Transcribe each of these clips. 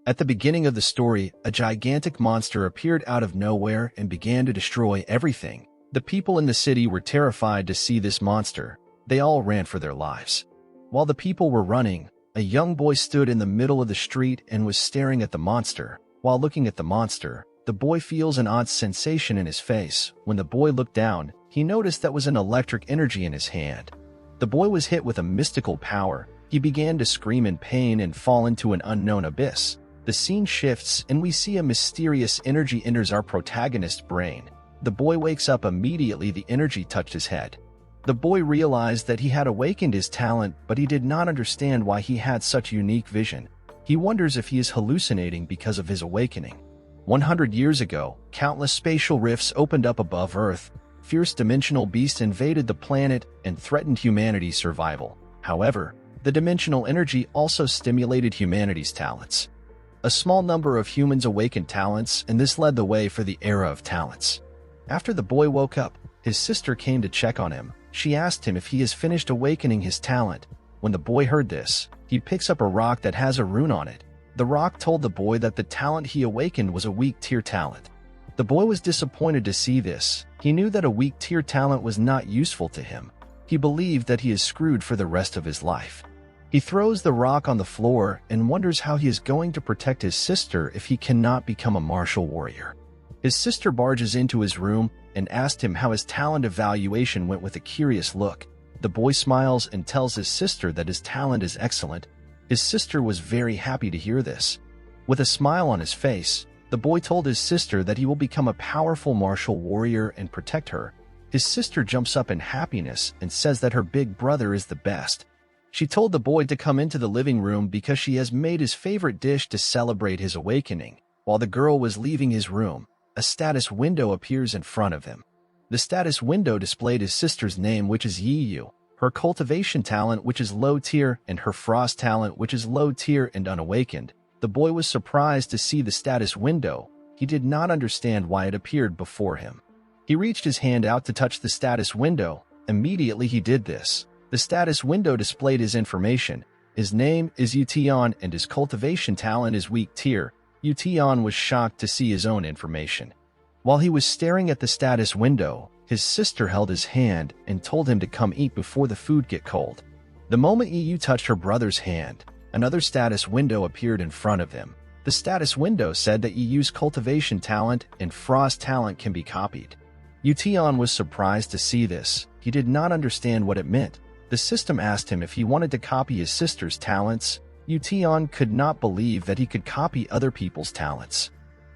At the beginning of the story, a gigantic monster appeared out of nowhere and began to destroy everything. The people in the city were terrified to see this monster. They all ran for their lives. While the people were running, a young boy stood in the middle of the street and was staring at the monster. While looking at the monster, the boy feels an odd sensation in his face. When the boy looked down, he noticed that was an electric energy in his hand. The boy was hit with a mystical power. He began to scream in pain and fall into an unknown abyss. The scene shifts and we see a mysterious energy enters our protagonist's brain. The boy wakes up immediately. The energy touched his head. The boy realized that he had awakened his talent, but he did not understand why he had such unique vision. He wonders if he is hallucinating because of his awakening. 100 years ago, countless spatial rifts opened up above Earth. Fierce dimensional beasts invaded the planet and threatened humanity's survival. However, the dimensional energy also stimulated humanity's talents. A small number of humans awakened talents, and this led the way for the era of talents. After the boy woke up, his sister came to check on him. She asked him if he has finished awakening his talent. When the boy heard this, he picks up a rock that has a rune on it. The rock told the boy that the talent he awakened was a weak tier talent. The boy was disappointed to see this. He knew that a weak tier talent was not useful to him. He believed that he is screwed for the rest of his life. He throws the rock on the floor and wonders how he is going to protect his sister if he cannot become a martial warrior. His sister barges into his room and asked him how his talent evaluation went with a curious look. The boy smiles and tells his sister that his talent is excellent. His sister was very happy to hear this. With a smile on his face, the boy told his sister that he will become a powerful martial warrior and protect her. His sister jumps up in happiness and says that her big brother is the best. She told the boy to come into the living room because she has made his favorite dish to celebrate his awakening. While the girl was leaving his room, a status window appears in front of him. The status window displayed his sister's name, which is Ye, her cultivation talent, which is low tier, and her frost talent, which is low tier and unawakened. The boy was surprised to see the status window. He did not understand why it appeared before him. He reached his hand out to touch the status window. Immediately he did this. The status window displayed his information. His name is Ye Tian and his cultivation talent is weak tier. Ye Tian was shocked to see his own information. While he was staring at the status window, his sister held his hand and told him to come eat before the food get cold. The moment Ye touched her brother's hand, another status window appeared in front of him. The status window said that Ye's cultivation talent and frost talent can be copied. Ye Tian was surprised to see this. He did not understand what it meant. The system asked him if he wanted to copy his sister's talents. Ye Tian could not believe that he could copy other people's talents.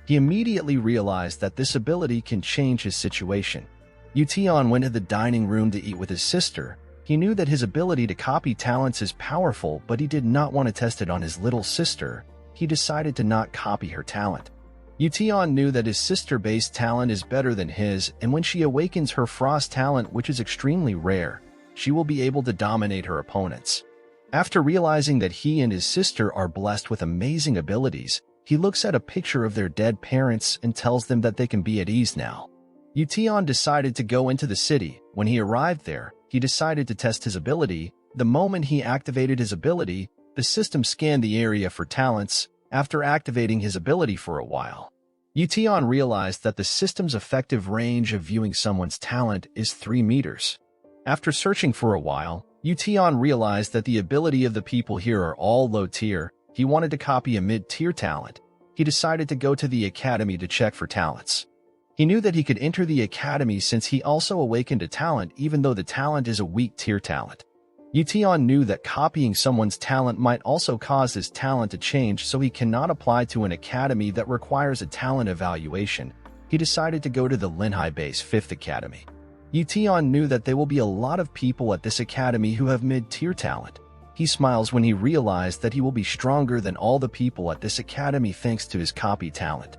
He immediately realized that this ability can change his situation. Ye Tian went to the dining room to eat with his sister. He knew that his ability to copy talents is powerful, but he did not want to test it on his little sister. He decided to not copy her talent. Ye Tian knew that his sister-based talent is better than his, and when she awakens her frost talent, which is extremely rare, she will be able to dominate her opponents. After realizing that he and his sister are blessed with amazing abilities, he looks at a picture of their dead parents and tells them that they can be at ease now. Ye Tian decided to go into the city. When he arrived there, he decided to test his ability. The moment he activated his ability, the system scanned the area for talents. After activating his ability for a while, Ye Tian realized that the system's effective range of viewing someone's talent is 3 meters. After searching for a while, Ye Tian realized that the ability of the people here are all low tier. He wanted to copy a mid-tier talent. He decided to go to the academy to check for talents. He knew that he could enter the academy since he also awakened a talent even though the talent is a weak tier talent. Ye Tian knew that copying someone's talent might also cause his talent to change, so he cannot apply to an academy that requires a talent evaluation. He decided to go to the Linhai Base 5th Academy. Ye Tian knew that there will be a lot of people at this academy who have mid-tier talent. He smiles when he realized that he will be stronger than all the people at this academy thanks to his copy talent.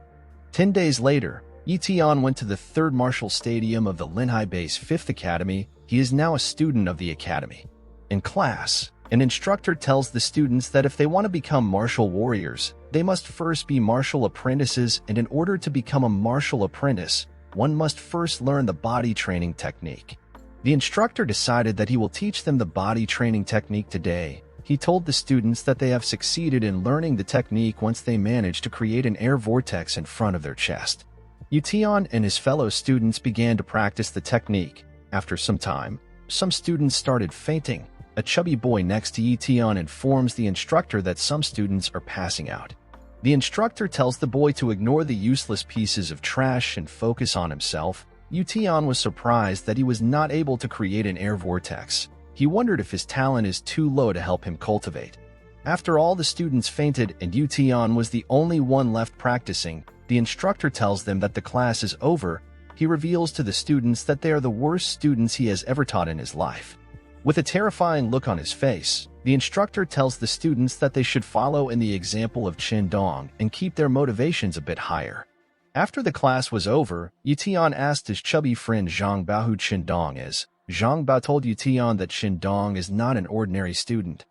10 days later, Ye Tian went to the 3rd Martial Stadium of the Linhai Base 5th Academy. He is now a student of the academy. In class, an instructor tells the students that if they want to become martial warriors, they must first be martial apprentices, and in order to become a martial apprentice, one must first learn the body training technique. The instructor decided that he will teach them the body training technique today. He told the students that they have succeeded in learning the technique once they managed to create an air vortex in front of their chest. Ye Tian and his fellow students began to practice the technique. After some time, some students started fainting. A chubby boy next to Ye Tian informs the instructor that some students are passing out. The instructor tells the boy to ignore the useless pieces of trash and focus on himself. Ye Tian was surprised that he was not able to create an air vortex. He wondered if his talent is too low to help him cultivate. After all the students fainted and Ye Tian was the only one left practicing, the instructor tells them that the class is over. He reveals to the students that they are the worst students he has ever taught in his life. With a terrifying look on his face, the instructor tells the students that they should follow in the example of Qin Dong and keep their motivations a bit higher. After the class was over, Ye Tian asked his chubby friend Zhang Bao who Qin Dong is. Zhang Bao told Ye Tian that Qin Dong is not an ordinary student.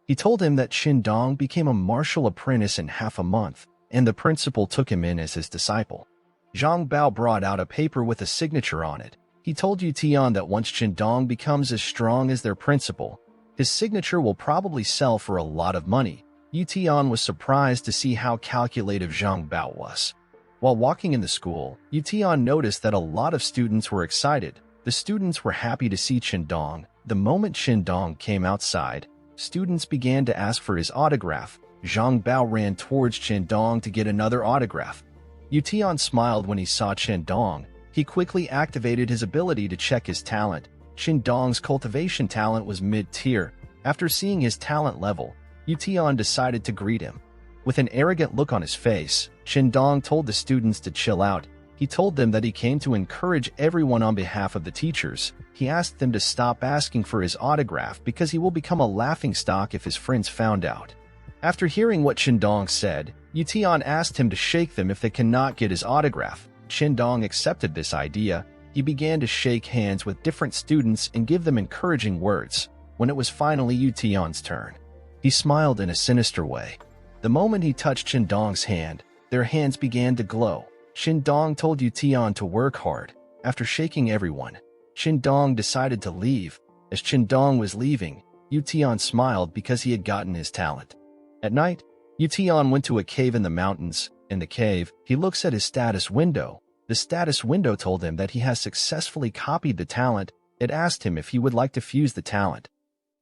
He told him that Qin Dong became a martial apprentice in half a month, and the principal took him in as his disciple. Zhang Bao brought out a paper with a signature on it. He told Ye Tian that once Qin Dong becomes as strong as their principal, his signature will probably sell for a lot of money. Ye Tian was surprised to see how calculative Zhang Bao was. While walking in the school, Ye Tian noticed that a lot of students were excited. The students were happy to see Qin Dong. The moment Qin Dong came outside, students began to ask for his autograph. Zhang Bao ran towards Qin Dong to get another autograph. Ye Tian smiled when he saw Qin Dong. He quickly activated his ability to check his talent. Qin Dong's cultivation talent was mid-tier. After seeing his talent level, Ye Tian decided to greet him. With an arrogant look on his face, Qin Dong told the students to chill out. He told them that he came to encourage everyone on behalf of the teachers. He asked them to stop asking for his autograph because he will become a laughingstock if his friends found out. After hearing what Qin Dong said, Ye Tian asked him to shake them if they cannot get his autograph. Qin Dong accepted this idea. He began to shake hands with different students and give them encouraging words. When it was finally Ye Tian's turn, he smiled in a sinister way. The moment he touched Qin Dong's hand, their hands began to glow. Qin Dong told Ye Tian to work hard. After shaking everyone, Qin Dong decided to leave. As Qin Dong was leaving, Ye Tian smiled because he had gotten his talent. At night, Ye Tian went to a cave in the mountains. In the cave, he looks at his status window. The status window told him that he has successfully copied the talent. It asked him if he would like to fuse the talent.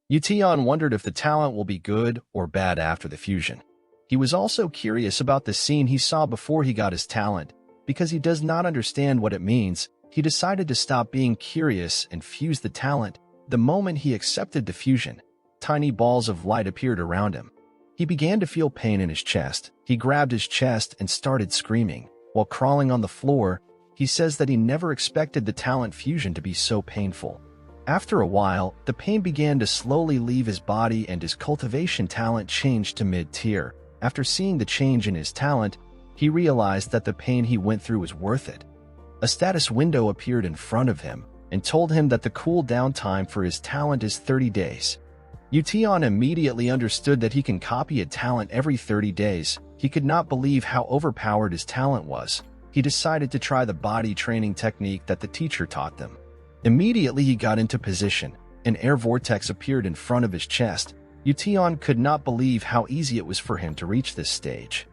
Ye Tian wondered if the talent will be good or bad after the fusion. He was also curious about the scene he saw before he got his talent. Because he does not understand what it means, he decided to stop being curious and fuse the talent. The moment he accepted the fusion, tiny balls of light appeared around him. He began to feel pain in his chest. He grabbed his chest and started screaming. While crawling on the floor, he says that he never expected the talent fusion to be so painful. After a while, the pain began to slowly leave his body and his cultivation talent changed to mid-tier. After seeing the change in his talent, he realized that the pain he went through was worth it. A status window appeared in front of him and told him that the cool-down time for his talent is 30 days. Ye Tian immediately understood that he can copy a talent every 30 days. He could not believe how overpowered his talent was. He decided to try the body training technique that the teacher taught them. Immediately he got into position. An air vortex appeared in front of his chest. Ye Tian could not believe how easy it was for him to reach this stage.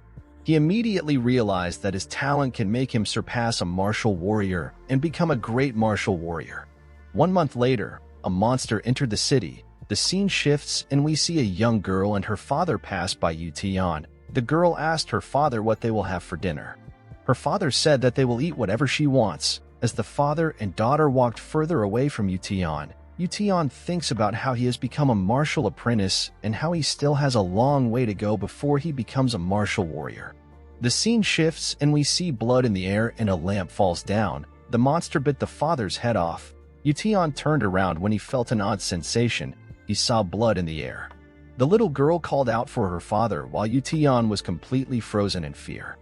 He immediately realized that his talent can make him surpass a martial warrior and become a great martial warrior. 1 month later, a monster entered the city. The scene shifts and we see a young girl and her father pass by Ye Tian. The girl asked her father what they will have for dinner. Her father said that they will eat whatever she wants. As the father and daughter walked further away from Ye Tian thinks about how he has become a martial apprentice and how he still has a long way to go before he becomes a martial warrior. The scene shifts and we see blood in the air and a lamp falls down. The monster bit the father's head off. Ye Tian turned around when he felt an odd sensation. He saw blood in the air. The little girl called out for her father while Ye Tian was completely frozen in fear.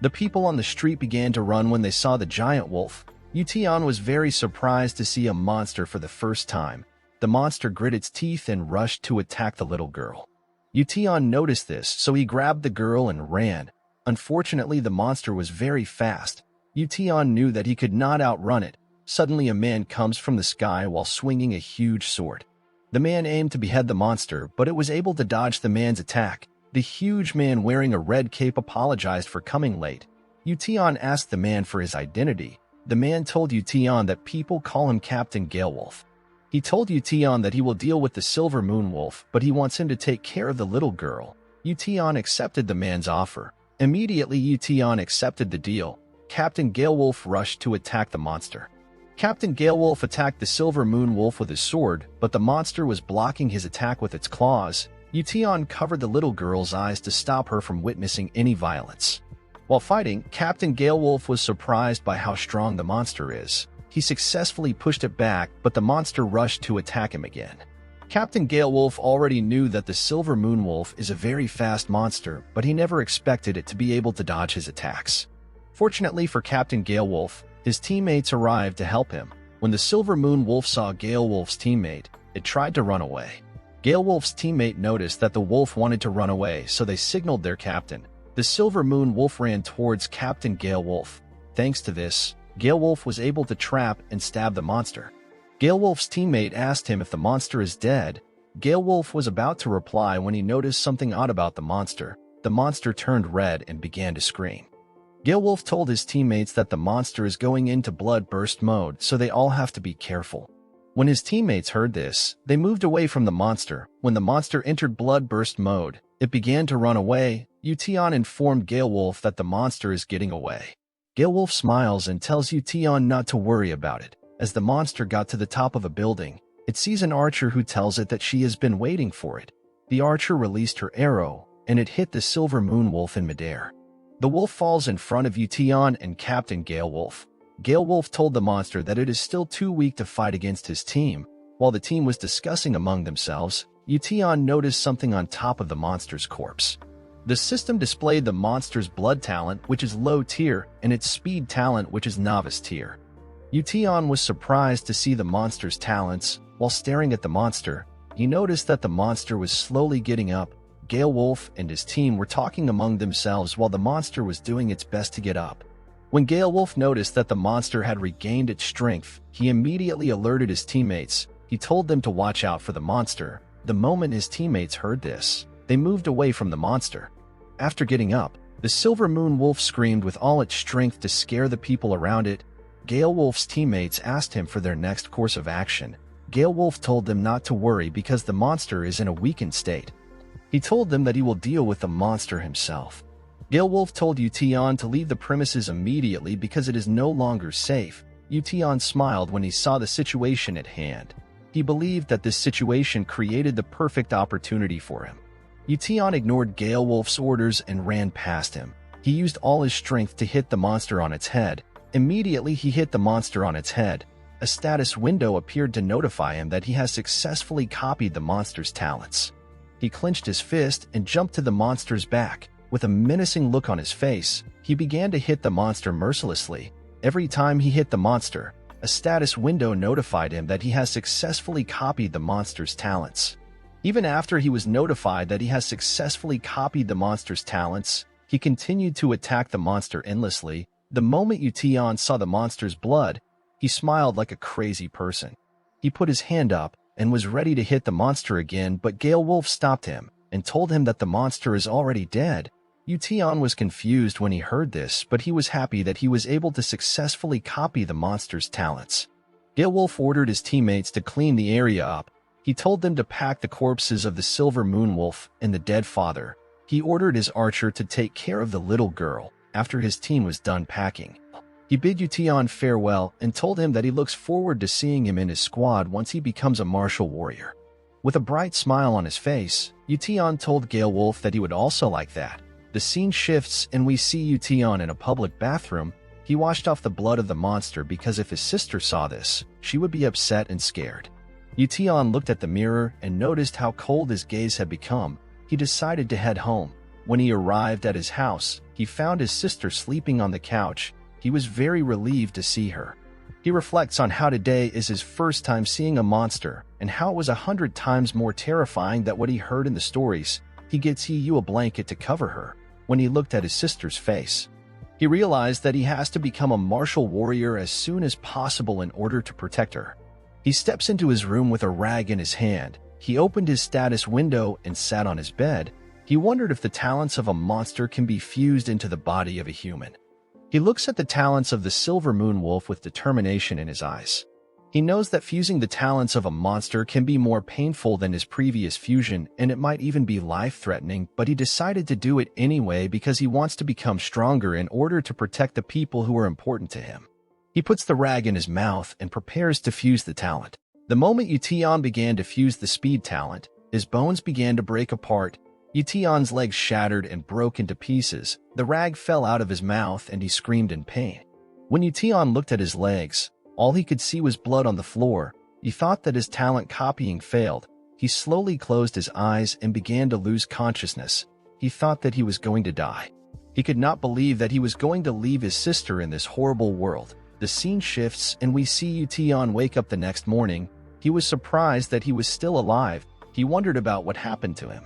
The people on the street began to run when they saw the giant wolf. Ye Tian was very surprised to see a monster for the first time. The monster grit its teeth and rushed to attack the little girl. Ye Tian noticed this, so he grabbed the girl and ran. Unfortunately, the monster was very fast. Ye Tian knew that he could not outrun it. Suddenly, a man comes from the sky while swinging a huge sword. The man aimed to behead the monster, but it was able to dodge the man's attack. The huge man wearing a red cape apologized for coming late. Ye Tian asked the man for his identity. The man told Ye Tian that people call him Captain Galewolf. He told Ye Tian that he will deal with the Silver Moon Wolf, but he wants him to take care of the little girl. Ye Tian accepted the man's offer. Immediately, Ye Tian accepted the deal. Captain Galewolf rushed to attack the monster. Captain Galewolf attacked the Silver Moon Wolf with his sword, but the monster was blocking his attack with its claws. Ye Tian covered the little girl's eyes to stop her from witnessing any violence. While fighting, Captain Galewolf was surprised by how strong the monster is. He successfully pushed it back, but the monster rushed to attack him again. Captain Galewolf already knew that the Silver Moon Wolf is a very fast monster, but he never expected it to be able to dodge his attacks. Fortunately for Captain Galewolf, his teammates arrived to help him. When the Silver Moon Wolf saw Galewolf's teammate, it tried to run away. Galewolf's teammate noticed that the wolf wanted to run away, so they signaled their captain. The Silver Moon Wolf ran towards Captain Galewolf. Thanks to this, Galewolf was able to trap and stab the monster. Galewolf's teammate asked him if the monster is dead. Galewolf was about to reply when he noticed something odd about the monster. The monster turned red and began to scream. Galewolf told his teammates that the monster is going into blood burst mode, so they all have to be careful. When his teammates heard this, they moved away from the monster. When the monster entered blood burst mode, it began to run away. Ye Tian informed Galewolf that the monster is getting away. Galewolf smiles and tells Ye Tian not to worry about it. As the monster got to the top of a building, it sees an archer who tells it that she has been waiting for it. The archer released her arrow, and it hit the Silver Moon Wolf in midair. The wolf falls in front of Ye Tian and Captain Galewolf. Galewolf told the monster that it is still too weak to fight against his team. While the team was discussing among themselves, Ye Tian noticed something on top of the monster's corpse. The system displayed the monster's blood talent, which is low tier, and its speed talent, which is novice tier. Ye Tian was surprised to see the monster's talents. While staring at the monster, he noticed that the monster was slowly getting up. Galewolf and his team were talking among themselves while the monster was doing its best to get up. When Galewolf noticed that the monster had regained its strength, he immediately alerted his teammates. He told them to watch out for the monster. The moment his teammates heard this, they moved away from the monster. After getting up, the Silver Moon Wolf screamed with all its strength to scare the people around it. Galewolf's teammates asked him for their next course of action. Galewolf told them not to worry because the monster is in a weakened state. He told them that he will deal with the monster himself. Galewolf told Ye Tian to leave the premises immediately because it is no longer safe. Ye Tian smiled when he saw the situation at hand. He believed that this situation created the perfect opportunity for him. Ye Tian ignored Galewolf's orders and ran past him. He used all his strength to hit the monster on its head. Immediately he hit the monster on its head. A status window appeared to notify him that he has successfully copied the monster's talents. He clenched his fist and jumped to the monster's back. With a menacing look on his face, he began to hit the monster mercilessly. Every time he hit the monster, a status window notified him that he has successfully copied the monster's talents. Even after he was notified that he has successfully copied the monster's talents, he continued to attack the monster endlessly. The moment Ye Tian saw the monster's blood, he smiled like a crazy person. He put his hand up and was ready to hit the monster again, but Galewolf stopped him and told him that the monster is already dead. Ye Tian was confused when he heard this, but he was happy that he was able to successfully copy the monster's talents. Galewolf ordered his teammates to clean the area up. He told them to pack the corpses of the Silver Moon Wolf and the dead father. He ordered his archer to take care of the little girl. After his team was done packing, he bid Ye Tian farewell and told him that he looks forward to seeing him in his squad once he becomes a martial warrior. With a bright smile on his face, Ye Tian told Galewolf that he would also like that. The scene shifts and we see Ye Tian in a public bathroom. He washed off the blood of the monster because if his sister saw this, she would be upset and scared. Ye Tian looked at the mirror and noticed how cold his gaze had become. He decided to head home. When he arrived at his house, he found his sister sleeping on the couch. He was very relieved to see her. He reflects on how today is his first time seeing a monster and how it was 100 times more terrifying than what he heard in the stories. He gets Ye a blanket to cover her. When he looked at his sister's face, he realized that he has to become a martial warrior as soon as possible in order to protect her. He steps into his room with a rag in his hand. He opened his status window and sat on his bed. He wondered if the talents of a monster can be fused into the body of a human. He looks at the talents of the silver moon wolf with determination in his eyes. He knows that fusing the talents of a monster can be more painful than his previous fusion, and it might even be life-threatening, but he decided to do it anyway because he wants to become stronger in order to protect the people who are important to him. He puts the rag in his mouth and prepares to fuse the talent. The moment Ye Tian began to fuse the speed talent, his bones began to break apart. Ye Tian's legs shattered and broke into pieces. The rag fell out of his mouth and he screamed in pain. When Ye Tian looked at his legs, all he could see was blood on the floor. He thought that his talent copying failed. He slowly closed his eyes and began to lose consciousness. He thought that he was going to die. He could not believe that he was going to leave his sister in this horrible world. The scene shifts and we see Ye Tian wake up the next morning. He was surprised that he was still alive. He wondered about what happened to him.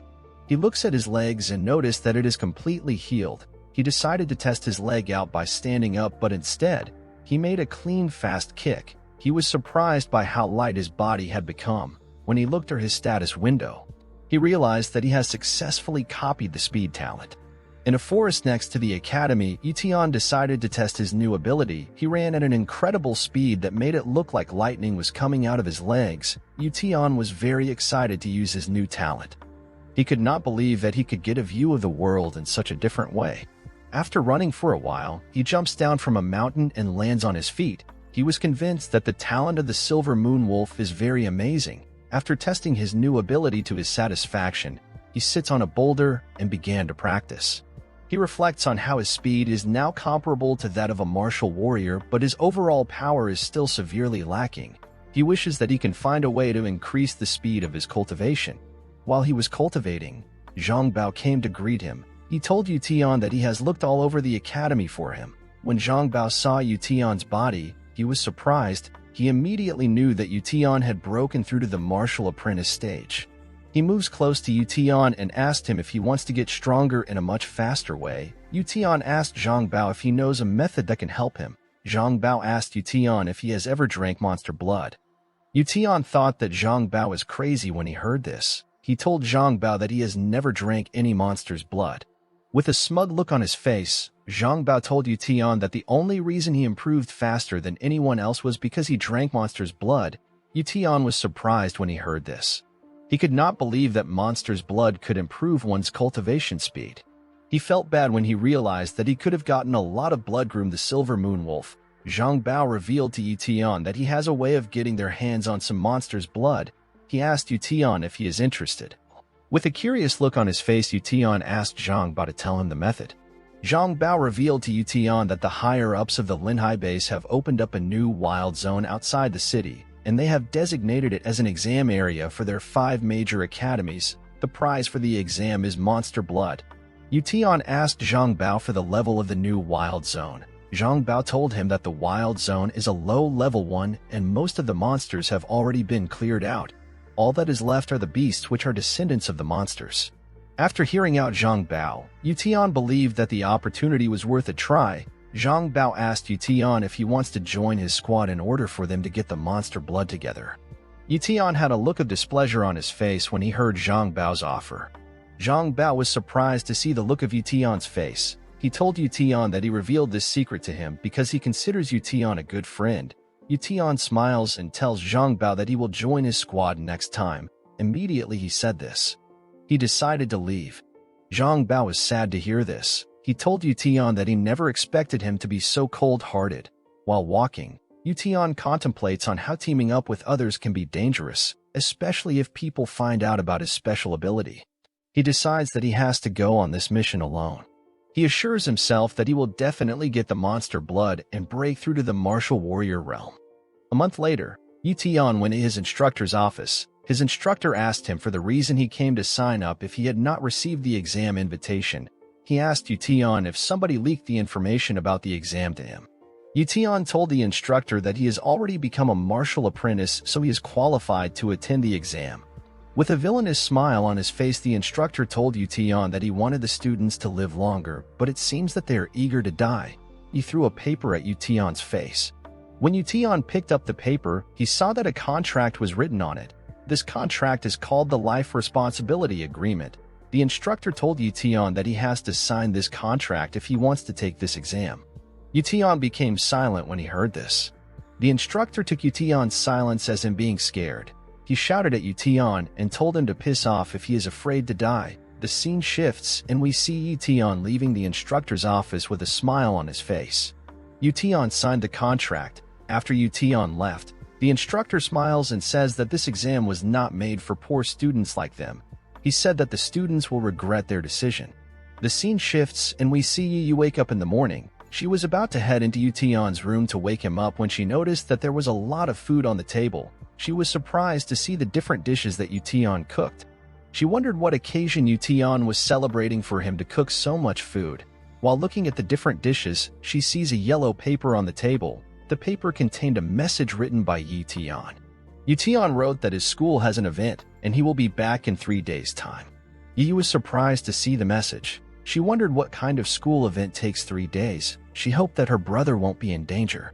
He looks at his legs and noticed that it is completely healed. He decided to test his leg out by standing up, but instead, he made a clean, fast kick. He was surprised by how light his body had become. When he looked at his status window, he realized that he has successfully copied the speed talent. In a forest next to the academy, Ye Tian decided to test his new ability. He ran at an incredible speed that made it look like lightning was coming out of his legs. Ye Tian was very excited to use his new talent. He could not believe that he could get a view of the world in such a different way. After running for a while, he jumps down from a mountain and lands on his feet. He was convinced that the talent of the silver moon wolf is very amazing. After testing his new ability to his satisfaction, he sits on a boulder and began to practice. He reflects on how his speed is now comparable to that of a martial warrior, but his overall power is still severely lacking. He wishes that he can find a way to increase the speed of his cultivation. While he was cultivating, Zhang Bao came to greet him. He told Ye Tian that he has looked all over the academy for him. When Zhang Bao saw Ye Tian's body, he was surprised. He immediately knew that Ye Tian had broken through to the martial apprentice stage. He moves close to Ye Tian and asked him if he wants to get stronger in a much faster way. Ye Tian asked Zhang Bao if he knows a method that can help him. Zhang Bao asked Ye Tian if he has ever drank monster blood. Ye Tian thought that Zhang Bao was crazy when he heard this. He told Zhang Bao that he has never drank any monster's blood. With a smug look on his face, Zhang Bao told Ye Tian that the only reason he improved faster than anyone else was because he drank monster's blood. Ye Tian was surprised when he heard this. He could not believe that monster's blood could improve one's cultivation speed. He felt bad when he realized that he could have gotten a lot of blood from the silver moon wolf. Zhang Bao revealed to Ye Tian that he has a way of getting their hands on some monster's blood. He asked Ye Tian if he is interested. With a curious look on his face, Ye Tian asked Zhang Bao to tell him the method. Zhang Bao revealed to Ye Tian that the higher-ups of the Linhai base have opened up a new wild zone outside the city, and they have designated it as an exam area for their 5 major academies. The prize for the exam is monster blood. Ye Tian asked Zhang Bao for the level of the new wild zone. Zhang Bao told him that the wild zone is a low-level one, and most of the monsters have already been cleared out. All that is left are the beasts, which are descendants of the monsters. After hearing out Zhang Bao, Ye Tian believed that the opportunity was worth a try. Zhang Bao asked Ye Tian if he wants to join his squad in order for them to get the monster blood together. Ye Tian had a look of displeasure on his face when he heard Zhang Bao's offer. Zhang Bao was surprised to see the look of Ye Tian's face. He told Ye Tian that he revealed this secret to him because he considers Ye Tian a good friend. Ye Tian smiles and tells Zhang Bao that he will join his squad next time. Immediately he said this. He decided to leave. Zhang Bao was sad to hear this. He told Ye Tian that he never expected him to be so cold-hearted. While walking, Ye Tian contemplates on how teaming up with others can be dangerous, especially if people find out about his special ability. He decides that he has to go on this mission alone. He assures himself that he will definitely get the monster blood and break through to the martial warrior realm. A month later, Ye Tian went to his instructor's office. His instructor asked him for the reason he came to sign up if he had not received the exam invitation. He asked Ye Tian if somebody leaked the information about the exam to him. Ye Tian told the instructor that he has already become a martial apprentice, so he is qualified to attend the exam. With a villainous smile on his face, the instructor told Ye Tian that he wanted the students to live longer, but it seems that they are eager to die. He threw a paper at Ye Tian's face. When Ye Tian picked up the paper, he saw that a contract was written on it. This contract is called the Life Responsibility Agreement. The instructor told Ye Tian that he has to sign this contract if he wants to take this exam. Ye Tian became silent when he heard this. The instructor took Ye Tian's silence as him being scared. He shouted at Ye Tian and told him to piss off if he is afraid to die. The scene shifts and we see Ye Tian leaving the instructor's office with a smile on his face. Ye Tian signed the contract. After Ye Tian left, the instructor smiles and says that this exam was not made for poor students like them. He said that the students will regret their decision. The scene shifts and we see Ye wake up in the morning. She was about to head into Ye Tian's room to wake him up when she noticed that there was a lot of food on the table. She was surprised to see the different dishes that Ye Tian cooked. She wondered what occasion Ye Tian was celebrating for him to cook so much food. While looking at the different dishes, she sees a yellow paper on the table. The paper contained a message written by Ye Tian. Ye Tian wrote that his school has an event and he will be back in 3 days' time. Ye was surprised to see the message. She wondered what kind of school event takes 3 days. She hoped that her brother won't be in danger.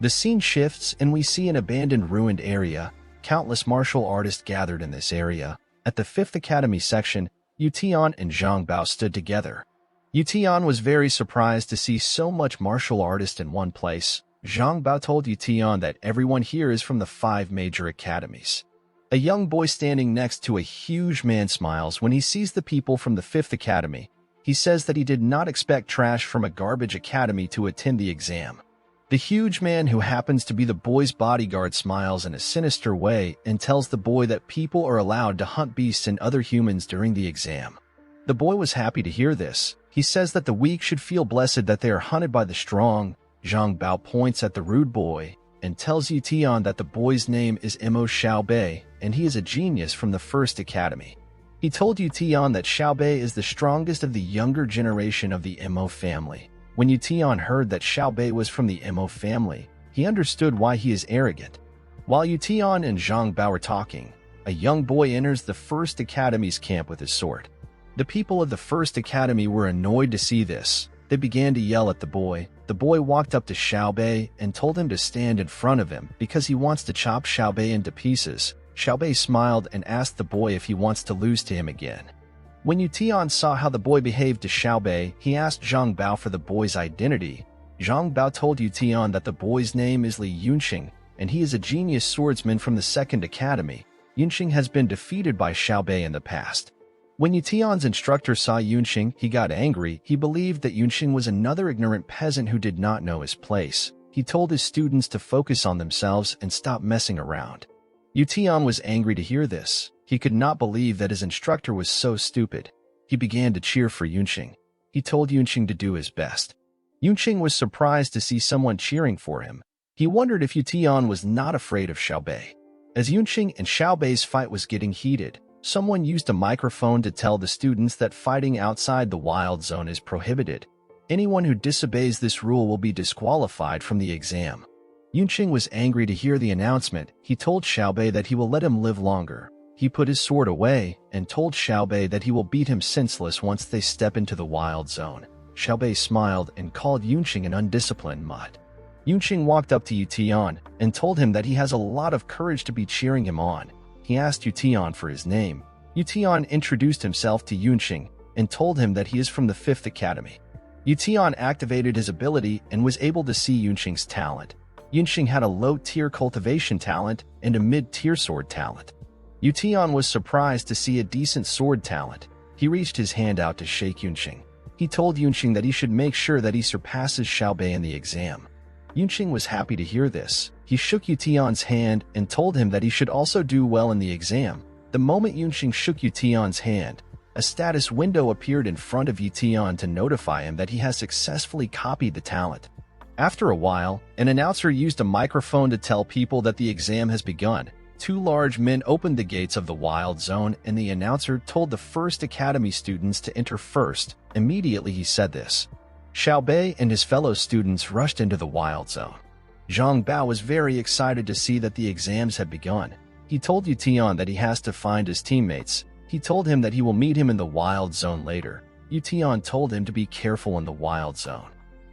The scene shifts and we see an abandoned ruined area. Countless martial artists gathered in this area. At the 5th Academy section, Ye Tian and Zhang Bao stood together. Ye Tian was very surprised to see so much martial artists in one place. Zhang Bao told Ye Tian that everyone here is from the 5 major academies. A young boy standing next to a huge man smiles when he sees the people from the 5th Academy. He says that he did not expect trash from a garbage academy to attend the exam. The huge man, who happens to be the boy's bodyguard, smiles in a sinister way and tells the boy that people are allowed to hunt beasts and other humans during the exam. The boy was happy to hear this. He says that the weak should feel blessed that they are hunted by the strong. Zhang Bao points at the rude boy and tells Ye Tian that the boy's name is Mo Xiaobei and he is a genius from the 1st Academy. He told Ye Tian that Xiaobei is the strongest of the younger generation of the Mo family. When Ye Tian heard that Xiaobei was from the Mo family, he understood why he is arrogant. While Ye Tian and Zhang Bao were talking, a young boy enters the 1st Academy's camp with his sword. The people of the 1st Academy were annoyed to see this. They began to yell at the boy. The boy walked up to Xiaobei and told him to stand in front of him because he wants to chop Xiaobei into pieces. Xiaobei smiled and asked the boy if he wants to lose to him again. When Ye Tian saw how the boy behaved to Xiaobei, he asked Zhang Bao for the boy's identity. Zhang Bao told Ye Tian that the boy's name is Li Yunqing, and he is a genius swordsman from the 2nd Academy. Yunqing has been defeated by Xiaobei in the past. When Ye Tian's instructor saw Yunqing, he got angry. He believed that Yunqing was another ignorant peasant who did not know his place. He told his students to focus on themselves and stop messing around. Ye Tian was angry to hear this. He could not believe that his instructor was so stupid. He began to cheer for Yunqing. He told Yunqing to do his best. Yunqing was surprised to see someone cheering for him. He wondered if Ye Tian was not afraid of Xiaobei. As Yunqing and Xiaobei's fight was getting heated, someone used a microphone to tell the students that fighting outside the wild zone is prohibited. Anyone who disobeys this rule will be disqualified from the exam. Yunqing was angry to hear the announcement. He told Xiaobei that he will let him live longer. He put his sword away and told Xiaobei that he will beat him senseless once they step into the wild zone. Xiaobei smiled and called Yunqing an undisciplined mutt. Yunqing walked up to Ye Tian and told him that he has a lot of courage to be cheering him on. He asked Ye Tian for his name. Ye Tian introduced himself to Yunqing and told him that he is from the 5th Academy. Ye Tian activated his ability and was able to see Yunqing's talent. Yunqing had a low-tier cultivation talent and a mid-tier sword talent. Ye Tian was surprised to see a decent sword talent. He reached his hand out to shake Yunqing. He told Yunqing that he should make sure that he surpasses Xiaobei in the exam. Yunqing was happy to hear this. He shook Ye Tian's hand and told him that he should also do well in the exam. The moment Yunqing shook Ye Tian's hand, a status window appeared in front of Ye Tian to notify him that he has successfully copied the talent. After a while, an announcer used a microphone to tell people that the exam has begun. 2 large men opened the gates of the wild zone and the announcer told the 1st Academy students to enter first. Immediately he said this. Xiaobei and his fellow students rushed into the wild zone. Zhang Bao was very excited to see that the exams had begun. He told Ye Tian that he has to find his teammates. He told him that he will meet him in the wild zone later. Ye Tian told him to be careful in the wild zone.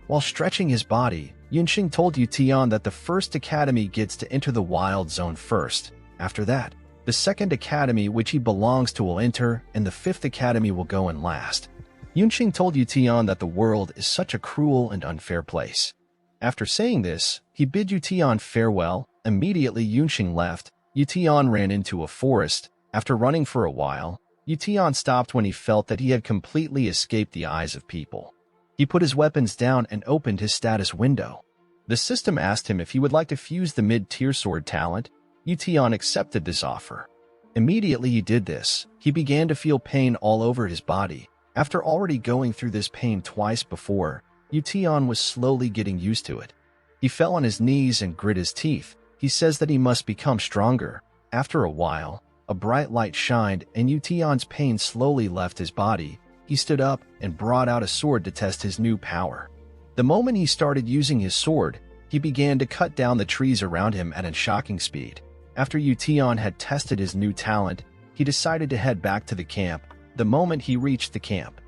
While stretching his body, Yunxing told Ye Tian that the first academy gets to enter the wild zone first. After that, the second academy which he belongs to will enter, and the fifth academy will go in last. Yunxing told Ye Tian that the world is such a cruel and unfair place. After saying this, he bid Ye Tian farewell. Immediately Yunxing left. Ye Tian ran into a forest. After running for a while, Ye Tian stopped when he felt that he had completely escaped the eyes of people. He put his weapons down and opened his status window. The system asked him if he would like to fuse the mid-tier sword talent. Ye Tian accepted this offer. Immediately he did this, he began to feel pain all over his body. After already going through this pain twice before, Ye Tian was slowly getting used to it. He fell on his knees and grit his teeth. He says that he must become stronger. After a while, a bright light shined and Ye Tian's pain slowly left his body. He stood up and brought out a sword to test his new power. The moment he started using his sword, he began to cut down the trees around him at a shocking speed. After Ye Tian had tested his new talent, he decided to head back to the camp. The moment he reached the camp,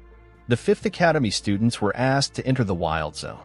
the 5th Academy students were asked to enter the wild zone.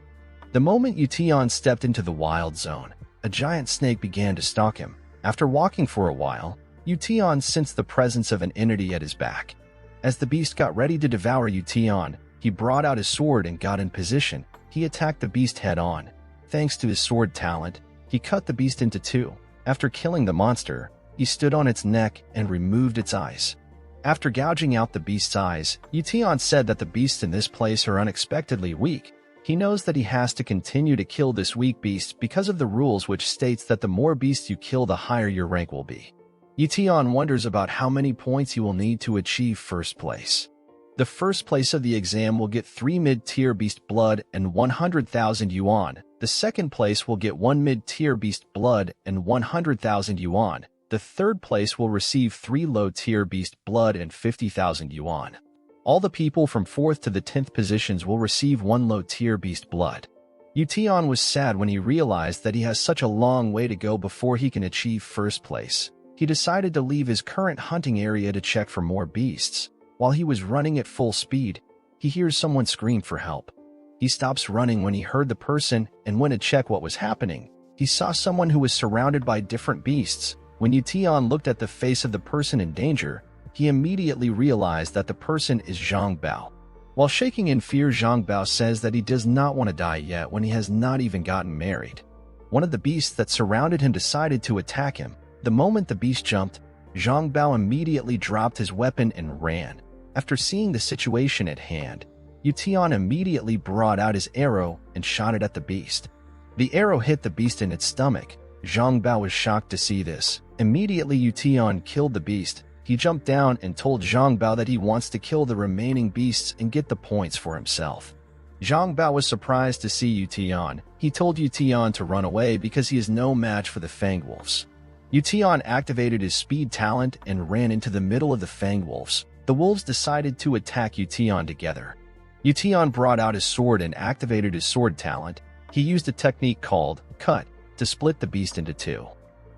The moment Ye Tian stepped into the wild zone, a giant snake began to stalk him. After walking for a while, Ye Tian sensed the presence of an entity at his back. As the beast got ready to devour Ye Tian, he brought out his sword and got in position. He attacked the beast head-on. Thanks to his sword talent, he cut the beast into two. After killing the monster, he stood on its neck and removed its eyes. After gouging out the beast's eyes, Ye Tian said that the beasts in this place are unexpectedly weak. He knows that he has to continue to kill this weak beast because of the rules which states that the more beasts you kill, the higher your rank will be. Ye Tian wonders about how many points he will need to achieve first place. The first place of the exam will get 3 mid-tier beast blood and 100,000 yuan. The second place will get 1 mid-tier beast blood and 100,000 yuan. The third place will receive 3 low-tier beast blood and 50,000 yuan. All the people from 4th to the 10th positions will receive 1 low-tier beast blood. Ye Tian was sad when he realized that he has such a long way to go before he can achieve first place. He decided to leave his current hunting area to check for more beasts. While he was running at full speed, he hears someone scream for help. He stops running when he heard the person and went to check what was happening. He saw someone who was surrounded by different beasts. When Ye Tian looked at the face of the person in danger, he immediately realized that the person is Zhang Bao. While shaking in fear, Zhang Bao says that he does not want to die yet when he has not even gotten married. One of the beasts that surrounded him decided to attack him. The moment the beast jumped, Zhang Bao immediately dropped his weapon and ran. After seeing the situation at hand, Ye Tian immediately brought out his arrow and shot it at the beast. The arrow hit the beast in its stomach. Zhang Bao was shocked to see this. Immediately Ye Tian killed the beast. He jumped down and told Zhang Bao that he wants to kill the remaining beasts and get the points for himself. Zhang Bao was surprised to see Ye Tian. He told Ye Tian to run away because he is no match for the Fang Wolves. Ye Tian activated his speed talent and ran into the middle of the Fang Wolves. The wolves decided to attack Ye Tian together. Ye Tian brought out his sword and activated his sword talent. He used a technique called cut to split the beast into two.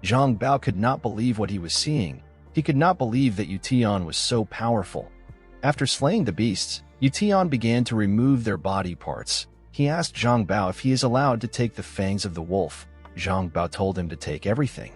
Zhang Bao could not believe what he was seeing. He could not believe that Ye Tian was so powerful. After slaying the beasts, Ye Tian began to remove their body parts. He asked Zhang Bao if he is allowed to take the fangs of the wolf. Zhang Bao told him to take everything.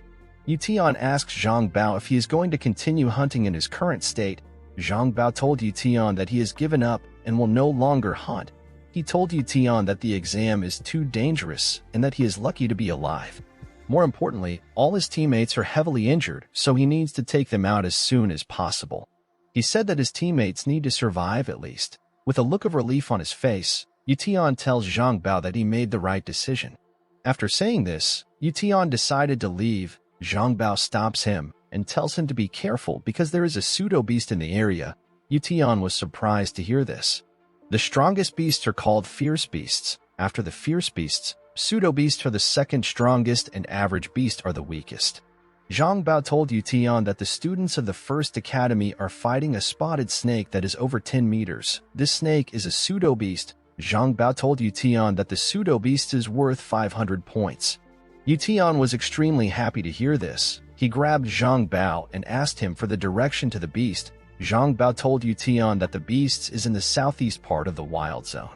Ye Tian asked Zhang Bao if he is going to continue hunting in his current state. Zhang Bao told Ye Tian that he has given up and will no longer hunt. He told Ye Tian that the exam is too dangerous and that he is lucky to be alive. More importantly, all his teammates are heavily injured, so he needs to take them out as soon as possible. He said that his teammates need to survive at least. With a look of relief on his face, Ye Tian tells Zhang Bao that he made the right decision. After saying this, Ye Tian decided to leave. Zhang Bao stops him and tells him to be careful because there is a pseudo-beast in the area. Ye Tian was surprised to hear this. The strongest beasts are called fierce beasts. After the fierce beasts, pseudo-beasts are the second strongest and average beasts are the weakest. Zhang Bao told Ye Tian that the students of the first academy are fighting a spotted snake that is over 10 meters. This snake is a pseudo-beast. Zhang Bao told Ye Tian that the pseudo-beast is worth 500 points. Ye Tian was extremely happy to hear this. He grabbed Zhang Bao and asked him for the direction to the beast. Zhang Bao told Ye Tian that the beast is in the southeast part of the wild zone.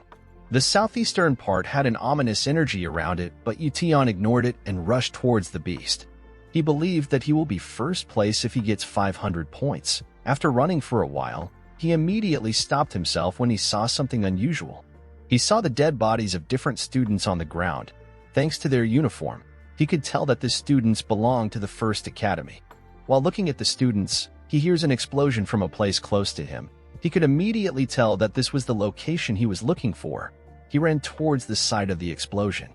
The southeastern part had an ominous energy around it, but Ye Tian ignored it and rushed towards the beast. He believed that he will be first place if he gets 500 points. After running for a while, he immediately stopped himself when he saw something unusual. He saw the dead bodies of different students on the ground. Thanks to their uniform, he could tell that the students belonged to the First Academy. While looking at the students, he hears an explosion from a place close to him. He could immediately tell that this was the location he was looking for. He ran towards the site of the explosion.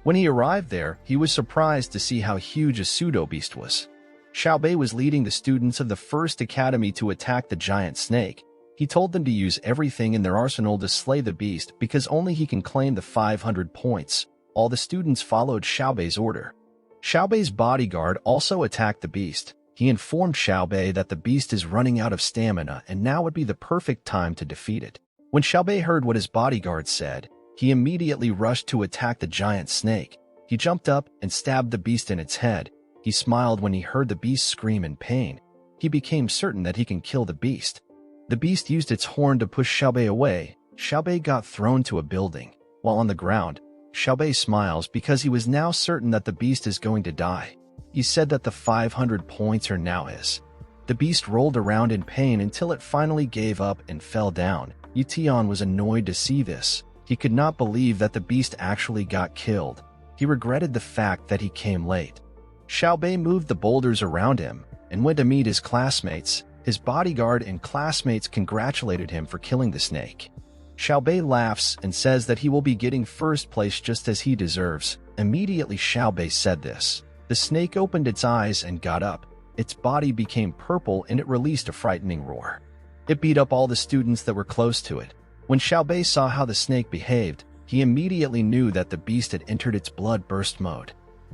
When he arrived there, he was surprised to see how huge a pseudo-beast was. Xiaobei was leading the students of the First Academy to attack the giant snake. He told them to use everything in their arsenal to slay the beast because only he can claim the 500 points. All the students followed Xiaobei's order. Xiaobei's bodyguard also attacked the beast. He informed Xiaobei that the beast is running out of stamina and now would be the perfect time to defeat it. When Xiaobei heard what his bodyguard said, he immediately rushed to attack the giant snake. He jumped up and stabbed the beast in its head. He smiled when he heard the beast scream in pain. He became certain that he can kill the beast. The beast used its horn to push Xiaobei away. Xiaobei got thrown to a building. While on the ground, Xiaobei smiles because he was now certain that the beast is going to die. He said that the 500 points are now his. The beast rolled around in pain until it finally gave up and fell down. Ye Tian was annoyed to see this. He could not believe that the beast actually got killed. He regretted the fact that he came late. Xiaobei moved the boulders around him and went to meet his classmates. His bodyguard and classmates congratulated him for killing the snake. Xiaobei laughs and says that he will be getting first place just as he deserves. Immediately Xiaobei said this. The snake opened its eyes and got up. Its body became purple and it released a frightening roar. It beat up all the students that were close to it. When Xiaobei saw how the snake behaved, he immediately knew that the beast had entered its blood burst mode.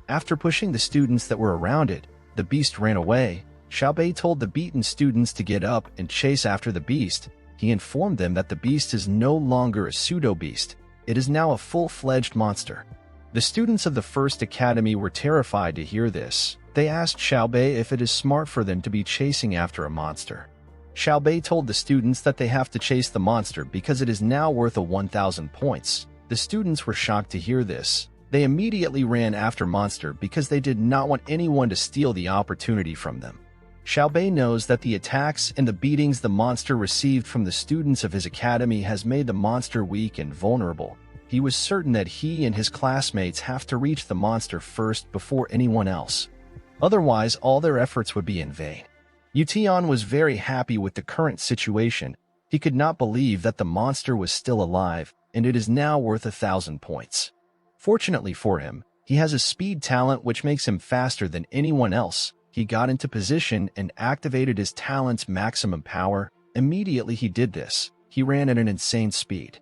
After pushing the students that were around it, the beast ran away. Xiaobei told the beaten students to get up and chase after the beast. He informed them that the beast is no longer a pseudo-beast. It is now a full-fledged monster. The students of the First Academy were terrified to hear this. They asked Xiaobei if it is smart for them to be chasing after a monster. Xiaobei told the students that they have to chase the monster because it is now worth 1,000 points. The students were shocked to hear this. They immediately ran after monster because they did not want anyone to steal the opportunity from them. Xiaobei knows that the attacks and the beatings the monster received from the students of his academy has made the monster weak and vulnerable. He was certain that he and his classmates have to reach the monster first before anyone else. Otherwise, all their efforts would be in vain. Ye Tian was very happy with the current situation. He could not believe that the monster was still alive, and it is now worth 1,000 points. Fortunately for him, he has a speed talent which makes him faster than anyone else. He got into position and activated his talent's maximum power. Immediately he did this. He ran at an insane speed.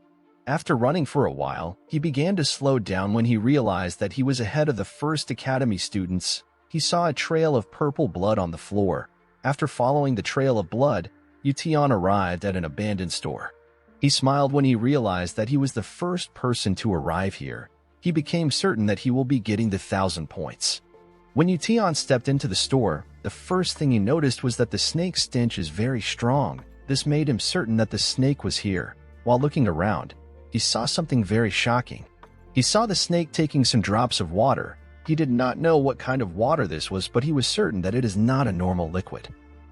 After running for a while, he began to slow down when he realized that he was ahead of the First Academy students. He saw a trail of purple blood on the floor. After following the trail of blood, Ye Tian arrived at an abandoned store. He smiled when he realized that he was the first person to arrive here. He became certain that he will be getting the 1,000 points. When Ye Tian stepped into the store, the first thing he noticed was that the snake's stench is very strong. This made him certain that the snake was here. While looking around, he saw something very shocking. He saw the snake taking some drops of water. He did not know what kind of water this was, but he was certain that it is not a normal liquid.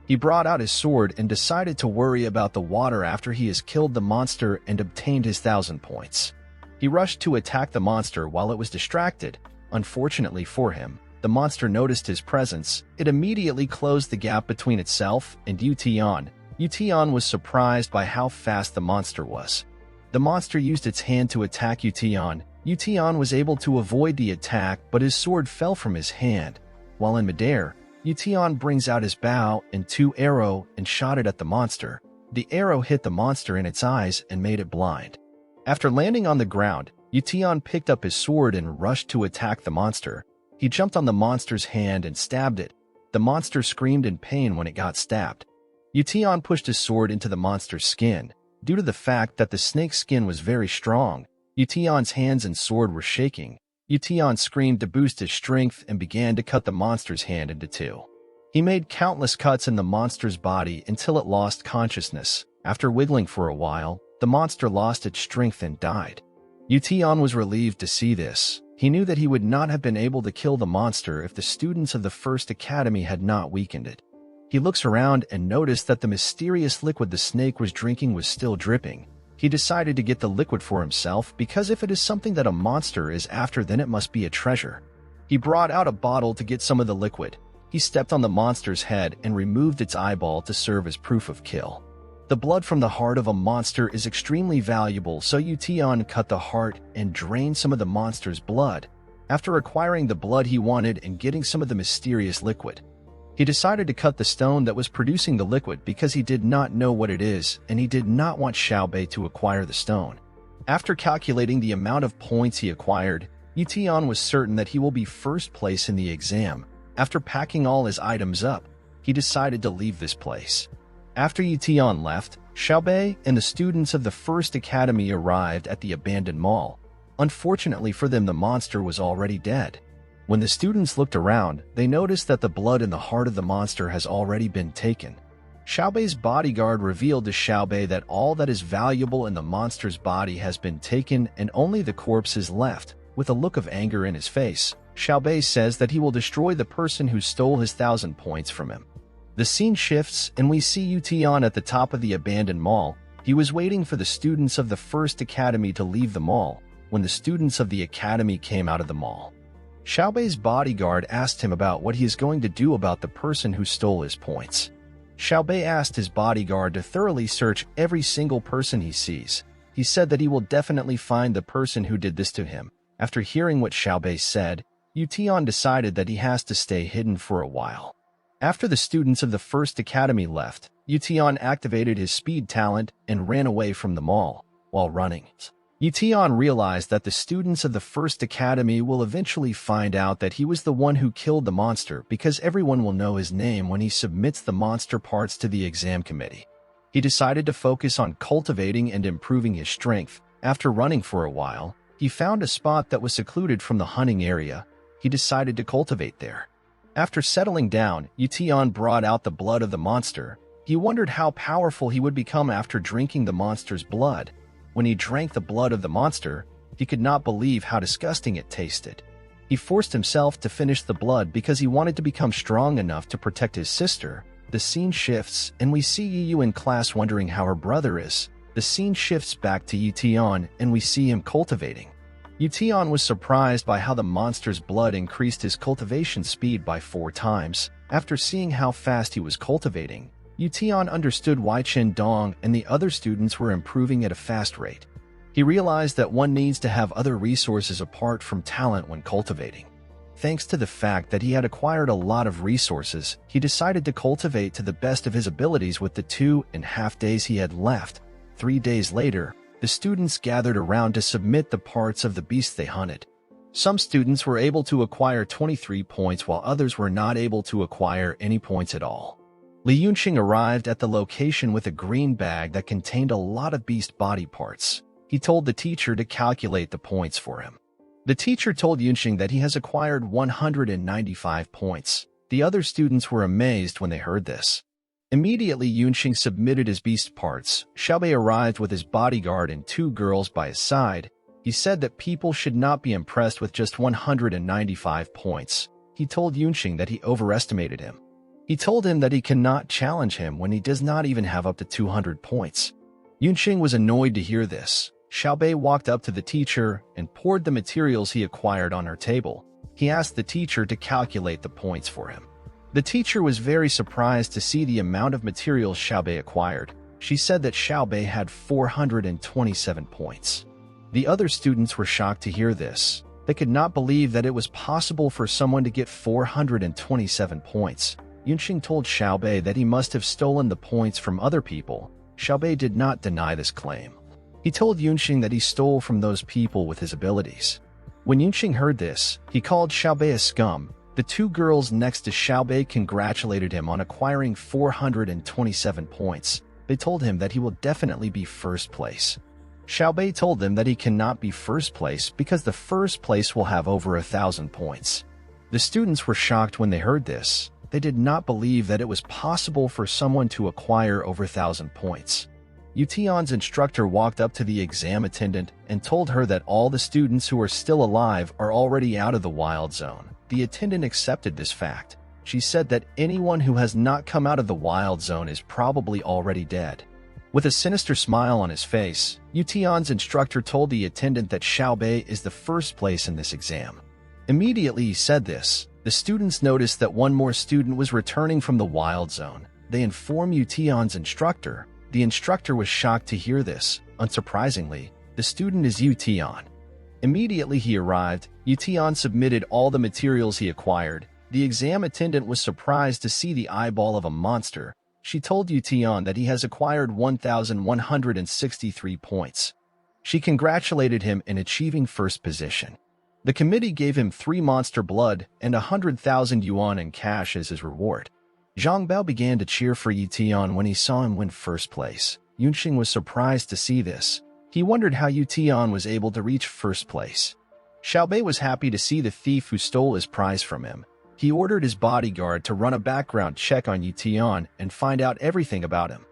He brought out his sword and decided to worry about the water after he has killed the monster and obtained his 1,000 points. He rushed to attack the monster while it was distracted. Unfortunately for him, the monster noticed his presence. It immediately closed the gap between itself and Ye Tian. Ye Tian was surprised by how fast the monster was. The monster used its hand to attack Ye Tian. Ye Tian was able to avoid the attack, but his sword fell from his hand. While in midair, Ye Tian brings out his bow and 2 arrows and shot it at the monster. The arrow hit the monster in its eyes and made it blind. After landing on the ground, Ye Tian picked up his sword and rushed to attack the monster. He jumped on the monster's hand and stabbed it. The monster screamed in pain when it got stabbed. Ye Tian pushed his sword into the monster's skin. Due to the fact that the snake's skin was very strong, Ye Tian's hands and sword were shaking. Ye Tian screamed to boost his strength and began to cut the monster's hand into 2. He made countless cuts in the monster's body until it lost consciousness. After wiggling for a while, the monster lost its strength and died. Ye Tian was relieved to see this. He knew that he would not have been able to kill the monster if the students of the First Academy had not weakened it. He looks around and noticed that the mysterious liquid the snake was drinking was still dripping. He decided to get the liquid for himself because if it is something that a monster is after, then it must be a treasure. He brought out a bottle to get some of the liquid. He stepped on the monster's head and removed its eyeball to serve as proof of kill. The blood from the heart of a monster is extremely valuable, so Ye Tian cut the heart and drained some of the monster's blood. After acquiring the blood he wanted and getting some of the mysterious liquid, he decided to cut the stone that was producing the liquid because he did not know what it is and he did not want Xiaobei to acquire the stone. After calculating the amount of points he acquired, Ye Tian was certain that he will be first place in the exam. After packing all his items up, he decided to leave this place. After Ye Tian left, Xiaobei and the students of the First Academy arrived at the abandoned mall. Unfortunately for them, the monster was already dead. When the students looked around, they noticed that the blood in the heart of the monster has already been taken. Xiaobei's bodyguard revealed to Xiaobei that all that is valuable in the monster's body has been taken and only the corpse is left. With a look of anger in his face, Xiaobei says that he will destroy the person who stole his 1,000 points from him. The scene shifts and we see Ye Tian at the top of the abandoned mall. He was waiting for the students of the First Academy to leave the mall when the students of the academy came out of the mall. Xiaobei's bodyguard asked him about what he is going to do about the person who stole his points. Xiaobei asked his bodyguard to thoroughly search every single person he sees. He said that he will definitely find the person who did this to him. After hearing what Xiaobei said, Ye Tian decided that he has to stay hidden for a while. After the students of the First Academy left, Ye Tian activated his speed talent and ran away from the mall. While running, Ye Tian realized that the students of the First Academy will eventually find out that he was the one who killed the monster because everyone will know his name when he submits the monster parts to the exam committee. He decided to focus on cultivating and improving his strength. After running for a while, he found a spot that was secluded from the hunting area. He decided to cultivate there. After settling down, Ye Tian brought out the blood of the monster. He wondered how powerful he would become after drinking the monster's blood. When he drank the blood of the monster, he could not believe how disgusting it tasted. He forced himself to finish the blood because he wanted to become strong enough to protect his sister. The scene shifts, and we see Ye Yu in class wondering how her brother is. The scene shifts back to Ye Tian, and we see him cultivating. Ye Tian was surprised by how the monster's blood increased his cultivation speed by 4 times. After seeing how fast he was cultivating, Ye Tian understood why Chen Dong and the other students were improving at a fast rate. He realized that one needs to have other resources apart from talent when cultivating. Thanks to the fact that he had acquired a lot of resources, he decided to cultivate to the best of his abilities with the 2.5 days he had left. 3 days later, the students gathered around to submit the parts of the beast they hunted. Some students were able to acquire 23 points while others were not able to acquire any points at all. Li Yunqing arrived at the location with a green bag that contained a lot of beast body parts. He told the teacher to calculate the points for him. The teacher told Yunqing that he has acquired 195 points. The other students were amazed when they heard this. Immediately, Yunqing submitted his beast parts. Xiaobei arrived with his bodyguard and 2 girls by his side. He said that people should not be impressed with just 195 points. He told Yunqing that he overestimated him. He told him that he cannot challenge him when he does not even have up to 200 points. Yunqing was annoyed to hear this. Xiaobei walked up to the teacher and poured the materials he acquired on her table. He asked the teacher to calculate the points for him. The teacher was very surprised to see the amount of materials Xiaobei acquired. She said that Xiaobei had 427 points. The other students were shocked to hear this. They could not believe that it was possible for someone to get 427 points. Yunqing told Xiaobei that he must have stolen the points from other people. Xiaobei did not deny this claim. He told Yunqing that he stole from those people with his abilities. When Yunqing heard this, he called Xiaobei a scum. The 2 girls next to Xiaobei congratulated him on acquiring 427 points. They told him that he will definitely be first place. Xiaobei told them that he cannot be first place because the first place will have over 1,000 points. The students were shocked when they heard this. They did not believe that it was possible for someone to acquire over 1,000 points. Ye Tian's instructor walked up to the exam attendant and told her that all the students who are still alive are already out of the wild zone. The attendant accepted this fact. She said that anyone who has not come out of the wild zone is probably already dead. With a sinister smile on his face, Ye Tian's instructor told the attendant that Xiaobei is the first place in this exam. Immediately he said this, the students noticed that one more student was returning from the wild zone. They informed Ye Tian's instructor. The instructor was shocked to hear this. Unsurprisingly, the student is Ye Tian. Immediately he arrived, Ye Tian submitted all the materials he acquired. The exam attendant was surprised to see the eyeball of a monster. She told Ye Tian that he has acquired 1,163 points. She congratulated him in achieving first position. The committee gave him 3 monster blood and 100,000 yuan in cash as his reward. Zhang Bao began to cheer for Ye Tian when he saw him win first place. Yunqing was surprised to see this. He wondered how Ye Tian was able to reach first place. Xiaobei was happy to see the thief who stole his prize from him. He ordered his bodyguard to run a background check on Ye Tian and find out everything about him.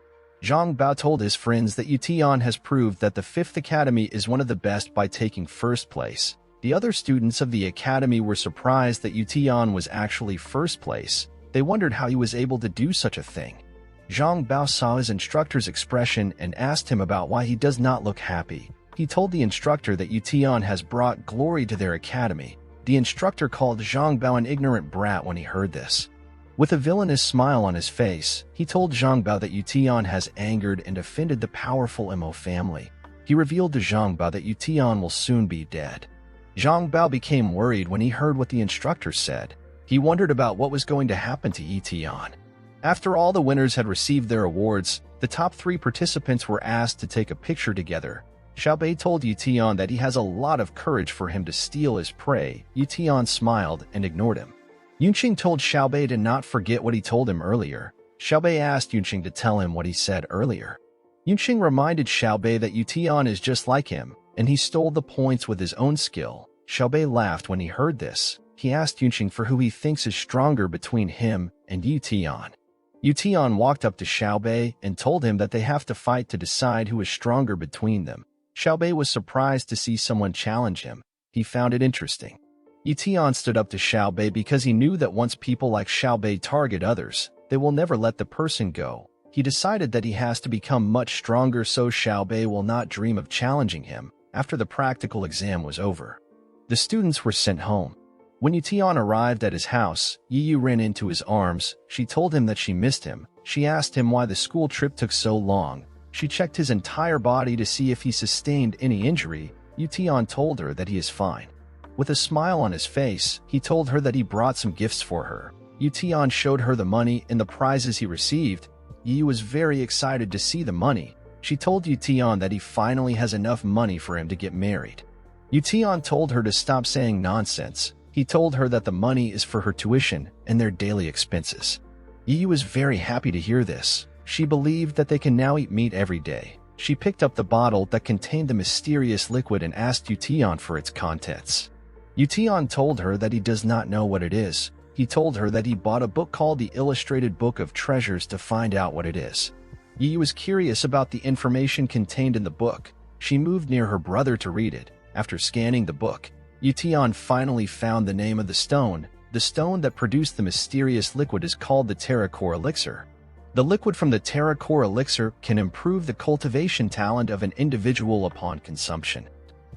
Zhang Bao told his friends that Ye Tian has proved that the 5th Academy is one of the best by taking first place. The other students of the academy were surprised that Ye Tian was actually first place. They wondered how he was able to do such a thing. Zhang Bao saw his instructor's expression and asked him about why he does not look happy. He told the instructor that Ye Tian has brought glory to their academy. The instructor called Zhang Bao an ignorant brat when he heard this. With a villainous smile on his face, he told Zhang Bao that Ye Tian has angered and offended the powerful Mo family. He revealed to Zhang Bao that Ye Tian will soon be dead. Zhang Bao became worried when he heard what the instructor said. He wondered about what was going to happen to Ye Tian. After all the winners had received their awards, the top 3 participants were asked to take a picture together. Xiaobei told Ye Tian that he has a lot of courage for him to steal his prey. Ye Tian smiled and ignored him. Yunqing told Xiaobei to not forget what he told him earlier. Xiaobei asked Yunqing to tell him what he said earlier. Yunqing reminded Xiaobei that Ye Tian is just like him, and he stole the points with his own skill. Xiaobei laughed when he heard this. He asked Yunqing for who he thinks is stronger between him and Ye Tian. Ye Tian walked up to Xiaobei and told him that they have to fight to decide who is stronger between them. Xiaobei was surprised to see someone challenge him. He found it interesting. Ye Tian stood up to Xiaobei because he knew that once people like Xiaobei target others, they will never let the person go. He decided that he has to become much stronger so Xiaobei will not dream of challenging him. After the practical exam was over, the students were sent home. When Ye Tian arrived at his house, Yi Yu ran into his arms. She told him that she missed him. She asked him why the school trip took so long. She checked his entire body to see if he sustained any injury. Ye Tian told her that he is fine. With a smile on his face, he told her that he brought some gifts for her. Ye Tian showed her the money and the prizes he received. Yi Yu was very excited to see the money. She told Ye Tian that he finally has enough money for him to get married. Ye Tian told her to stop saying nonsense. He told her that the money is for her tuition and their daily expenses. Yi Yu was very happy to hear this. She believed that they can now eat meat every day. She picked up the bottle that contained the mysterious liquid and asked Ye Tian for its contents. Ye Tian told her that he does not know what it is. He told her that he bought a book called the Illustrated Book of Treasures to find out what it is. Yi Yu was curious about the information contained in the book. She moved near her brother to read it. After scanning the book, Ye Tian finally found the name of the stone. The stone that produced the mysterious liquid is called the Terracore Elixir. The liquid from the Terracore Elixir can improve the cultivation talent of an individual upon consumption.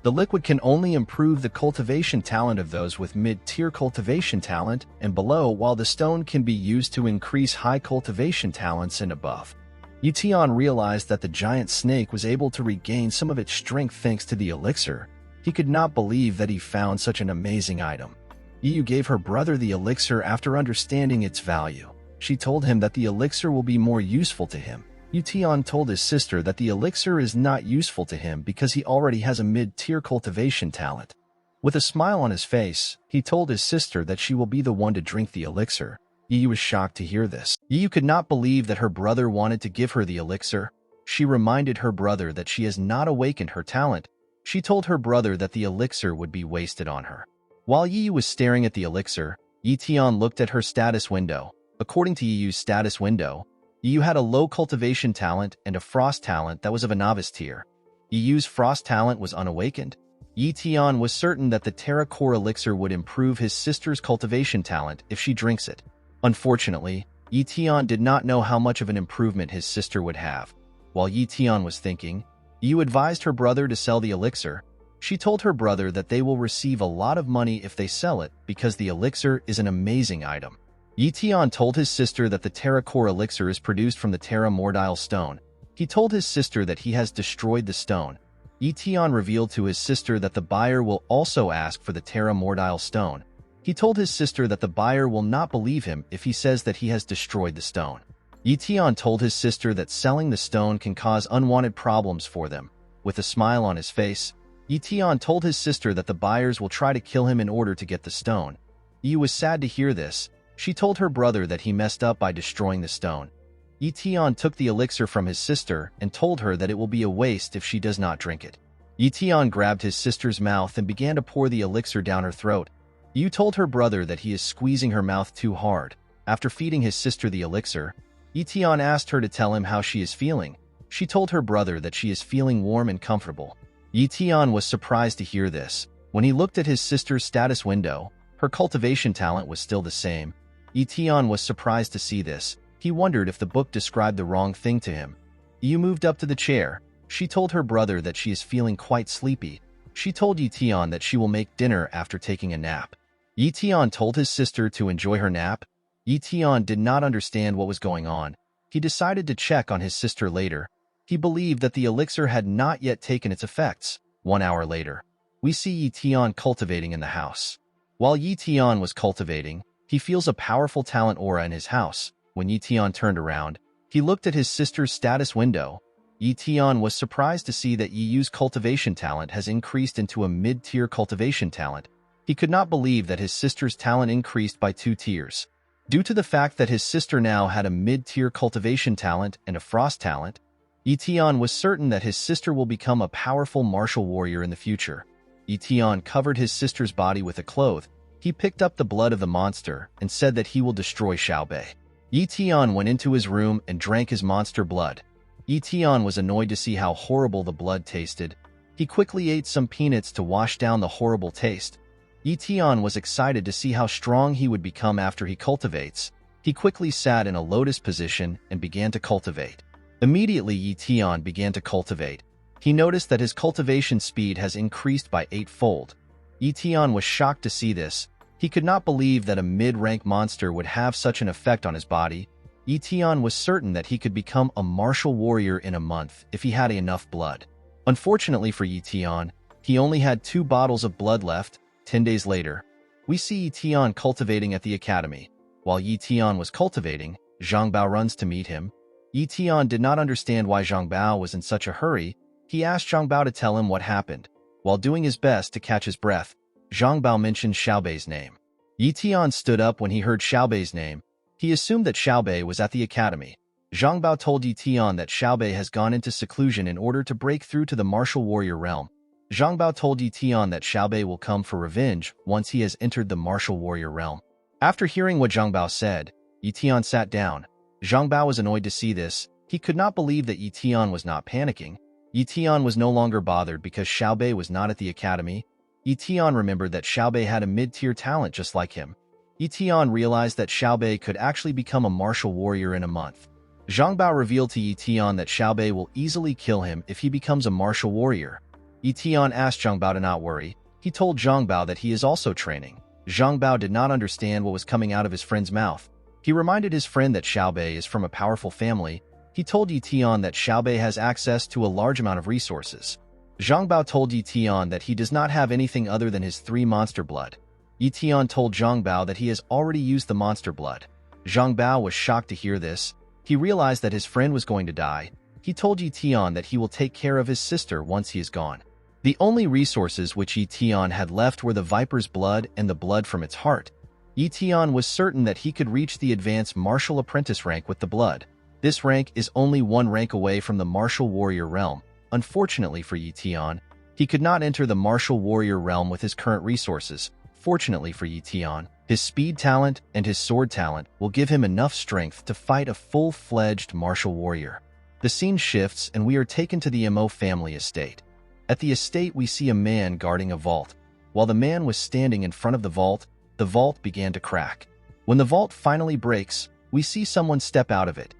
The liquid can only improve the cultivation talent of those with mid-tier cultivation talent and below, while the stone can be used to increase high cultivation talents and above. Ye Tian realized that the giant snake was able to regain some of its strength thanks to the elixir. He could not believe that he found such an amazing item. Yi Yu gave her brother the elixir after understanding its value. She told him that the elixir will be more useful to him. Ye Tian told his sister that the elixir is not useful to him because he already has a mid-tier cultivation talent. With a smile on his face, he told his sister that she will be the one to drink the elixir. Yi Yu was shocked to hear this. Yi Yu could not believe that her brother wanted to give her the elixir. She reminded her brother that she has not awakened her talent. She told her brother that the elixir would be wasted on her. While Yi Yu was staring at the elixir, Ye Tian looked at her status window. According to Yi Yu's status window, Yu had a low cultivation talent and a frost talent that was of a novice tier. Yu's frost talent was unawakened. Ye Tian was certain that the Terra Core elixir would improve his sister's cultivation talent if she drinks it. Unfortunately, Ye Tian did not know how much of an improvement his sister would have. While Ye Tian was thinking, Yu advised her brother to sell the elixir. She told her brother that they will receive a lot of money if they sell it because the elixir is an amazing item. Ye Tian told his sister that the Terra Core elixir is produced from the Terra Mordile stone. He told his sister that he has destroyed the stone. Ye Tian revealed to his sister that the buyer will also ask for the Terra Mordile stone. He told his sister that the buyer will not believe him if he says that he has destroyed the stone. Ye Tian told his sister that selling the stone can cause unwanted problems for them. With a smile on his face, Ye Tian told his sister that the buyers will try to kill him in order to get the stone. Yu was sad to hear this. She told her brother that he messed up by destroying the stone. Ye Tian took the elixir from his sister and told her that it will be a waste if she does not drink it. Ye Tian grabbed his sister's mouth and began to pour the elixir down her throat. Yu told her brother that he is squeezing her mouth too hard. After feeding his sister the elixir, Ye Tian asked her to tell him how she is feeling. She told her brother that she is feeling warm and comfortable. Ye Tian was surprised to hear this. When he looked at his sister's status window, her cultivation talent was still the same. Ye Tian was surprised to see this. He wondered if the book described the wrong thing to him. Yu moved up to the chair. She told her brother that she is feeling quite sleepy. She told Ye Tian that she will make dinner after taking a nap. Ye Tian told his sister to enjoy her nap. Ye Tian did not understand what was going on. He decided to check on his sister later. He believed that the elixir had not yet taken its effects. 1 hour later, we see Ye Tian cultivating in the house. While Ye Tian was cultivating, he feels a powerful talent aura in his house. When Ye Tian turned around, he looked at his sister's status window. Ye Tian was surprised to see that Yu's cultivation talent has increased into a mid-tier cultivation talent. He could not believe that his sister's talent increased by 2 tiers. Due to the fact that his sister now had a mid-tier cultivation talent and a frost talent, Ye Tian was certain that his sister will become a powerful martial warrior in the future. Ye Tian covered his sister's body with a cloth. He picked up the blood of the monster and said that he will destroy Xiaobei. Ye Tian went into his room and drank his monster blood. Ye Tian was annoyed to see how horrible the blood tasted. He quickly ate some peanuts to wash down the horrible taste. Ye Tian was excited to see how strong he would become after he cultivates. He quickly sat in a lotus position and began to cultivate. Immediately Ye Tian began to cultivate. He noticed that his cultivation speed has increased by 8-fold. Ye Tian was shocked to see this. He could not believe that a mid-rank monster would have such an effect on his body. Ye Tian was certain that he could become a martial warrior in a month if he had enough blood. Unfortunately for Ye Tian, he only had 2 bottles of blood left. 10 days later, we see Ye Tian cultivating at the academy. While Ye Tian was cultivating, Zhang Bao runs to meet him. Ye Tian did not understand why Zhang Bao was in such a hurry. He asked Zhang Bao to tell him what happened. While doing his best to catch his breath, Zhang Bao mentioned Xiaobei's name. Ye Tian stood up when he heard Xiaobei's name. He assumed that Xiaobei was at the academy. Zhang Bao told Ye Tian that Xiaobei has gone into seclusion in order to break through to the martial warrior realm. Zhang Bao told Ye Tian that Xiaobei will come for revenge once he has entered the martial warrior realm. After hearing what Zhang Bao said, Ye Tian sat down. Zhang Bao was annoyed to see this. He could not believe that Ye Tian was not panicking. Ye Tian was no longer bothered because Xiaobei was not at the academy. Ye Tian remembered that Xiaobei had a mid-tier talent just like him. Ye Tian realized that Xiaobei could actually become a martial warrior in a month. Zhang Bao revealed to Ye Tian that Xiaobei will easily kill him if he becomes a martial warrior. Ye Tian asked Zhang Bao to not worry. He told Zhang Bao that he is also training. Zhang Bao did not understand what was coming out of his friend's mouth. He reminded his friend that Xiaobei is from a powerful family. He told Ye Tian that Xiaobei has access to a large amount of resources. Zhang Bao told Ye Tian that he does not have anything other than his 3 monster blood. Ye Tian told Zhang Bao that he has already used the monster blood. Zhang Bao was shocked to hear this. He realized that his friend was going to die. He told Ye Tian that he will take care of his sister once he is gone. The only resources which Ye Tian had left were the viper's blood and the blood from its heart. Ye Tian was certain that he could reach the advanced martial apprentice rank with the blood. This rank is only 1 rank away from the martial warrior realm. Unfortunately for Ye Tian, he could not enter the martial warrior realm with his current resources. Fortunately for Ye Tian, his speed talent and his sword talent will give him enough strength to fight a full-fledged martial warrior. The scene shifts and we are taken to the Mo family estate. At the estate we see a man guarding a vault. While the man was standing in front of the vault began to crack. When the vault finally breaks, we see someone step out of it.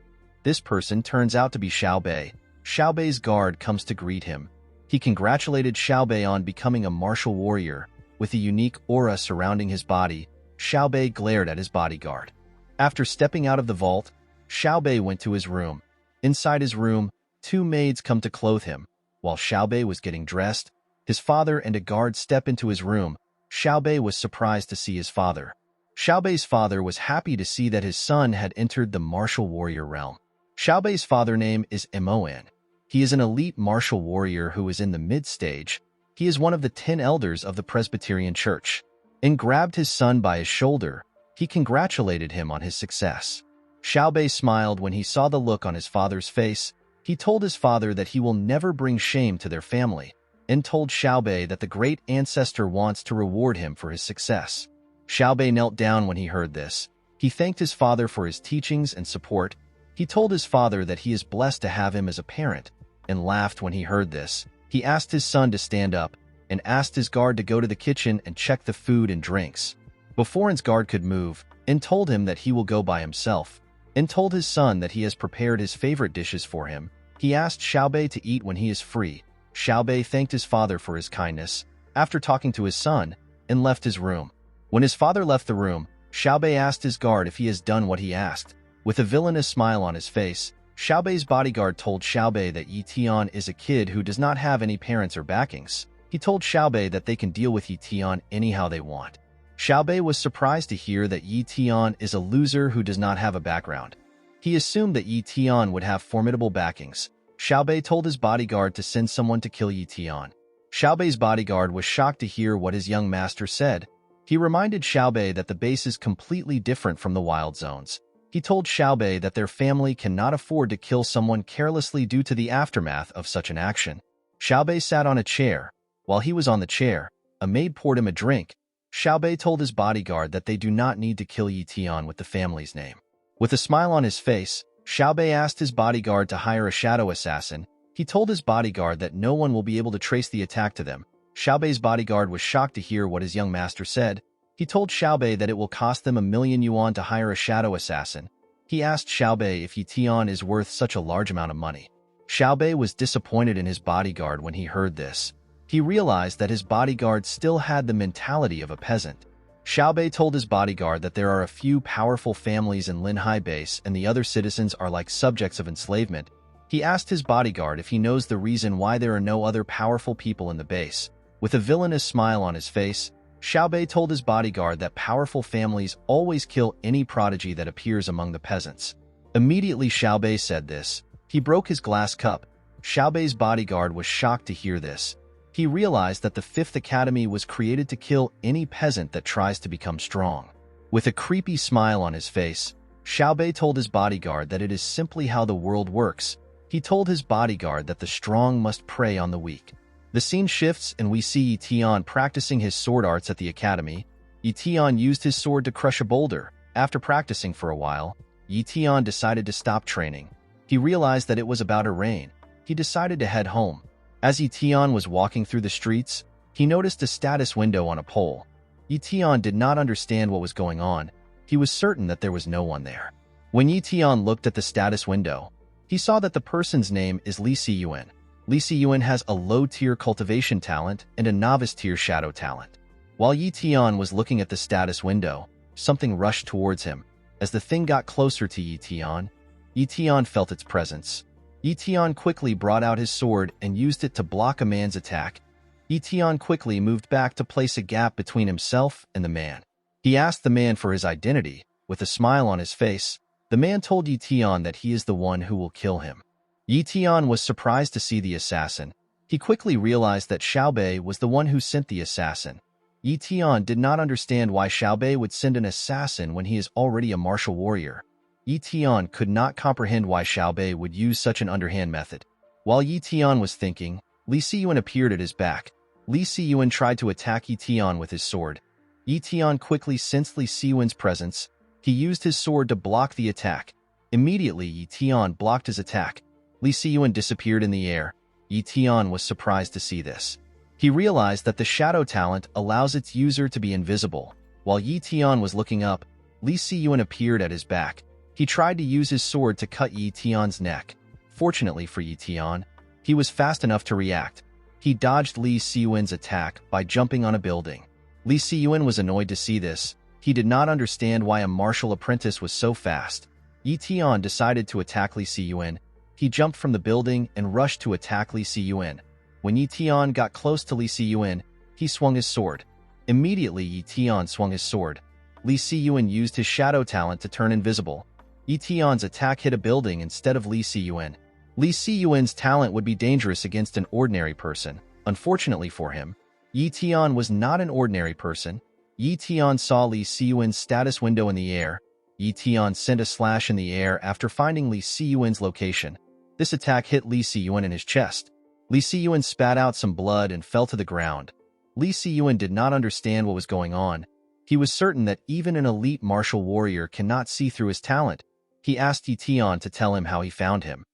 This person turns out to be Xiao Bei. Xiao Bei's guard comes to greet him. He congratulated Xiao Bei on becoming a martial warrior. With a unique aura surrounding his body, Xiao Bei glared at his bodyguard. After stepping out of the vault, Xiao Bei went to his room. Inside his room, 2 maids come to clothe him. While Xiao Bei was getting dressed, his father and a guard step into his room. Xiao Bei was surprised to see his father. Xiao Bei's father was happy to see that his son had entered the martial warrior realm. Xiao Bei's father's name is Mon. He is an elite martial warrior who is in the mid-stage. He is one of the 10 elders of the Presbyterian Church. And grabbed his son by his shoulder. He congratulated him on his success. Xiao Bei smiled when he saw the look on his father's face. He told his father that he will never bring shame to their family, and told Xiao Bei that the great ancestor wants to reward him for his success. Xiao Bei knelt down when he heard this. He thanked his father for his teachings and support. He told his father that he is blessed to have him as a parent, and laughed when he heard this. He asked his son to stand up, and asked his guard to go to the kitchen and check the food and drinks. Before his guard could move, and told him that he will go by himself, and told his son that he has prepared his favorite dishes for him. He asked Xiao Bei to eat when he is free. Xiao Bei thanked his father for his kindness, after talking to his son, and left his room. When his father left the room, Xiao Bei asked his guard if he has done what he asked. With a villainous smile on his face, Xiao Bei's bodyguard told Xiao Bei that Ye Tian is a kid who does not have any parents or backings. He told Xiao Bei that they can deal with Ye Tian anyhow they want. Xiao Bei was surprised to hear that Ye Tian is a loser who does not have a background. He assumed that Ye Tian would have formidable backings. Xiao Bei told his bodyguard to send someone to kill Ye Tian. Xiao Bei's bodyguard was shocked to hear what his young master said. He reminded Xiao Bei that the base is completely different from the wild zones. He told Xiao Bei that their family cannot afford to kill someone carelessly due to the aftermath of such an action. Xiao Bei sat on a chair. While he was on the chair, a maid poured him a drink. Xiao Bei told his bodyguard that they do not need to kill Ye Tian with the family's name. With a smile on his face, Xiao Bei asked his bodyguard to hire a shadow assassin. He told his bodyguard that no one will be able to trace the attack to them. Xiao Bei's bodyguard was shocked to hear what his young master said. He told Xiao Bei that it will cost them 1,000,000 yuan to hire a shadow assassin. He asked Xiao Bei if Ye Tian is worth such a large amount of money. Xiao Bei was disappointed in his bodyguard when he heard this. He realized that his bodyguard still had the mentality of a peasant. Xiao Bei told his bodyguard that there are a few powerful families in Linhai base and the other citizens are like subjects of enslavement. He asked his bodyguard if he knows the reason why there are no other powerful people in the base. With a villainous smile on his face, Xiao Bei told his bodyguard that powerful families always kill any prodigy that appears among the peasants. Immediately Xiao Bei said this. He broke his glass cup. Xiao Bei's bodyguard was shocked to hear this. He realized that the 5th Academy was created to kill any peasant that tries to become strong. With a creepy smile on his face, Xiao Bei told his bodyguard that it is simply how the world works. He told his bodyguard that the strong must prey on the weak. The scene shifts and we see Ye Tian practicing his sword arts at the academy. Ye Tian used his sword to crush a boulder. After practicing for a while, Ye Tian decided to stop training. He realized that it was about to rain. He decided to head home. As Ye Tian was walking through the streets, he noticed a status window on a pole. Ye Tian did not understand what was going on. He was certain that there was no one there. When Ye Tian looked at the status window, he saw that the person's name is Li Siyuan. Li Siyuan has a low-tier cultivation talent and a novice-tier shadow talent. While Ye Tian was looking at the status window, something rushed towards him. As the thing got closer to Ye Tian felt its presence. Ye Tian quickly brought out his sword and used it to block a man's attack. Ye Tian quickly moved back to place a gap between himself and the man. He asked the man for his identity. With a smile on his face, the man told Ye Tian that he is the one who will kill him. Ye Tian was surprised to see the assassin. He quickly realized that Xiao Bei was the one who sent the assassin. Ye Tian did not understand why Xiao Bei would send an assassin when he is already a martial warrior. Ye Tian could not comprehend why Xiao Bei would use such an underhand method. While Ye Tian was thinking, Li Siyuan appeared at his back. Li Siyuan tried to attack Ye Tian with his sword. Ye Tian quickly sensed Li Siyuan's presence. He used his sword to block the attack. Immediately, Ye Tian blocked his attack. Li Siyuan disappeared in the air. Ye Tian was surprised to see this. He realized that the shadow talent allows its user to be invisible. While Ye Tian was looking up, Li Siyuan appeared at his back. He tried to use his sword to cut Ye Tian's neck. Fortunately for Ye Tian, he was fast enough to react. He dodged Li Siyuan's attack by jumping on a building. Li Siyuan was annoyed to see this. He did not understand why a martial apprentice was so fast. Ye Tian decided to attack Li Siyuan. He jumped from the building and rushed to attack Li Siyuan. When Ye Tian got close to Li Siyuan, he swung his sword. Immediately, Ye Tian swung his sword. Li Siyuan used his shadow talent to turn invisible. Ye Tian's attack hit a building instead of Li Siyuan. Li Siyuan's talent would be dangerous against an ordinary person. Unfortunately for him, Ye Tian was not an ordinary person. Ye Tian saw Li Siyuan's status window in the air. Ye Tian sent a slash in the air after finding Li Siyuan's location. This attack hit Li Siyuan in his chest. Li Siyuan spat out some blood and fell to the ground. Li Siyuan did not understand what was going on. He was certain that even an elite martial warrior cannot see through his talent. He asked Ye Tian to tell him how he found him.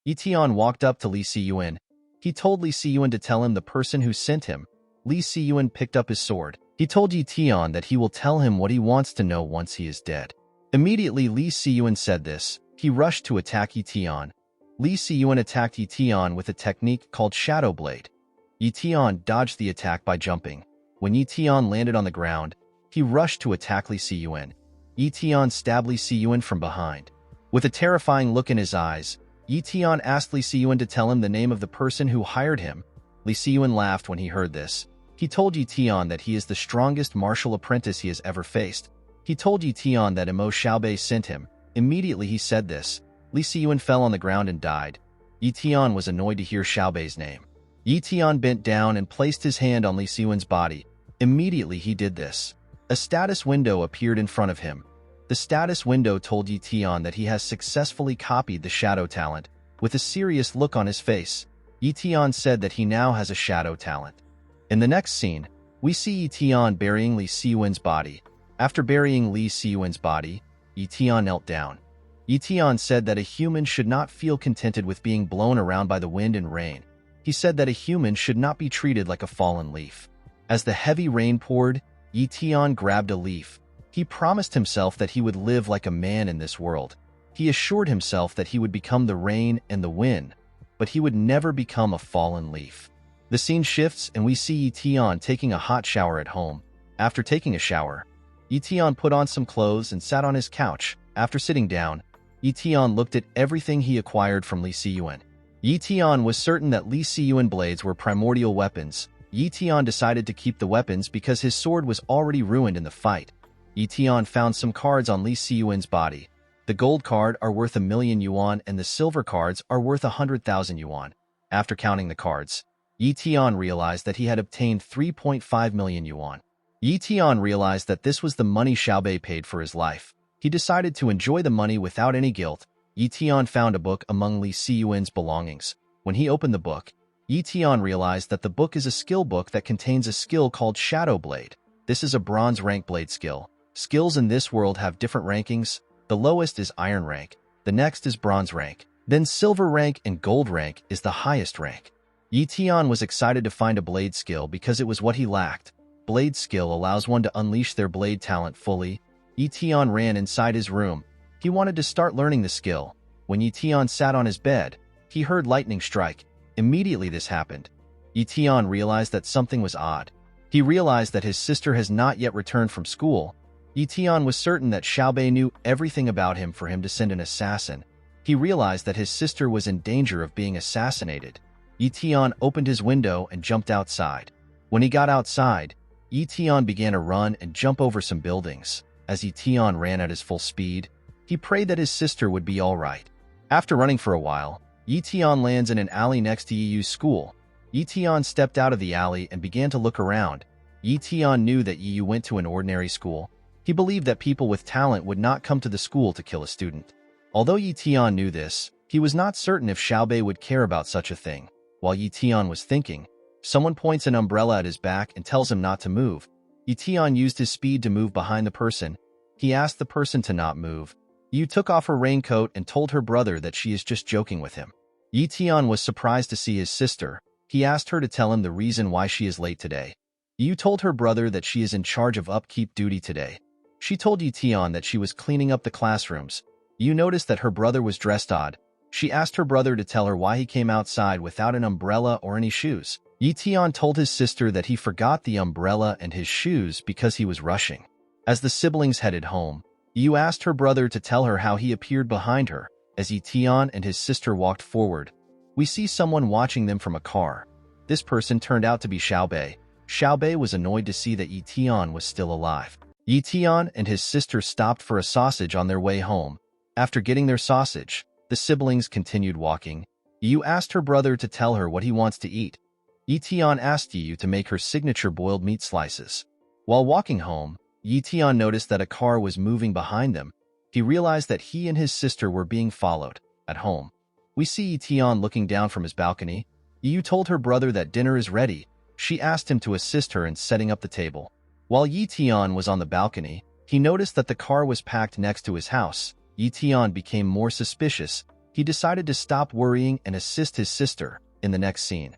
Ye Tian walked up to Li Siyuan. He told Li Siyuan to tell him the person who sent him. Li Siyuan picked up his sword. He told Ye Tian that he will tell him what he wants to know once he is dead. Immediately, Li Siyuan said this. He rushed to attack Ye Tian. Li Siyuan attacked Ye Tian with a technique called Shadow Blade. Ye Tian dodged the attack by jumping. When Ye Tian landed on the ground, he rushed to attack Li Siyuan. Ye Tian stabbed Li Siyuan from behind. With a terrifying look in his eyes, Ye Tian asked Li Siyuan to tell him the name of the person who hired him. Li Siyuan laughed when he heard this. He told Ye Tian that he is the strongest martial apprentice he has ever faced. He told Ye Tian that Mo Xiaobei sent him. Immediately he said this. Li Siyuan fell on the ground and died. Ye Tian was annoyed to hear Xiaobei's name. Ye Tian bent down and placed his hand on Li Siyuan's body. Immediately he did this. A status window appeared in front of him. The status window told Ye Tian that he has successfully copied the shadow talent. With a serious look on his face, Ye Tian said that he now has a shadow talent. In the next scene, we see Ye Tian burying Li Siyuan's body. After burying Li Siyuan's body, Ye Tian knelt down. Ye Tian said that a human should not feel contented with being blown around by the wind and rain. He said that a human should not be treated like a fallen leaf. As the heavy rain poured, Ye Tian grabbed a leaf. He promised himself that he would live like a man in this world. He assured himself that he would become the rain and the wind, but he would never become a fallen leaf. The scene shifts and we see Ye Tian taking a hot shower at home. After taking a shower, Ye Tian put on some clothes and sat on his couch. After sitting down, Ye Tian looked at everything he acquired from Li Siyuan. Ye Tian was certain that Li Siyuan blades were primordial weapons. Ye Tian decided to keep the weapons because his sword was already ruined in the fight. Ye Tian found some cards on Li Siyuan's body. The gold card are worth 1,000,000 yuan and the silver cards are worth 100,000 yuan. After counting the cards, Ye Tian realized that he had obtained 3.5 million yuan. Ye Tian realized that this was the money Xiaobei paid for his life. He decided to enjoy the money without any guilt. Ye Tian found a book among Li Siyuan's belongings. When he opened the book, Ye Tian realized that the book is a skill book that contains a skill called Shadow Blade. This is a bronze rank blade skill. Skills in this world have different rankings. The lowest is iron rank, the next is bronze rank, then silver rank and gold rank is the highest rank. Ye Tian was excited to find a blade skill because it was what he lacked. Blade skill allows one to unleash their blade talent fully. Ye Tian ran inside his room. He wanted to start learning the skill. When Ye Tian sat on his bed, he heard lightning strike. Immediately this happened. Ye Tian realized that something was odd. He realized that his sister has not yet returned from school. Ye Tian was certain that Xiaobei knew everything about him for him to send an assassin. He realized that his sister was in danger of being assassinated. Ye Tian opened his window and jumped outside. When he got outside, Ye Tian began to run and jump over some buildings. As Ye Tian ran at his full speed, he prayed that his sister would be all right. After running for a while, Ye Tian lands in an alley next to Yiyu's school. Ye Tian stepped out of the alley and began to look around. Ye Tian knew that Yiyu went to an ordinary school. He believed that people with talent would not come to the school to kill a student. Although Ye Tian knew this, he was not certain if Xiaobei would care about such a thing. While Ye Tian was thinking, someone points an umbrella at his back and tells him not to move. Ye Tian used his speed to move behind the person. He asked the person to not move. Yu took off her raincoat and told her brother that she is just joking with him. Ye Tian was surprised to see his sister. He asked her to tell him the reason why she is late today. Yu told her brother that she is in charge of upkeep duty today. She told Ye Tian that she was cleaning up the classrooms. Yu noticed that her brother was dressed odd. She asked her brother to tell her why he came outside without an umbrella or any shoes. Ye Tian told his sister that he forgot the umbrella and his shoes because he was rushing. As the siblings headed home, Yu asked her brother to tell her how he appeared behind her. As Ye Tian and his sister walked forward, we see someone watching them from a car. This person turned out to be Xiaobei. Xiaobei was annoyed to see that Ye Tian was still alive. Ye Tian and his sister stopped for a sausage on their way home. After getting their sausage, the siblings continued walking. Yu asked her brother to tell her what he wants to eat. Ye Tian asked Yu to make her signature boiled meat slices. While walking home, Ye Tian noticed that a car was moving behind them. He realized that he and his sister were being followed. At home, we see Ye Tian looking down from his balcony. Yu told her brother that dinner is ready. She asked him to assist her in setting up the table. While Ye Tian was on the balcony, he noticed that the car was packed next to his house. Ye Tian became more suspicious. He decided to stop worrying and assist his sister. In the next scene,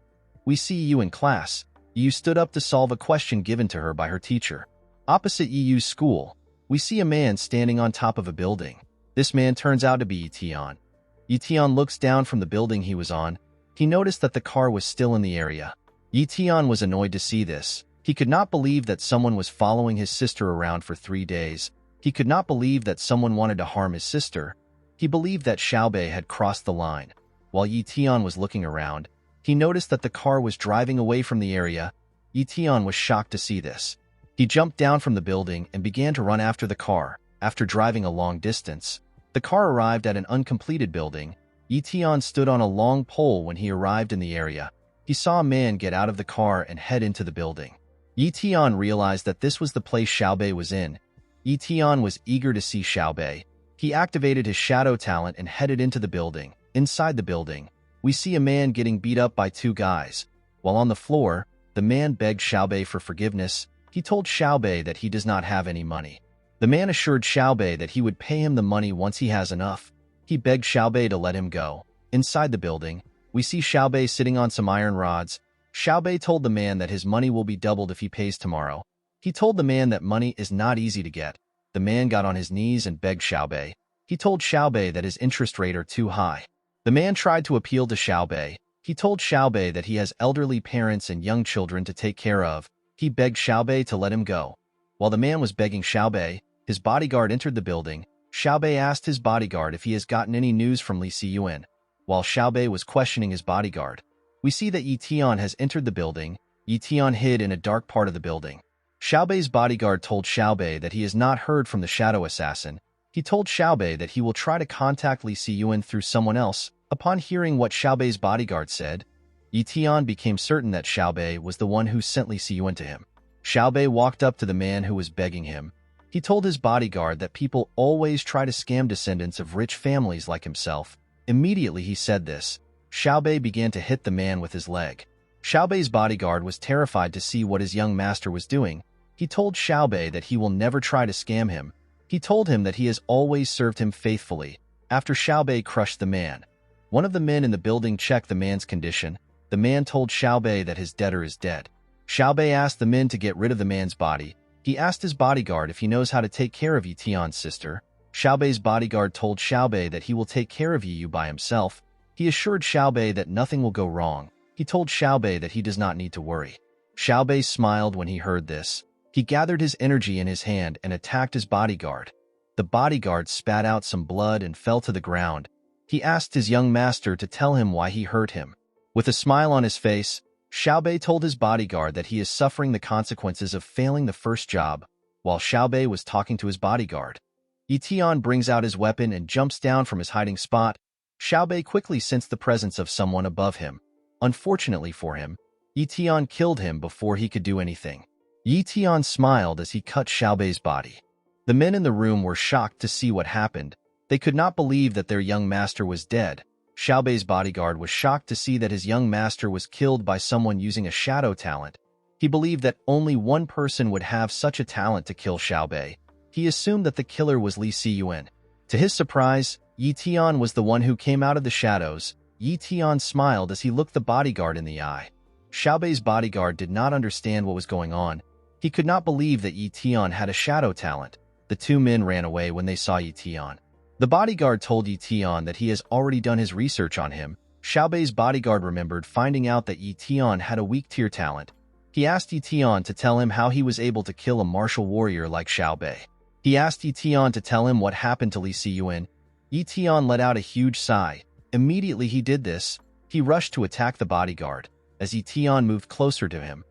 we see Yu in class. Yu stood up to solve a question given to her by her teacher. Opposite Yu's school, we see a man standing on top of a building. This man turns out to be Ye Tian. Ye Tian looks down from the building he was on. He noticed that the car was still in the area. Ye Tian was annoyed to see this. He could not believe that someone was following his sister around for 3 days. He could not believe that someone wanted to harm his sister. He believed that Xiaobei had crossed the line. While Ye Tian was looking around, he noticed that the car was driving away from the area. Ye Tian was shocked to see this. He jumped down from the building and began to run after the car. After driving a long distance, the car arrived at an uncompleted building. Ye Tian stood on a long pole when he arrived in the area. He saw a man get out of the car and head into the building. Ye Tian realized that this was the place Xiaobei was in. Ye Tian was eager to see Xiaobei. He activated his shadow talent and headed into the building. Inside the building, we see a man getting beat up by 2 guys. While on the floor, the man begged Xiaobei for forgiveness. He told Xiaobei that he does not have any money. The man assured Xiaobei that he would pay him the money once he has enough. He begged Xiaobei to let him go. Inside the building, we see Xiaobei sitting on some iron rods. Xiaobei told the man that his money will be doubled if he pays tomorrow. He told the man that money is not easy to get. The man got on his knees and begged Xiaobei. He told Xiaobei that his interest rate are too high. The man tried to appeal to Xiaobei. He told Xiaobei that he has elderly parents and young children to take care of. He begged Xiaobei to let him go. While the man was begging Xiaobei, his bodyguard entered the building. Xiaobei asked his bodyguard if he has gotten any news from Li Siyuan. While Xiaobei was questioning his bodyguard, we see that Ye Tian has entered the building. Ye Tian hid in a dark part of the building. Xiaobei's bodyguard told Xiaobei that he has not heard from the shadow assassin. He told Xiaobei that he will try to contact Li Siyuan through someone else. Upon hearing what Xiaobei's bodyguard said, Ye Tian became certain that Xiaobei was the one who sent Li Siyuan to him. Xiaobei walked up to the man who was begging him. He told his bodyguard that people always try to scam descendants of rich families like himself. Immediately he said this, Xiaobei began to hit the man with his leg. Xiaobei's bodyguard was terrified to see what his young master was doing. He told Xiaobei that he will never try to scam him. He told him that he has always served him faithfully. After Xiaobei crushed the man, one of the men in the building checked the man's condition. The man told Xiaobei that his debtor is dead. Xiaobei asked the men to get rid of the man's body. He asked his bodyguard if he knows how to take care of Ye Tian's sister. Xiaobei's bodyguard told Xiaobei that he will take care of Yu by himself. He assured Xiaobei that nothing will go wrong. He told Xiaobei that he does not need to worry. Xiaobei smiled when he heard this. He gathered his energy in his hand and attacked his bodyguard. The bodyguard spat out some blood and fell to the ground. He asked his young master to tell him why he hurt him. With a smile on his face, Xiaobei told his bodyguard that he is suffering the consequences of failing the first job. While Xiaobei was talking to his bodyguard, Ye Tian brings out his weapon and jumps down from his hiding spot. Xiaobei quickly sensed the presence of someone above him. Unfortunately for him, Ye Tian killed him before he could do anything. Ye Tian smiled as he cut Xiaobei's body. The men in the room were shocked to see what happened. They could not believe that their young master was dead. Xiaobei's bodyguard was shocked to see that his young master was killed by someone using a shadow talent. He believed that only one person would have such a talent to kill Xiaobei. He assumed that the killer was Li Siyuan. To his surprise, Ye Tian was the one who came out of the shadows. Ye Tian smiled as he looked the bodyguard in the eye. Xiaobei's bodyguard did not understand what was going on. He could not believe that Ye Tian had a shadow talent. The two men ran away when they saw Ye Tian. The bodyguard told Ye Tian that he has already done his research on him. Xiaobei's bodyguard remembered finding out that Ye Tian had a weak tier talent. He asked Ye Tian to tell him how he was able to kill a martial warrior like Xiaobei. He asked Ye Tian to tell him what happened to Li Siyuan. Ye Tian let out a huge sigh. Immediately he did this, he rushed to attack the bodyguard. As Ye Tian moved closer to him,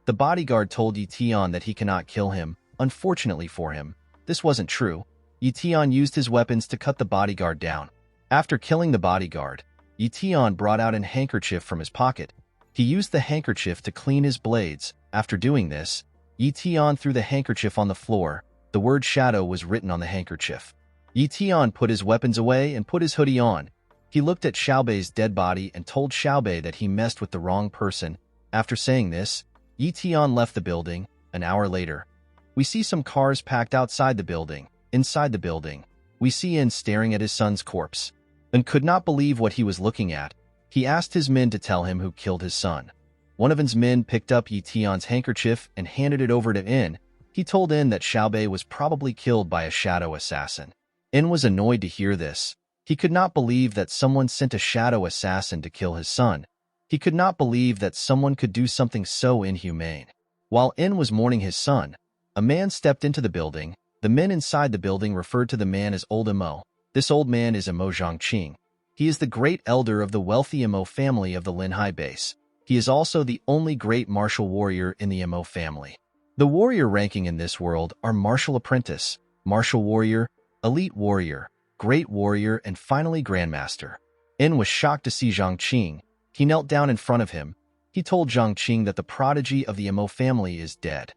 the bodyguard told Ye Tian that he cannot kill him. Unfortunately for him, this wasn't true. Ye Tian used his weapons to cut the bodyguard down. After killing the bodyguard, Ye Tian brought out a handkerchief from his pocket. He used the handkerchief to clean his blades. After doing this, Ye Tian threw the handkerchief on the floor. The word shadow was written on the handkerchief. Ye Tian put his weapons away and put his hoodie on. He looked at Xiaobei's dead body and told Xiaobei that he messed with the wrong person. After saying this, Ye Tian left the building. An hour later, we see some cars packed outside the building. Inside the building, we see In staring at his son's corpse and could not believe what he was looking at. He asked his men to tell him who killed his son. One of his men picked up Ye Tian's handkerchief and handed it over to In. He told In that Xiaobei was probably killed by a shadow assassin. In was annoyed to hear this. He could not believe that someone sent a shadow assassin to kill his son. He could not believe that someone could do something so inhumane. While In was mourning his son, a man stepped into the building. The men inside the building referred to the man as Old Imo. This old man is Imo Zhongqing. He is the great elder of the wealthy Imo family of the Linhai base. He is also the only great martial warrior in the Imo family. The warrior ranking in this world are martial apprentice, martial warrior, elite warrior, great warrior, and finally grandmaster. In was shocked to see Zhongqing. He knelt down in front of him. He told Zhongqing that the prodigy of the Imo family is dead.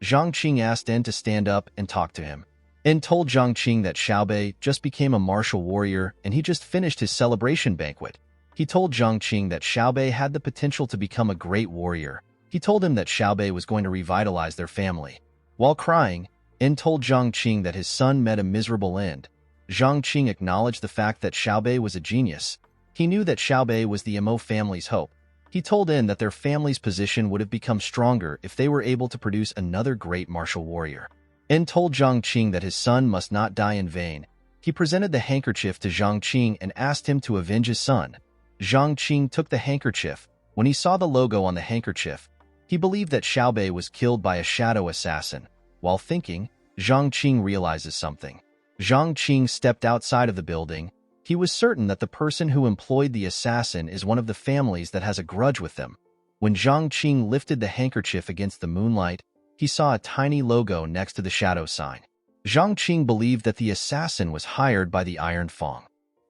Zhongqing asked In to stand up and talk to him. In told Zhongqing that Xiaobei just became a martial warrior and he just finished his celebration banquet. He told Zhongqing that Xiaobei had the potential to become a great warrior. He told him that Xiaobei was going to revitalize their family. While crying, In told Zhongqing that his son met a miserable end. Zhongqing acknowledged the fact that Xiaobei was a genius. He knew that Xiaobei was the Imo family's hope. He told In that their family's position would have become stronger if they were able to produce another great martial warrior. In told Zhongqing that his son must not die in vain. He presented the handkerchief to Zhongqing and asked him to avenge his son. Zhongqing took the handkerchief. When he saw the logo on the handkerchief, he believed that Xiaobei was killed by a shadow assassin. While thinking, Zhongqing realizes something. Zhongqing stepped outside of the building. He was certain that the person who employed the assassin is one of the families that has a grudge with them. When Zhongqing lifted the handkerchief against the moonlight, he saw a tiny logo next to the shadow sign. Zhongqing believed that the assassin was hired by the Iron Fang.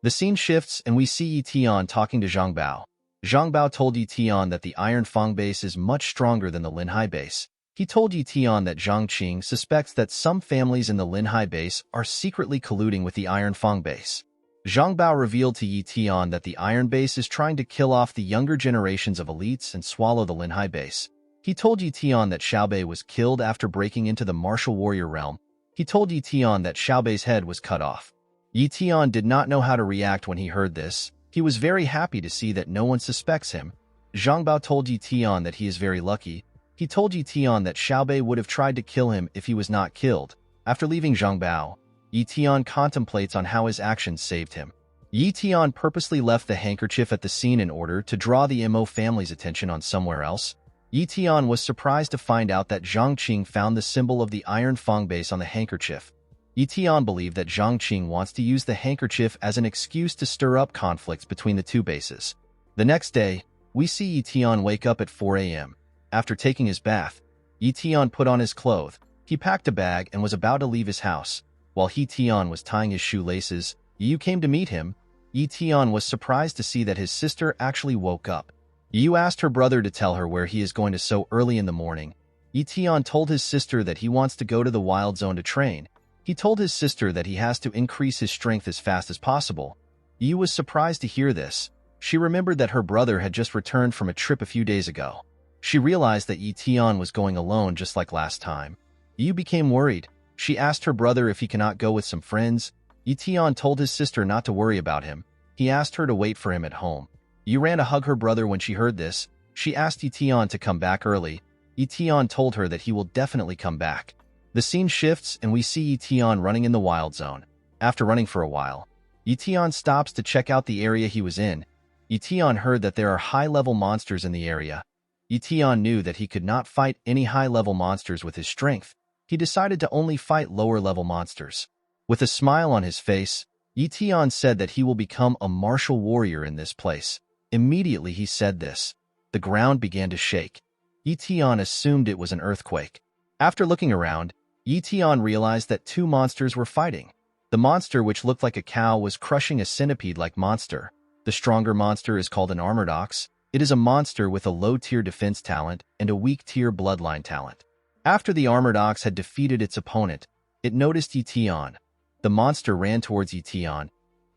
The scene shifts and we see Ye Tian talking to Zhang Bao. Zhang Bao told Ye Tian that the Iron Fang base is much stronger than the Linhai base. He told Ye Tian that Zhongqing suspects that some families in the Linhai base are secretly colluding with the Iron Fang base. Zhang Bao revealed to Ye Tian that the Iron base is trying to kill off the younger generations of elites and swallow the Linhai base. He told Ye Tian that Xiaobei was killed after breaking into the martial warrior realm. He told Ye Tian that Xiaobei's head was cut off. Ye Tian did not know how to react when he heard this. He was very happy to see that no one suspects him. Zhang Bao told Ye Tian that he is very lucky. He told Ye Tian that Xiaobei would have tried to kill him if he was not killed. After leaving Zhang Bao, Ye Tian contemplates on how his actions saved him. Ye Tian purposely left the handkerchief at the scene in order to draw the Imo family's attention on somewhere else. Ye Tian was surprised to find out that Zhongqing found the symbol of the Iron Fang base on the handkerchief. Ye Tian believed that Zhongqing wants to use the handkerchief as an excuse to stir up conflicts between the two bases. The next day, we see Ye Tian wake up at 4 a.m. After taking his bath, Ye Tian put on his clothes. He packed a bag and was about to leave his house. While Ye Tian was tying his shoelaces, Yu came to meet him. Ye Tian was surprised to see that his sister actually woke up. Yu asked her brother to tell her where he is going to so early in the morning. Ye Tian told his sister that he wants to go to the wild zone to train. He told his sister that he has to increase his strength as fast as possible. Yu was surprised to hear this. She remembered that her brother had just returned from a trip a few days ago. She realized that Ye Tian was going alone just like last time. Yu became worried. She asked her brother if he cannot go with some friends. Ye Tian told his sister not to worry about him. He asked her to wait for him at home. Yu ran to hug her brother when she heard this. She asked Ye Tian to come back early. Ye Tian told her that he will definitely come back. The scene shifts and we see Ye Tian running in the wild zone. After running for a while, Ye Tian stops to check out the area he was in. Ye Tian heard that there are high-level monsters in the area. Ye Tian knew that he could not fight any high-level monsters with his strength. He decided to only fight lower-level monsters. With a smile on his face, Ye Tian said that he will become a martial warrior in this place. Immediately he said this, the ground began to shake. Ye Tian assumed it was an earthquake. After looking around, Ye Tian realized that two monsters were fighting. The monster which looked like a cow was crushing a centipede-like monster. The stronger monster is called an armored ox. It is a monster with a low-tier defense talent and a weak-tier bloodline talent. After the armored ox had defeated its opponent, it noticed Ye Tian. The monster ran towards Ye Tian.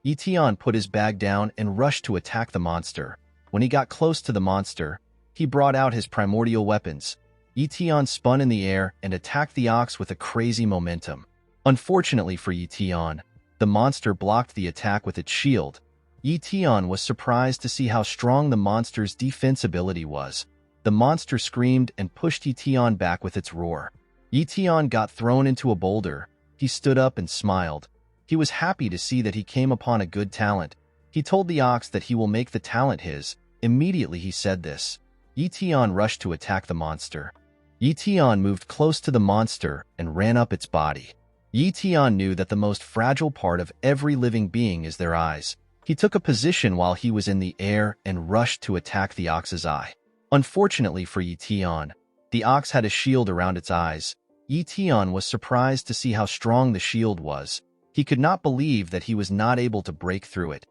Ye Tian put his bag down and rushed to attack the monster. When he got close to the monster, he brought out his primordial weapons. Ye Tian spun in the air and attacked the ox with a crazy momentum. Unfortunately for Ye Tian, the monster blocked the attack with its shield. Ye Tian was surprised to see how strong the monster's defense ability was. The monster screamed and pushed Ye Tian back with its roar. Ye Tian got thrown into a boulder. He stood up and smiled. He was happy to see that he came upon a good talent. He told the ox that he will make the talent his. Immediately he said this. Ye Tian rushed to attack the monster. Ye Tian moved close to the monster and ran up its body. Ye Tian knew that the most fragile part of every living being is their eyes. He took a position while he was in the air and rushed to attack the ox's eye. Unfortunately for Ye Tian, the ox had a shield around its eyes. Ye Tian was surprised to see how strong the shield was. He could not believe that he was not able to break through it.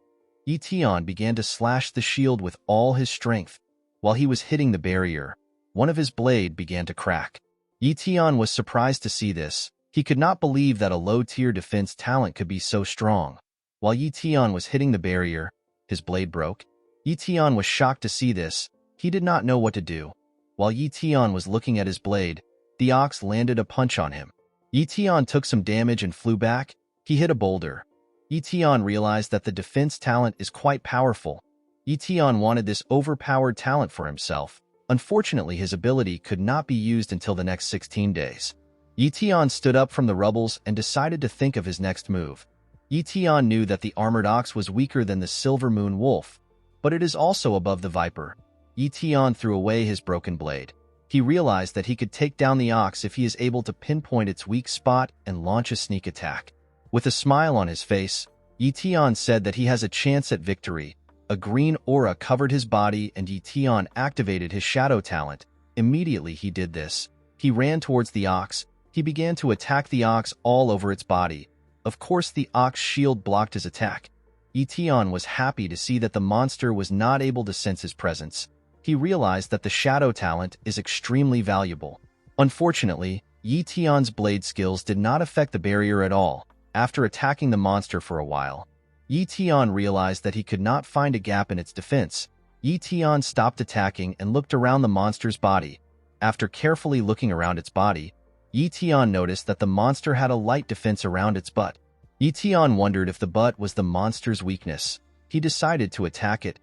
Ye Tian began to slash the shield with all his strength. While he was hitting the barrier, one of his blade began to crack. Ye Tian was surprised to see this. He could not believe that a low-tier defense talent could be so strong. While Ye Tian was hitting the barrier, his blade broke. Ye Tian was shocked to see this. He did not know what to do. While Ye Tian was looking at his blade, the ox landed a punch on him. Ye Tian took some damage and flew back. He hit a boulder. Ye Tian realized that the defense talent is quite powerful. Ye Tian wanted this overpowered talent for himself. Unfortunately, his ability could not be used until the next 16 days. Ye Tian stood up from the rubbles and decided to think of his next move. Ye Tian knew that the armored ox was weaker than the silver moon wolf, but it is also above the viper. Ye Tian threw away his broken blade. He realized that he could take down the ox if he is able to pinpoint its weak spot and launch a sneak attack. With a smile on his face, Ye Tian said that he has a chance at victory. A green aura covered his body and Ye Tian activated his shadow talent. Immediately he did this. He ran towards the ox. He began to attack the ox all over its body. Of course, the ox shield blocked his attack. Ye Tian was happy to see that the monster was not able to sense his presence. He realized that the shadow talent is extremely valuable. Unfortunately, Ye Tian's blade skills did not affect the barrier at all. After attacking the monster for a while, Ye Tian realized that he could not find a gap in its defense. Ye Tian stopped attacking and looked around the monster's body. After carefully looking around its body, Ye Tian noticed that the monster had a light defense around its butt. Ye Tian wondered if the butt was the monster's weakness. He decided to attack it.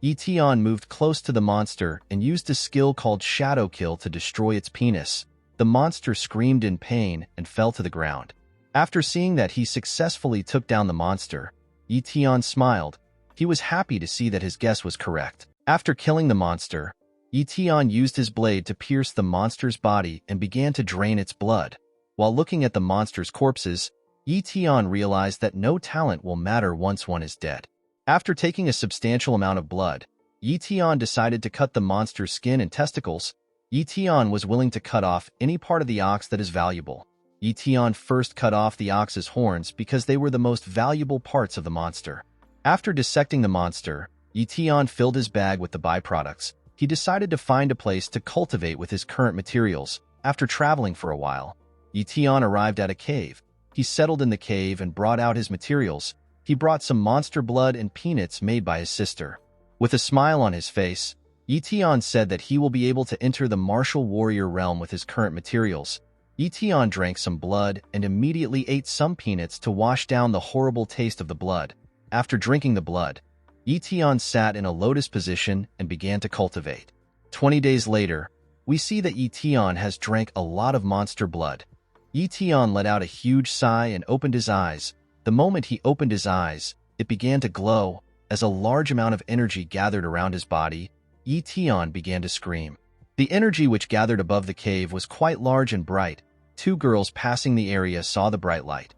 Ye Tian moved close to the monster and used a skill called Shadow Kill to destroy its penis. The monster screamed in pain and fell to the ground. After seeing that he successfully took down the monster, Ye Tian smiled. He was happy to see that his guess was correct. After killing the monster, Ye Tian used his blade to pierce the monster's body and began to drain its blood. While looking at the monster's corpses, Ye Tian realized that no talent will matter once one is dead. After taking a substantial amount of blood, Ye Tian decided to cut the monster's skin and testicles. Ye Tian was willing to cut off any part of the ox that is valuable. Ye Tian first cut off the ox's horns because they were the most valuable parts of the monster. After dissecting the monster, Ye Tian filled his bag with the byproducts. He decided to find a place to cultivate with his current materials. After traveling for a while, Ye Tian arrived at a cave. He settled in the cave and brought out his materials. He brought some monster blood and peanuts made by his sister. With a smile on his face, Ye Tian said that he will be able to enter the martial warrior realm with his current materials. Ye Tian drank some blood and immediately ate some peanuts to wash down the horrible taste of the blood. After drinking the blood, Ye Tian sat in a lotus position and began to cultivate. 20 days later, we see that Ye Tian has drank a lot of monster blood. Ye Tian let out a huge sigh and opened his eyes. The moment he opened his eyes, it began to glow. As a large amount of energy gathered around his body, Ye Tian began to scream. The energy which gathered above the cave was quite large and bright. 2 girls passing the area saw the bright light.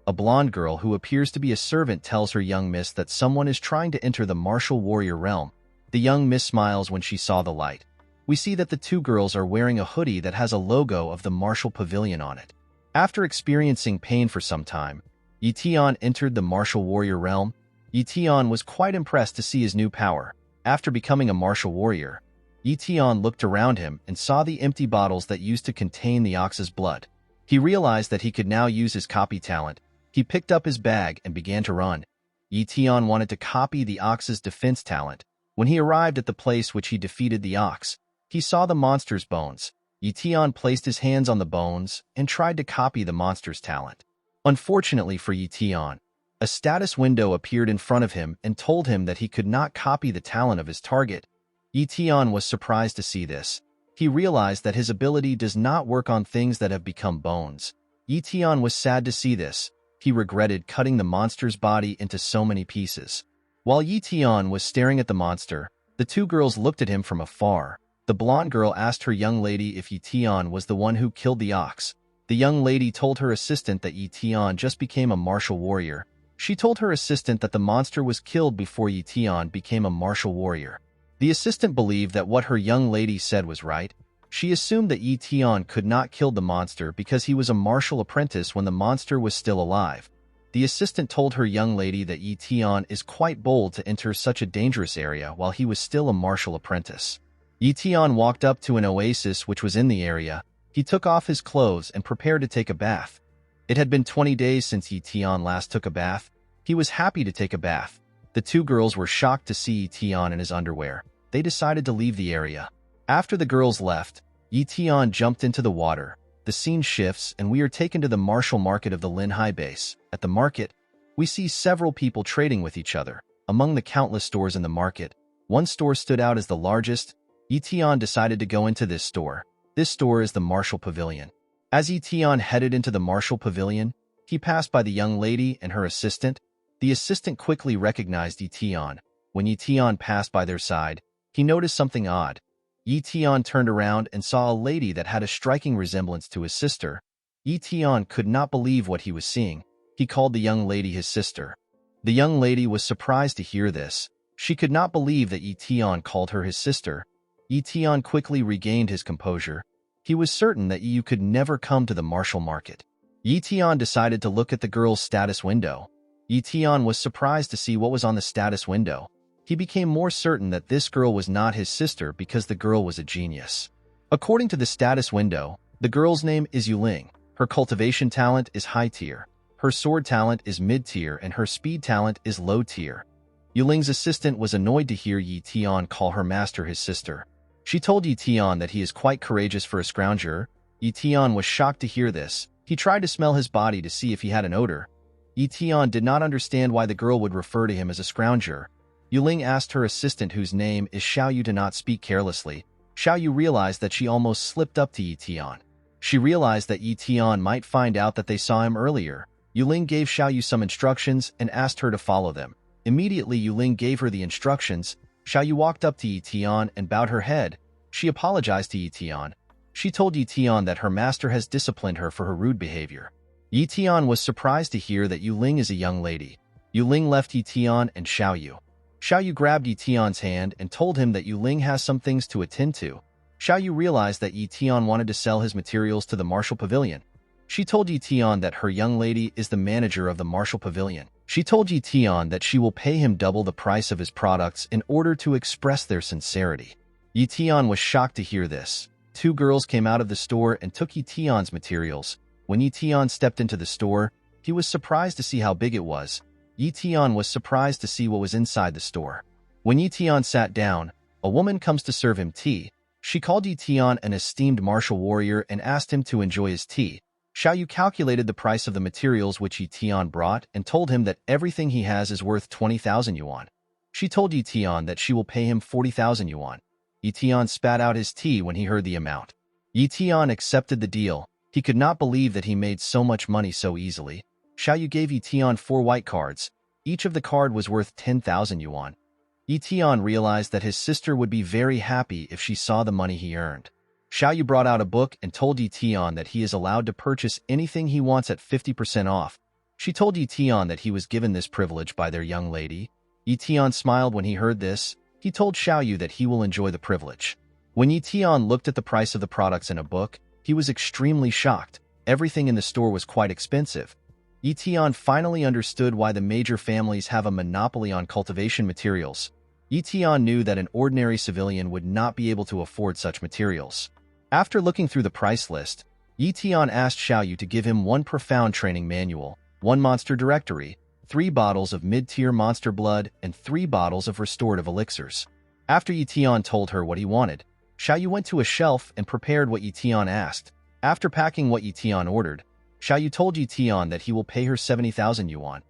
A blonde girl who appears to be a servant tells her young miss that someone is trying to enter the martial warrior realm. The young miss smiles when she saw the light. We see that the 2 girls are wearing a hoodie that has a logo of the martial pavilion on it. After experiencing pain for some time, Ye Tian entered the martial warrior realm. Ye Tian was quite impressed to see his new power. After becoming a martial warrior, Ye Tian looked around him and saw the empty bottles that used to contain the ox's blood. He realized that he could now use his copy talent. He picked up his bag and began to run. Ye Tian wanted to copy the ox's defense talent. When he arrived at the place which he defeated the ox, he saw the monster's bones. Ye Tian placed his hands on the bones and tried to copy the monster's talent. Unfortunately for Ye Tian, a status window appeared in front of him and told him that he could not copy the talent of his target. Ye Tian was surprised to see this. He realized that his ability does not work on things that have become bones. Ye Tian was sad to see this. He regretted cutting the monster's body into so many pieces. While Ye Tian was staring at the monster, the 2 girls looked at him from afar. The blonde girl asked her young lady if Ye Tian was the one who killed the ox. The young lady told her assistant that Ye Tian just became a martial warrior. She told her assistant that the monster was killed before Ye Tian became a martial warrior. The assistant believed that what her young lady said was right. She assumed that Ye Tian could not kill the monster because he was a martial apprentice when the monster was still alive. The assistant told her young lady that Ye Tian is quite bold to enter such a dangerous area while he was still a martial apprentice. Ye Tian walked up to an oasis which was in the area. He took off his clothes and prepared to take a bath. It had been 20 days since Ye Tian last took a bath. He was happy to take a bath. The 2 girls were shocked to see Ye Tian in his underwear. They decided to leave the area. After the girls left, Ye Tian jumped into the water. The scene shifts and we are taken to the martial market of the Linhai base. At the market, we see several people trading with each other. Among the countless stores in the market, one store stood out as the largest. Ye Tian decided to go into this store. This store is the martial pavilion. As Ye Tian headed into the martial pavilion, he passed by the young lady and her assistant. The assistant quickly recognized Ye Tian. When Ye Tian passed by their side, he noticed something odd. Ye Tian turned around and saw a lady that had a striking resemblance to his sister. Ye Tian could not believe what he was seeing. He called the young lady his sister. The young lady was surprised to hear this. She could not believe that Ye Tian called her his sister. Ye Tian quickly regained his composure. He was certain that you could never come to the martial market. Ye Tian decided to look at the girl's status window. Ye Tian was surprised to see what was on the status window. He became more certain that this girl was not his sister because the girl was a genius. According to the status window, the girl's name is Yuling. Her cultivation talent is high tier. Her sword talent is mid tier and her speed talent is low tier. Yuling's assistant was annoyed to hear Ye Tian call her master his sister. She told Ye Tian that he is quite courageous for a scrounger. Ye Tian was shocked to hear this. He tried to smell his body to see if he had an odor. Ye Tian did not understand why the girl would refer to him as a scrounger. Yuling asked her assistant, whose name is Xiaoyu, to not speak carelessly. Xiaoyu realized that she almost slipped up to Ye Tian. She realized that Ye Tian might find out that they saw him earlier. Yuling gave Xiaoyu some instructions and asked her to follow them. Immediately Yuling gave her the instructions. Xiaoyu walked up to Ye Tian and bowed her head. She apologized to Ye Tian. She told Ye Tian that her master has disciplined her for her rude behavior. Ye Tian was surprised to hear that Yuling is a young lady. Yuling left Ye Tian and Xiaoyu. Xiaoyu grabbed Ye Tian's hand and told him that Yuling has some things to attend to. Xiaoyu realized that Ye Tian wanted to sell his materials to the martial pavilion. She told Ye Tian that her young lady is the manager of the martial pavilion. She told Ye Tian that she will pay him double the price of his products in order to express their sincerity. Ye Tian was shocked to hear this. 2 girls came out of the store and took Ye Tian's materials. When Ye Tian stepped into the store, he was surprised to see how big it was. Ye Tian was surprised to see what was inside the store. When Ye Tian sat down, A woman comes to serve him tea. She called Ye Tian an esteemed martial warrior and asked him to enjoy his tea. Xiao Yu calculated the price of the materials which Ye Tian brought and told him that everything he has is worth 20,000 yuan. She told Ye Tian that she will pay him 40,000 yuan. Ye Tian spat out his tea when he heard the amount. Ye Tian accepted the deal. He could not believe that he made so much money so easily. Xiao Yu gave Ye Tian 4 white cards. Each of the card was worth 10,000 yuan. Ye Tian realized that his sister would be very happy if she saw the money he earned. Xiao Yu brought out a book and told Ye Tian that he is allowed to purchase anything he wants at 50% off. She told Ye Tian that he was given this privilege by their young lady. Ye Tian smiled when he heard this. He told Xiao Yu that he will enjoy the privilege. When Ye Tian looked at the price of the products in a book, he was extremely shocked. Everything in the store was quite expensive. Ye Tian finally understood why the major families have a monopoly on cultivation materials. Ye Tian knew that an ordinary civilian would not be able to afford such materials. After looking through the price list, Ye Tian asked Xiao Yu to give him 1 profound training manual, 1 monster directory, 3 bottles of mid-tier monster blood, and 3 bottles of restorative elixirs. After Ye Tian told her what he wanted, Xiao Yu went to a shelf and prepared what Ye Tian asked. After packing what Ye Tian ordered, Xiao Yu told Ye Tian that he will pay her 70,000 yuan.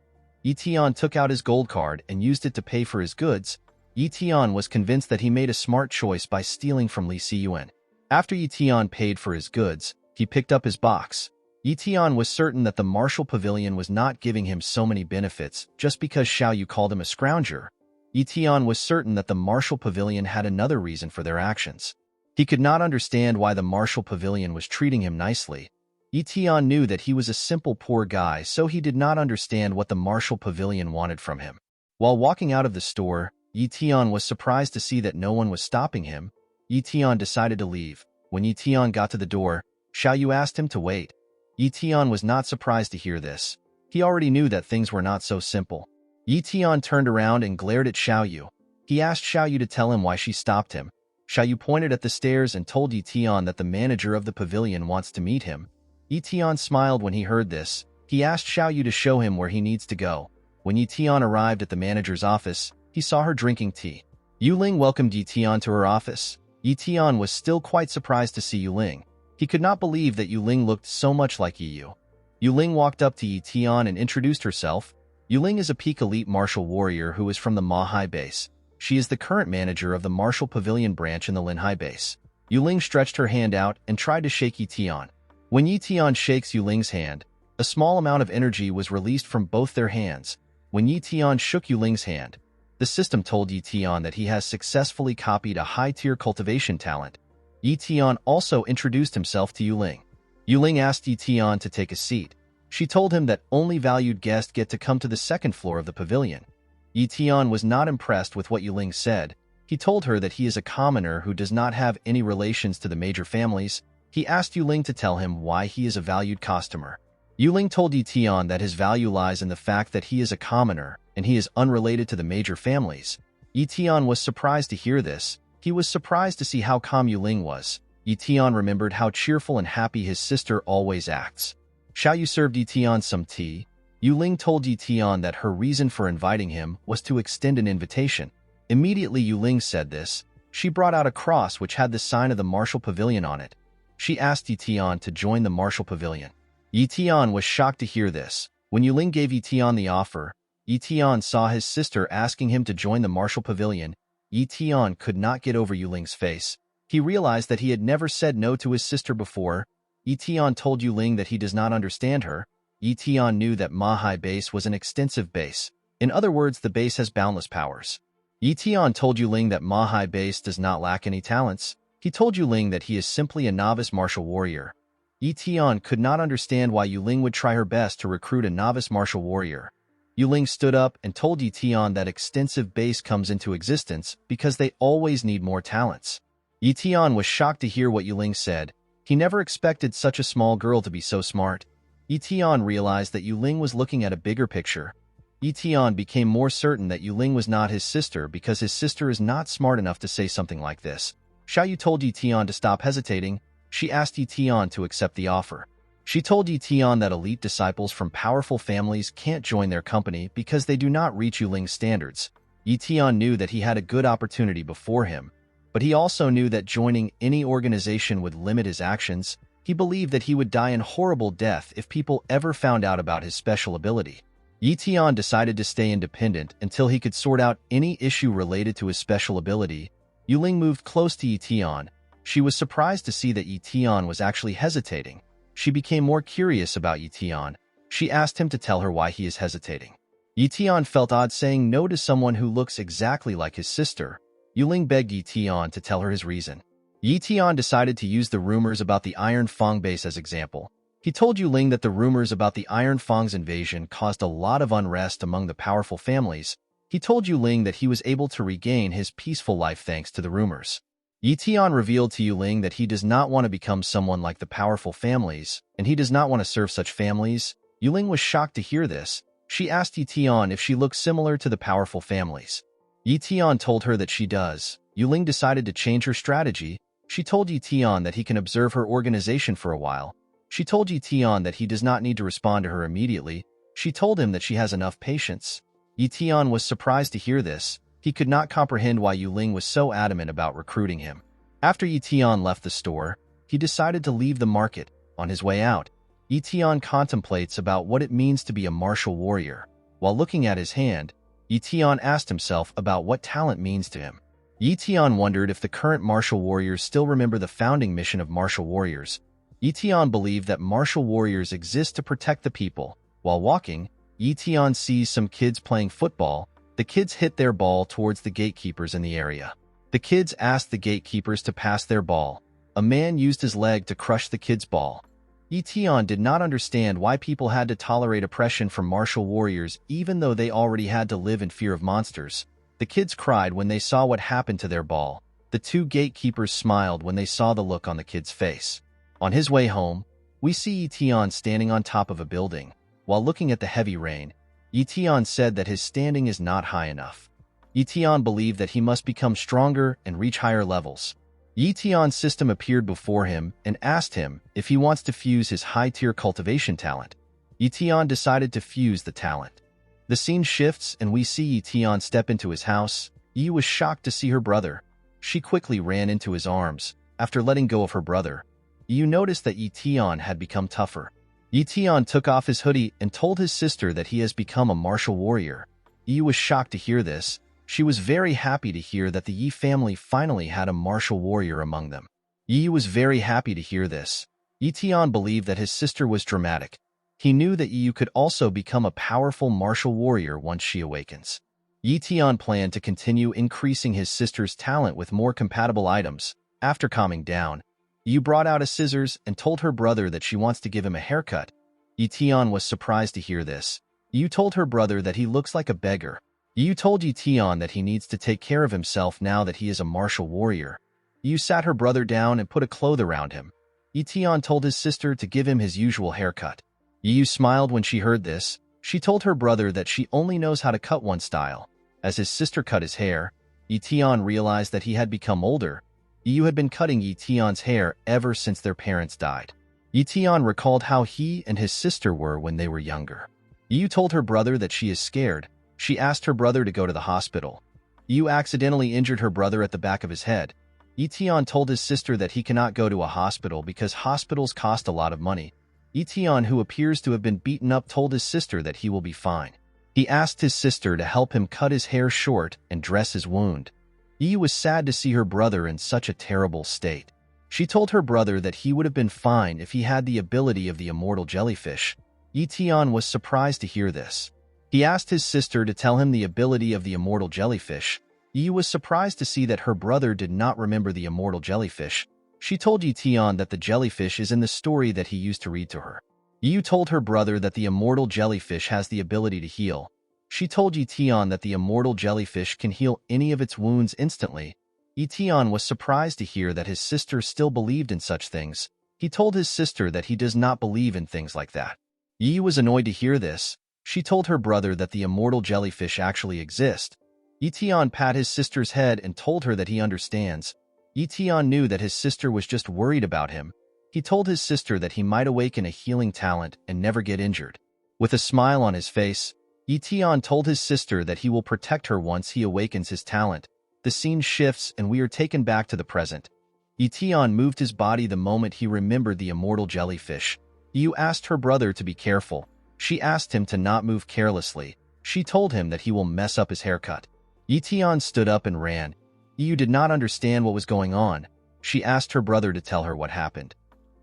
Ye Tian took out his gold card and used it to pay for his goods. Ye Tian was convinced that he made a smart choice by stealing from Li Siyuan. After Ye Tian paid for his goods, he picked up his box. Ye Tian was certain that the Martial Pavilion was not giving him so many benefits just because Xiao Yu called him a scrounger. Ye Tian was certain that the Martial Pavilion had another reason for their actions. He could not understand why the Martial Pavilion was treating him nicely. Ye Tian knew that he was a simple poor guy, so he did not understand what the Martial Pavilion wanted from him. While walking out of the store, Ye Tian was surprised to see that no one was stopping him. Ye Tian decided to leave. When Ye Tian got to the door, Xiao Yu asked him to wait. Ye Tian was not surprised to hear this. He already knew that things were not so simple. Ye Tian turned around and glared at Xiao Yu. He asked Xiao Yu to tell him why she stopped him. Xiao Yu pointed at the stairs and told Ye Tian that the manager of the pavilion wants to meet him. Ye Tian smiled when he heard this. He asked Xiao Yu to show him where he needs to go. When Ye Tian arrived at the manager's office, he saw her drinking tea. Yu Ling welcomed Ye Tian to her office. Ye Tian was still quite surprised to see Yu Ling. He could not believe that Yu Ling looked so much like Ye Yu. Yu Ling walked up to Ye Tian and introduced herself. Yu Ling is a peak elite martial warrior who is from the Ma-Hai base. She is the current manager of the Martial Pavilion branch in the Lin-Hai base. Yu Ling stretched her hand out and tried to shake Ye Tian. When Ye Tian shakes Yu Ling's hand, a small amount of energy was released from both their hands. When Ye Tian shook Yu Ling's hand, the system told Ye Tian that he has successfully copied a high-tier cultivation talent. Ye Tian also introduced himself to Yu Ling. Yu Ling asked Ye Tian to take a seat. She told him that only valued guests get to come to the second floor of the pavilion. Ye Tian was not impressed with what Yu Ling said. He told her that he is a commoner who does not have any relations to the major families. He asked Yu Ling to tell him why he is a valued customer. Yu Ling told Ye Tian that his value lies in the fact that he is a commoner and he is unrelated to the major families. Ye Tian was surprised to hear this. He was surprised to see how calm Yu Ling was. Ye Tian remembered how cheerful and happy his sister always acts. Xiao Yu served Ye Tian some tea. Yu Ling told Ye Tian that her reason for inviting him was to extend an invitation. Immediately Yu Ling said this, she brought out a cross which had the sign of the Martial Pavilion on it. She asked Ye Tian to join the Martial Pavilion. Ye Tian was shocked to hear this. When Yu Ling gave Ye Tian the offer, Ye Tian saw his sister asking him to join the Martial Pavilion. Ye Tian could not get over Yu Ling's face. He realized that he had never said no to his sister before. Ye Tian told Yu Ling that he does not understand her. Ye Tian knew that Ma-Hai base was an extensive base. In other words, the base has boundless powers. Ye Tian told Yu Ling that Ma-Hai base does not lack any talents. He told Yu Ling that he is simply a novice martial warrior. Ye Tian could not understand why Yu Ling would try her best to recruit a novice martial warrior. Yu Ling stood up and told Ye Tian that extensive base comes into existence because they always need more talents. Ye Tian was shocked to hear what Yu Ling said. He never expected such a small girl to be so smart. Ye Tian realized that Yu Ling was looking at a bigger picture. Ye Tian became more certain that Yu Ling was not his sister because his sister is not smart enough to say something like this. Xiao Yu told Ye Tian to stop hesitating. She asked Ye Tian to accept the offer. She told Ye Tian that elite disciples from powerful families can't join their company because they do not reach Yu Ling's standards. Ye Tian knew that he had a good opportunity before him. But he also knew that joining any organization would limit his actions. He believed that he would die in horrible death if people ever found out about his special ability. Ye Tian decided to stay independent until he could sort out any issue related to his special ability. Yuling moved close to Ye Tian. She was surprised to see that Ye Tian was actually hesitating. She became more curious about Ye Tian. She asked him to tell her why he is hesitating. Ye Tian felt odd saying no to someone who looks exactly like his sister. Yuling begged Ye Tian to tell her his reason. Ye Tian decided to use the rumors about the Iron Fang base as example. He told Yuling that the rumors about the Iron Fang's invasion caused a lot of unrest among the powerful families. He told Yuling that he was able to regain his peaceful life thanks to the rumors. Ye Tian revealed to Yuling that he does not want to become someone like the powerful families, and he does not want to serve such families. Yuling was shocked to hear this. She asked Ye Tian if she looked similar to the powerful families. Ye Tian told her that she does. Yuling decided to change her strategy. She told Ye Tian that he can observe her organization for a while. She told Ye Tian that he does not need to respond to her immediately. She told him that she has enough patience. Ye Tian was surprised to hear this. He could not comprehend why Yuling was so adamant about recruiting him. After Ye Tian left the store, he decided to leave the market. On his way out, Ye Tian contemplates about what it means to be a martial warrior. While looking at his hand, Ye Tian asked himself about what talent means to him. Ye Tian wondered if the current martial warriors still remember the founding mission of martial warriors. Ye Tian believed that martial warriors exist to protect the people. While walking, Ye Tian sees some kids playing football. The kids hit their ball towards the gatekeepers in the area. The kids asked the gatekeepers to pass their ball. A man used his leg to crush the kid's ball. Ye Tian did not understand why people had to tolerate oppression from martial warriors even though they already had to live in fear of monsters. The kids cried when they saw what happened to their ball. The two gatekeepers smiled when they saw the look on the kid's face. On his way home, we see Ye Tian standing on top of a building. While looking at the heavy rain, Ye Tian said that his standing is not high enough. Ye Tian believed that he must become stronger and reach higher levels. Ye Tian's system appeared before him and asked him if he wants to fuse his high-tier cultivation talent. Ye Tian decided to fuse the talent. The scene shifts and we see Ye Tian step into his house. Yi was shocked to see her brother. She quickly ran into his arms. After letting go of her brother, Yi noticed that Ye Tian had become tougher. Ye Tian took off his hoodie and told his sister that he has become a martial warrior. Yi was shocked to hear this. She was very happy to hear that the Yi family finally had a martial warrior among them. Yi was very happy to hear this. Ye Tian believed that his sister was dramatic. He knew that Yi could also become a powerful martial warrior once she awakens. Ye Tian planned to continue increasing his sister's talent with more compatible items. After calming down, Yi brought out a scissors and told her brother that she wants to give him a haircut. Ye Tian was surprised to hear this. Yi told her brother that he looks like a beggar. Yi told Ye Tian that he needs to take care of himself now that he is a martial warrior. Yi sat her brother down and put a cloth around him. Ye Tian told his sister to give him his usual haircut. Yi smiled when she heard this. She told her brother that she only knows how to cut one style. As his sister cut his hair, Ye Tian realized that he had become older. Yi had been cutting Ye Tian's hair ever since their parents died. Ye Tian recalled how he and his sister were when they were younger. Yi told her brother that she is scared. She asked her brother to go to the hospital. Yi accidentally injured her brother at the back of his head. Ye Tian told his sister that he cannot go to a hospital because hospitals cost a lot of money. Ye Tian, who appears to have been beaten up, told his sister that he will be fine. He asked his sister to help him cut his hair short and dress his wound. Yi was sad to see her brother in such a terrible state. She told her brother that he would have been fine if he had the ability of the immortal jellyfish. Ye Tian was surprised to hear this. He asked his sister to tell him the ability of the immortal jellyfish. Yi was surprised to see that her brother did not remember the immortal jellyfish. She told Ye Tian that the jellyfish is in the story that he used to read to her. Yi told her brother that the immortal jellyfish has the ability to heal. She told Ye Tian that the immortal jellyfish can heal any of its wounds instantly. Ye Tian was surprised to hear that his sister still believed in such things. He told his sister that he does not believe in things like that. Yi was annoyed to hear this. She told her brother that the immortal jellyfish actually exist. Ye Tian pat his sister's head and told her that he understands. Ye Tian knew that his sister was just worried about him. He told his sister that he might awaken a healing talent and never get injured. With a smile on his face, Ye Tian told his sister that he will protect her once he awakens his talent. The scene shifts and we are taken back to the present. Ye Tian moved his body the moment he remembered the immortal jellyfish. Yu asked her brother to be careful. She asked him to not move carelessly. She told him that he will mess up his haircut. Ye Tian stood up and ran. Yu did not understand what was going on. She asked her brother to tell her what happened.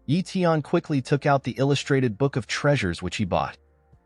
Ye Tian quickly took out the illustrated book of treasures which he bought.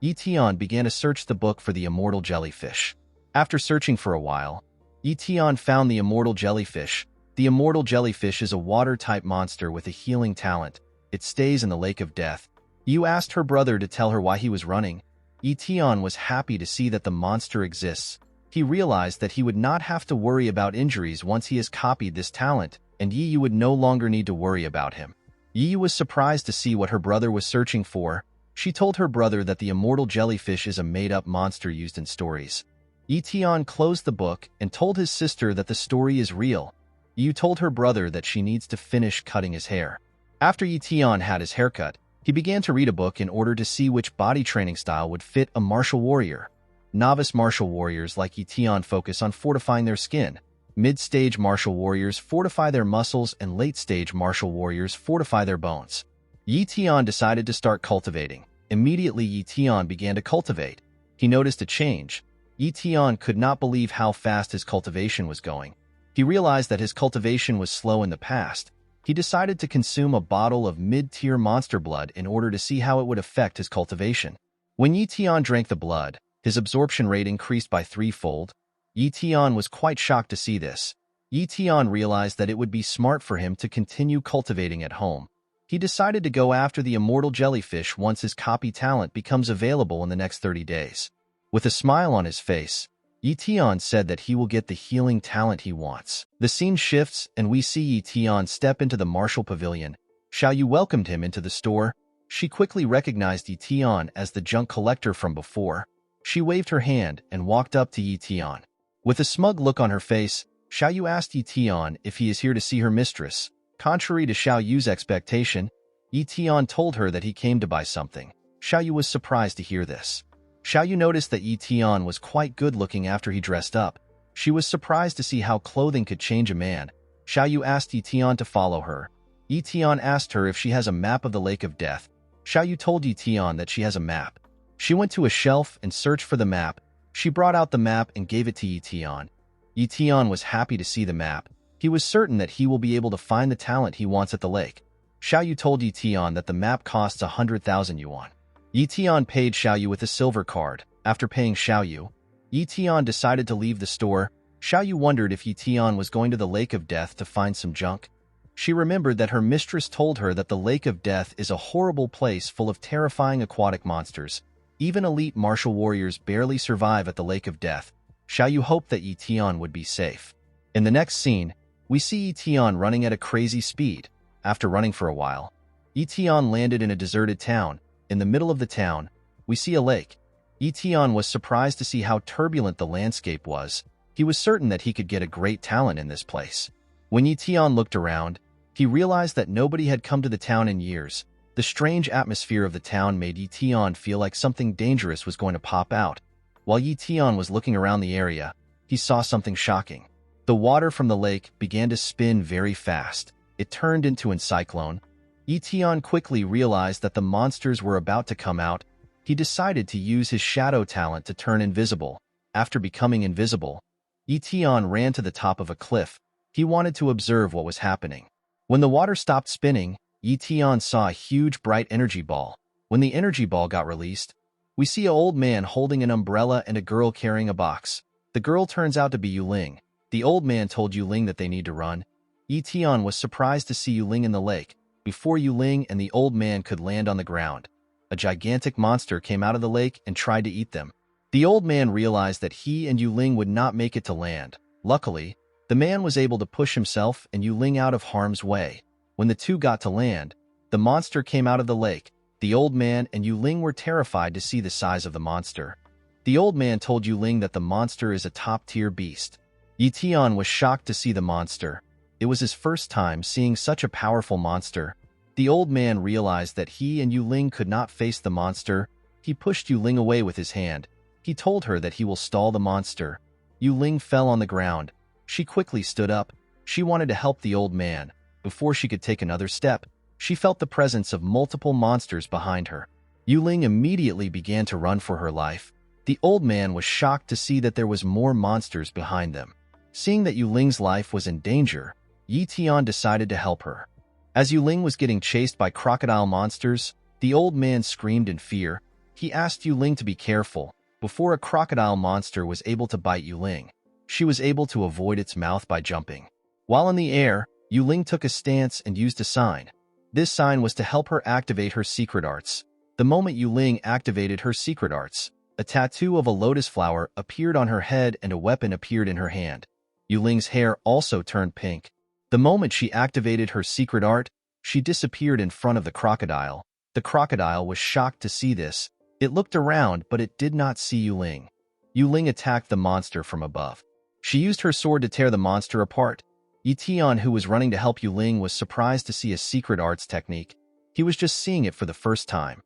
Ye Tian began to search the book for the immortal jellyfish. After searching for a while, Ye Tian found the immortal jellyfish. The immortal jellyfish is a water-type monster with a healing talent. It stays in the lake of death. Yu asked her brother to tell her why he was running. Ye Tian was happy to see that the monster exists. He realized that he would not have to worry about injuries once he has copied this talent, and Yu would no longer need to worry about him. Yu was surprised to see what her brother was searching for. She told her brother that the immortal jellyfish is a made-up monster used in stories. Ye Tian closed the book and told his sister that the story is real. Yu told her brother that she needs to finish cutting his hair. After Ye Tian had his haircut, he began to read a book in order to see which body training style would fit a martial warrior. Novice martial warriors like Ye Tian focus on fortifying their skin. Mid-stage martial warriors fortify their muscles, and late-stage martial warriors fortify their bones. Ye Tian decided to start cultivating. Immediately, Ye Tian began to cultivate. He noticed a change. Ye Tian could not believe how fast his cultivation was going. He realized that his cultivation was slow in the past. He decided to consume a bottle of mid-tier monster blood in order to see how it would affect his cultivation. When Ye Tian drank the blood, his absorption rate increased by threefold. Ye Tian was quite shocked to see this. Ye Tian realized that it would be smart for him to continue cultivating at home. He decided to go after the immortal jellyfish once his copy talent becomes available in the next 30 days. With a smile on his face, Ye Tian said that he will get the healing talent he wants. The scene shifts and we see Ye Tian step into the martial pavilion. Xiaoyu welcomed him into the store. She quickly recognized Ye Tian as the junk collector from before. She waved her hand and walked up to Ye Tian. With a smug look on her face, Xiaoyu asked Ye Tian if he is here to see her mistress. Contrary to Xiaoyu's expectation, Ye Tian told her that he came to buy something. Xiaoyu was surprised to hear this. Xiaoyu noticed that Ye Tian was quite good-looking after he dressed up. She was surprised to see how clothing could change a man. Xiaoyu asked Ye Tian to follow her. Ye Tian asked her if she has a map of the Lake of Death. Xiaoyu told Ye Tian that she has a map. She went to a shelf and searched for the map. She brought out the map and gave it to Ye Tian. Ye Tian was happy to see the map. He was certain that he will be able to find the talent he wants at the lake. Xiaoyu told Ye Tian that the map costs 100,000 yuan. Ye Tian paid Xiaoyu with a silver card. After paying Xiaoyu, Ye Tian decided to leave the store. Xiaoyu wondered if Ye Tian was going to the Lake of Death to find some junk. She remembered that her mistress told her that the Lake of Death is a horrible place full of terrifying aquatic monsters. Even elite martial warriors barely survive at the Lake of Death. Xiaoyu hoped that Ye Tian would be safe. In the next scene, we see Ye Tian running at a crazy speed. After running for a while, Ye Tian landed in a deserted town. In the middle of the town, we see a lake. Ye Tian was surprised to see how turbulent the landscape was. He was certain that he could get a great talent in this place. When Ye Tian looked around, he realized that nobody had come to the town in years. The strange atmosphere of the town made Ye Tian feel like something dangerous was going to pop out. While Ye Tian was looking around the area, he saw something shocking. The water from the lake began to spin very fast. It turned into a cyclone. Ye Tian quickly realized that the monsters were about to come out. He decided to use his shadow talent to turn invisible. After becoming invisible, Ye Tian ran to the top of a cliff. He wanted to observe what was happening. When the water stopped spinning, Ye Tian saw a huge bright energy ball. When the energy ball got released, we see an old man holding an umbrella and a girl carrying a box. The girl turns out to be Yuling. The old man told Yuling that they need to run. Ye Tian was surprised to see Yuling in the lake. Before Yuling and the old man could land on the ground, a gigantic monster came out of the lake and tried to eat them. The old man realized that he and Yuling would not make it to land. Luckily, the man was able to push himself and Yuling out of harm's way. When the two got to land, the monster came out of the lake. The old man and Yuling were terrified to see the size of the monster. The old man told Yuling that the monster is a top-tier beast. Ye Tian was shocked to see the monster. It was his first time seeing such a powerful monster. The old man realized that he and Yuling could not face the monster. He pushed Yuling away with his hand. He told her that he will stall the monster. Yuling fell on the ground. She quickly stood up. She wanted to help the old man. Before she could take another step, she felt the presence of multiple monsters behind her. Yuling immediately began to run for her life. The old man was shocked to see that there was more monsters behind them. Seeing that Yuling's life was in danger, Ye Tian decided to help her. As Yuling was getting chased by crocodile monsters, the old man screamed in fear. He asked Yuling to be careful. Before a crocodile monster was able to bite Yuling, she was able to avoid its mouth by jumping. While in the air, Yuling took a stance and used a sign. This sign was to help her activate her secret arts. The moment Yuling activated her secret arts, a tattoo of a lotus flower appeared on her head and a weapon appeared in her hand. Yuling's hair also turned pink. The moment she activated her secret art, she disappeared in front of the crocodile. The crocodile was shocked to see this. It looked around, but it did not see Yuling. Yuling attacked the monster from above. She used her sword to tear the monster apart. Ye Tian, who was running to help Yuling, was surprised to see a secret arts technique. He was just seeing it for the first time.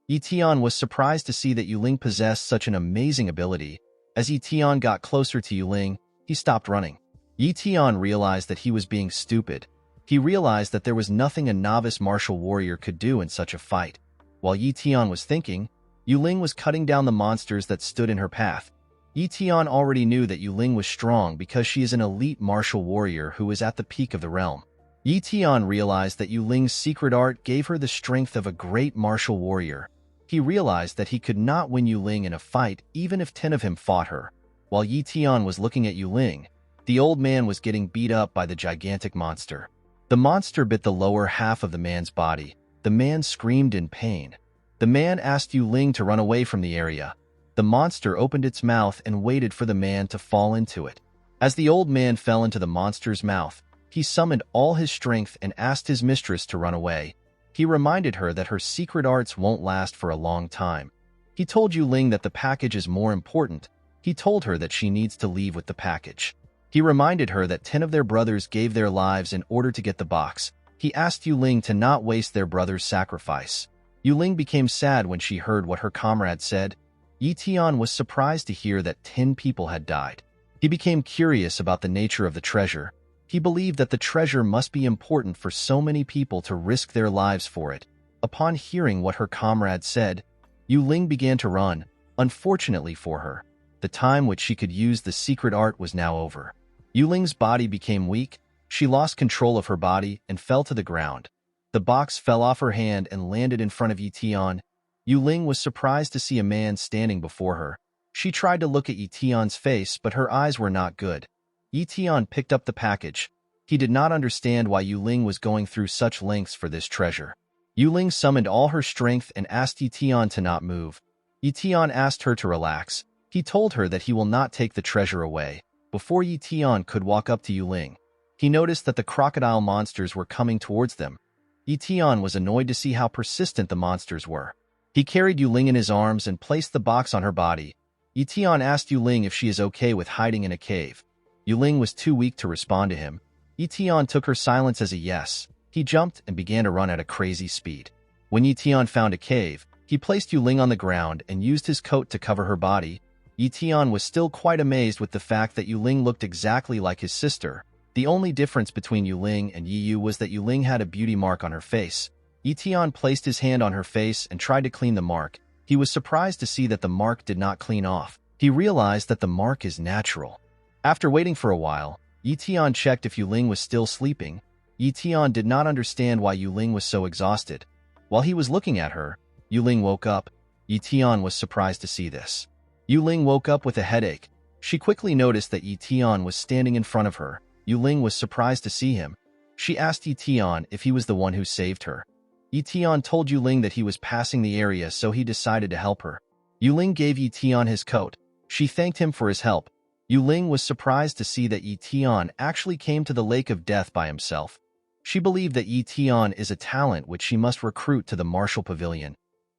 Ye Tian was surprised to see that Yuling possessed such an amazing ability. As Ye Tian got closer to Yuling, he stopped running. Ye Tian realized that he was being stupid. He realized that there was nothing a novice martial warrior could do in such a fight. While Ye Tian was thinking, Yuling was cutting down the monsters that stood in her path. Ye Tian already knew that Yuling was strong because she is an elite martial warrior who is at the peak of the realm. Ye Tian realized that Yuling's secret art gave her the strength of a great martial warrior. He realized that he could not win Yuling in a fight even if 10 of him fought her. While Ye Tian was looking at Yuling, the old man was getting beat up by the gigantic monster. The monster bit the lower half of the man's body. The man screamed in pain. The man asked Yuling to run away from the area. The monster opened its mouth and waited for the man to fall into it. As the old man fell into the monster's mouth, he summoned all his strength and asked his mistress to run away. He reminded her that her secret arts won't last for a long time. He told Yuling that the package is more important. He told her that she needs to leave with the package. He reminded her that 10 of their brothers gave their lives in order to get the box. He asked Yuling to not waste their brother's sacrifice. Yuling became sad when she heard what her comrade said. Ye Tian was surprised to hear that 10 people had died. He became curious about the nature of the treasure. He believed that the treasure must be important for so many people to risk their lives for it. Upon hearing what her comrade said, Yuling began to run. Unfortunately for her, the time which she could use the secret art was now over. Yuling's body became weak. She lost control of her body and fell to the ground. The box fell off her hand and landed in front of Ye Tian. Yuling was surprised to see a man standing before her. She tried to look at Ye Tian's face, but her eyes were not good. Ye Tian picked up the package. He did not understand why Yuling was going through such lengths for this treasure. Yuling summoned all her strength and asked Ye Tian to not move. Ye Tian asked her to relax. He told her that he will not take the treasure away. Before Ye Tian could walk up to Yuling, he noticed that the crocodile monsters were coming towards them. Ye Tian was annoyed to see how persistent the monsters were. He carried Yuling in his arms and placed the box on her body. Ye Tian asked Yuling if she is okay with hiding in a cave. Yuling was too weak to respond to him. Ye Tian took her silence as a yes. He jumped and began to run at a crazy speed. When Ye Tian found a cave, he placed Yuling on the ground and used his coat to cover her body. Ye Tian was still quite amazed with the fact that Yuling looked exactly like his sister. The only difference between Yuling and Yi Yu was that Yuling had a beauty mark on her face. Ye Tian placed his hand on her face and tried to clean the mark. He was surprised to see that the mark did not clean off. He realized that the mark is natural. After waiting for a while, Ye Tian checked if Yuling was still sleeping. Ye Tian did not understand why Yuling was so exhausted. While he was looking at her, Yuling woke up. Ye Tian was surprised to see this. Yuling woke up with a headache. She quickly noticed that Ye Tian was standing in front of her. Yuling was surprised to see him. She asked Ye Tian if he was the one who saved her. Ye Tian told Yuling that he was passing the area, so he decided to help her. Yuling gave Ye Tian his coat. She thanked him for his help. Yuling was surprised to see that Ye Tian actually came to the Lake of Death by himself. She believed that Ye Tian is a talent which she must recruit to the martial pavilion.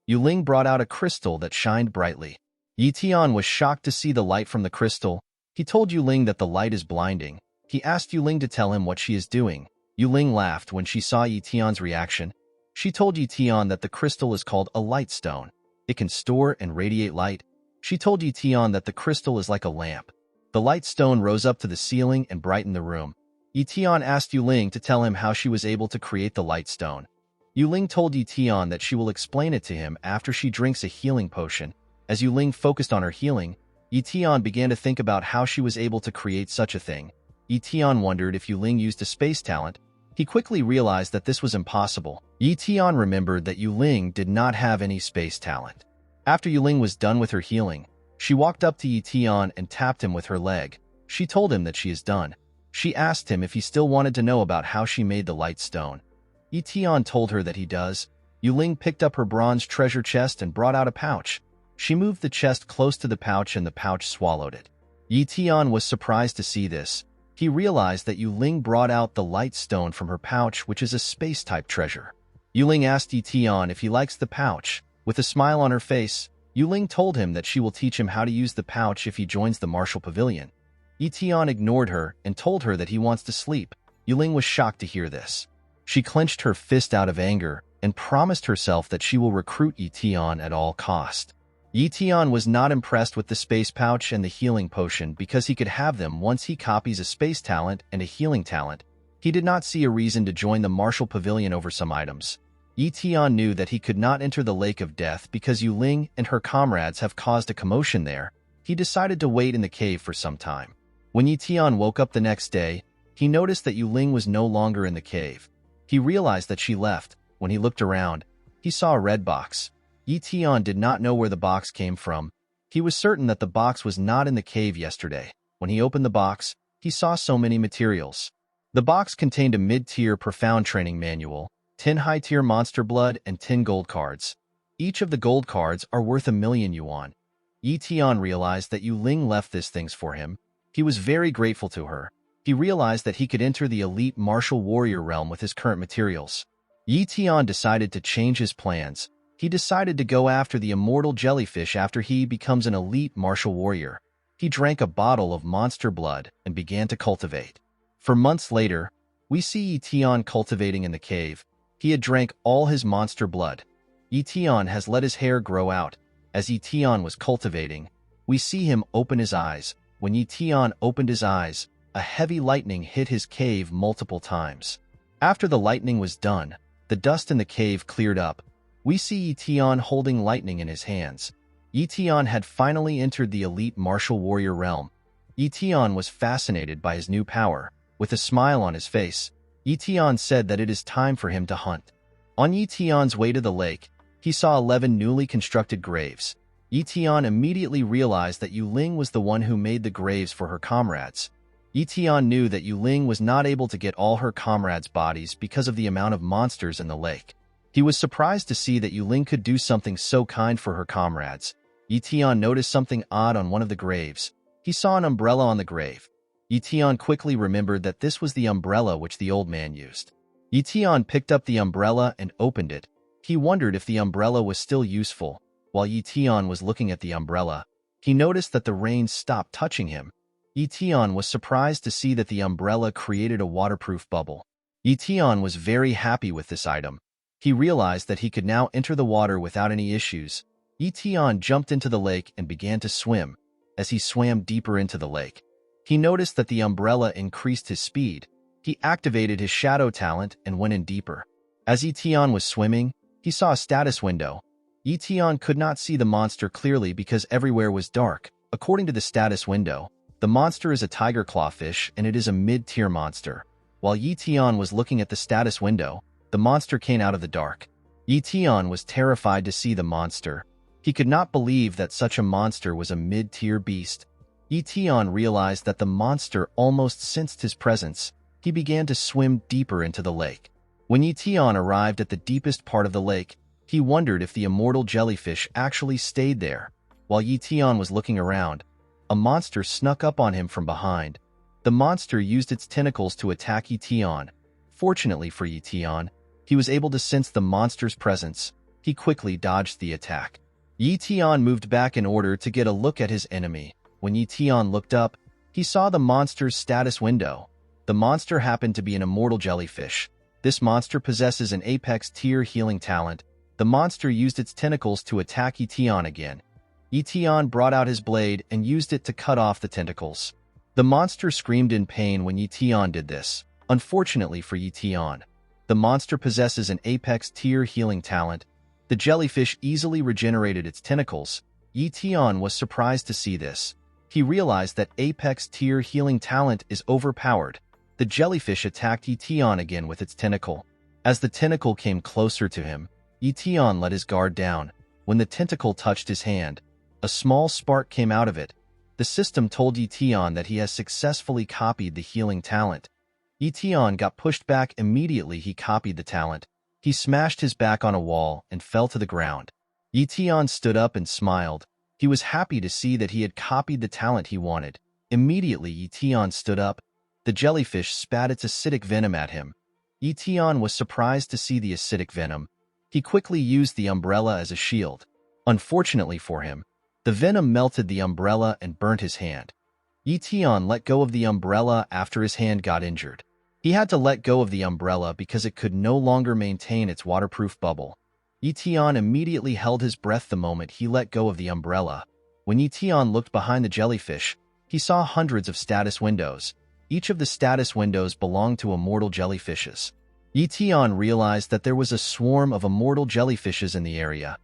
Yuling brought out a crystal that shined brightly. Ye Tian was shocked to see the light from the crystal. He told Yuling that the light is blinding. He asked Yuling to tell him what she is doing. Yuling laughed when she saw Ye Tian's reaction. She told Ye Tian that the crystal is called a light stone. It can store and radiate light. She told Ye Tian that the crystal is like a lamp. The light stone rose up to the ceiling and brightened the room. Ye Tian asked Yuling to tell him how she was able to create the light stone. Yuling told Ye Tian that she will explain it to him after she drinks a healing potion. As Yuling focused on her healing, Ye Tian began to think about how she was able to create such a thing. Ye Tian wondered if Yuling used a space talent. He quickly realized that this was impossible. Ye Tian remembered that Yuling did not have any space talent. After Yuling was done with her healing, she walked up to Ye Tian and tapped him with her leg. She told him that she is done. She asked him if he still wanted to know about how she made the light stone. Ye Tian told her that he does. Yuling picked up her bronze treasure chest and brought out a pouch. She moved the chest close to the pouch and the pouch swallowed it. Ye Tian was surprised to see this. He realized that Yuling brought out the light stone from her pouch, which is a space-type treasure. Yuling asked Ye Tian if he likes the pouch. With a smile on her face, Yuling told him that she will teach him how to use the pouch if he joins the martial pavilion. Ye Tian ignored her and told her that he wants to sleep. Yuling was shocked to hear this. She clenched her fist out of anger and promised herself that she will recruit Ye Tian at all cost. Ye Tian was not impressed with the space pouch and the healing potion because he could have them once he copies a space talent and a healing talent. He did not see a reason to join the martial pavilion over some items. Ye Tian knew that he could not enter the Lake of Death because Yuling and her comrades have caused a commotion there. He decided to wait in the cave for some time. When Ye Tian woke up the next day, he noticed that Yuling was no longer in the cave. He realized that she left. When he looked around, he saw a red box. Ye Tian did not know where the box came from. He was certain that the box was not in the cave yesterday. When he opened the box, he saw so many materials. The box contained a mid-tier profound training manual, 10 high-tier monster blood, and 10 gold cards. Each of the gold cards are worth 1,000,000 yuan. Ye Tian realized that Yuling left these things for him. He was very grateful to her. He realized that he could enter the elite martial warrior realm with his current materials. Ye Tian decided to change his plans. He decided to go after the immortal jellyfish after he becomes an elite martial warrior. He drank a bottle of monster blood and began to cultivate. For months later, we see Ye Tian cultivating in the cave. He had drank all his monster blood. Ye Tian has let his hair grow out. As Ye Tian was cultivating, we see him open his eyes. When Ye Tian opened his eyes, a heavy lightning hit his cave multiple times. After the lightning was done, the dust in the cave cleared up. We see Ye Tian holding lightning in his hands. Ye Tian had finally entered the elite martial warrior realm. Ye Tian was fascinated by his new power. With a smile on his face, Ye Tian said that it is time for him to hunt. On Ye Tian's way to the lake, he saw 11 newly constructed graves. Ye Tian immediately realized that Yuling was the one who made the graves for her comrades. Ye Tian knew that Yuling was not able to get all her comrades' bodies because of the amount of monsters in the lake. He was surprised to see that Yuling could do something so kind for her comrades. Ye Tian noticed something odd on one of the graves. He saw an umbrella on the grave. Ye Tian quickly remembered that this was the umbrella which the old man used. Ye Tian picked up the umbrella and opened it. He wondered if the umbrella was still useful. While Ye Tian was looking at the umbrella, he noticed that the rain stopped touching him. Ye Tian was surprised to see that the umbrella created a waterproof bubble. Ye Tian was very happy with this item. He realized that he could now enter the water without any issues. Ye Tian jumped into the lake and began to swim. As he swam deeper into the lake, he noticed that the umbrella increased his speed. He activated his shadow talent and went in deeper. As Ye Tian was swimming, he saw a status window. Ye Tian could not see the monster clearly because everywhere was dark. According to the status window, the monster is a tiger clawfish and it is a mid-tier monster. While Ye Tian was looking at the status window, the monster came out of the dark. Ye Tian was terrified to see the monster. He could not believe that such a monster was a mid-tier beast. Ye Tian realized that the monster almost sensed his presence. He began to swim deeper into the lake. When Ye Tian arrived at the deepest part of the lake, he wondered if the immortal jellyfish actually stayed there. While Ye Tian was looking around, a monster snuck up on him from behind. The monster used its tentacles to attack Ye Tian. Fortunately for Ye Tian, he was able to sense the monster's presence. He quickly dodged the attack. Ye Tian moved back in order to get a look at his enemy. When Ye Tian looked up, he saw the monster's status window. The monster happened to be an immortal jellyfish. This monster possesses an apex tier healing talent. The monster used its tentacles to attack Ye Tian again. Ye Tian brought out his blade and used it to cut off the tentacles. The monster screamed in pain when Ye Tian did this. Unfortunately for Ye Tian, the monster possesses an apex tier healing talent. The jellyfish easily regenerated its tentacles. Ye Tian was surprised to see this. He realized that apex tier healing talent is overpowered. The jellyfish attacked Ye Tian again with its tentacle. As the tentacle came closer to him, Ye Tian let his guard down. When the tentacle touched his hand, a small spark came out of it. The system told Ye Tian that he has successfully copied the healing talent. Ye Tian got pushed back immediately. He copied the talent. He smashed his back on a wall and fell to the ground. Ye Tian stood up and smiled. He was happy to see that he had copied the talent he wanted. Immediately, Ye Tian stood up. The jellyfish spat its acidic venom at him. Ye Tian was surprised to see the acidic venom. He quickly used the umbrella as a shield. Unfortunately for him, the venom melted the umbrella and burnt his hand. Ye Tian let go of the umbrella after his hand got injured. He had to let go of the umbrella because it could no longer maintain its waterproof bubble. Ye Tian immediately held his breath the moment he let go of the umbrella. When Ye Tian looked behind the jellyfish, he saw hundreds of status windows. Each of the status windows belonged to immortal jellyfishes. Ye Tian realized that there was a swarm of immortal jellyfishes in the area.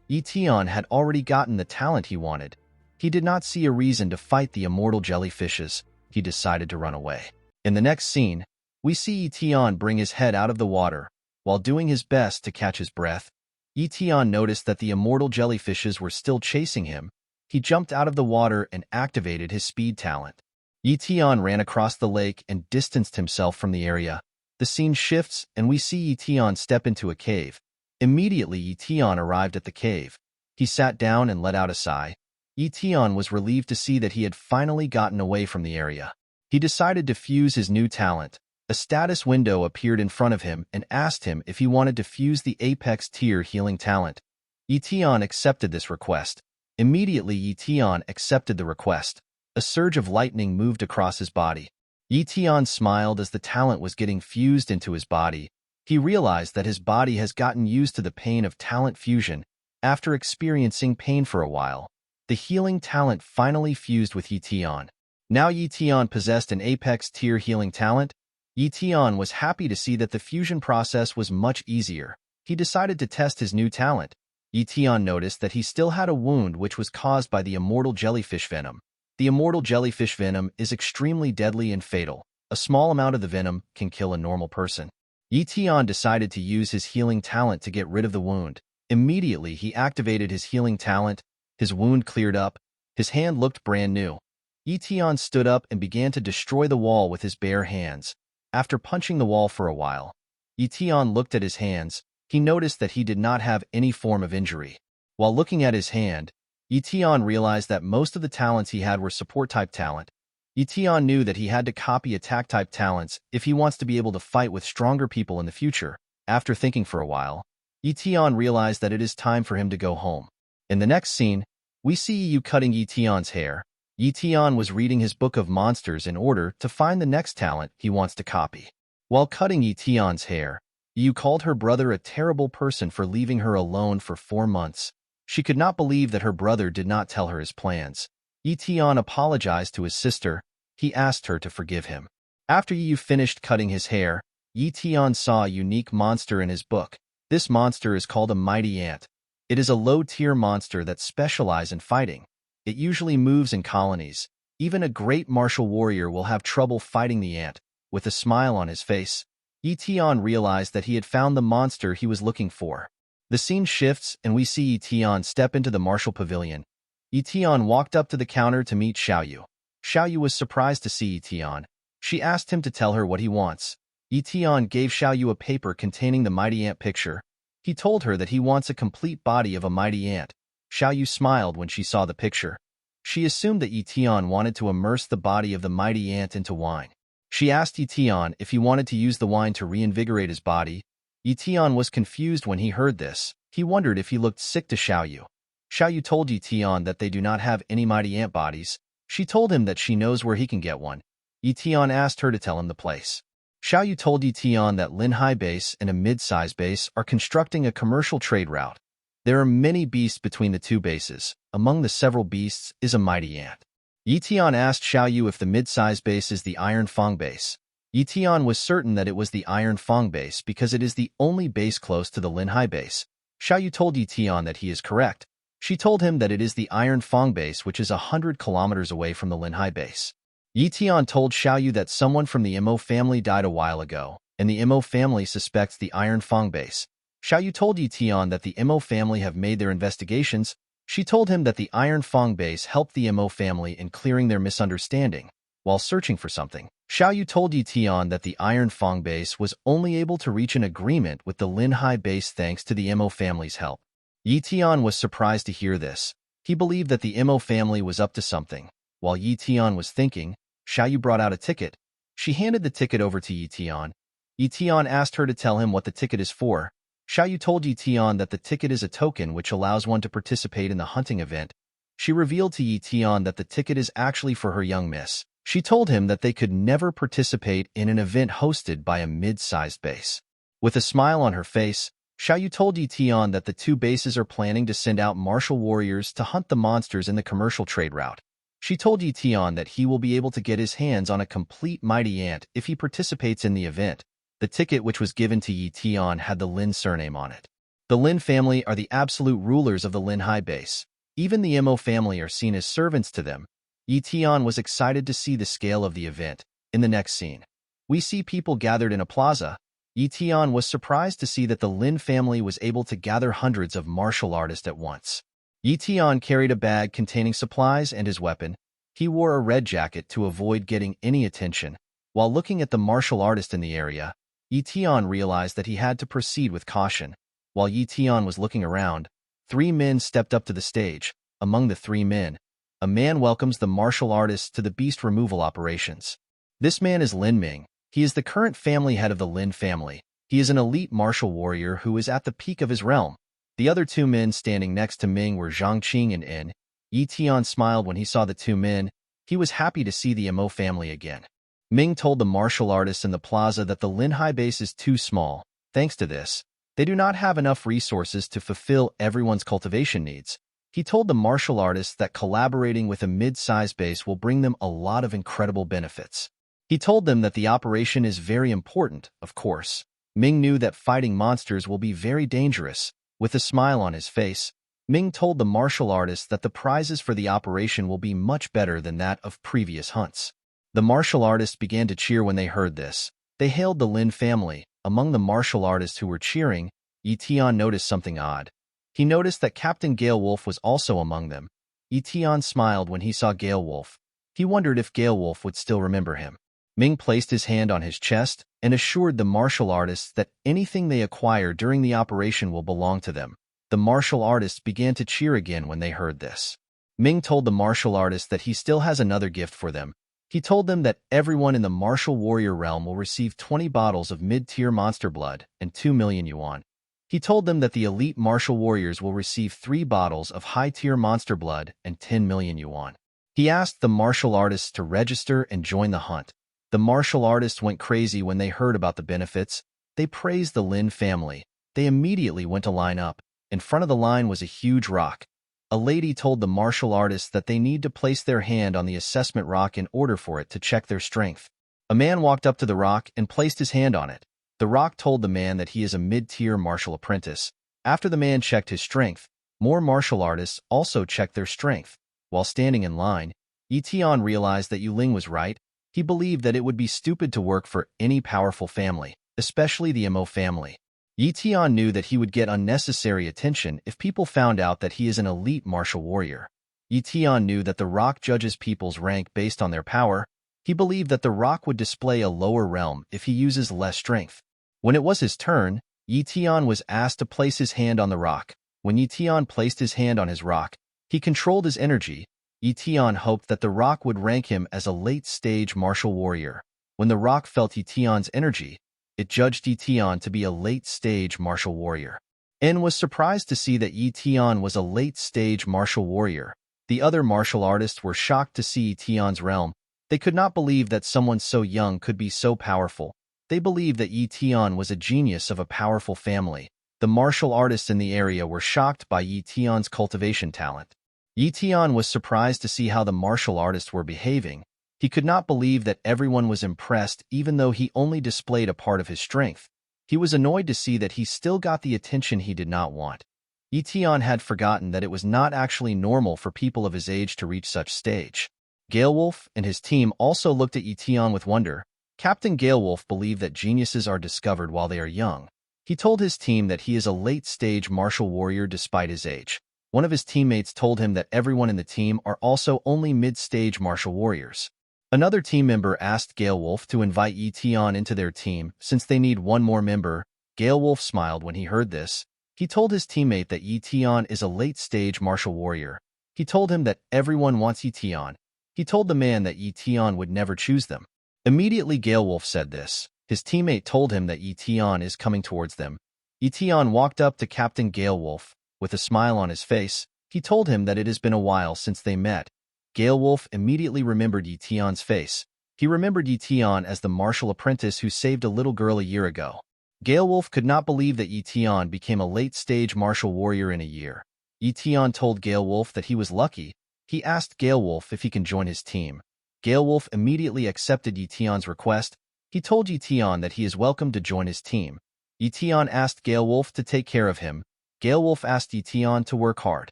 Ye Tian had already gotten the talent he wanted. He did not see a reason to fight the immortal jellyfishes. He decided to run away. In the next scene, we see Ye Tian bring his head out of the water. While doing his best to catch his breath, Ye Tian noticed that the immortal jellyfishes were still chasing him. He jumped out of the water and activated his speed talent. Ye Tian ran across the lake and distanced himself from the area. The scene shifts and we see Ye Tian step into a cave. Immediately, Ye Tian arrived at the cave. He sat down and let out a sigh. Ye Tian was relieved to see that he had finally gotten away from the area. He decided to fuse his new talent. A status window appeared in front of him and asked him if he wanted to fuse the apex tier healing talent. Ye Tian accepted this request. Immediately, Ye Tian accepted the request. A surge of lightning moved across his body. Ye Tian smiled as the talent was getting fused into his body. He realized that his body has gotten used to the pain of talent fusion. After experiencing pain for a while, the healing talent finally fused with Ye Tian. Now Ye Tian possessed an apex tier healing talent. Ye Tian was happy to see that the fusion process was much easier. He decided to test his new talent. Ye Tian noticed that he still had a wound which was caused by the immortal jellyfish venom. The immortal jellyfish venom is extremely deadly and fatal. A small amount of the venom can kill a normal person. Ye Tian decided to use his healing talent to get rid of the wound. Immediately, he activated his healing talent. His wound cleared up. His hand looked brand new. Ye Tian stood up and began to destroy the wall with his bare hands. After punching the wall for a while, Ye Tian looked at his hands. He noticed that he did not have any form of injury. While looking at his hand, Ye Tian realized that most of the talents he had were support-type talent. Ye Tian knew that he had to copy attack-type talents if he wants to be able to fight with stronger people in the future. After thinking for a while, Ye Tian realized that it is time for him to go home. In the next scene, we see Yu cutting Ye Tian's hair. Ye Tian was reading his book of monsters in order to find the next talent he wants to copy. While cutting Ye Tian's hair, Yu called her brother a terrible person for leaving her alone for 4 months. She could not believe that her brother did not tell her his plans. Ye Tian apologized to his sister. He asked her to forgive him. After Yu finished cutting his hair, Ye Tian saw a unique monster in his book. This monster is called a mighty ant. It is a low-tier monster that specializes in fighting. It usually moves in colonies. Even a great martial warrior will have trouble fighting the ant. With a smile on his face, Ye Tian realized that he had found the monster he was looking for. The scene shifts and we see Ye Tian step into the martial pavilion. Ye Tian walked up to the counter to meet Xiaoyu. Xiaoyu was surprised to see Ye Tian. She asked him to tell her what he wants. Ye Tian gave Xiaoyu a paper containing the mighty ant picture. He told her that he wants a complete body of a mighty ant. Xiaoyu smiled when she saw the picture. She assumed that Ye Tian wanted to immerse the body of the mighty ant into wine. She asked Ye Tian if he wanted to use the wine to reinvigorate his body. Ye Tian was confused when he heard this. He wondered if he looked sick to Xiaoyu. Xiaoyu told Ye Tian that they do not have any mighty ant bodies. She told him that she knows where he can get one. Ye Tian asked her to tell him the place. Xiaoyu told Ye Tian that Linhai Base and a mid-size base are constructing a commercial trade route. There are many beasts between the two bases. Among the several beasts is a mighty ant. Ye Tian asked Xiao Yu if the mid-size base is the Iron Fang base. Ye Tian was certain that it was the Iron Fang base because it is the only base close to the Linhai base. Xiao Yu told Ye Tian that he is correct. She told him that it is the Iron Fang base, which is 100 kilometers away from the Linhai base. Ye Tian told Xiao Yu that someone from the Mo family died a while ago, and the Mo family suspects the Iron Fang base. Xiao Yu told Ye Tian that the Mo family have made their investigations. She told him that the Iron Fang base helped the Mo family in clearing their misunderstanding while searching for something. Xiao Yu told Ye Tian that the Iron Fang base was only able to reach an agreement with the Linhai base thanks to the Mo family's help. Ye Tian was surprised to hear this. He believed that the Mo family was up to something. While Ye Tian was thinking, Xiao Yu brought out a ticket. She handed the ticket over to Ye Tian. Ye Tian asked her to tell him what the ticket is for. Xiao Yu told Ye Tian that the ticket is a token which allows one to participate in the hunting event. She revealed to Ye Tian that the ticket is actually for her young miss. She told him that they could never participate in an event hosted by a mid-sized base. With a smile on her face, Xiao Yu told Ye Tian that the two bases are planning to send out martial warriors to hunt the monsters in the commercial trade route. She told Ye Tian that he will be able to get his hands on a complete mighty ant if he participates in the event. The ticket which was given to Ye Tian had the Lin surname on it. The Lin family are the absolute rulers of the Linhai base. Even the Mo family are seen as servants to them. Ye Tian was excited to see the scale of the event. In the next scene, we see people gathered in a plaza. Ye Tian was surprised to see that the Lin family was able to gather hundreds of martial artists at once. Ye Tian carried a bag containing supplies and his weapon. He wore a red jacket to avoid getting any attention. While looking at the martial artist in the area, Ye Tian realized that he had to proceed with caution. While Ye Tian was looking around, 3 men stepped up to the stage. Among the 3 men, a man welcomes the martial artists to the beast removal operations. This man is Lin Ming. He is the current family head of the Lin family. He is an elite martial warrior who is at the peak of his realm. The other 2 men standing next to Ming were Zhang Qing and En. Ye Tian smiled when he saw the 2 men. He was happy to see the Mo family again. Ming told the martial artists in the plaza that the Linhai base is too small. Thanks to this, they do not have enough resources to fulfill everyone's cultivation needs. He told the martial artists that collaborating with a mid-sized base will bring them a lot of incredible benefits. He told them that the operation is very important, of course. Ming knew that fighting monsters will be very dangerous. With a smile on his face, Ming told the martial artists that the prizes for the operation will be much better than that of previous hunts. The martial artists began to cheer when they heard this. They hailed the Lin family. Among the martial artists who were cheering, Ye Tian noticed something odd. He noticed that Captain Gale Wolf was also among them. Ye Tian smiled when he saw Gale Wolf. He wondered if Gale Wolf would still remember him. Ming placed his hand on his chest and assured the martial artists that anything they acquire during the operation will belong to them. The martial artists began to cheer again when they heard this. Ming told the martial artists that he still has another gift for them. He told them that everyone in the martial warrior realm will receive 20 bottles of mid-tier monster blood and 2 million yuan. He told them that the elite martial warriors will receive 3 bottles of high-tier monster blood and 10 million yuan. He asked the martial artists to register and join the hunt. The martial artists went crazy when they heard about the benefits. They praised the Lin family. They immediately went to line up. In front of the line was a huge rock. A lady told the martial artists that they need to place their hand on the assessment rock in order for it to check their strength. A man walked up to the rock and placed his hand on it. The rock told the man that he is a mid-tier martial apprentice. After the man checked his strength, more martial artists also checked their strength. While standing in line, Ye Tian realized that Yu Ling was right. He believed that it would be stupid to work for any powerful family, especially the Mo family. Ye Tian knew that he would get unnecessary attention if people found out that he is an elite martial warrior. Ye Tian knew that the rock judges people's rank based on their power. He believed that the rock would display a lower realm if he uses less strength. When it was his turn, Ye Tian was asked to place his hand on the rock. When Ye Tian placed his hand on his rock, he controlled his energy. Ye Tian hoped that the rock would rank him as a late-stage martial warrior. When the rock felt Ye Tian's energy, it judged Ye Tian to be a late-stage martial warrior. En was surprised to see that Ye Tian was a late-stage martial warrior. The other martial artists were shocked to see Ye Tian's realm. They could not believe that someone so young could be so powerful. They believed that Ye Tian was a genius of a powerful family. The martial artists in the area were shocked by Ye Tian's cultivation talent. Ye Tian was surprised to see how the martial artists were behaving. He could not believe that everyone was impressed even though he only displayed a part of his strength. He was annoyed to see that he still got the attention he did not want. Ye Tian had forgotten that it was not actually normal for people of his age to reach such stage. Galewolf and his team also looked at Ye Tian with wonder. Captain Galewolf believed that geniuses are discovered while they are young. He told his team that he is a late-stage martial warrior despite his age. One of his teammates told him that everyone in the team are also only mid-stage martial warriors. Another team member asked Galewolf to invite Ye Tian into their team since they need one more member. Galewolf smiled when he heard this. He told his teammate that Ye Tian is a late-stage martial warrior. He told him that everyone wants Ye Tian. He told the man that Ye Tian would never choose them. Immediately Galewolf said this. His teammate told him that Ye Tian is coming towards them. Ye Tian walked up to Captain Galewolf. With a smile on his face, he told him that it has been a while since they met. Galewolf immediately remembered Ye Tian's face. He remembered Ye Tian as the martial apprentice who saved a little girl a year ago. Galewolf could not believe that Ye Tian became a late-stage martial warrior in a year. Ye Tian told Galewolf that he was lucky. He asked Galewolf if he can join his team. Galewolf immediately accepted Ye Tian's request. He told Ye Tian that he is welcome to join his team. Ye Tian asked Galewolf to take care of him. Galewolf asked Ye Tian to work hard.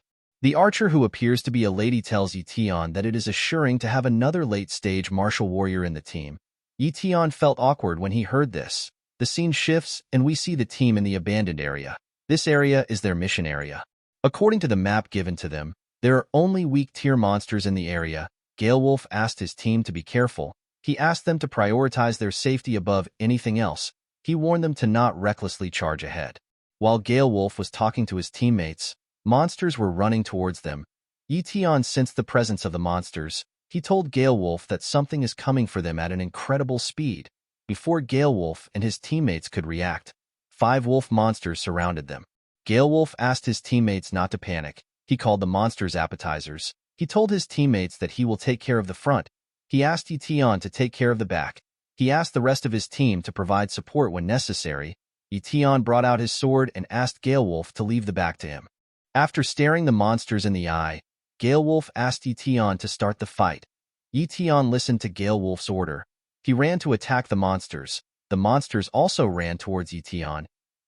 The archer who appears to be a lady tells Ye Tian that it is assuring to have another late-stage martial warrior in the team. Ye Tian felt awkward when he heard this. The scene shifts and we see the team in the abandoned area. This area is their mission area. According to the map given to them, there are only weak-tier monsters in the area. Galewolf asked his team to be careful. He asked them to prioritize their safety above anything else. He warned them to not recklessly charge ahead. While Galewolf was talking to his teammates, monsters were running towards them. Ye Tian sensed the presence of the monsters. He told Galewolf that something is coming for them at an incredible speed. Before Galewolf and his teammates could react, 5 wolf monsters surrounded them. Galewolf asked his teammates not to panic. He called the monsters appetizers. He told his teammates that he will take care of the front. He asked Ye Tian to take care of the back. He asked the rest of his team to provide support when necessary. Ye Tian brought out his sword and asked Galewolf to leave the back to him. After staring the monsters in the eye, Galewolf asked Ye Tian to start the fight. Ye Tian listened to Galewolf's order. He ran to attack the monsters. The monsters also ran towards Ye Tian.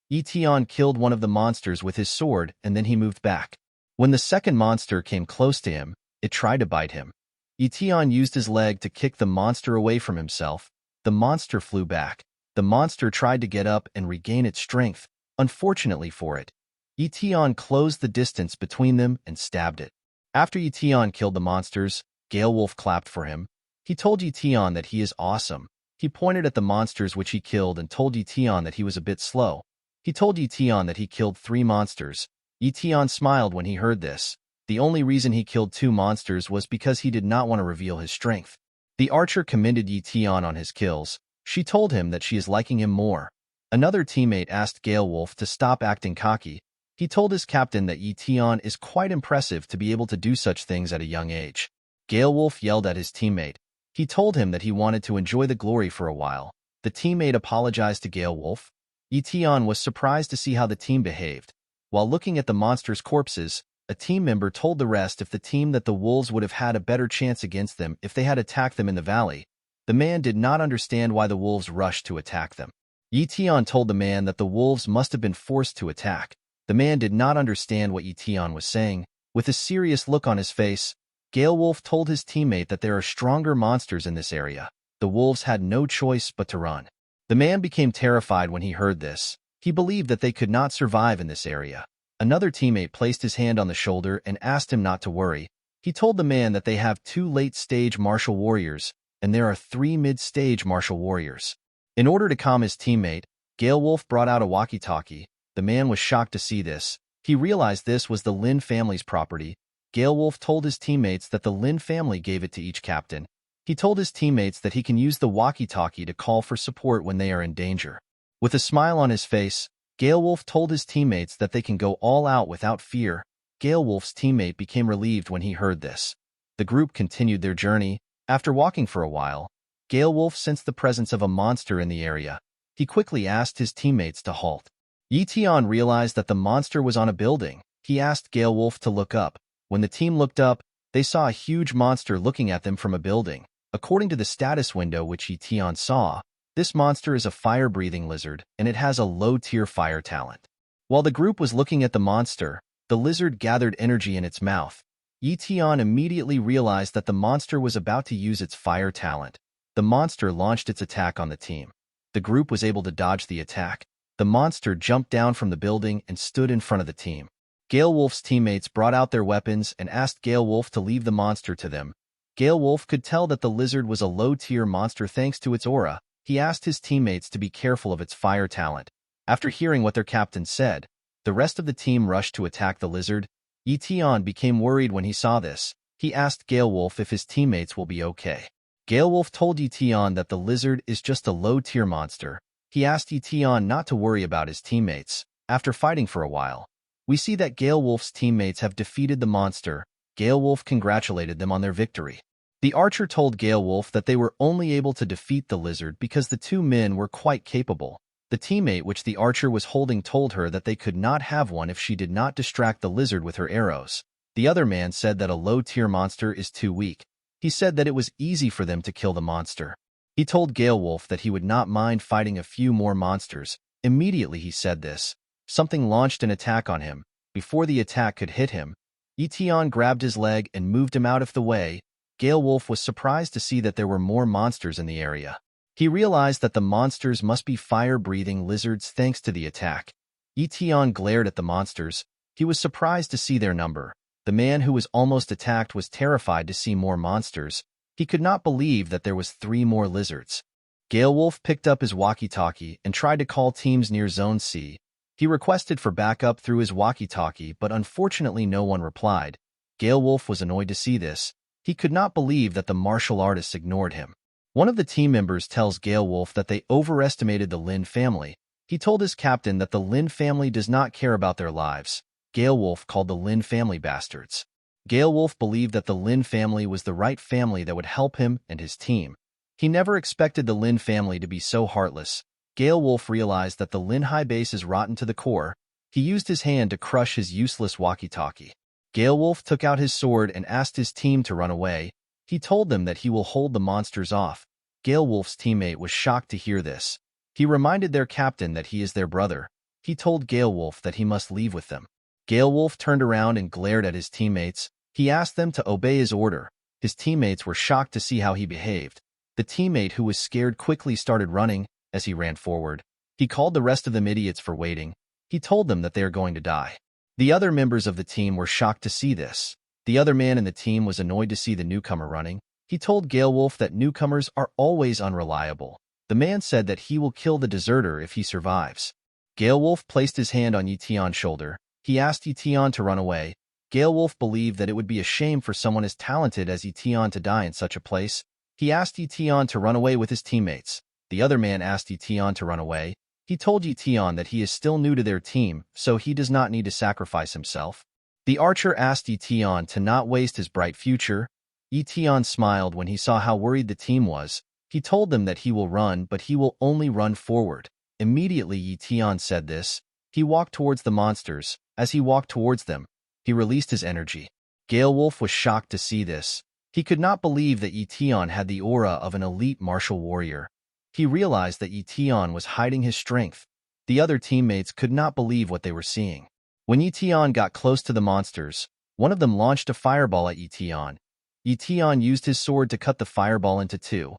Ye Tian killed one of the monsters with his sword and then he moved back. When the second monster came close to him, it tried to bite him. Ye Tian used his leg to kick the monster away from himself. The monster flew back. The monster tried to get up and regain its strength. Unfortunately for it, Ye Tian closed the distance between them and stabbed it. After Ye Tian killed the monsters, Galewolf clapped for him. He told Ye Tian that he is awesome. He pointed at the monsters which he killed and told Ye Tian that he was a bit slow. He told Ye Tian that he killed 3 monsters. Ye Tian smiled when he heard this. The only reason he killed 2 monsters was because he did not want to reveal his strength. The archer commended Ye Tian on his kills. She told him that she is liking him more. Another teammate asked Galewolf to stop acting cocky. He told his captain that Ye Tian is quite impressive to be able to do such things at a young age. Galewolf yelled at his teammate. He told him that he wanted to enjoy the glory for a while. The teammate apologized to Galewolf. Ye Tian was surprised to see how the team behaved. While looking at the monsters' corpses, a team member told the rest if the team that the wolves would have had a better chance against them if they had attacked them in the valley. The man did not understand why the wolves rushed to attack them. Ye Tian told the man that the wolves must have been forced to attack. The man did not understand what Ye Tian was saying. With a serious look on his face, Galewolf told his teammate that there are stronger monsters in this area. The wolves had no choice but to run. The man became terrified when he heard this. He believed that they could not survive in this area. Another teammate placed his hand on the shoulder and asked him not to worry. He told the man that they have 2 late-stage martial warriors, and there are 3 mid-stage martial warriors. In order to calm his teammate, Galewolf brought out a walkie-talkie. The man was shocked to see this. He realized this was the Lin family's property. Galewolf told his teammates that the Lin family gave it to each captain. He told his teammates that he can use the walkie-talkie to call for support when they are in danger. With a smile on his face, Galewolf told his teammates that they can go all out without fear. Galewolf's teammate became relieved when he heard this. The group continued their journey. After walking for a while, Galewolf sensed the presence of a monster in the area. He quickly asked his teammates to halt. Ye Tian realized that the monster was on a building. He asked Galewolf to look up. When the team looked up, they saw a huge monster looking at them from a building. According to the status window which Ye Tian saw, this monster is a fire-breathing lizard, and it has a low-tier fire talent. While the group was looking at the monster, the lizard gathered energy in its mouth. Ye Tian immediately realized that the monster was about to use its fire talent. The monster launched its attack on the team. The group was able to dodge the attack. The monster jumped down from the building and stood in front of the team. Gale Wolf's teammates brought out their weapons and asked Gale Wolf to leave the monster to them. Gale Wolf could tell that the lizard was a low-tier monster thanks to its aura. He asked his teammates to be careful of its fire talent. After hearing what their captain said, the rest of the team rushed to attack the lizard. Ye Tian became worried when he saw this. He asked Gale Wolf if his teammates will be okay. Gale Wolf told Ye Tian that the lizard is just a low-tier monster. He asked Ye Tian not to worry about his teammates. After fighting for a while, we see that Gale Wolf's teammates have defeated the monster. Gale Wolf congratulated them on their victory. The archer told Gale Wolf that they were only able to defeat the lizard because the two men were quite capable. The teammate which the archer was holding told her that they could not have one if she did not distract the lizard with her arrows. The other man said that a low-tier monster is too weak. He said that it was easy for them to kill the monster. He told Gale Wolf that he would not mind fighting a few more monsters. Immediately he said this, something launched an attack on him. Before the attack could hit him, Ye Tian grabbed his leg and moved him out of the way. Gale Wolf was surprised to see that there were more monsters in the area. He realized that the monsters must be fire-breathing lizards thanks to the attack. Ye Tian glared at the monsters. He was surprised to see their number. The man who was almost attacked was terrified to see more monsters. He could not believe that there was 3 more lizards. Gale Wolf picked up his walkie-talkie and tried to call teams near Zone C. He requested for backup through his walkie-talkie, but unfortunately no one replied. Gale Wolf was annoyed to see this. He could not believe that the martial artists ignored him. One of the team members tells Gale Wolf that they overestimated the Lin family. He told his captain that the Lin family does not care about their lives. Gale Wolf called the Lin family bastards. Gale Wolf believed that the Lin family was the right family that would help him and his team. He never expected the Lin family to be so heartless. Gale Wolf realized that the Lin High base is rotten to the core. He used his hand to crush his useless walkie-talkie. Gale Wolf took out his sword and asked his team to run away. He told them that he will hold the monsters off. Gale Wolf's teammate was shocked to hear this. He reminded their captain that he is their brother. He told Gale Wolf that he must leave with them. Gale Wolf turned around and glared at his teammates. He asked them to obey his order. His teammates were shocked to see how he behaved. The teammate who was scared quickly started running. As he ran forward, he called the rest of them idiots for waiting. He told them that they are going to die. The other members of the team were shocked to see this. The other man in the team was annoyed to see the newcomer running. He told Gale Wolf that newcomers are always unreliable. The man said that he will kill the deserter if he survives. Gale Wolf placed his hand on Ye Tian's shoulder. He asked Ye Tian to run away. Gale Wolf believed that it would be a shame for someone as talented as Ye Tian to die in such a place. He asked Ye Tian to run away with his teammates. The other man asked Ye Tian to run away. He told Ye Tian that he is still new to their team, so he does not need to sacrifice himself. The archer asked Ye Tian to not waste his bright future. Ye Tian smiled when he saw how worried the team was. He told them that he will run, but he will only run forward. Immediately Ye Tian said this. He walked towards the monsters. As he walked towards them, he released his energy. Gale Wolf was shocked to see this. He could not believe that Ye Tian had the aura of an elite martial warrior. He realized that Ye Tian was hiding his strength. The other teammates could not believe what they were seeing. When Ye Tian got close to the monsters, one of them launched a fireball at Ye Tian. Ye Tian used his sword to cut the fireball into 2.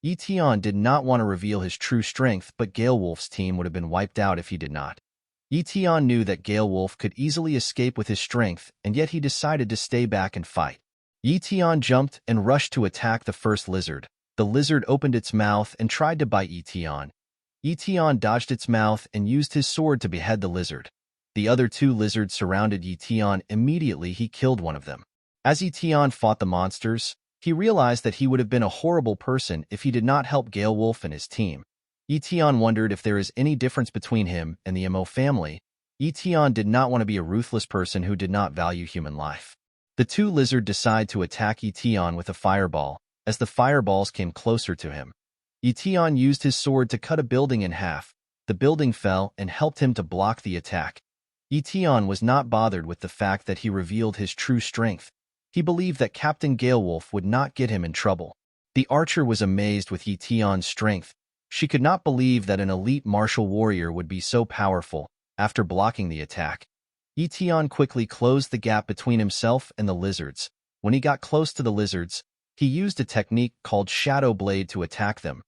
Ye Tian did not want to reveal his true strength, but Gale Wolf's team would have been wiped out if he did not. Ye Tian knew that Gale Wolf could easily escape with his strength, and yet he decided to stay back and fight. Ye Tian jumped and rushed to attack the first lizard. The lizard opened its mouth and tried to bite Ye Tian. Ye Tian dodged its mouth and used his sword to behead the lizard. The other 2 lizards surrounded Ye Tian. Immediately he killed one of them. As Ye Tian fought the monsters, he realized that he would have been a horrible person if he did not help Gale Wolf and his team. Ye Tian wondered if there is any difference between him and the Mo family. Ye Tian did not want to be a ruthless person who did not value human life. The 2 lizards decided to attack Ye Tian with a fireball. As the fireballs came closer to him, Ye Tian used his sword to cut a building in half. The building fell and helped him to block the attack. Ye Tian was not bothered with the fact that he revealed his true strength. He believed that Captain Galewolf would not get him in trouble. The archer was amazed with Ye Tian's strength. She could not believe that an elite martial warrior would be so powerful. After blocking the attack, Ye Tian quickly closed the gap between himself and the lizards. When he got close to the lizards, he used a technique called Shadow Blade to attack them.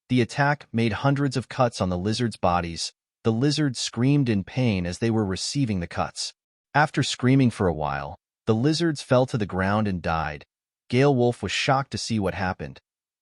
The attack made hundreds of cuts on the lizards' bodies. The lizards screamed in pain as they were receiving the cuts. After screaming for a while, the lizards fell to the ground and died. Galewolf was shocked to see what happened.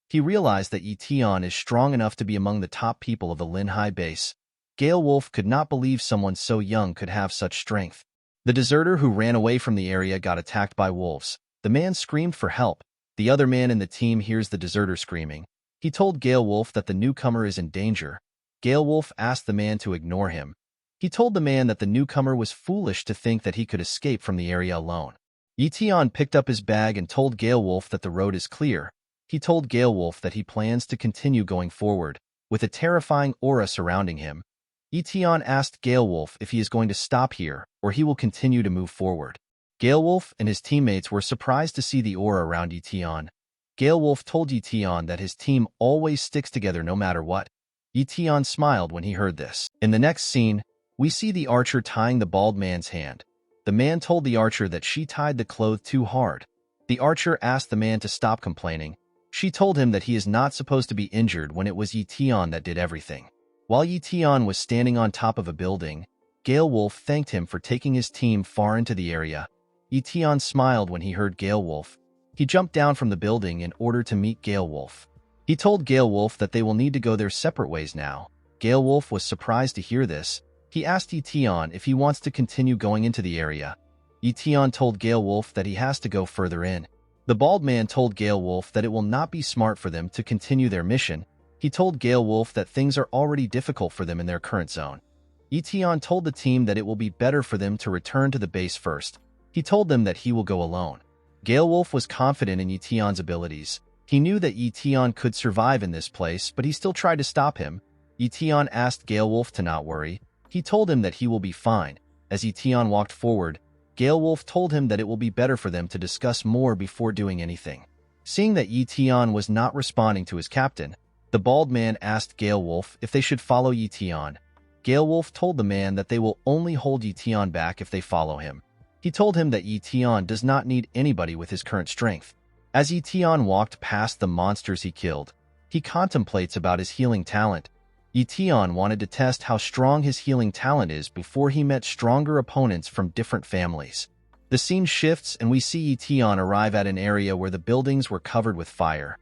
He realized that Ye Tian is strong enough to be among the top people of the Linhai base. Galewolf could not believe someone so young could have such strength. The deserter who ran away from the area got attacked by wolves. The man screamed for help. The other man in the team hears the deserter screaming. He told Galewolf that the newcomer is in danger. Galewolf asked the man to ignore him. He told the man that the newcomer was foolish to think that he could escape from the area alone. Ye Tian picked up his bag and told Galewolf that the road is clear. He told Galewolf that he plans to continue going forward, with a terrifying aura surrounding him. Ye Tian asked Galewolf if he is going to stop here, or he will continue to move forward. Galewolf and his teammates were surprised to see the aura around Ye Tian. Galewolf told Ye Tian that his team always sticks together no matter what. Ye Tian smiled when he heard this. In the next scene, we see the archer tying the bald man's hand. The man told the archer that she tied the cloth too hard. The archer asked the man to stop complaining. She told him that he is not supposed to be injured when it was Ye Tian that did everything. While Ye Tian was standing on top of a building, Galewolf thanked him for taking his team far into the area. Ye Tian smiled when he heard Galewolf. He jumped down from the building in order to meet Galewolf. He told Galewolf that they will need to go their separate ways now. Galewolf was surprised to hear this. He asked Ye Tian if he wants to continue going into the area. Ye Tian told Galewolf that he has to go further in. The bald man told Galewolf that it will not be smart for them to continue their mission. He told Galewolf that things are already difficult for them in their current zone. Ye Tian told the team that it will be better for them to return to the base first. He told them that he will go alone. Galewolf was confident in Ye Tian's abilities. He knew that Ye Tian could survive in this place, but he still tried to stop him. Ye Tian asked Galewolf to not worry. He told him that he will be fine. As Ye Tian walked forward, Galewolf told him that it will be better for them to discuss more before doing anything. Seeing that Ye Tian was not responding to his captain, the bald man asked Galewolf if they should follow Ye Tian. Galewolf told the man that they will only hold Ye Tian back if they follow him. He told him that Ye Tian does not need anybody with his current strength. As Ye Tian walked past the monsters he killed, he contemplates about his healing talent. Ye Tian wanted to test how strong his healing talent is before he met stronger opponents from different families. The scene shifts and we see Ye Tian arrive at an area where the buildings were covered with fire.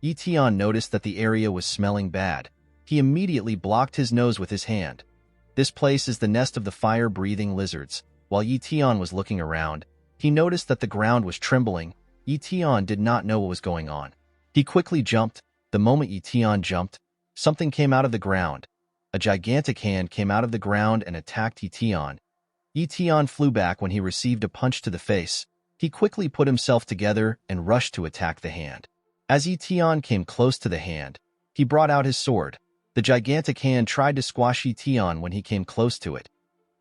Ye Tian noticed that the area was smelling bad. He immediately blocked his nose with his hand. This place is the nest of the fire-breathing lizards. While Ye Tian was looking around, he noticed that the ground was trembling. Ye Tian did not know what was going on. He quickly jumped. The moment Ye Tian jumped, something came out of the ground. A gigantic hand came out of the ground and attacked Ye Tian. Ye Tian flew back when he received a punch to the face. He quickly put himself together and rushed to attack the hand. As Ye Tian came close to the hand, he brought out his sword. The gigantic hand tried to squash Ye Tian when he came close to it.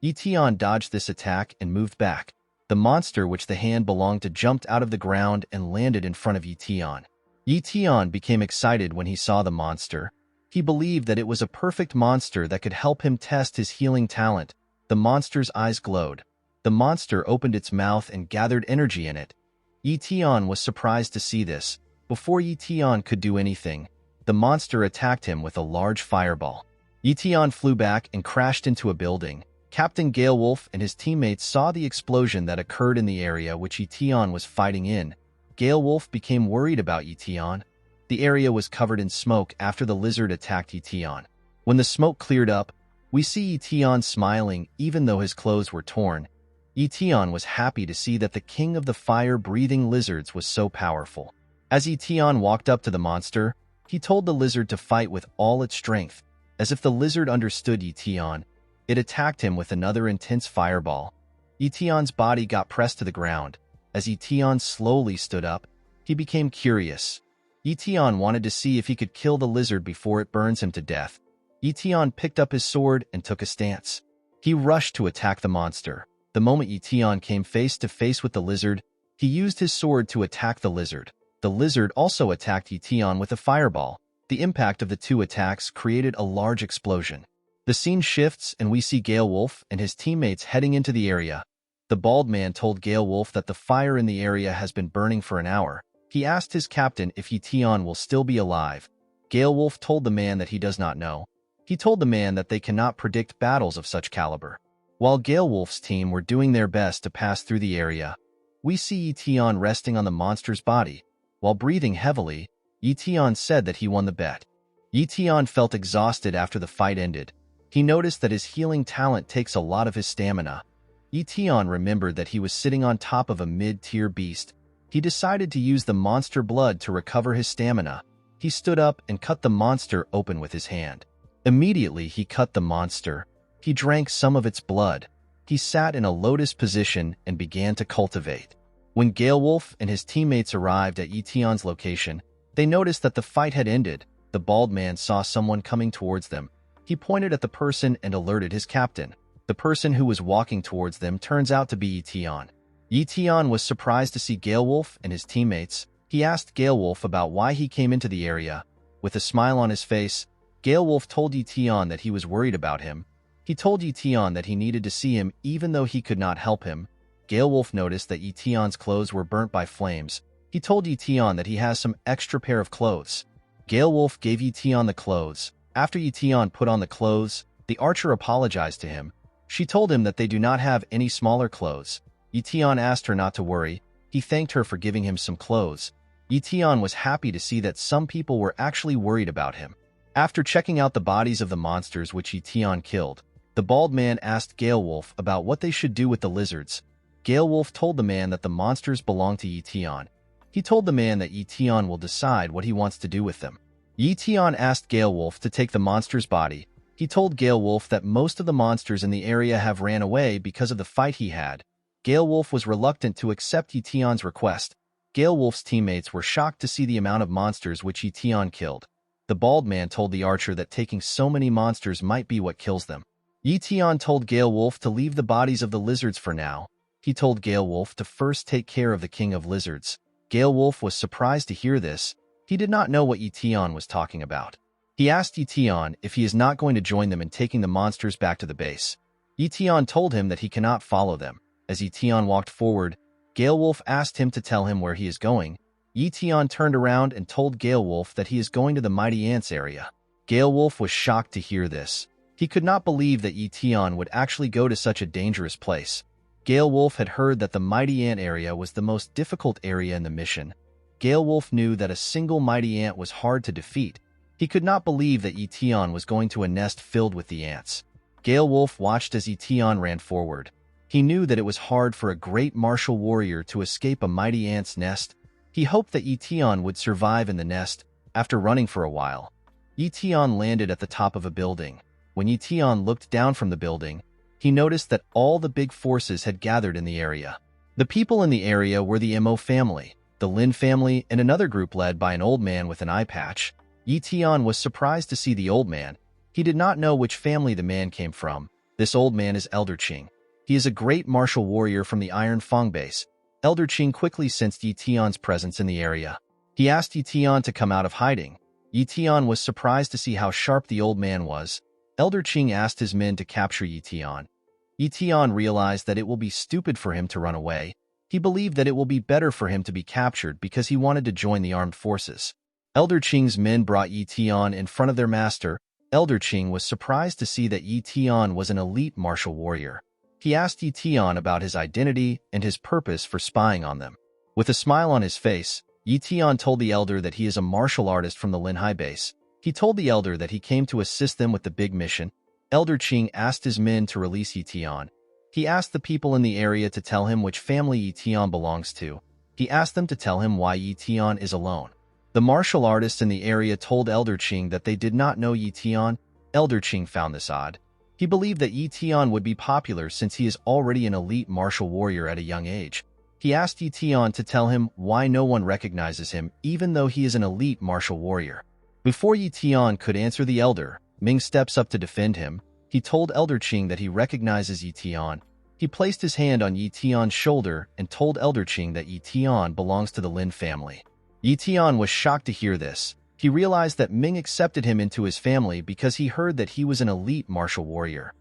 Ye Tian dodged this attack and moved back. The monster which the hand belonged to jumped out of the ground and landed in front of Ye Tian. Ye Tian became excited when he saw the monster. He believed that it was a perfect monster that could help him test his healing talent. The monster's eyes glowed. The monster opened its mouth and gathered energy in it. Ye Tian was surprised to see this. Before Ye Tian could do anything, the monster attacked him with a large fireball. Ye Tian flew back and crashed into a building. Captain Galewolf and his teammates saw the explosion that occurred in the area which Ye Tian was fighting in. Galewolf became worried about Ye Tian. The area was covered in smoke after the lizard attacked Ye Tian. When the smoke cleared up, we see Ye Tian smiling even though his clothes were torn. Ye Tian was happy to see that the king of the fire-breathing lizards was so powerful. As Ye Tian walked up to the monster, he told the lizard to fight with all its strength. As if the lizard understood Ye Tian, it attacked him with another intense fireball. Ye Tian's body got pressed to the ground. As Ye Tian slowly stood up, he became curious. Ye Tian wanted to see if he could kill the lizard before it burns him to death. Ye Tian picked up his sword and took a stance. He rushed to attack the monster. The moment Ye Tian came face to face with the lizard, he used his sword to attack the lizard. The lizard also attacked Ye Tian with a fireball. The impact of the two attacks created a large explosion. The scene shifts and we see Gale Wolf and his teammates heading into the area. The bald man told Gale Wolf that the fire in the area has been burning for an hour. He asked his captain if Ye Tian will still be alive. Gale Wolf told the man that he does not know. He told the man that they cannot predict battles of such caliber. While Gale Wolf's team were doing their best to pass through the area, we see Ye Tian resting on the monster's body. While breathing heavily, Ye Tian said that he won the bet. Ye Tian felt exhausted after the fight ended. He noticed that his healing talent takes a lot of his stamina. Ye Tian remembered that he was sitting on top of a mid-tier beast. He decided to use the monster blood to recover his stamina. He stood up and cut the monster open with his hand. Immediately, he cut the monster. He drank some of its blood. He sat in a lotus position and began to cultivate. When Gale Wolf and his teammates arrived at Ye Tian's location, they noticed that the fight had ended. The bald man saw someone coming towards them. He pointed at the person and alerted his captain. The person who was walking towards them turns out to be Ye Tian. Ye Tian was surprised to see Gale Wolf and his teammates. He asked Gale Wolf about why he came into the area. With a smile on his face, Gale Wolf told Ye Tian that he was worried about him. He told Ye Tian that he needed to see him even though he could not help him. Gale Wolf noticed that Ye Tian's clothes were burnt by flames. He told Ye Tian that he has some extra pair of clothes. Gale Wolf gave Ye Tian the clothes. After Ye Tian put on the clothes, the archer apologized to him. She told him that they do not have any smaller clothes. Ye Tian asked her not to worry. He thanked her for giving him some clothes. Ye Tian was happy to see that some people were actually worried about him. After checking out the bodies of the monsters which Ye Tian killed, the bald man asked Gale Wolf about what they should do with the lizards. Gale Wolf told the man that the monsters belong to Ye Tian. He told the man that Ye Tian will decide what he wants to do with them. Ye Tian asked Gale Wolf to take the monster's body. He told Gale Wolf that most of the monsters in the area have ran away because of the fight he had. Gale Wolf was reluctant to accept Ye Tian's request. Gale Wolf's teammates were shocked to see the amount of monsters which Ye Tian killed. The bald man told the archer that taking so many monsters might be what kills them. Ye Tian told Gale Wolf to leave the bodies of the lizards for now. He told Gale Wolf to first take care of the king of lizards. Gale Wolf was surprised to hear this. He did not know what Ye Tian was talking about. He asked Ye Tian if he is not going to join them in taking the monsters back to the base. Ye Tian told him that he cannot follow them. As Ye Tian walked forward, Gale Wolf asked him to tell him where he is going. Ye Tian turned around and told Gale Wolf that he is going to the Mighty Ants area. Gale Wolf was shocked to hear this. He could not believe that Ye Tian would actually go to such a dangerous place. Gale Wolf had heard that the Mighty Ant area was the most difficult area in the mission. Gale Wolf knew that a single Mighty Ant was hard to defeat. He could not believe that Ye Tian was going to a nest filled with the ants. Gale Wolf watched as Ye Tian ran forward. He knew that it was hard for a great martial warrior to escape a mighty ant's nest. He hoped that Ye Tian would survive in the nest. After running for a while, Ye Tian landed at the top of a building. When Ye Tian looked down from the building, he noticed that all the big forces had gathered in the area. The people in the area were the Mo family, the Lin family, and another group led by an old man with an eye patch. Ye Tian was surprised to see the old man. He did not know which family the man came from. This old man is Elder Qing. He is a great martial warrior from the Iron Fang base. Elder Qing quickly sensed Ye Tian's presence in the area. He asked Ye Tian to come out of hiding. Ye Tian was surprised to see how sharp the old man was. Elder Qing asked his men to capture Ye Tian. Ye Tian realized that it will be stupid for him to run away. He believed that it will be better for him to be captured because he wanted to join the armed forces. Elder Qing's men brought Ye Tian in front of their master. Elder Qing was surprised to see that Ye Tian was an elite martial warrior. He asked Ye Tian about his identity and his purpose for spying on them. With a smile on his face, Ye Tian told the elder that he is a martial artist from the Linhai base. He told the elder that he came to assist them with the big mission. Elder Qing asked his men to release Ye Tian. He asked the people in the area to tell him which family Ye Tian belongs to. He asked them to tell him why Ye Tian is alone. The martial artists in the area told Elder Qing that they did not know Ye Tian. Elder Qing found this odd. He believed that Ye Tian would be popular since he is already an elite martial warrior at a young age. He asked Ye Tian to tell him why no one recognizes him even though he is an elite martial warrior. Before Ye Tian could answer the elder, Ming steps up to defend him. He told Elder Qing that he recognizes Ye Tian. He placed his hand on Ye Tian's shoulder and told Elder Qing that Ye Tian belongs to the Lin family. Ye Tian was shocked to hear this. He realized that Ming accepted him into his family because he heard that he was an elite martial warrior.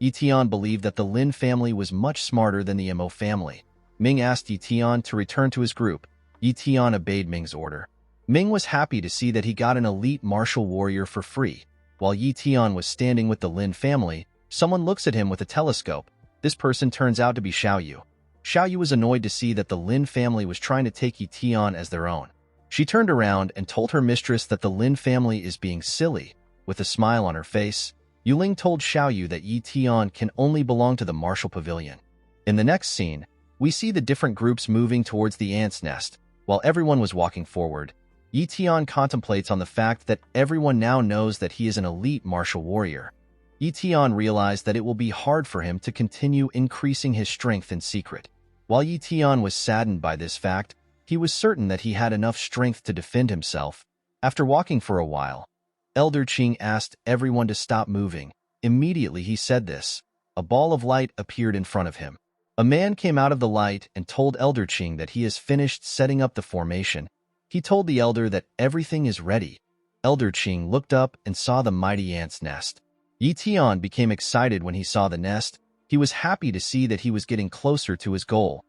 Ye Tian believed that the Lin family was much smarter than the Mo family. Ming asked Ye Tian to return to his group. Ye Tian obeyed Ming's order. Ming was happy to see that he got an elite martial warrior for free. While Ye Tian was standing with the Lin family, someone looks at him with a telescope. This person turns out to be Xiao Yu. Xiao Yu was annoyed to see that the Lin family was trying to take Ye Tian as their own. She turned around and told her mistress that the Lin family is being silly. With a smile on her face, Yuling told Xiao Yu that Ye Tian can only belong to the martial pavilion. In the next scene, we see the different groups moving towards the ant's nest. While everyone was walking forward, Ye Tian contemplates on the fact that everyone now knows that he is an elite martial warrior. Ye Tian realized that it will be hard for him to continue increasing his strength in secret. While Ye Tian was saddened by this fact, he was certain that he had enough strength to defend himself. After walking for a while, Elder Qing asked everyone to stop moving. Immediately he said this. A ball of light appeared in front of him. A man came out of the light and told Elder Qing that he has finished setting up the formation. He told the elder that everything is ready. Elder Qing looked up and saw the mighty ant's nest. Ye Tian became excited when he saw the nest. He was happy to see that he was getting closer to his goal.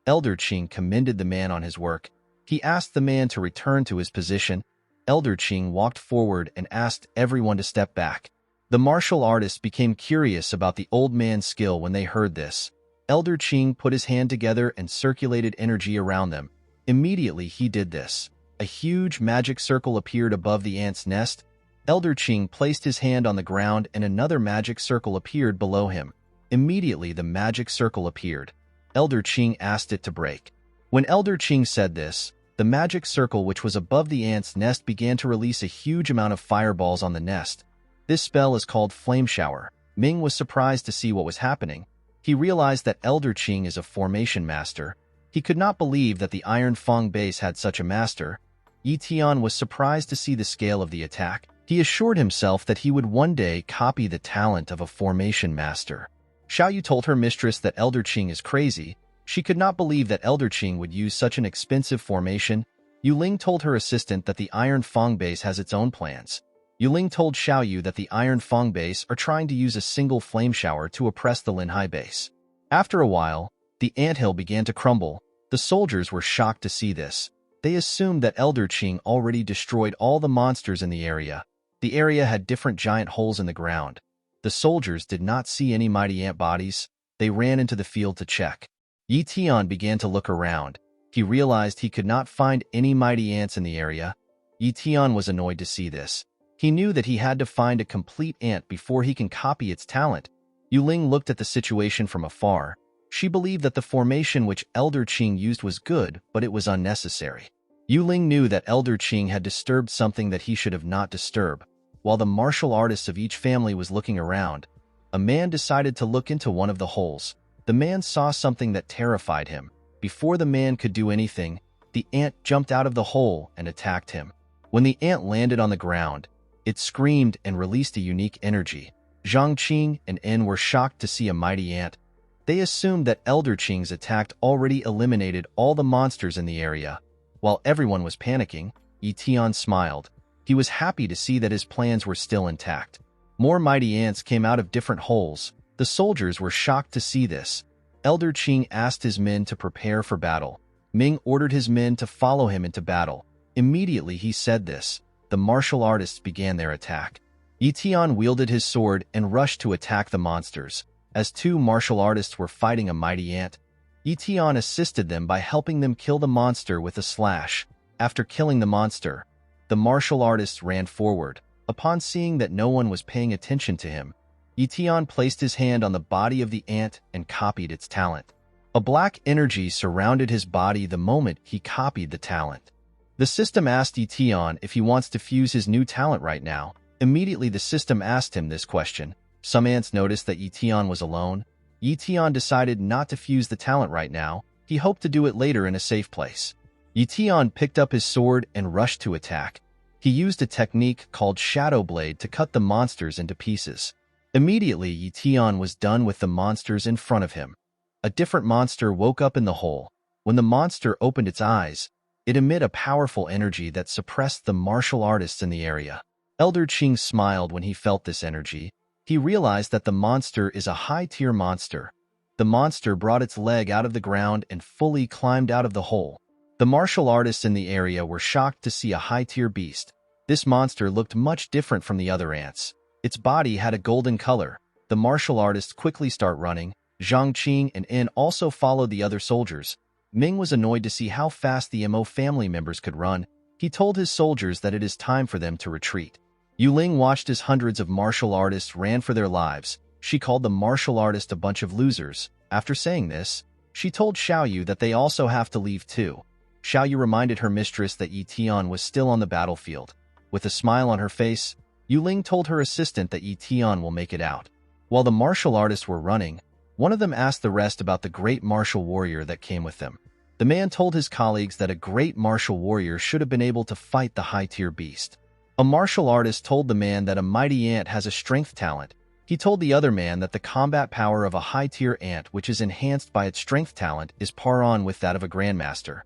Elder Qing commended the man on his work. He asked the man to return to his position. Elder Qing walked forward and asked everyone to step back. The martial artists became curious about the old man's skill when they heard this. Elder Qing put his hand together and circulated energy around them. Immediately he did this. A huge magic circle appeared above the ant's nest. Elder Qing placed his hand on the ground and another magic circle appeared below him. Immediately the magic circle appeared. Elder Qing asked it to break. When Elder Qing said this, the magic circle which was above the ant's nest began to release a huge amount of fireballs on the nest. This spell is called Flame Shower. Ming was surprised to see what was happening. He realized that Elder Qing is a formation master. He could not believe that the Iron Fang base had such a master. Ye Tian was surprised to see the scale of the attack. He assured himself that he would one day copy the talent of a formation master. Xiao Yu told her mistress that Elder Qing is crazy. She could not believe that Elder Qing would use such an expensive formation. Yuling told her assistant that the Iron Fang base has its own plans. Yuling told Xiao Yu that the Iron Fang base are trying to use a single flame shower to oppress the Linhai base. After a while, the anthill began to crumble. The soldiers were shocked to see this. They assumed that Elder Qing already destroyed all the monsters in the area. The area had different giant holes in the ground. The soldiers did not see any mighty ant bodies. They ran into the field to check. Ye Tian began to look around. He realized he could not find any mighty ants in the area. Ye Tian was annoyed to see this. He knew that he had to find a complete ant before he can copy its talent. Yuling looked at the situation from afar. She believed that the formation which Elder Qing used was good, but it was unnecessary. Yuling knew that Elder Qing had disturbed something that he should have not disturbed. While the martial artists of each family was looking around, a man decided to look into one of the holes. The man saw something that terrified him. Before the man could do anything, the ant jumped out of the hole and attacked him. When the ant landed on the ground, it screamed and released a unique energy. Zhang Qing and En were shocked to see a mighty ant. They assumed that Elder Qing's attack already eliminated all the monsters in the area. While everyone was panicking, Ye Tian smiled. He was happy to see that his plans were still intact. More mighty ants came out of different holes. The soldiers were shocked to see this. Elder Qing asked his men to prepare for battle. Ming ordered his men to follow him into battle. Immediately he said this. The martial artists began their attack. Ye Tian wielded his sword and rushed to attack the monsters. As two martial artists were fighting a mighty ant, Ye Tian assisted them by helping them kill the monster with a slash. After killing the monster, the martial artists ran forward. Upon seeing that no one was paying attention to him, Ye Tian placed his hand on the body of the ant and copied its talent. A black energy surrounded his body the moment he copied the talent. The system asked Ye Tian if he wants to fuse his new talent right now. Immediately the system asked him this question. Some ants noticed that Ye Tian was alone. Ye Tian decided not to fuse the talent right now. He hoped to do it later in a safe place. Ye Tian picked up his sword and rushed to attack. He used a technique called Shadow Blade to cut the monsters into pieces. Immediately, Ye Tian was done with the monsters in front of him. A different monster woke up in the hole. When the monster opened its eyes, it emitted a powerful energy that suppressed the martial artists in the area. Elder Qing smiled when he felt this energy. He realized that the monster is a high-tier monster. The monster brought its leg out of the ground and fully climbed out of the hole. The martial artists in the area were shocked to see a high-tier beast. This monster looked much different from the other ants. Its body had a golden color. The martial artists quickly start running. Zhang Qing and In also followed the other soldiers. Ming was annoyed to see how fast the Mo family members could run. He told his soldiers that it is time for them to retreat. Yu Ling watched as hundreds of martial artists ran for their lives. She called the martial artists a bunch of losers. After saying this, she told Xiaoyu that they also have to leave too. Xiaoyu reminded her mistress that Ye Tian was still on the battlefield. With a smile on her face, Yu Ling told her assistant that Ye Tian will make it out. While the martial artists were running, one of them asked the rest about the great martial warrior that came with them. The man told his colleagues that a great martial warrior should have been able to fight the high-tier beast. A martial artist told the man that a mighty ant has a strength talent. He told the other man that the combat power of a high-tier ant, which is enhanced by its strength talent, is par on with that of a grandmaster.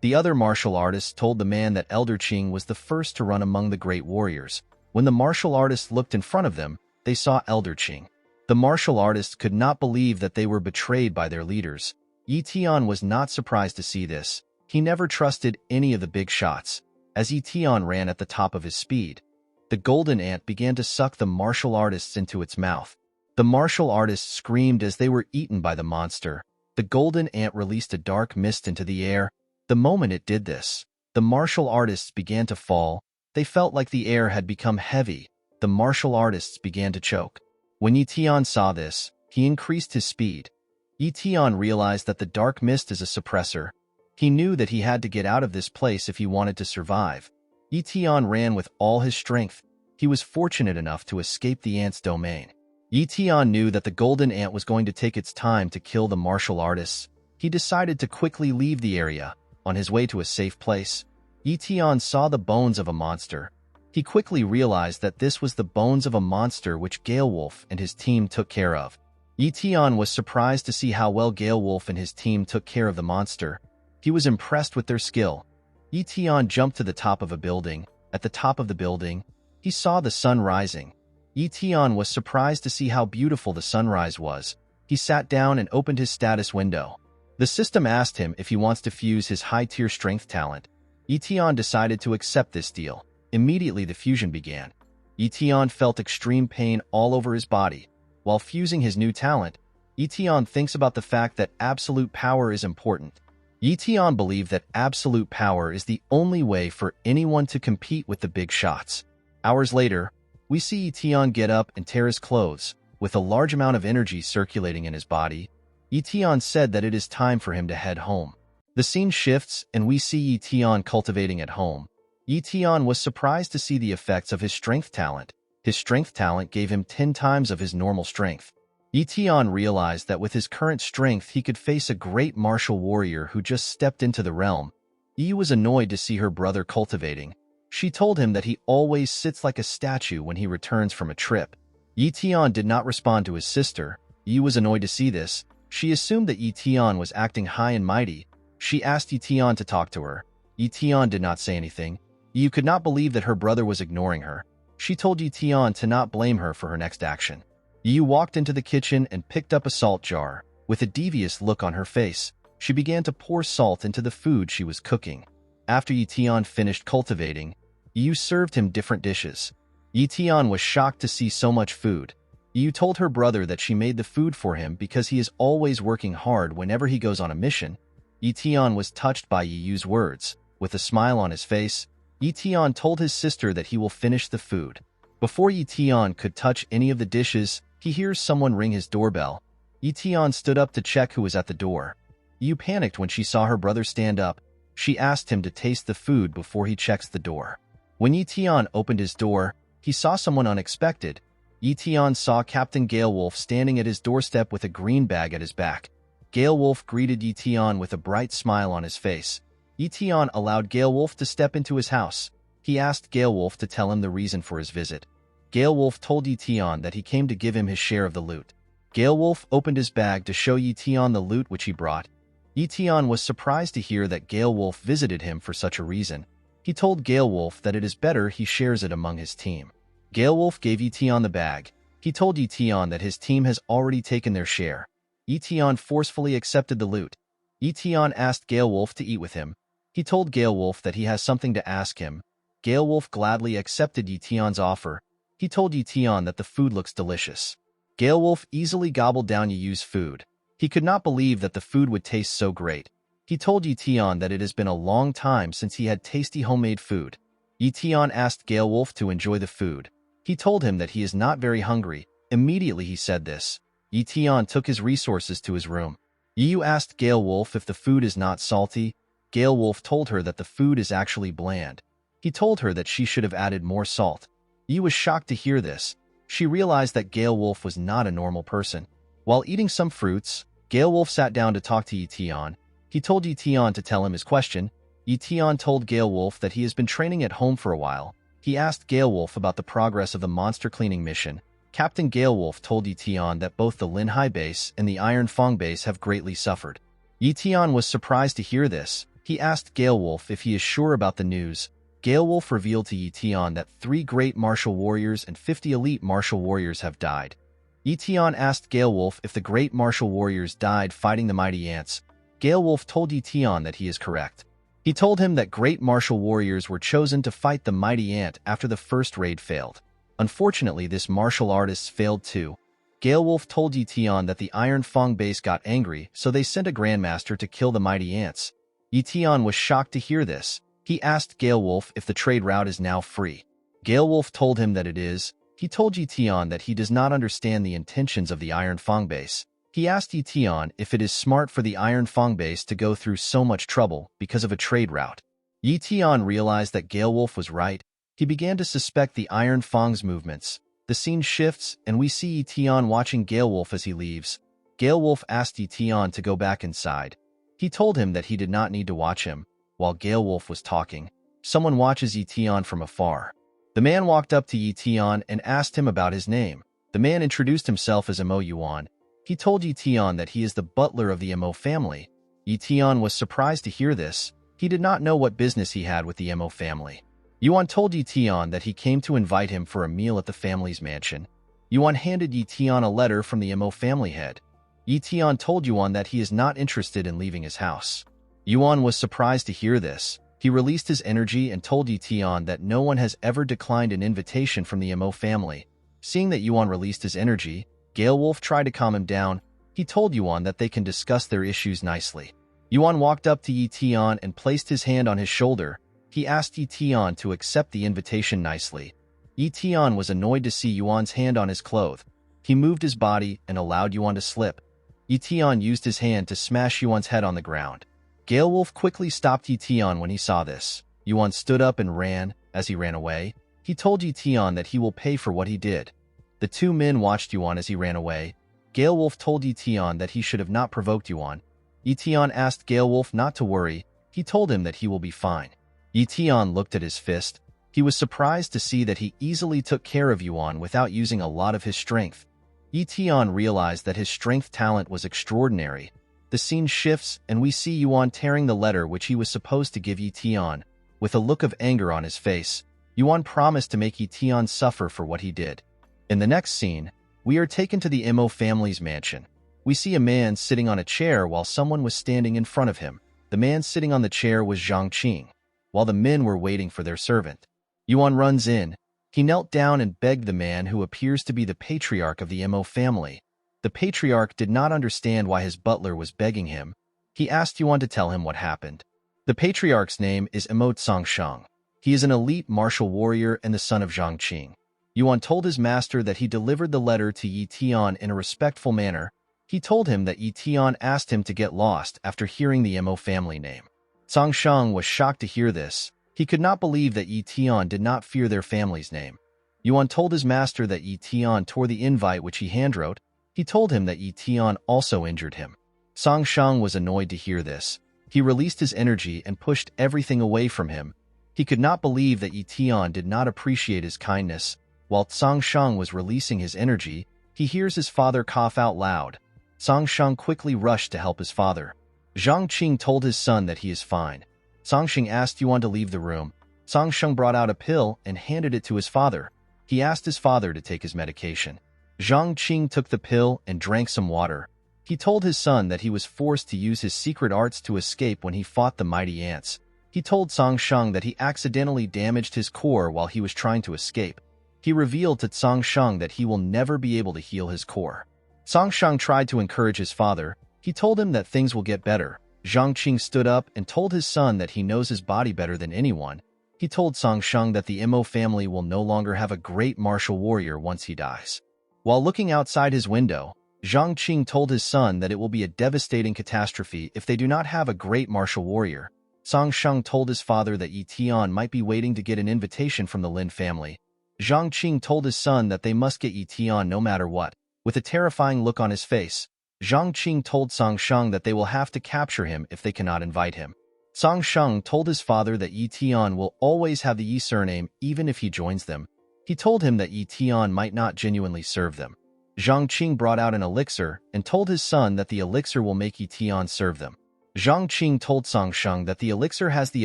The other martial artist told the man that Elder Qing was the first to run among the great warriors. When the martial artists looked in front of them, they saw Elder Qing. The martial artists could not believe that they were betrayed by their leaders. Ye Tian was not surprised to see this. He never trusted any of the big shots. As Ye Tian ran at the top of his speed, the golden ant began to suck the martial artists into its mouth. The martial artists screamed as they were eaten by the monster. The golden ant released a dark mist into the air. The moment it did this, the martial artists began to fall. They felt like the air had become heavy. The martial artists began to choke. When Ye Tian saw this, he increased his speed. Ye Tian realized that the dark mist is a suppressor. He knew that he had to get out of this place if he wanted to survive. Ye Tian ran with all his strength. He was fortunate enough to escape the ant's domain. Ye Tian knew that the golden ant was going to take its time to kill the martial artists. He decided to quickly leave the area. On his way to a safe place, Ye Tian saw the bones of a monster. He quickly realized that this was the bones of a monster which Galewolf and his team took care of. Ye Tian was surprised to see how well Galewolf and his team took care of the monster. He was impressed with their skill. Ye Tian jumped to the top of a building. At the top of the building, he saw the sun rising. Ye Tian was surprised to see how beautiful the sunrise was. He sat down and opened his status window. The system asked him if he wants to fuse his high-tier strength talent. Ye Tian decided to accept this deal. Immediately the fusion began. Ye Tian felt extreme pain all over his body. While fusing his new talent, Ye Tian thinks about the fact that absolute power is important. Ye Tian believed that absolute power is the only way for anyone to compete with the big shots. Hours later, we see Ye Tian get up and tear his clothes. With a large amount of energy circulating in his body, Ye Tian said that it is time for him to head home. The scene shifts and we see Ye Tian cultivating at home. Ye Tian was surprised to see the effects of his strength talent. His strength talent gave him 10 times of his normal strength. Ye Tian realized that with his current strength he could face a great martial warrior who just stepped into the realm. Yi was annoyed to see her brother cultivating. She told him that he always sits like a statue when he returns from a trip. Ye Tian did not respond to his sister. Yi was annoyed to see this. She assumed that Ye Tian was acting high and mighty. She asked Ye Tian to talk to her. Ye Tian did not say anything. Yi could not believe that her brother was ignoring her. She told Ye Tian to not blame her for her next action. Yi walked into the kitchen and picked up a salt jar. With a devious look on her face, she began to pour salt into the food she was cooking. After Ye Tian finished cultivating, Yi served him different dishes. Ye Tian was shocked to see so much food. Yi told her brother that she made the food for him because he is always working hard whenever he goes on a mission. Ye Tian was touched by Yi's words. With a smile on his face, Ye Tian told his sister that he will finish the food. Before Ye Tian could touch any of the dishes, he hears someone ring his doorbell. Ye Tian stood up to check who was at the door. Yu panicked when she saw her brother stand up. She asked him to taste the food before he checks the door. When Ye Tian opened his door, he saw someone unexpected. Ye Tian saw Captain Galewolf standing at his doorstep with a green bag at his back. Galewolf greeted Ye Tian with a bright smile on his face. Ye Tian allowed Galewolf to step into his house. He asked Galewolf to tell him the reason for his visit. Gale Wolf told Ye Tian that he came to give him his share of the loot. Gale Wolf opened his bag to show Ye Tian the loot which he brought. Ye Tian was surprised to hear that Gale Wolf visited him for such a reason. He told Gale Wolf that it is better he shares it among his team. Gale Wolf gave Ye Tian the bag. He told Ye Tian that his team has already taken their share. Ye Tian forcefully accepted the loot. Ye Tian asked Gale Wolf to eat with him. He told Gale Wolf that he has something to ask him. Gale Wolf gladly accepted Ye Tian's offer. He told Ye Tian that the food looks delicious. Gale Wolf easily gobbled down Ye Yu's food. He could not believe that the food would taste so great. He told Ye Tian that it has been a long time since he had tasty homemade food. Ye Tian asked Gale Wolf to enjoy the food. He told him that he is not very hungry. Immediately he said this. Ye Tian took his resources to his room. Ye Yu asked Gale Wolf if the food is not salty. Gale Wolf told her that the food is actually bland. He told her that she should have added more salt. Ye was shocked to hear this. She realized that Gale Wolf was not a normal person. While eating some fruits, Gale Wolf sat down to talk to Ye Tian. He told Ye Tian to tell him his question. Ye Tian told Gale Wolf that he has been training at home for a while. He asked Gale Wolf about the progress of the monster cleaning mission. Captain Gale Wolf told Ye Tian that both the Lin Hai base and the Iron Fang base have greatly suffered. Ye Tian was surprised to hear this. He asked Gale Wolf if he is sure about the news. Gale Wolf revealed to Ye Tian that 3 great martial warriors and 50 elite martial warriors have died. Ye Tian asked Gale Wolf if the great martial warriors died fighting the mighty ants. Gale Wolf told Ye Tian that he is correct. He told him that great martial warriors were chosen to fight the mighty ant after the first raid failed. Unfortunately, this martial artist failed too. Gale Wolf told Ye Tian that the Iron Fang base got angry, so they sent a grandmaster to kill the mighty ants. Ye Tian was shocked to hear this. He asked Gale Wolf if the trade route is now free. Gale Wolf told him that it is. He told Ye Tian that he does not understand the intentions of the Iron Fang base. He asked Ye Tian if it is smart for the Iron Fang base to go through so much trouble because of a trade route. Ye Tian realized that Gale Wolf was right. He began to suspect the Iron Fang's movements. The scene shifts, and we see Ye Tian watching Gale Wolf as he leaves. Gale Wolf asked Ye Tian to go back inside. He told him that he did not need to watch him. While Gale Wolf was talking, someone watches Ye Tian from afar. The man walked up to Ye Tian and asked him about his name. The man introduced himself as Mo Yuan. He told Ye Tian that he is the butler of the Mo family. Ye Tian was surprised to hear this. He did not know what business he had with the Mo family. Yuan told Ye Tian that he came to invite him for a meal at the family's mansion. Yuan handed Ye Tian a letter from the Mo family head. Ye Tian told Yuan that he is not interested in leaving his house. Yuan was surprised to hear this. He released his energy and told Ye Tian that no one has ever declined an invitation from the Mo family. Seeing that Yuan released his energy, Gale Wolf tried to calm him down. He told Yuan that they can discuss their issues nicely. Yuan walked up to Ye Tian and placed his hand on his shoulder. He asked Ye Tian to accept the invitation nicely. Ye Tian was annoyed to see Yuan's hand on his clothes. He moved his body and allowed Yuan to slip. Ye Tian used his hand to smash Yuan's head on the ground. Gale Wolf quickly stopped Ye Tian when he saw this. Yuan stood up and ran. As he ran away, he told Ye Tian that he will pay for what he did. The 2 men watched Yuan as he ran away. Gale Wolf told Ye Tian that he should have not provoked Yuan. Ye Tian asked Gale Wolf not to worry. He told him that he will be fine. Ye Tian looked at his fist. He was surprised to see that he easily took care of Yuan without using a lot of his strength. Ye Tian realized that his strength talent was extraordinary. The scene shifts, and we see Yuan tearing the letter which he was supposed to give Ye Tian. With a look of anger on his face, Yuan promised to make Ye Tian suffer for what he did. In the next scene, we are taken to the Mo family's mansion. We see a man sitting on a chair while someone was standing in front of him. The man sitting on the chair was Zhang Qing. While the men were waiting for their servant, Yuan runs in. He knelt down and begged the man who appears to be the patriarch of the Mo family. The patriarch did not understand why his butler was begging him. He asked Yuan to tell him what happened. The patriarch's name is Mo Tsangsheng. He is an elite martial warrior and the son of Zhang Qing. Yuan told his master that he delivered the letter to Ye Tian in a respectful manner. He told him that Ye Tian asked him to get lost after hearing the Mo family name. Tsangsheng was shocked to hear this. He could not believe that Ye Tian did not fear their family's name. Yuan told his master that Ye Tian tore the invite which he handwrote. He told him that Ye Tian also injured him. Tsangsheng was annoyed to hear this. He released his energy and pushed everything away from him. He could not believe that Ye Tian did not appreciate his kindness. While Song Shang was releasing his energy, he hears his father cough out loud. Song Shang quickly rushed to help his father. Zhang Qing told his son that he is fine. Song Shang asked Yuan to leave the room. Song Shang brought out a pill and handed it to his father. He asked his father to take his medication. Zhang Qing took the pill and drank some water. He told his son that he was forced to use his secret arts to escape when he fought the mighty ants. He told Song Shang that he accidentally damaged his core while he was trying to escape. He revealed to Song Shang that he will never be able to heal his core. Song Shang tried to encourage his father. He told him that things will get better. Zhang Qing stood up and told his son that he knows his body better than anyone. He told Song Shang that the Mo family will no longer have a great martial warrior once he dies. While looking outside his window, Zhang Qing told his son that it will be a devastating catastrophe if they do not have a great martial warrior. Song Shang told his father that Ye Tian might be waiting to get an invitation from the Lin family. Zhang Qing told his son that they must get Ye Tian no matter what. With a terrifying look on his face, Zhang Qing told Song Shang that they will have to capture him if they cannot invite him. Song Shang told his father that Ye Tian will always have the Yi surname even if he joins them. He told him that Ye Tian might not genuinely serve them. Zhang Qing brought out an elixir and told his son that the elixir will make Ye Tian serve them. Zhang Qing told Song Shang that the elixir has the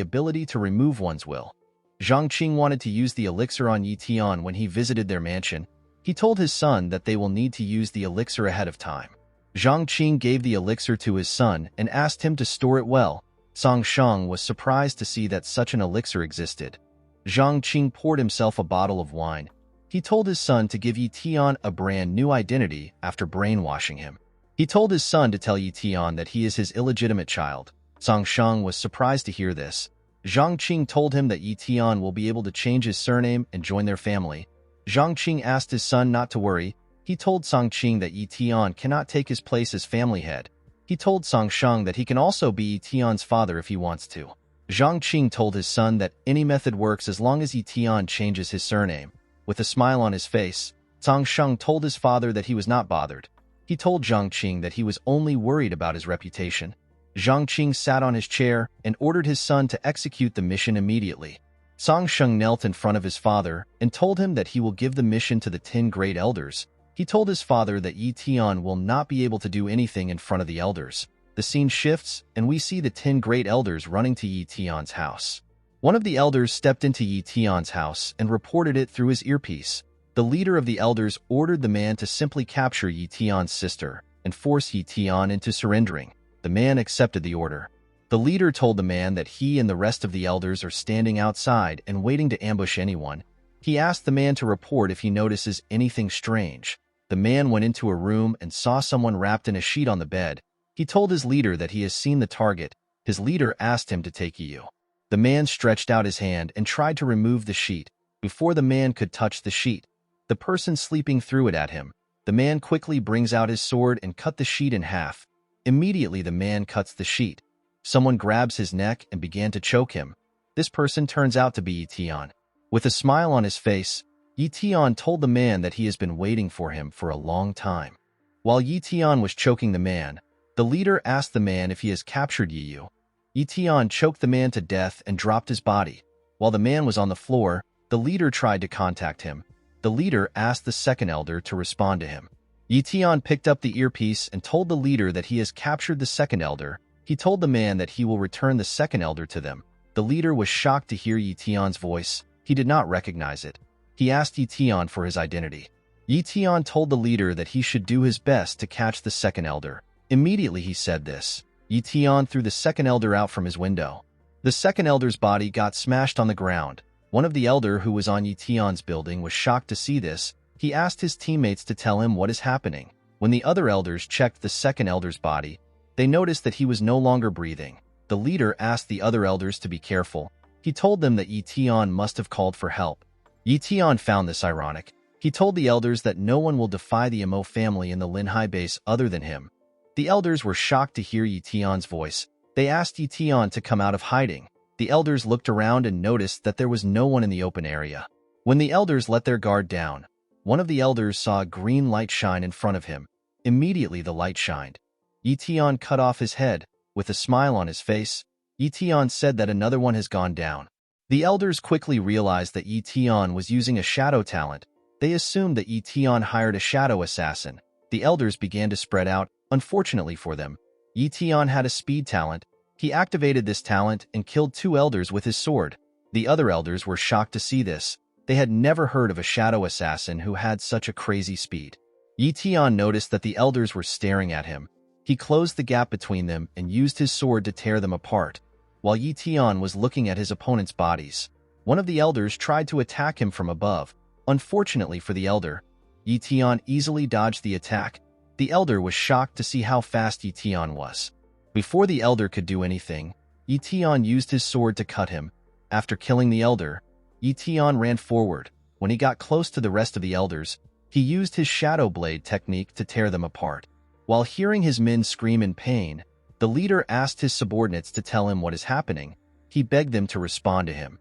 ability to remove one's will. Zhang Qing wanted to use the elixir on Ye Tian when he visited their mansion. He told his son that they will need to use the elixir ahead of time. Zhang Qing gave the elixir to his son and asked him to store it well. Song Shang was surprised to see that such an elixir existed. Zhang Qing poured himself a bottle of wine. He told his son to give Ye Tian a brand new identity after brainwashing him. He told his son to tell Ye Tian that he is his illegitimate child. Song Shang was surprised to hear this. Zhang Qing told him that Ye Tian will be able to change his surname and join their family. Zhang Qing asked his son not to worry. He told Song Qing that Ye Tian cannot take his place as family head. He told Song Shang that he can also be Ye Tian's father if he wants to. Zhang Qing told his son that any method works as long as Ye Tian changes his surname. With a smile on his face, Song Shang told his father that he was not bothered. He told Zhang Qing that he was only worried about his reputation. Zhang Qing sat on his chair and ordered his son to execute the mission immediately. Song Shang knelt in front of his father and told him that he will give the mission to the 10 great elders. He told his father that Ye Tian will not be able to do anything in front of the elders. The scene shifts, and we see the 10 great elders running to Ye Tian's house. One of the elders stepped into Ye Tian's house and reported it through his earpiece. The leader of the elders ordered the man to simply capture Ye Tian's sister and force Ye Tian into surrendering. The man accepted the order. The leader told the man that he and the rest of the elders are standing outside and waiting to ambush anyone. He asked the man to report if he notices anything strange. The man went into a room and saw someone wrapped in a sheet on the bed. He told his leader that he has seen the target. His leader asked him to take Yu. The man stretched out his hand and tried to remove the sheet. Before the man could touch the sheet, the person sleeping threw it at him. The man quickly brings out his sword and cut the sheet in half. Immediately the man cuts the sheet. Someone grabs his neck and began to choke him. This person turns out to be Ye Tian. With a smile on his face, Ye Tian told the man that he has been waiting for him for a long time. While Ye Tian was choking the man, the leader asked the man if he has captured Yu. Ye Tian choked the man to death and dropped his body. While the man was on the floor, the leader tried to contact him. The leader asked the second elder to respond to him. Ye Tian picked up the earpiece and told the leader that he has captured the second elder. He told the man that he will return the second elder to them. The leader was shocked to hear Ye Tian's voice. He did not recognize it. He asked Ye Tian for his identity. Ye Tian told the leader that he should do his best to catch the second elder. Immediately he said this. Ye Tian threw the second elder out from his window. The second elder's body got smashed on the ground. One of the elder who was on Ye Tian's building was shocked to see this. He asked his teammates to tell him what is happening. When the other elders checked the second elder's body, they noticed that he was no longer breathing. The leader asked the other elders to be careful. He told them that Ye Tian must have called for help. Ye Tian found this ironic. He told the elders that no one will defy the Mo family in the Linhai base other than him. The elders were shocked to hear Ye Tian's voice. They asked Ye Tian to come out of hiding. The elders looked around and noticed that there was no one in the open area. When the elders let their guard down, one of the elders saw a green light shine in front of him. Immediately the light shined. Ye Tian cut off his head. With a smile on his face, Ye Tian said that another one has gone down. The elders quickly realized that Ye Tian was using a shadow talent. They assumed that Ye Tian hired a shadow assassin. The elders began to spread out. Unfortunately for them, Ye Tian had a speed talent. He activated this talent and killed 2 elders with his sword. The other elders were shocked to see this. They had never heard of a shadow assassin who had such a crazy speed. Ye Tian noticed that the elders were staring at him. He closed the gap between them and used his sword to tear them apart. While Ye Tian was looking at his opponent's bodies, one of the elders tried to attack him from above. Unfortunately for the elder, Ye Tian easily dodged the attack. The elder was shocked to see how fast Ye Tian was. Before the elder could do anything, Ye Tian used his sword to cut him. After killing the elder, Ye Tian ran forward. When he got close to the rest of the elders, he used his shadow blade technique to tear them apart. While hearing his men scream in pain, the leader asked his subordinates to tell him what is happening. He begged them to respond to him.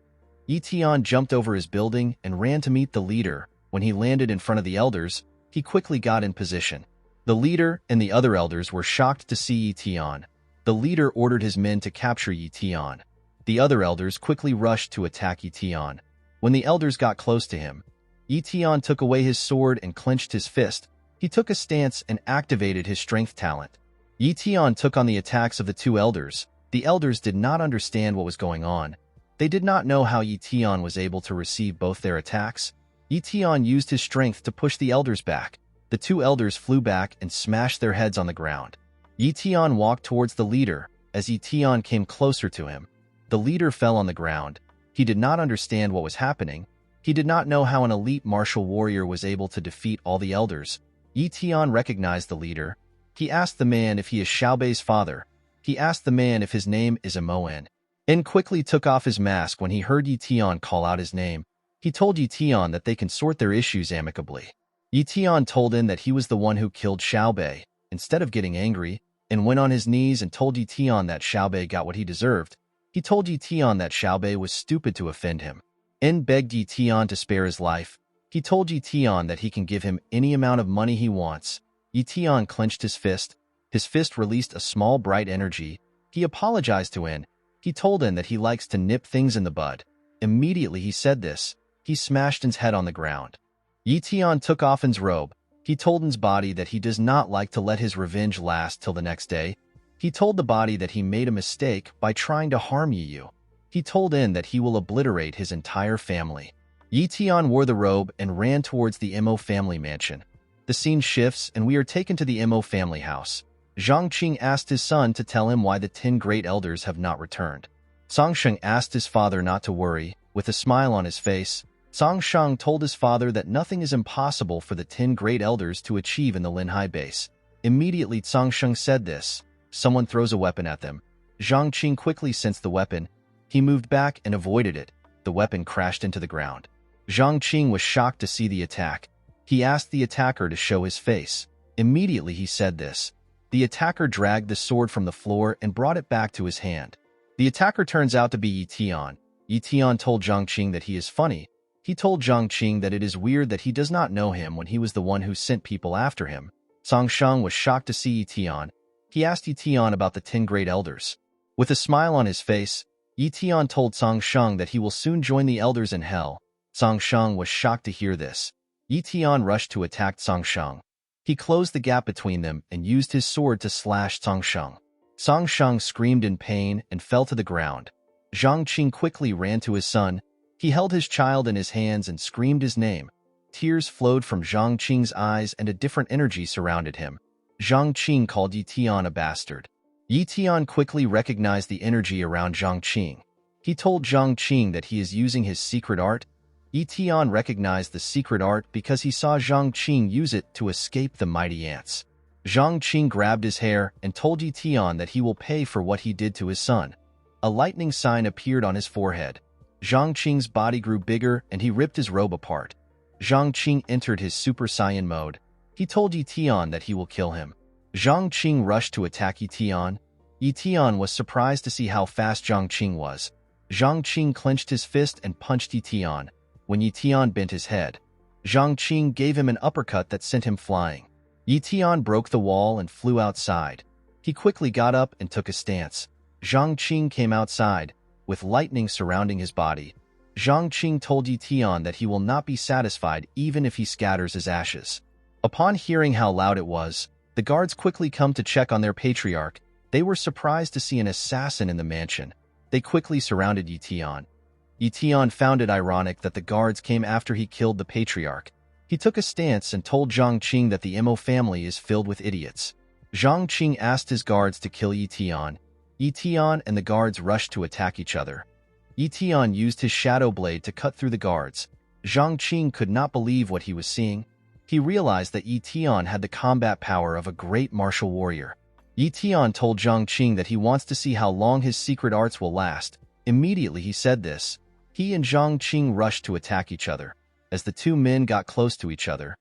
Ye Tian jumped over his building and ran to meet the leader. When he landed in front of the elders, he quickly got in position. The leader and the other elders were shocked to see Ye Tian. The leader ordered his men to capture Ye Tian. The other elders quickly rushed to attack Ye Tian. When the elders got close to him, Ye Tian took away his sword and clenched his fist. He took a stance and activated his strength talent. Ye Tian took on the attacks of the 2 elders. The elders did not understand what was going on. They did not know how Ye Tian was able to receive both their attacks. Ye Tian used his strength to push the elders back. The 2 elders flew back and smashed their heads on the ground. Ye Tian walked towards the leader. As Ye Tian came closer to him, the leader fell on the ground. He did not understand what was happening. He did not know how an elite martial warrior was able to defeat all the elders. Ye Tian recognized the leader. He asked the man if he is Xiaobei's father. He asked the man if his name is Moen. En quickly took off his mask when he heard Ye Tian call out his name. He told Ye Tian that they can sort their issues amicably. Ye Tian told him that he was the one who killed Xiaobei. Instead of getting angry, En went on his knees and told Ye Tian that Xiaobei got what he deserved. He told Ye Tian that Xiaobei was stupid to offend him. En begged Ye Tian to spare his life. He told Ye Tian that he can give him any amount of money he wants. Ye Tian clenched his fist. His fist released a small bright energy. He apologized to En. He told En that he likes to nip things in the bud. Immediately he said this, he smashed En's head on the ground. Ye Tian took off En's robe. He told En's body that he does not like to let his revenge last till the next day. He told the body that he made a mistake by trying to harm Yu. He told En that he will obliterate his entire family. Ye Tian wore the robe and ran towards the Mo family mansion. The scene shifts and we are taken to the Mo family house. Zhang Qing asked his son to tell him why the 10 great elders have not returned. Song Sheng asked his father not to worry. With a smile on his face, Song Sheng told his father that nothing is impossible for the 10 great elders to achieve in the Linhai base. Immediately Song Sheng said this. Someone throws a weapon at them. Zhang Qing quickly sensed the weapon. He moved back and avoided it. The weapon crashed into the ground. Zhang Qing was shocked to see the attack. He asked the attacker to show his face. Immediately he said this. The attacker dragged the sword from the floor and brought it back to his hand. The attacker turns out to be Ye Tian. Ye Tian told Zhang Qing that he is funny. He told Zhang Qing that it is weird that he does not know him when he was the one who sent people after him. Song Sheng was shocked to see Ye Tian. He asked Ye Tian about the 10 great elders. With a smile on his face, Ye Tian told Song Sheng that he will soon join the elders in hell. Song Sheng was shocked to hear this. Ye Tian rushed to attack Song Sheng. He closed the gap between them and used his sword to slash Song Sheng. Song Sheng screamed in pain and fell to the ground. Zhang Qing quickly ran to his son. He held his child in his hands and screamed his name. Tears flowed from Zhang Qing's eyes and a different energy surrounded him. Zhang Qing called Ye Tian a bastard. Ye Tian quickly recognized the energy around Zhang Qing. He told Zhang Qing that he is using his secret art. Ye Tian recognized the secret art because he saw Zhang Qing use it to escape the mighty ants. Zhang Qing grabbed his hair and told Ye Tian that he will pay for what he did to his son. A lightning sign appeared on his forehead. Zhang Qing's body grew bigger and he ripped his robe apart. Zhang Qing entered his Super Saiyan mode. He told Ye Tian that he will kill him. Zhang Qing rushed to attack Ye Tian. Ye Tian was surprised to see how fast Zhang Qing was. Zhang Qing clenched his fist and punched Ye Tian. When Ye Tian bent his head, Zhang Qing gave him an uppercut that sent him flying. Ye Tian broke the wall and flew outside. He quickly got up and took a stance. Zhang Qing came outside, with lightning surrounding his body. Zhang Qing told Ye Tian that he will not be satisfied even if he scatters his ashes. Upon hearing how loud it was, the guards quickly come to check on their patriarch. They were surprised to see an assassin in the mansion. They quickly surrounded Ye Tian. Ye Tian found it ironic that the guards came after he killed the patriarch. He took a stance and told Zhang Qing that the Mo family is filled with idiots. Zhang Qing asked his guards to kill Ye Tian. Ye Tian and the guards rushed to attack each other. Ye Tian used his shadow blade to cut through the guards. Zhang Qing could not believe what he was seeing. He realized that Ye Tian had the combat power of a great martial warrior. Ye Tian told Zhang Qing that he wants to see how long his secret arts will last. Immediately he said this. He and Zhang Qing rushed to attack each other. As the two men got close to each other,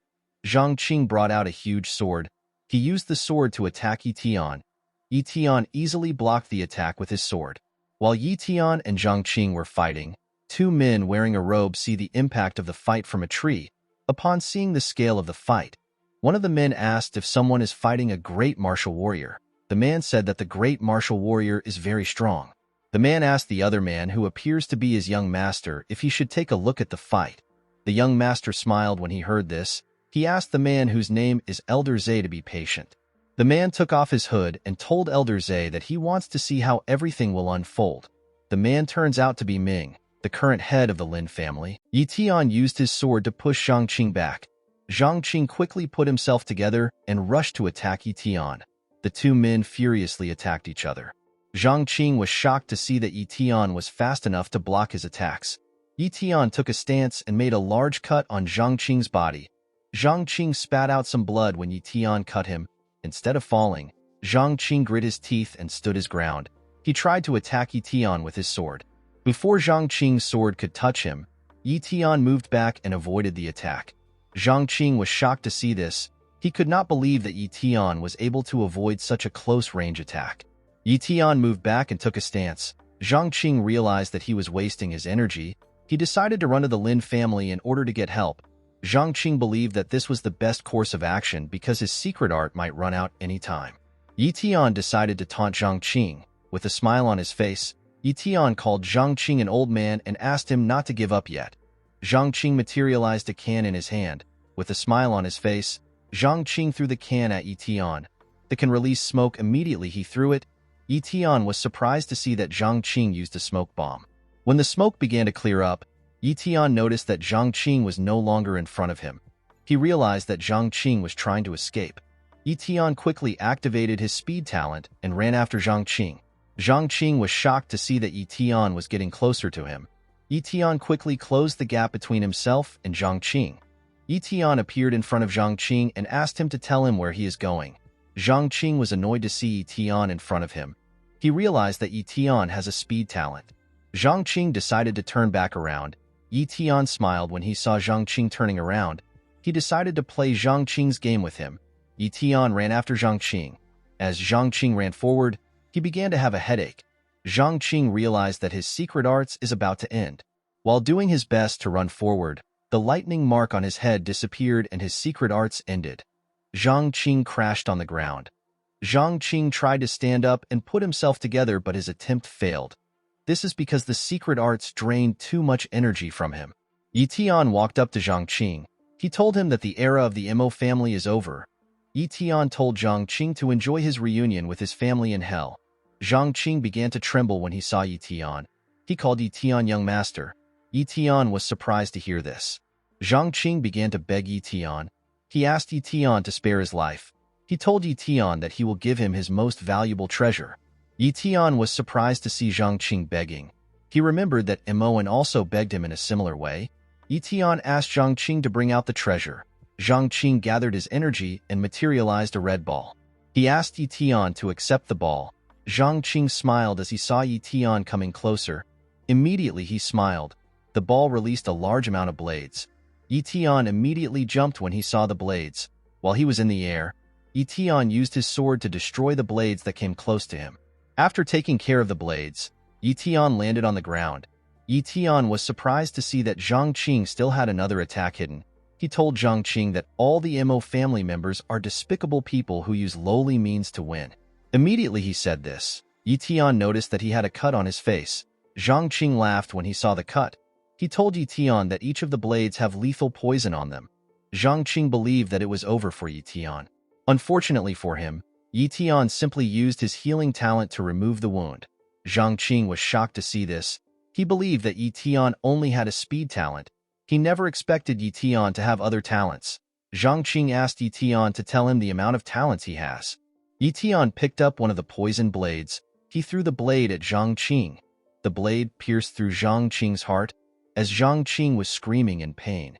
Zhang Qing brought out a huge sword. He used the sword to attack Ye Tian. Ye Tian easily blocked the attack with his sword. While Ye Tian and Zhang Qing were fighting, two men wearing a robe see the impact of the fight from a tree. Upon seeing the scale of the fight, one of the men asked if someone is fighting a great martial warrior. The man said that the great martial warrior is very strong. The man asked the other man, who appears to be his young master, if he should take a look at the fight. The young master smiled when he heard this. He asked the man, whose name is Elder Zhe, to be patient. The man took off his hood and told Elder Zhe that he wants to see how everything will unfold. The man turns out to be Ming, the current head of the Lin family. Ye Tian used his sword to push Zhang Qing back. Zhang Qing quickly put himself together and rushed to attack Ye Tian. The two men furiously attacked each other. Zhang Qing was shocked to see that Ye Tian was fast enough to block his attacks. Ye Tian took a stance and made a large cut on Zhang Qing's body. Zhang Qing spat out some blood when Ye Tian cut him. Instead of falling, Zhang Qing grit his teeth and stood his ground. He tried to attack Ye Tian with his sword. Before Zhang Qing's sword could touch him, Ye Tian moved back and avoided the attack. Zhang Qing was shocked to see this. He could not believe that Ye Tian was able to avoid such a close-range attack. Ye Tian moved back and took a stance. Zhang Qing realized that he was wasting his energy. He decided to run to the Lin family in order to get help. Zhang Qing believed that this was the best course of action because his secret art might run out any time. Ye Tian decided to taunt Zhang Qing. With a smile on his face, Ye Tian called Zhang Qing an old man and asked him not to give up yet. Zhang Qing materialized a can in his hand. With a smile on his face, Zhang Qing threw the can at Ye Tian. The can released smoke. Immediately he threw it. Ye Tian was surprised to see that Zhang Qing used a smoke bomb. When the smoke began to clear up, Ye Tian noticed that Zhang Qing was no longer in front of him. He realized that Zhang Qing was trying to escape. Ye Tian quickly activated his speed talent and ran after Zhang Qing. Zhang Qing was shocked to see that Ye Tian was getting closer to him. Ye Tian quickly closed the gap between himself and Zhang Qing. Ye Tian appeared in front of Zhang Qing and asked him to tell him where he is going. Zhang Qing was annoyed to see Ye Tian in front of him. He realized that Ye Tian has a speed talent. Zhang Qing decided to turn back around. Ye Tian smiled when he saw Zhang Qing turning around. He decided to play Zhang Qing's game with him. Ye Tian ran after Zhang Qing. As Zhang Qing ran forward, he began to have a headache. Zhang Qing realized that his secret arts is about to end. While doing his best to run forward, the lightning mark on his head disappeared and his secret arts ended. Zhang Qing crashed on the ground. Zhang Qing tried to stand up and put himself together, but his attempt failed. This is because the secret arts drained too much energy from him. Ye Tian walked up to Zhang Qing. He told him that the era of the Mo family is over. Ye Tian told Zhang Qing to enjoy his reunion with his family in hell. Zhang Qing began to tremble when he saw Ye Tian. He called Ye Tian young master. Ye Tian was surprised to hear this. Zhang Qing began to beg Ye Tian. He asked Ye Tian to spare his life. He told Ye Tian that he will give him his most valuable treasure. Ye Tian was surprised to see Zhang Qing begging. He remembered that Moan also begged him in a similar way. Ye Tian asked Zhang Qing to bring out the treasure. Zhang Qing gathered his energy and materialized a red ball. He asked Ye Tian to accept the ball. Zhang Qing smiled as he saw Ye Tian coming closer. Immediately he smiled. The ball released a large amount of blades. Ye Tian immediately jumped when he saw the blades. While he was in the air, Ye Tian used his sword to destroy the blades that came close to him. After taking care of the blades, Ye Tian landed on the ground. Ye Tian was surprised to see that Zhang Qing still had another attack hidden. He told Zhang Qing that all the Mo family members are despicable people who use lowly means to win. Immediately he said this. Ye Tian noticed that he had a cut on his face. Zhang Qing laughed when he saw the cut. He told Ye Tian that each of the blades have lethal poison on them. Zhang Qing believed that it was over for Ye Tian. Unfortunately for him, Ye Tian simply used his healing talent to remove the wound. Zhang Qing was shocked to see this. He believed that Ye Tian only had a speed talent. He never expected Ye Tian to have other talents. Zhang Qing asked Ye Tian to tell him the amount of talents he has. Ye Tian picked up one of the poison blades. He threw the blade at Zhang Qing. The blade pierced through Zhang Qing's heart as Zhang Qing was screaming in pain.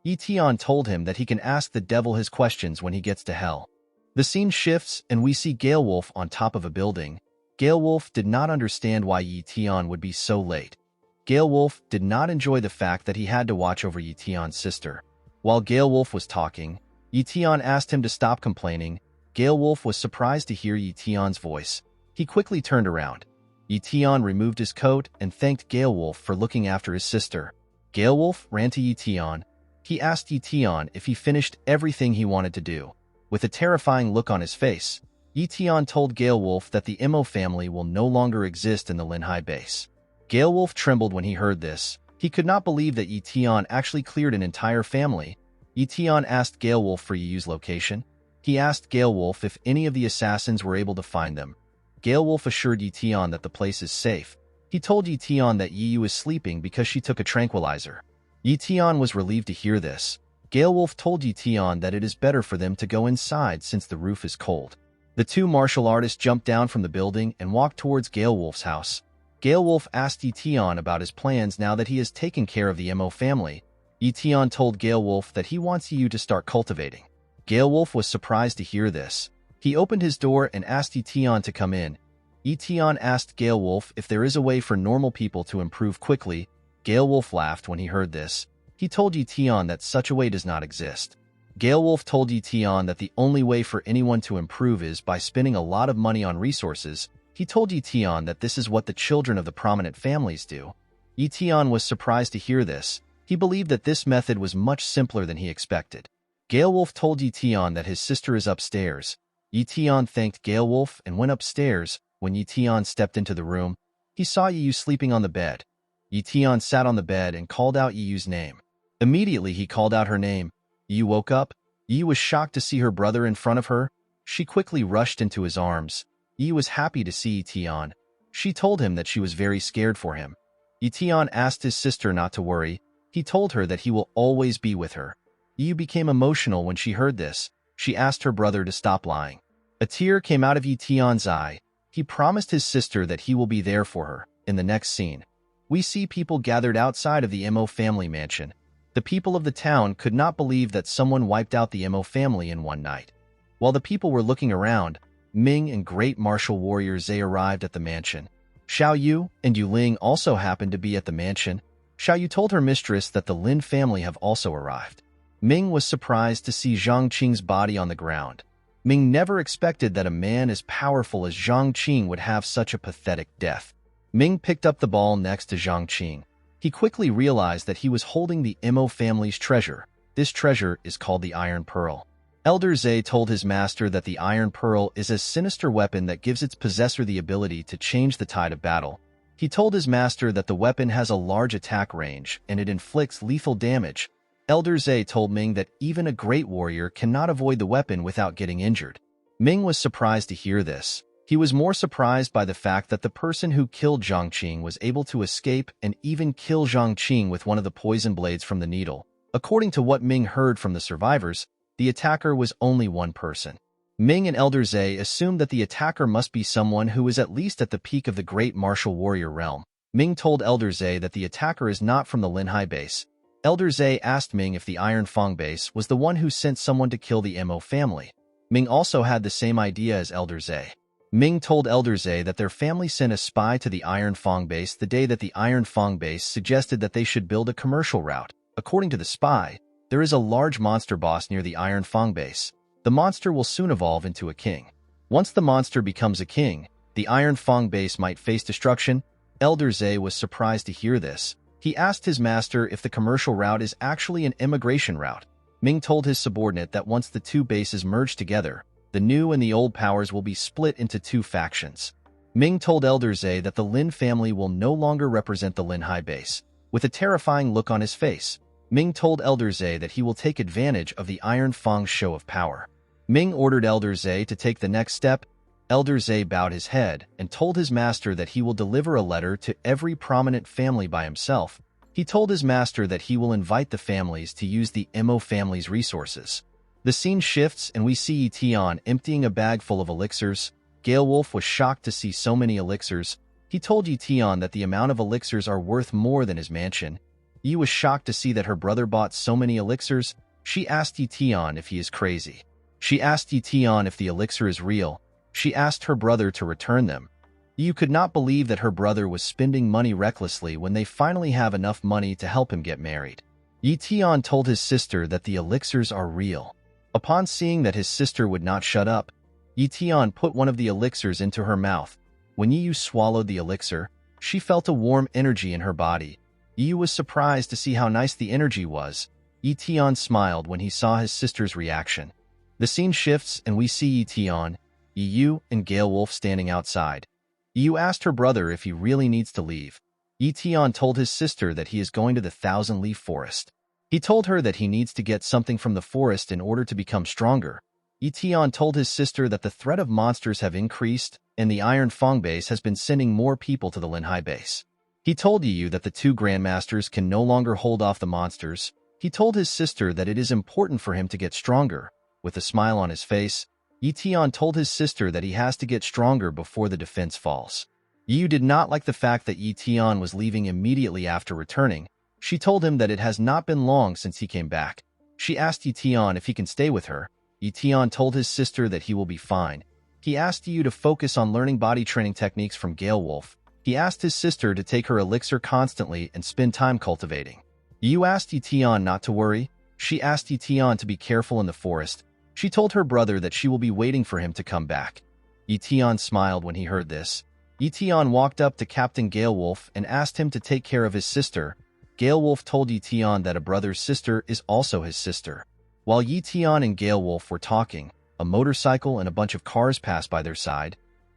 Ye Tian told him that he can ask the devil his questions when he gets to hell. The scene shifts and we see Gale Wolf on top of a building. Gale Wolf did not understand why Ye Tian would be so late. Gale Wolf did not enjoy the fact that he had to watch over Ye Tian's sister. While Gale Wolf was talking, Ye Tian asked him to stop complaining. Gale Wolf was surprised to hear Ye Tian's voice. He quickly turned around. Ye Tian removed his coat and thanked Gale Wolf for looking after his sister. Gale Wolf ran to Ye Tian. He asked Ye Tian if he finished everything he wanted to do. With a terrifying look on his face, Ye Tian told Gale Wolf that the Mo family will no longer exist in the Linhai base. Gale Wolf trembled when he heard this. He could not believe that Ye Tian actually cleared an entire family. Ye Tian asked Gale Wolf for Ye's location. He asked Gale Wolf if any of the assassins were able to find them. Gale Wolf assured Ye Tian that the place is safe. He told Ye Tian that Ye was sleeping because she took a tranquilizer. Ye Tian was relieved to hear this. Gale Wolf told Ye Tian that it is better for them to go inside since the roof is cold. The two martial artists jumped down from the building and walked towards Gale Wolf's house. Gale Wolf asked Ye Tian about his plans now that he has taken care of the Mo family. Ye Tian told Gale Wolf that he wants Ye to start cultivating. Gale Wolf was surprised to hear this. He opened his door and asked Ye Tian to come in. Ye Tian asked Gale Wolf if there is a way for normal people to improve quickly. Gale Wolf laughed when he heard this. He told Ye Tian that such a way does not exist. Gale Wolf told Ye Tian that the only way for anyone to improve is by spending a lot of money on resources. He told Ye Tian that this is what the children of the prominent families do. Ye Tian was surprised to hear this. He believed that this method was much simpler than he expected. Gale Wolf told Ye Tian that his sister is upstairs. Ye Tian thanked Gale Wolf and went upstairs. When Ye Tian stepped into the room, he saw Ye sleeping on the bed. Ye Tian sat on the bed and called out Ye's name. Immediately he called out her name. Ye woke up. Ye was shocked to see her brother in front of her. She quickly rushed into his arms. Ye was happy to see Ye Tian. She told him that she was very scared for him. Ye Tian asked his sister not to worry. He told her that he will always be with her. Ye became emotional when she heard this. She asked her brother to stop lying. A tear came out of Ye Tian's eye. He promised his sister that he will be there for her. In the next scene, we see people gathered outside of the Mo family mansion. The people of the town could not believe that someone wiped out the Mo family in one night. While the people were looking around, Ming and great martial warrior Zhe arrived at the mansion. Xiao Yu and Yu Ling also happened to be at the mansion. Xiao Yu told her mistress that the Lin family have also arrived. Ming was surprised to see Zhang Qing's body on the ground. Ming never expected that a man as powerful as Zhang Qing would have such a pathetic death. Ming picked up the ball next to Zhang Qing. He quickly realized that he was holding the Mo family's treasure. This treasure is called the Iron Pearl. Elder Zhe told his master that the Iron Pearl is a sinister weapon that gives its possessor the ability to change the tide of battle. He told his master that the weapon has a large attack range and it inflicts lethal damage. Elder Zhe told Ming that even a great warrior cannot avoid the weapon without getting injured. Ming was surprised to hear this. He was more surprised by the fact that the person who killed Zhang Qing was able to escape and even kill Zhang Qing with one of the poison blades from the needle. According to what Ming heard from the survivors, the attacker was only one person. Ming and Elder Zhe assumed that the attacker must be someone who is at least at the peak of the great martial warrior realm. Ming told Elder Zhe that the attacker is not from the Linhai base. Elder Zhe asked Ming if the Iron Fang base was the one who sent someone to kill the Mo family. Ming also had the same idea as Elder Zhe. Ming told Elder Zhe that their family sent a spy to the Iron Fang base the day that the Iron Fang base suggested that they should build a commercial route. According to the spy, there is a large monster boss near the Iron Fang base. The monster will soon evolve into a king. Once the monster becomes a king, the Iron Fang base might face destruction. Elder Zhe was surprised to hear this. He asked his master if the commercial route is actually an immigration route. Ming told his subordinate that once the two bases merge together, the new and the old powers will be split into two factions. Ming told Elder Zhe that the Lin family will no longer represent the Linhai base. With a terrifying look on his face, Ming told Elder Zhe that he will take advantage of the Iron Fang's show of power. Ming ordered Elder Zhe to take the next step. Elder Zhe bowed his head and told his master that he will deliver a letter to every prominent family by himself. He told his master that he will invite the families to use the Mo family's resources. The scene shifts and we see Ye Tian emptying a bag full of elixirs. Wolf was shocked to see so many elixirs. He told Ye Tian that the amount of elixirs are worth more than his mansion. Yi was shocked to see that her brother bought so many elixirs. She asked Ye Tian if he is crazy. She asked Ye Tian if the elixir is real. She asked her brother to return them. Yi could not believe that her brother was spending money recklessly when they finally have enough money to help him get married. Ye Tian told his sister that the elixirs are real. Upon seeing that his sister would not shut up, Ye Tian put one of the elixirs into her mouth. When Yi swallowed the elixir, she felt a warm energy in her body. Yi was surprised to see how nice the energy was. Ye Tian smiled when he saw his sister's reaction. The scene shifts and we see Ye Tian, Yi, and Wolf standing outside. Yi asked her brother if he really needs to leave. Ye Tian told his sister that he is going to the Thousand-Leaf Forest. He told her that he needs to get something from the forest in order to become stronger. Ye Tian told his sister that the threat of monsters have increased, and the Iron Fang base has been sending more people to the Linhai base. He told Yu that the two grandmasters can no longer hold off the monsters. He told his sister that it is important for him to get stronger. With a smile on his face, Ye Tian told his sister that he has to get stronger before the defense falls. Yu did not like the fact that Ye Tian was leaving immediately after returning. She told him that it has not been long since he came back. She asked Ye Tian if he can stay with her. Ye Tian told his sister that he will be fine. He asked Yu to focus on learning body training techniques from Wolf. He asked his sister to take her elixir constantly and spend time cultivating. Yu asked Ye Tian not to worry. She asked Ye Tian to be careful in the forest. She told her brother that she will be waiting for him to come back. Ye Tian smiled when he heard this. Ye Tian walked up to Captain Wolf and asked him to take care of his sister. Wolf told Ye Tian that a brother's sister is also his sister. While Ye Tian and Wolf were talking, a motorcycle and a bunch of cars passed by their side.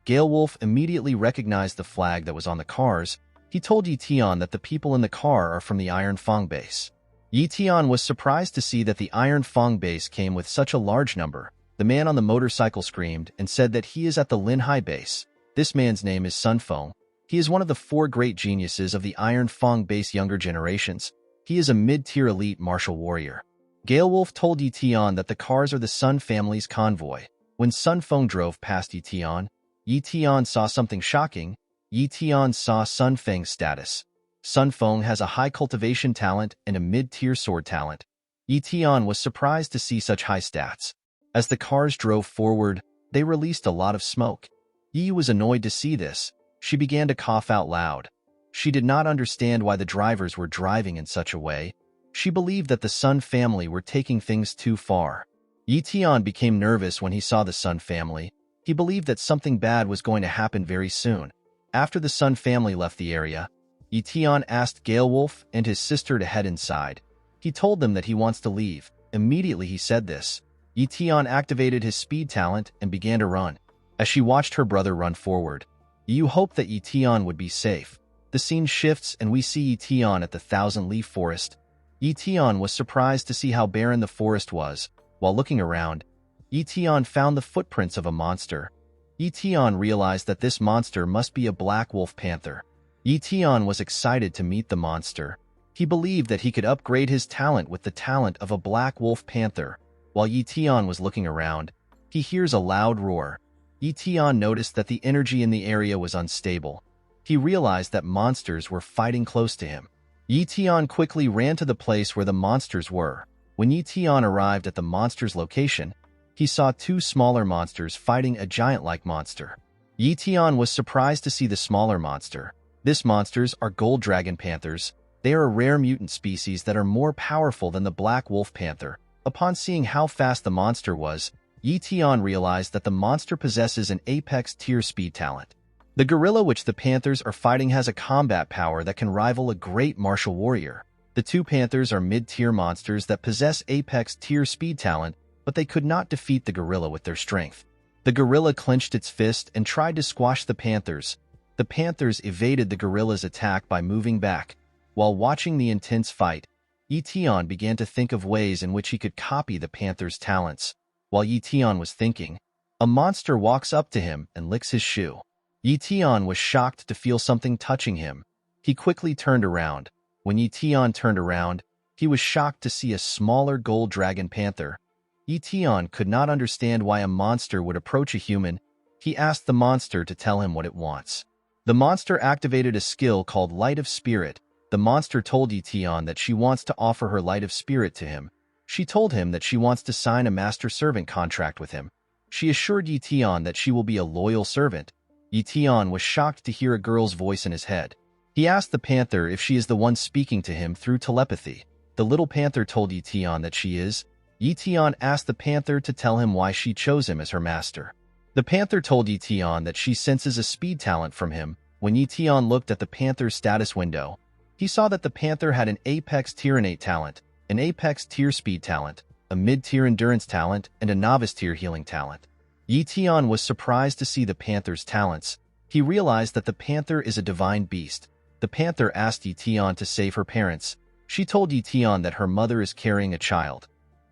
Wolf immediately recognized the flag that was on the cars. He told Ye Tian that the people in the car are from the Iron Fang base. Ye Tian was surprised to see that the Iron Fang base came with such a large number. The man on the motorcycle screamed and said that he is at the Linhai base. This man's name is Sun Feng. He is one of the 4 great geniuses of the Iron Fang base younger generations. He is a mid-tier elite martial warrior. Wolf told Ye Tian that the cars are the Sun family's convoy. When Sun Feng drove past Ye Tian saw something shocking. Ye Tian saw Sun Feng's status. Sun Feng has a high cultivation talent and a mid-tier sword talent. Ye Tian was surprised to see such high stats. As the cars drove forward, they released a lot of smoke. Yi was annoyed to see this. She began to cough out loud. She did not understand why the drivers were driving in such a way. She believed that the Sun family were taking things too far. Ye Tian became nervous when he saw the Sun family. He believed that something bad was going to happen very soon. After the Sun family left the area, Ye Tian asked Wolf and his sister to head inside. He told them that he wants to leave. Immediately he said this. Ye Tian activated his speed talent and began to run. As she watched her brother run forward, Yu hoped that Ye Tian would be safe. The scene shifts and we see Ye Tian at the Thousand-Leaf Forest. Ye Tian was surprised to see how barren the forest was. While looking around, Ye Tian found the footprints of a monster. Ye Tian realized that this monster must be a black wolf panther. Ye Tian was excited to meet the monster. He believed that he could upgrade his talent with the talent of a black wolf panther. While Ye Tian was looking around, he hears a loud roar. Ye Tian noticed that the energy in the area was unstable. He realized that monsters were fighting close to him. Ye Tian quickly ran to the place where the monsters were. When Ye Tian arrived at the monster's location, he saw 2 smaller monsters fighting a giant-like monster. Ye Tian was surprised to see the smaller monster. These monsters are gold dragon panthers. They are a rare mutant species that are more powerful than the black wolf panther. Upon seeing how fast the monster was, Ye Tian realized that the monster possesses an apex tier speed talent. The gorilla which the panthers are fighting has a combat power that can rival a great martial warrior. The 2 panthers are mid-tier monsters that possess apex tier speed talent, but they could not defeat the gorilla with their strength. The gorilla clenched its fist and tried to squash the panthers. The panthers evaded the gorilla's attack by moving back. While watching the intense fight, Ye Tian began to think of ways in which he could copy the panther's talents. While Ye Tian was thinking, a monster walks up to him and licks his shoe. Ye Tian was shocked to feel something touching him. He quickly turned around. When Ye Tian turned around, he was shocked to see a smaller gold dragon panther. Ye Tian could not understand why a monster would approach a human. He asked the monster to tell him what it wants. The monster activated a skill called Light of Spirit. The monster told Ye Tian that she wants to offer her Light of Spirit to him. She told him that she wants to sign a master-servant contract with him. She assured Ye Tian that she will be a loyal servant. Ye Tian was shocked to hear a girl's voice in his head. He asked the panther if she is the one speaking to him through telepathy. The little panther told Ye Tian that she is. Ye Tian asked the panther to tell him why she chose him as her master. The panther told Ye Tian that she senses a speed talent from him. When Ye Tian looked at the panther's status window, he saw that the panther had an Apex Tier Innate talent, an Apex Tier Speed talent, a Mid-Tier Endurance talent, and a Novice Tier Healing talent. Ye Tian was surprised to see the panther's talents. He realized that the panther is a divine beast. The panther asked Ye Tian to save her parents. She told Ye Tian that her mother is carrying a child.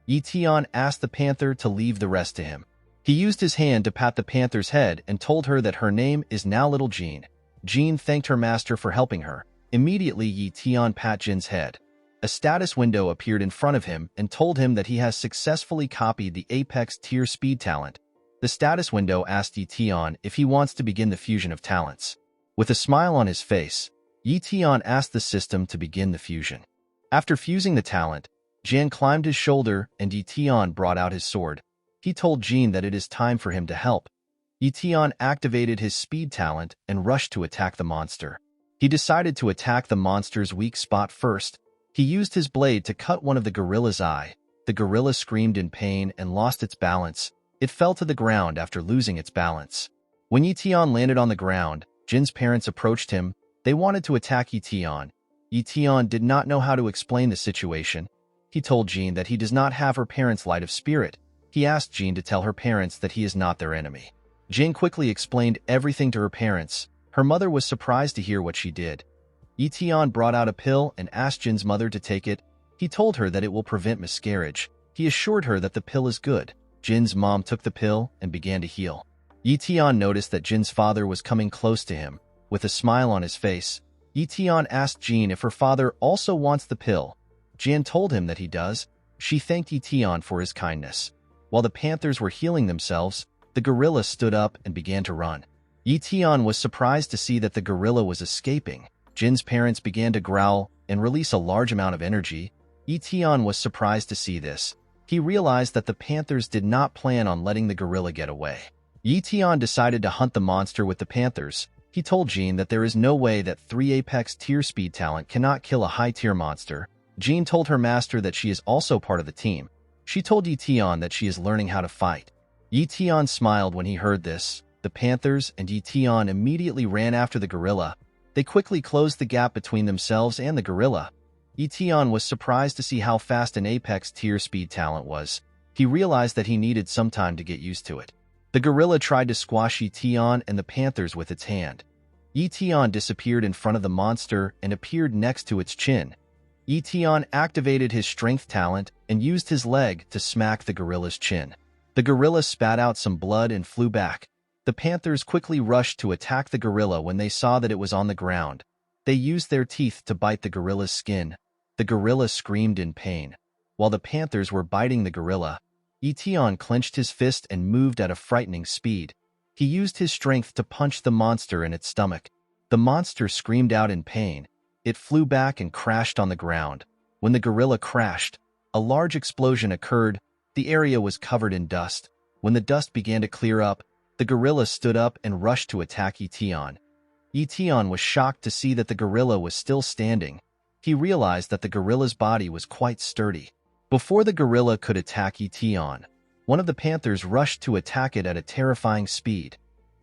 Ye Tian asked the panther to leave the rest to him. He used his hand to pat the panther's head and told her that her name is now Little Jean. Jean thanked her master for helping her. Immediately, Ye Tian pat Jin's head. A status window appeared in front of him and told him that he has successfully copied the Apex Tier Speed talent. The status window asked Ye Tian if he wants to begin the fusion of talents. With a smile on his face, Ye Tian asked the system to begin the fusion. After fusing the talent, Jin climbed his shoulder and Ye Tian brought out his sword. He told Jin that it is time for him to help. Ye Tian activated his speed talent and rushed to attack the monster. He decided to attack the monster's weak spot first. He used his blade to cut one of the gorilla's eye. The gorilla screamed in pain and lost its balance. It fell to the ground after losing its balance. When Ye Tian landed on the ground, Jin's parents approached him. They wanted to attack Ye Tian. Ye Tian did not know how to explain the situation. He told Jin that he does not have her parents' Light of Spirit. He asked Jin to tell her parents that he is not their enemy. Jin quickly explained everything to her parents. Her mother was surprised to hear what she did. Ye Tian brought out a pill and asked Jin's mother to take it. He told her that it will prevent miscarriage. He assured her that the pill is good. Jin's mom took the pill and began to heal. Ye Tian noticed that Jin's father was coming close to him. With a smile on his face, Ye Tian asked Jin if her father also wants the pill. Jin told him that he does. She thanked Ye Tian for his kindness. While the panthers were healing themselves, the gorilla stood up and began to run. Ye Tian was surprised to see that the gorilla was escaping. Jin's parents began to growl and release a large amount of energy. Ye Tian was surprised to see this. He realized that the panthers did not plan on letting the gorilla get away. Ye Tian decided to hunt the monster with the panthers. He told Jin that there is no way that 3 Apex Tier Speed talent cannot kill a high-tier monster. Jin told her master that she is also part of the team. She told Ye Tian that she is learning how to fight. Ye Tian smiled when he heard this. The panthers and Ye Tian immediately ran after the gorilla. They quickly closed the gap between themselves and the gorilla. Ye Tian was surprised to see how fast an Apex Tier Speed talent was. He realized that he needed some time to get used to it. The gorilla tried to squash Ye Tian and the panthers with its hand. Ye Tian disappeared in front of the monster and appeared next to its chin. Ye Tian activated his strength talent and used his leg to smack the gorilla's chin. The gorilla spat out some blood and flew back. The panthers quickly rushed to attack the gorilla when they saw that it was on the ground. They used their teeth to bite the gorilla's skin. The gorilla screamed in pain. While the panthers were biting the gorilla, Ye Tian clenched his fist and moved at a frightening speed. He used his strength to punch the monster in its stomach. The monster screamed out in pain. It flew back and crashed on the ground. When the gorilla crashed, a large explosion occurred. The area was covered in dust. When the dust began to clear up, the gorilla stood up and rushed to attack Ye Tian. Ye Tian was shocked to see that the gorilla was still standing. He realized that the gorilla's body was quite sturdy. Before the gorilla could attack Ye Tian, one of the panthers rushed to attack it at a terrifying speed.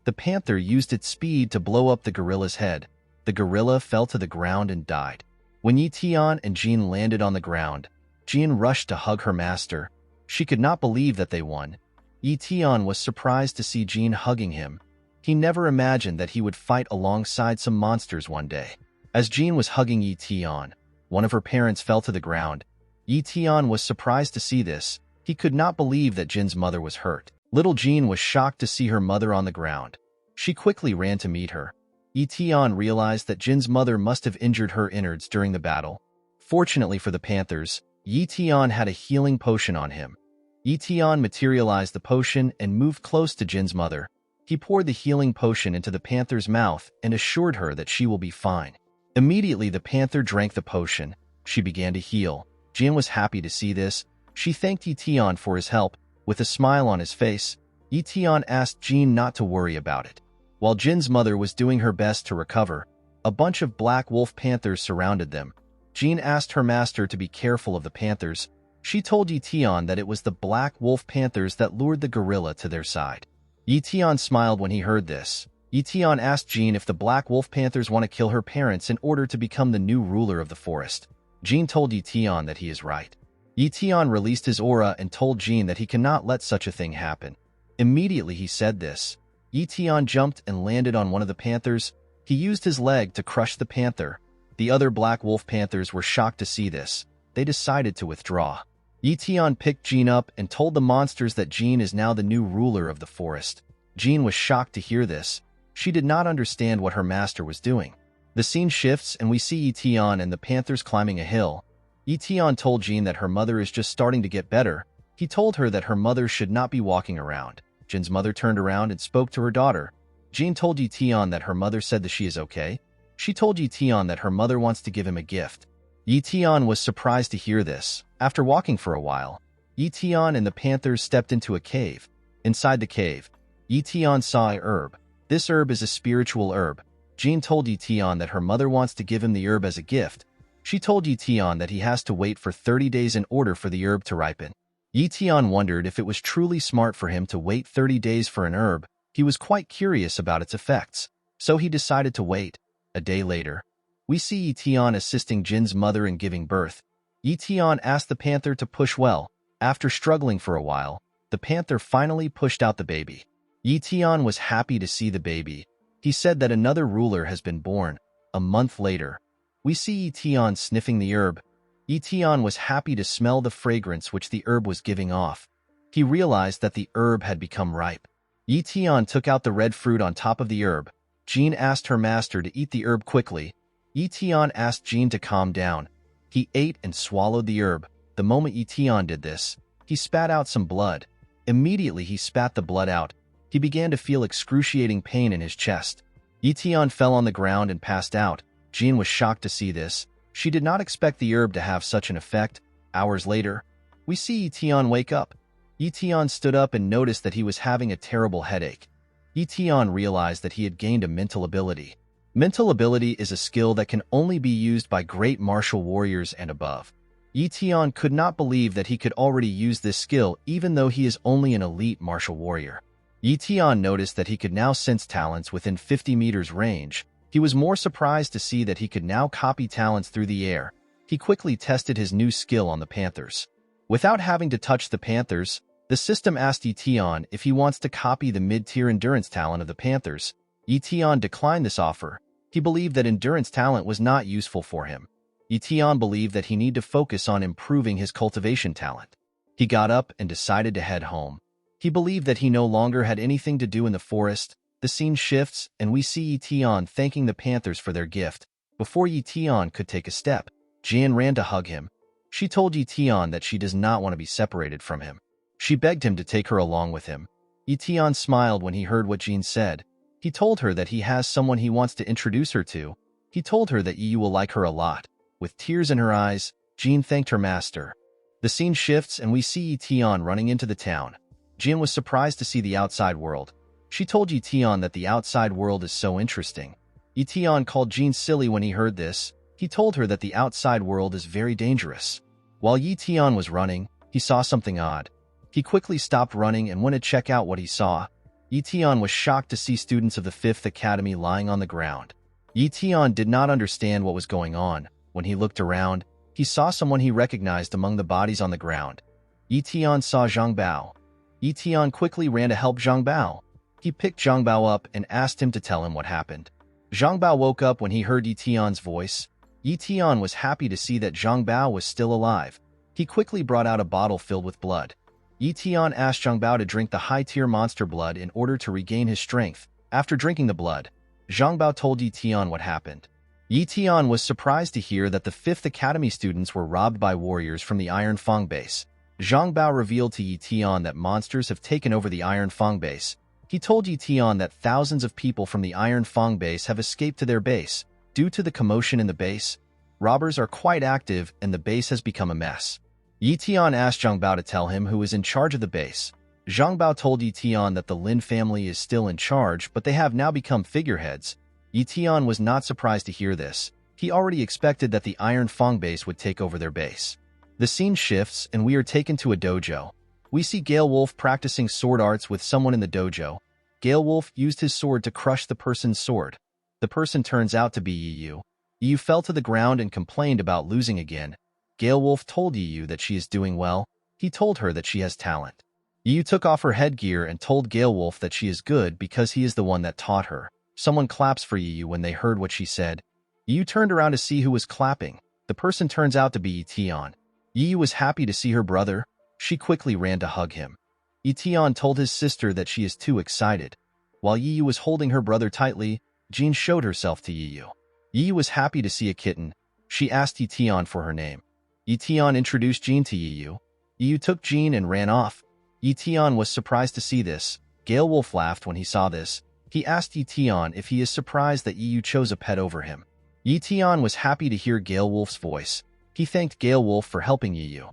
The panther used its speed to blow up the gorilla's head. The gorilla fell to the ground and died. When Ye Tian and Jin landed on the ground, Jin rushed to hug her master. She could not believe that they won. Ye Tian was surprised to see Jin hugging him. He never imagined that he would fight alongside some monsters one day. As Jean was hugging Ye Tian, one of her parents fell to the ground. Ye Tian was surprised to see this. He could not believe that Jin's mother was hurt. Little Jean was shocked to see her mother on the ground. She quickly ran to meet her. Ye Tian realized that Jin's mother must have injured her innards during the battle. Fortunately for the Panthers, Ye Tian had a healing potion on him. Ye Tian materialized the potion and moved close to Jin's mother. He poured the healing potion into the panther's mouth and assured her that she will be fine. Immediately, the panther drank the potion. She began to heal. Jin was happy to see this. She thanked Ye Tian for his help. With a smile on his face, Ye Tian asked Jin not to worry about it. While Jin's mother was doing her best to recover, a bunch of black wolf panthers surrounded them. Jin asked her master to be careful of the panthers. She told Ye Tian that it was the black wolf panthers that lured the gorilla to their side. Ye Tian smiled when he heard this. Ye Tian asked Jin if the black wolf panthers want to kill her parents in order to become the new ruler of the forest. Jin told Ye Tian that he is right. Ye Tian released his aura and told Jin that he cannot let such a thing happen. Immediately he said this. Ye Tian jumped and landed on one of the panthers. He used his leg to crush the panther. The other black wolf panthers were shocked to see this. They decided to withdraw. Ye Tian picked Jin up and told the monsters that Jin is now the new ruler of the forest. Jin was shocked to hear this. She did not understand what her master was doing. The scene shifts and we see Ye Tian and the panthers climbing a hill. Ye Tian told Jin that her mother is just starting to get better. He told her that her mother should not be walking around. Jin's mother turned around and spoke to her daughter. Jin told Ye Tian that her mother said that she is okay. She told Ye Tian that her mother wants to give him a gift. Ye Tian was surprised to hear this. After walking for a while, Ye Tian and the panthers stepped into a cave. Inside the cave, Ye Tian saw a herb. This herb is a spiritual herb. Jin told Ye Tian that her mother wants to give him the herb as a gift. She told Ye Tian that he has to wait for 30 days in order for the herb to ripen. Ye Tian wondered if it was truly smart for him to wait 30 days for an herb. He was quite curious about its effects, so he decided to wait. A day later, we see Ye Tian assisting Jin's mother in giving birth. Ye Tian asked the panther to push well. After struggling for a while, the panther finally pushed out the baby. Ye Tian was happy to see the baby. He said that another ruler has been born. A month later, we see Ye Tian sniffing the herb. Ye Tian was happy to smell the fragrance which the herb was giving off. He realized that the herb had become ripe. Ye Tian took out the red fruit on top of the herb. Jin asked her master to eat the herb quickly. Ye Tian asked Jin to calm down. He ate and swallowed the herb. The moment Ye Tian did this, he spat out some blood. Immediately he spat the blood out. He began to feel excruciating pain in his chest. Ye Tian fell on the ground and passed out. Jin was shocked to see this. She did not expect the herb to have such an effect. Hours later, we see Ye Tian wake up. Ye Tian stood up and noticed that he was having a terrible headache. Ye Tian realized that he had gained a mental ability. Mental ability is a skill that can only be used by great martial warriors and above. Ye Tian could not believe that he could already use this skill even though he is only an elite martial warrior. Ye Tian noticed that he could now sense talents within 50 meters range. He was more surprised to see that he could now copy talents through the air. He quickly tested his new skill on the panthers. Without having to touch the panthers, the system asked Ye Tian if he wants to copy the mid-tier endurance talent of the panthers. Ye Tian declined this offer. He believed that endurance talent was not useful for him. Ye Tian believed that he needed to focus on improving his cultivation talent. He got up and decided to head home. He believed that he no longer had anything to do in the forest. The scene shifts, and we see Ye Tian thanking the panthers for their gift. Before Ye Tian could take a step, Jin ran to hug him. She told Ye Tian that she does not want to be separated from him. She begged him to take her along with him. Ye Tian smiled when he heard what Jin said. He told her that he has someone he wants to introduce her to. He told her that Yi will like her a lot. With tears in her eyes, Jin thanked her master. The scene shifts, and we see Ye Tian running into the town. Jin was surprised to see the outside world. She told Ye Tian that the outside world is so interesting. Ye Tian called Jin silly when he heard this. He told her that the outside world is very dangerous. While Ye Tian was running, he saw something odd. He quickly stopped running and went to check out what he saw. Ye Tian was shocked to see students of the 5th Academy lying on the ground. Ye Tian did not understand what was going on. When he looked around, he saw someone he recognized among the bodies on the ground. Ye Tian saw Zhang Bao. Ye Tian quickly ran to help Zhang Bao. He picked Zhang Bao up and asked him to tell him what happened. Zhang Bao woke up when he heard Ye Tian's voice. Ye Tian was happy to see that Zhang Bao was still alive. He quickly brought out a bottle filled with blood. Ye Tian asked Zhang Bao to drink the high-tier monster blood in order to regain his strength. After drinking the blood, Zhang Bao told Ye Tian what happened. Ye Tian was surprised to hear that the 5th Academy students were robbed by warriors from the Iron Fang base. Zhang Bao revealed to Ye Tian that monsters have taken over the Iron Fang base. He told Ye Tian that thousands of people from the Iron Fang base have escaped to their base. Due to the commotion in the base, robbers are quite active and the base has become a mess. Ye Tian asked Zhang Bao to tell him who is in charge of the base. Zhang Bao told Ye Tian that the Lin family is still in charge, but they have now become figureheads. Ye Tian was not surprised to hear this. He already expected that the Iron Fang base would take over their base. The scene shifts and we are taken to a dojo. We see Gale Wolf practicing sword arts with someone in the dojo. Gale Wolf used his sword to crush the person's sword. The person turns out to be Yi Yu. Yi Yu fell to the ground and complained about losing again. Gale Wolf told Yi Yu that she is doing well. He told her that she has talent. Yi Yu took off her headgear and told Gale Wolf that she is good because he is the one that taught her. Someone claps for Yi Yu when they heard what she said. Yi Yu turned around to see who was clapping. The person turns out to be Ye Tian. Yi Yu was happy to see her brother. She quickly ran to hug him. Ye Tian told his sister that she is too excited. While Yi Yu was holding her brother tightly, Jean showed herself to Yi Yu. Yi Yu was happy to see a kitten. She asked Ye Tian for her name. Ye Tian introduced Jean to Yi Yu. Yi Yu took Jean and ran off. Ye Tian was surprised to see this. Gale Wolf laughed when he saw this. He asked Ye Tian if he is surprised that Yi Yu chose a pet over him. Ye Tian was happy to hear Gale Wolf's voice. He thanked Gale Wolf for helping Yi Yu.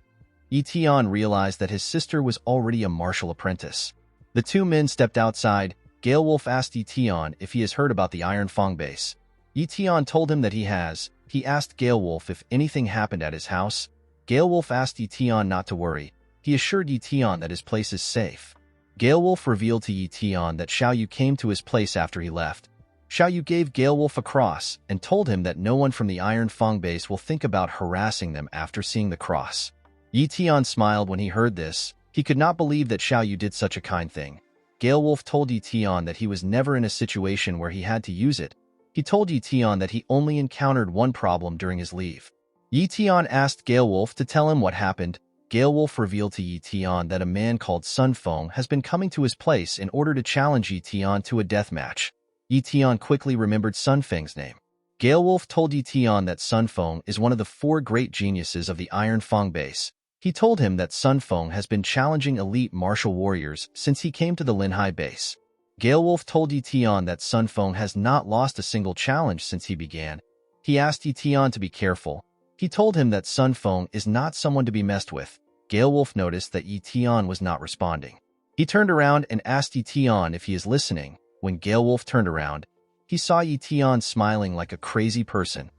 Ye Tian realized that his sister was already a martial apprentice. The two men stepped outside. Gale Wolf asked Ye Tian if he has heard about the Iron Fang base. Ye Tian told him that he has. He asked Gale Wolf if anything happened at his house. Gale Wolf asked Ye Tian not to worry. He assured Ye Tian that his place is safe. Gale Wolf revealed to Ye Tian that Xiao Yu came to his place after he left. Xiao Yu gave Gale Wolf a cross and told him that no one from the Iron Fang base will think about harassing them after seeing the cross. Ye Tian smiled when he heard this. He could not believe that Xiao Yu did such a kind thing. Gale Wolf told Ye Tian that he was never in a situation where he had to use it. He told Ye Tian that he only encountered one problem during his leave. Ye Tian asked Gale Wolf to tell him what happened. Gale Wolf revealed to Ye Tian that a man called Sun Feng has been coming to his place in order to challenge Ye Tian to a death match. Ye Tian quickly remembered Sun Feng's name. Gale Wolf told Ye Tian that Sun Feng is one of the 4 great geniuses of the Iron Fang base. He told him that Sun Feng has been challenging elite martial warriors since he came to the Linhai base. Gale Wolf told Ye Tian that Sun Feng has not lost a single challenge since he began. He asked Ye Tian to be careful. He told him that Sun Feng is not someone to be messed with. Gale Wolf noticed that Ye Tian was not responding. He turned around and asked Ye Tian if he is listening. When Gale Wolf turned around, he saw Ye Tian smiling like a crazy person.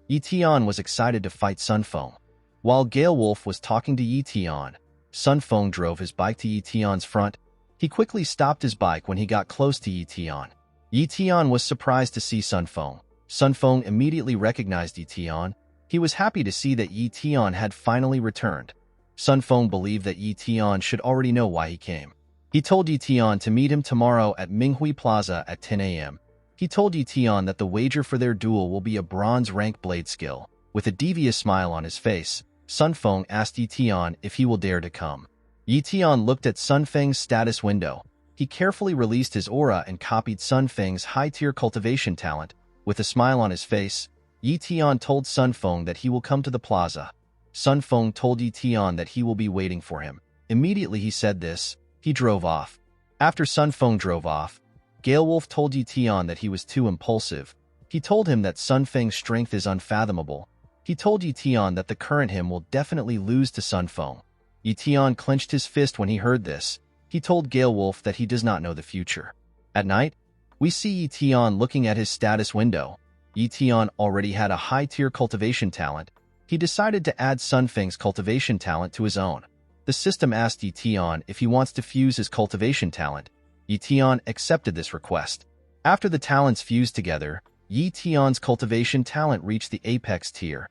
Ye Tian was excited to fight Sun Feng. While Gale Wolf was talking to Ye Tian, Sun Feng drove his bike to Ye Tian's front. He quickly stopped his bike when he got close to Ye Tian. Ye Tian was surprised to see Sun Feng. Sun Feng immediately recognized Ye Tian. He was happy to see that Ye Tian had finally returned. Sun Feng believed that Ye Tian should already know why he came. He told Ye Tian to meet him tomorrow at Minghui Plaza at 10 a.m. He told Ye Tian that the wager for their duel will be a bronze rank blade skill. With a devious smile on his face, Sun Feng asked Ye Tian if he will dare to come. Ye Tian looked at Sun Feng's status window. He carefully released his aura and copied Sun Feng's high-tier cultivation talent. With a smile on his face, Ye Tian told Sun Feng that he will come to the plaza. Sun Feng told Ye Tian that he will be waiting for him. Immediately he said this, he drove off. After Sun Feng drove off, Gale Wolf told Ye Tian that he was too impulsive. He told him that Sun Feng's strength is unfathomable. He told Ye Tian that the current him will definitely lose to Sun Feng. Ye Tian clenched his fist when he heard this. He told Gale Wolf that he does not know the future. At night, we see Ye Tian looking at his status window. Ye Tian already had a high-tier cultivation talent. He decided to add Sun Feng's cultivation talent to his own. The system asked Ye Tian if he wants to fuse his cultivation talent. Ye Tian accepted this request. After the talents fused together, Ye Tian's cultivation talent reached the apex tier.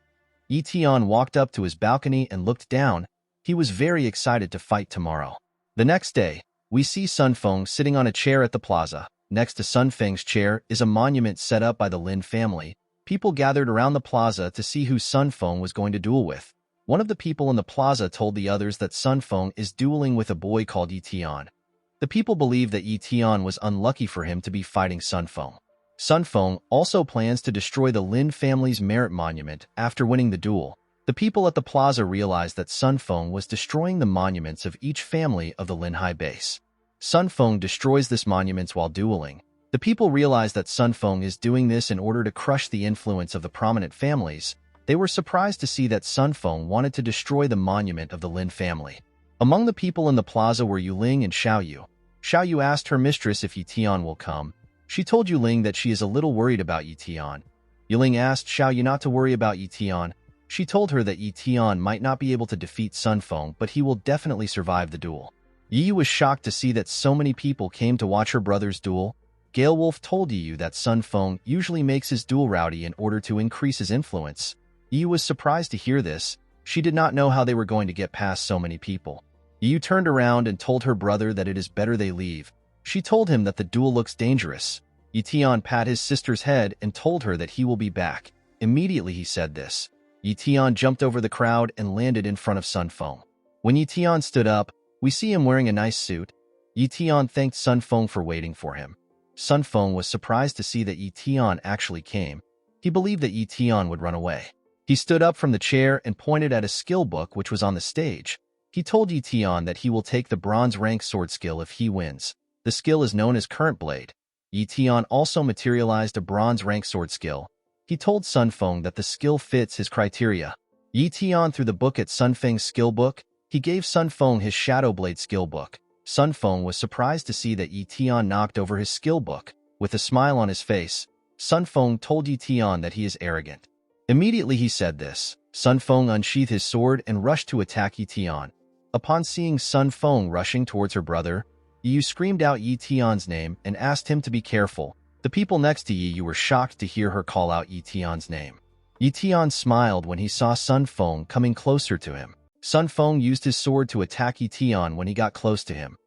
Ye Tian walked up to his balcony and looked down. He was very excited to fight tomorrow. The next day, we see Sun Feng sitting on a chair at the plaza. Next to Sun Feng's chair is a monument set up by the Lin family. People gathered around the plaza to see who Sun Feng was going to duel with. One of the people in the plaza told the others that Sun Feng is dueling with a boy called Ye Tian. The people believe that Ye Tian was unlucky for him to be fighting Sun Feng. Sun Feng also plans to destroy the Lin family's merit monument after winning the duel. The people at the plaza realized that Sun Feng was destroying the monuments of each family of the Lin High base. Sun Feng destroys this monuments while dueling. The people realize that Sun Feng is doing this in order to crush the influence of the prominent families. They were surprised to see that Sun Feng wanted to destroy the monument of the Lin family. Among the people in the plaza were Yuling and Xiaoyu. Xiaoyu asked her mistress if Ye Tian will come. She told Yuling that she is a little worried about Ye Tian. Yuling asked Xiaoyu not to worry about Ye Tian. She told her that Ye Tian might not be able to defeat Sun Feng, but he will definitely survive the duel. Yi was shocked to see that so many people came to watch her brother's duel. Gale Wolf told Yi that Sun Feng usually makes his duel rowdy in order to increase his influence. Yi was surprised to hear this. She did not know how they were going to get past so many people. Yi turned around and told her brother that it is better they leave. She told him that the duel looks dangerous. Ye Tian pat his sister's head and told her that he will be back. Immediately he said this. Ye Tian jumped over the crowd and landed in front of Sun Feng. When Ye Tian stood up, we see him wearing a nice suit. Ye Tian thanked Sun Feng for waiting for him. Sun Feng was surprised to see that Ye Tian actually came. He believed that Ye Tian would run away. He stood up from the chair and pointed at a skill book which was on the stage. He told Ye Tian that he will take the bronze rank sword skill if he wins. The skill is known as Current Blade. Ye Tian also materialized a bronze rank sword skill. He told Sun Feng that the skill fits his criteria. Ye Tian threw the book at Sun Feng's skill book. He gave Sun Feng his Shadow Blade skill book. Sun Feng was surprised to see that Ye Tian knocked over his skill book. With a smile on his face, Sun Feng told Ye Tian that he is arrogant. Immediately he said this. Sun Feng unsheathed his sword and rushed to attack Ye Tian. Upon seeing Sun Feng rushing towards her brother, Yi screamed out Ye Tian's name and asked him to be careful. The people next to Yi were shocked to hear her call out Ye Tian's name. Ye Tian smiled when he saw Sun Feng coming closer to him. Sun Feng used his sword to attack Ye Tian when he got close to him.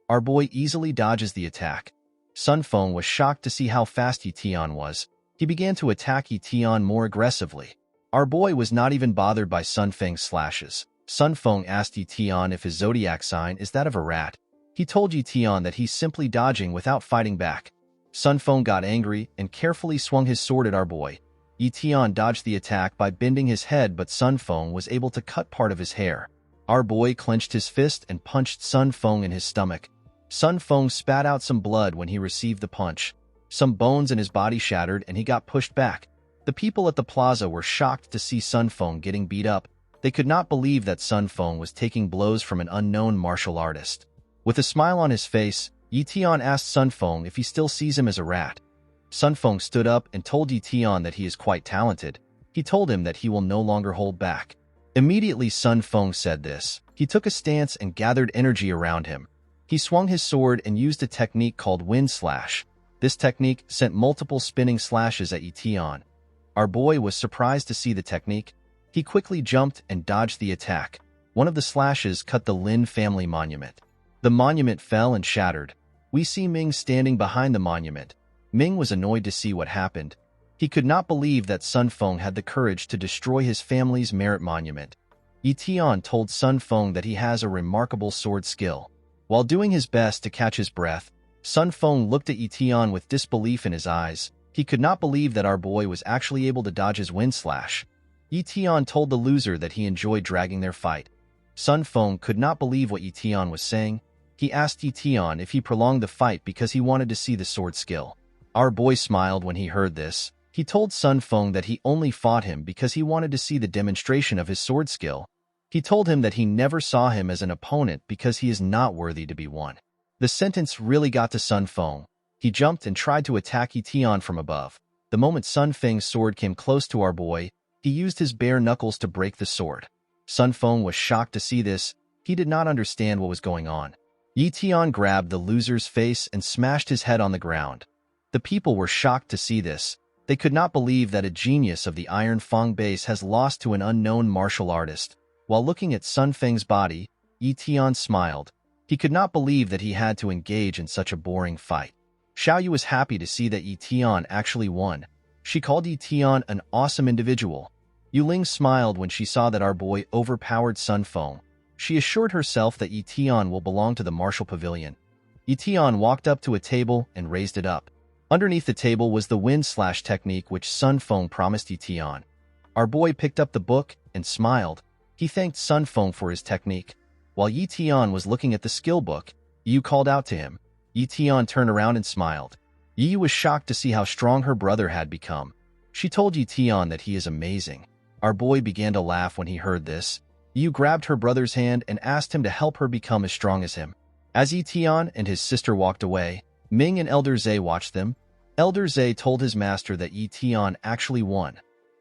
Our boy easily dodges the attack. Sun Feng was shocked to see how fast Ye Tian was. He began to attack Ye Tian more aggressively. Our boy was not even bothered by Sun Feng's slashes. Sun Feng asked Ye Tian if his zodiac sign is that of a rat. He told Ye Tian that he's simply dodging without fighting back. Sun Feng got angry and carefully swung his sword at our boy. Ye Tian dodged the attack by bending his head, but Sun Feng was able to cut part of his hair. Our boy clenched his fist and punched Sun Feng in his stomach. Sun Feng spat out some blood when he received the punch. Some bones in his body shattered and he got pushed back. The people at the plaza were shocked to see Sun Feng getting beat up. They could not believe that Sun Feng was taking blows from an unknown martial artist. With a smile on his face, Ye Tian asked Sun Feng if he still sees him as a rat. Sun Feng stood up and told Ye Tian that he is quite talented. He told him that he will no longer hold back. Immediately Sun Feng said this. He took a stance and gathered energy around him. He swung his sword and used a technique called Wind Slash. This technique sent multiple spinning slashes at Ye Tian. Our boy was surprised to see the technique. He quickly jumped and dodged the attack. One of the slashes cut the Lin family monument. The monument fell and shattered. We see Ming standing behind the monument. Ming was annoyed to see what happened. He could not believe that Sun Feng had the courage to destroy his family's merit monument. Ye Tian told Sun Feng that he has a remarkable sword skill. While doing his best to catch his breath, Sun Feng looked at Ye Tian with disbelief in his eyes. He could not believe that our boy was actually able to dodge his wind slash. Ye Tian told the loser that he enjoyed dragging their fight. Sun Feng could not believe what Ye Tian was saying. He asked Ye Tian if he prolonged the fight because he wanted to see the sword skill. Our boy smiled when he heard this. He told Sun Feng that he only fought him because he wanted to see the demonstration of his sword skill. He told him that he never saw him as an opponent because he is not worthy to be won. The sentence really got to Sun Feng. He jumped and tried to attack Ye Tian from above. The moment Sun Feng's sword came close to our boy, he used his bare knuckles to break the sword. Sun Feng was shocked to see this. He did not understand what was going on. Ye Tian grabbed the loser's face and smashed his head on the ground. The people were shocked to see this. They could not believe that a genius of the Iron Fang base has lost to an unknown martial artist. While looking at Sun Feng's body, Ye Tian smiled. He could not believe that he had to engage in such a boring fight. Xiaoyu was happy to see that Ye Tian actually won. She called Ye Tian an awesome individual. Yuling smiled when she saw that our boy overpowered Sun Feng. She assured herself that Ye Tian will belong to the martial pavilion. Ye Tian walked up to a table and raised it up. Underneath the table was the wind slash technique which Sun Feng promised Ye Tian. Our boy picked up the book and smiled. He thanked Sun Feng for his technique. While Ye Tian was looking at the skill book, Yu called out to him. Ye Tian turned around and smiled. Yu was shocked to see how strong her brother had become. She told Ye Tian that he is amazing. Our boy began to laugh when he heard this. Yu grabbed her brother's hand and asked him to help her become as strong as him. As Ye Tian and his sister walked away, Ming and Elder Zhe watched them. Elder Zhe told his master that Ye Tian actually won.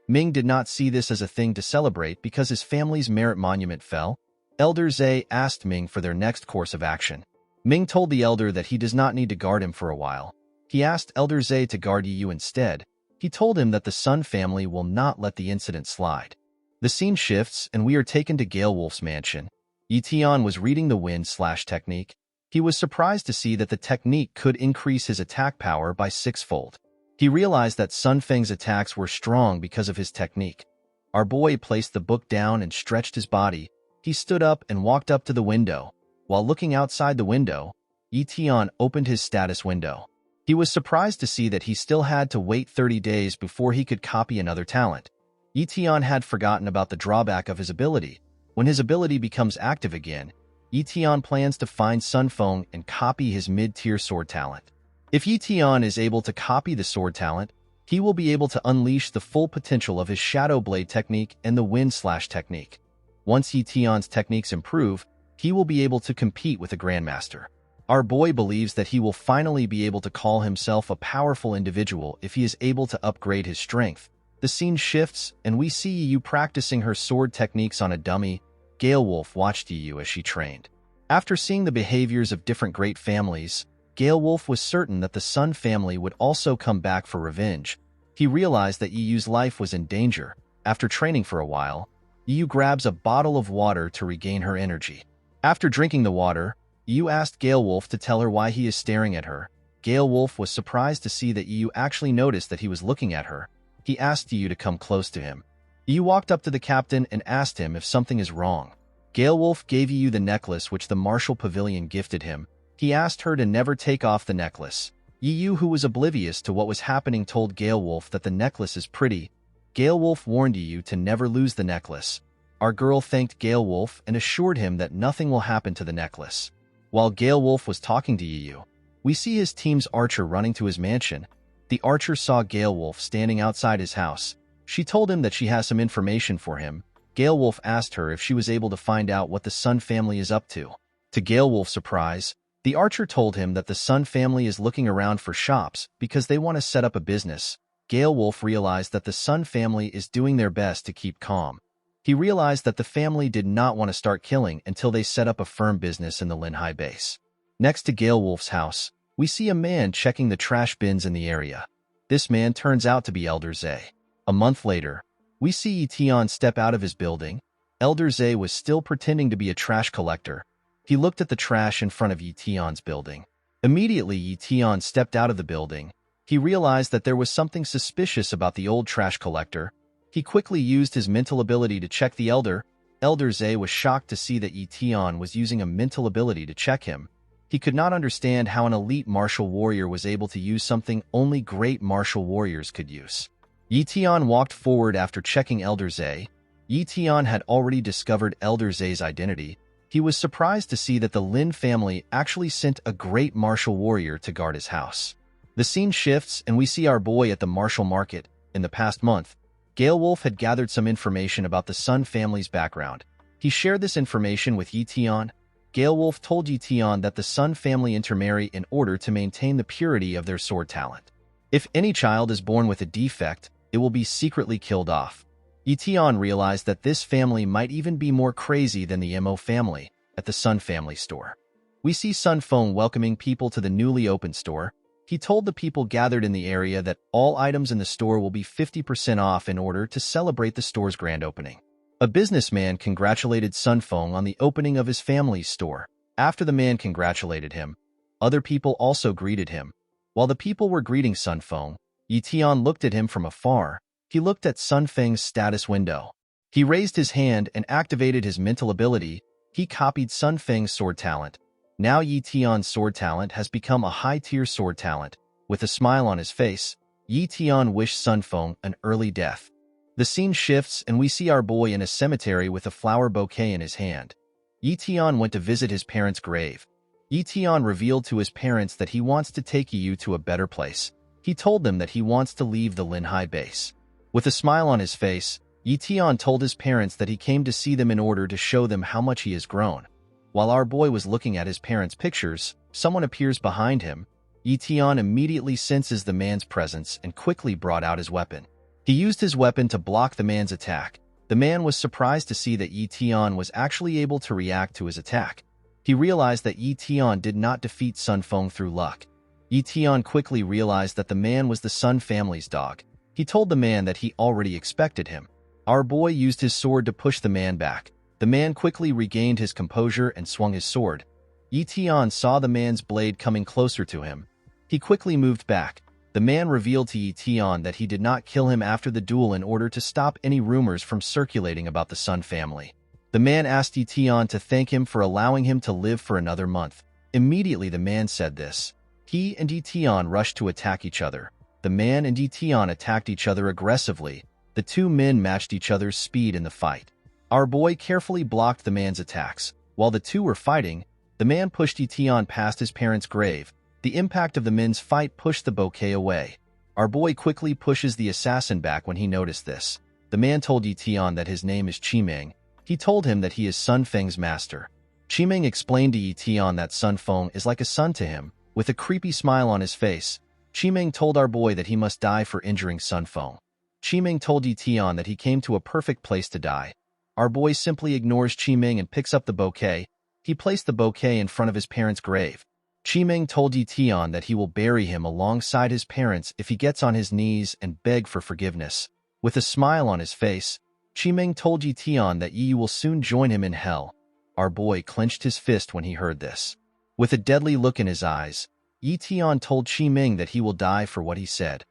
Ming did not see this as a thing to celebrate because his family's merit monument fell. Elder Zhe asked Ming for their next course of action. Ming told the elder that he does not need to guard him for a while. He asked Elder Zhe to guard Yu instead. He told him that the Sun family will not let the incident slide. The scene shifts and we are taken to Gale Wolf's mansion. Ye Tian was reading the wind slash technique. He was surprised to see that the technique could increase his attack power by 6-fold. He realized that Sun Feng's attacks were strong because of his technique. Our boy placed the book down and stretched his body. He stood up and walked up to the window. While looking outside the window, Ye Tian opened his status window. He was surprised to see that he still had to wait 30 days before he could copy another talent. Ye Tian had forgotten about the drawback of his ability. When his ability becomes active again, Ye Tian plans to find Sun Feng and copy his mid-tier sword talent. If Ye Tian is able to copy the sword talent, he will be able to unleash the full potential of his Shadow Blade technique and the Wind Slash technique. Once Ye Tian's techniques improve, he will be able to compete with a Grandmaster. Our boy believes that he will finally be able to call himself a powerful individual if he is able to upgrade his strength. The scene shifts, and we see Yu practicing her sword techniques on a dummy. Gale Wolf watched Yu as she trained. After seeing the behaviors of different great families, Gale Wolf was certain that the Sun family would also come back for revenge. He realized that Yu's life was in danger. After training for a while, Yu grabs a bottle of water to regain her energy. After drinking the water, Yu asked Gale Wolf to tell her why he is staring at her. Gale Wolf was surprised to see that Yu actually noticed that he was looking at her. He asked Yu to come close to him. Yu walked up to the captain and asked him if something is wrong. Gale Wolf gave Yu the necklace which the Martial Pavilion gifted him. He asked her to never take off the necklace. Yu, who was oblivious to what was happening, told Gale Wolf that the necklace is pretty. Gale Wolf warned Yu to never lose the necklace. Our girl thanked Gale Wolf and assured him that nothing will happen to the necklace. While Gale Wolf was talking to Yu, we see his team's archer running to his mansion. The archer saw Gale Wolf standing outside his house. She told him that she has some information for him. Gale Wolf asked her if she was able to find out what the Sun family is up to. To Gale Wolf's surprise, the archer told him that the Sun family is looking around for shops because they want to set up a business. Gale Wolf realized that the Sun family is doing their best to keep calm. He realized that the family did not want to start killing until they set up a firm business in the Linhai base. Next to Gale Wolf's house, we see a man checking the trash bins in the area. This man turns out to be Elder Zhe. A month later, we see Ye Tian step out of his building. Elder Zhe was still pretending to be a trash collector. He looked at the trash in front of Ye Tian's building. Immediately, Ye Tian stepped out of the building. He realized that there was something suspicious about the old trash collector. He quickly used his mental ability to check the elder. Elder Zhe was shocked to see that Ye Tian was using a mental ability to check him. He could not understand how an elite martial warrior was able to use something only great martial warriors could use. Ye Tian walked forward after checking Elder Zhe. Ye Tian had already discovered Elder Zhe's identity. He was surprised to see that the Lin family actually sent a great martial warrior to guard his house. The scene shifts and we see our boy at the martial market. In the past month, Gale Wolf had gathered some information about the Sun family's background. He shared this information with Ye Tian. Gale Wolf told Ye Tian that the Sun family intermarry in order to maintain the purity of their sword talent. If any child is born with a defect, it will be secretly killed off. Ye Tian realized that this family might even be more crazy than the Mo family at the Sun family store. We see Sun Feng welcoming people to the newly opened store. He told the people gathered in the area that all items in the store will be 50% off in order to celebrate the store's grand opening. A businessman congratulated Sun Feng on the opening of his family's store. After the man congratulated him, other people also greeted him. While the people were greeting Sun Feng, Ye Tian looked at him from afar. He looked at Sun Feng's status window. He raised his hand and activated his mental ability. He copied Sun Feng's sword talent. Now Ye Tian's sword talent has become a high-tier sword talent. With a smile on his face, Ye Tian wished Sun Feng an early death. The scene shifts and we see our boy in a cemetery with a flower bouquet in his hand. Ye Tian went to visit his parents' grave. Ye Tian revealed to his parents that he wants to take Yu to a better place. He told them that he wants to leave the Linhai base. With a smile on his face, Ye Tian told his parents that he came to see them in order to show them how much he has grown. While our boy was looking at his parents' pictures, someone appears behind him. Ye Tian immediately senses the man's presence and quickly brought out his weapon. He used his weapon to block the man's attack. The man was surprised to see that Ye Tian was actually able to react to his attack. He realized that Ye Tian did not defeat Sun Feng through luck. Ye Tian quickly realized that the man was the Sun family's dog. He told the man that he already expected him. Our boy used his sword to push the man back. The man quickly regained his composure and swung his sword. Ye Tian saw the man's blade coming closer to him. He quickly moved back. The man revealed to Ye Tian that he did not kill him after the duel in order to stop any rumors from circulating about the Sun family. The man asked Ye Tian to thank him for allowing him to live for another month. Immediately the man said this. He and Ye Tian rushed to attack each other. The man and Ye Tian attacked each other aggressively. The two men matched each other's speed in the fight. Our boy carefully blocked the man's attacks. While the two were fighting, the man pushed Ye Tian past his parents' grave. The impact of the men's fight pushed the bouquet away. Our boy quickly pushes the assassin back when he noticed this. The man told Ye Tian that his name is Qimeng. He told him that he is Sun Feng's master. Qimeng explained to Ye Tian that Sun Feng is like a son to him. With a creepy smile on his face, Qimeng told our boy that he must die for injuring Sun Feng. Qimeng told Ye Tian that he came to a perfect place to die. Our boy simply ignores Qimeng and picks up the bouquet. He placed the bouquet in front of his parents' grave. Qimeng told Ye Tian that he will bury him alongside his parents if he gets on his knees and beg for forgiveness. With a smile on his face, Qimeng told Ye Tian that Yi will soon join him in hell. Our boy clenched his fist when he heard this. With a deadly look in his eyes, Ye Tian told Qimeng that he will die for what he said.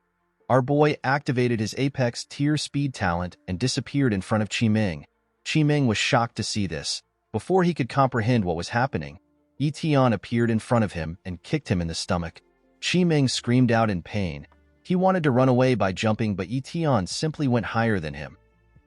Our boy activated his apex tier speed talent and disappeared in front of Qimeng. Qimeng was shocked to see this. Before he could comprehend what was happening, Ye Tian appeared in front of him and kicked him in the stomach. Qimeng screamed out in pain. He wanted to run away by jumping, but Ye Tian simply went higher than him.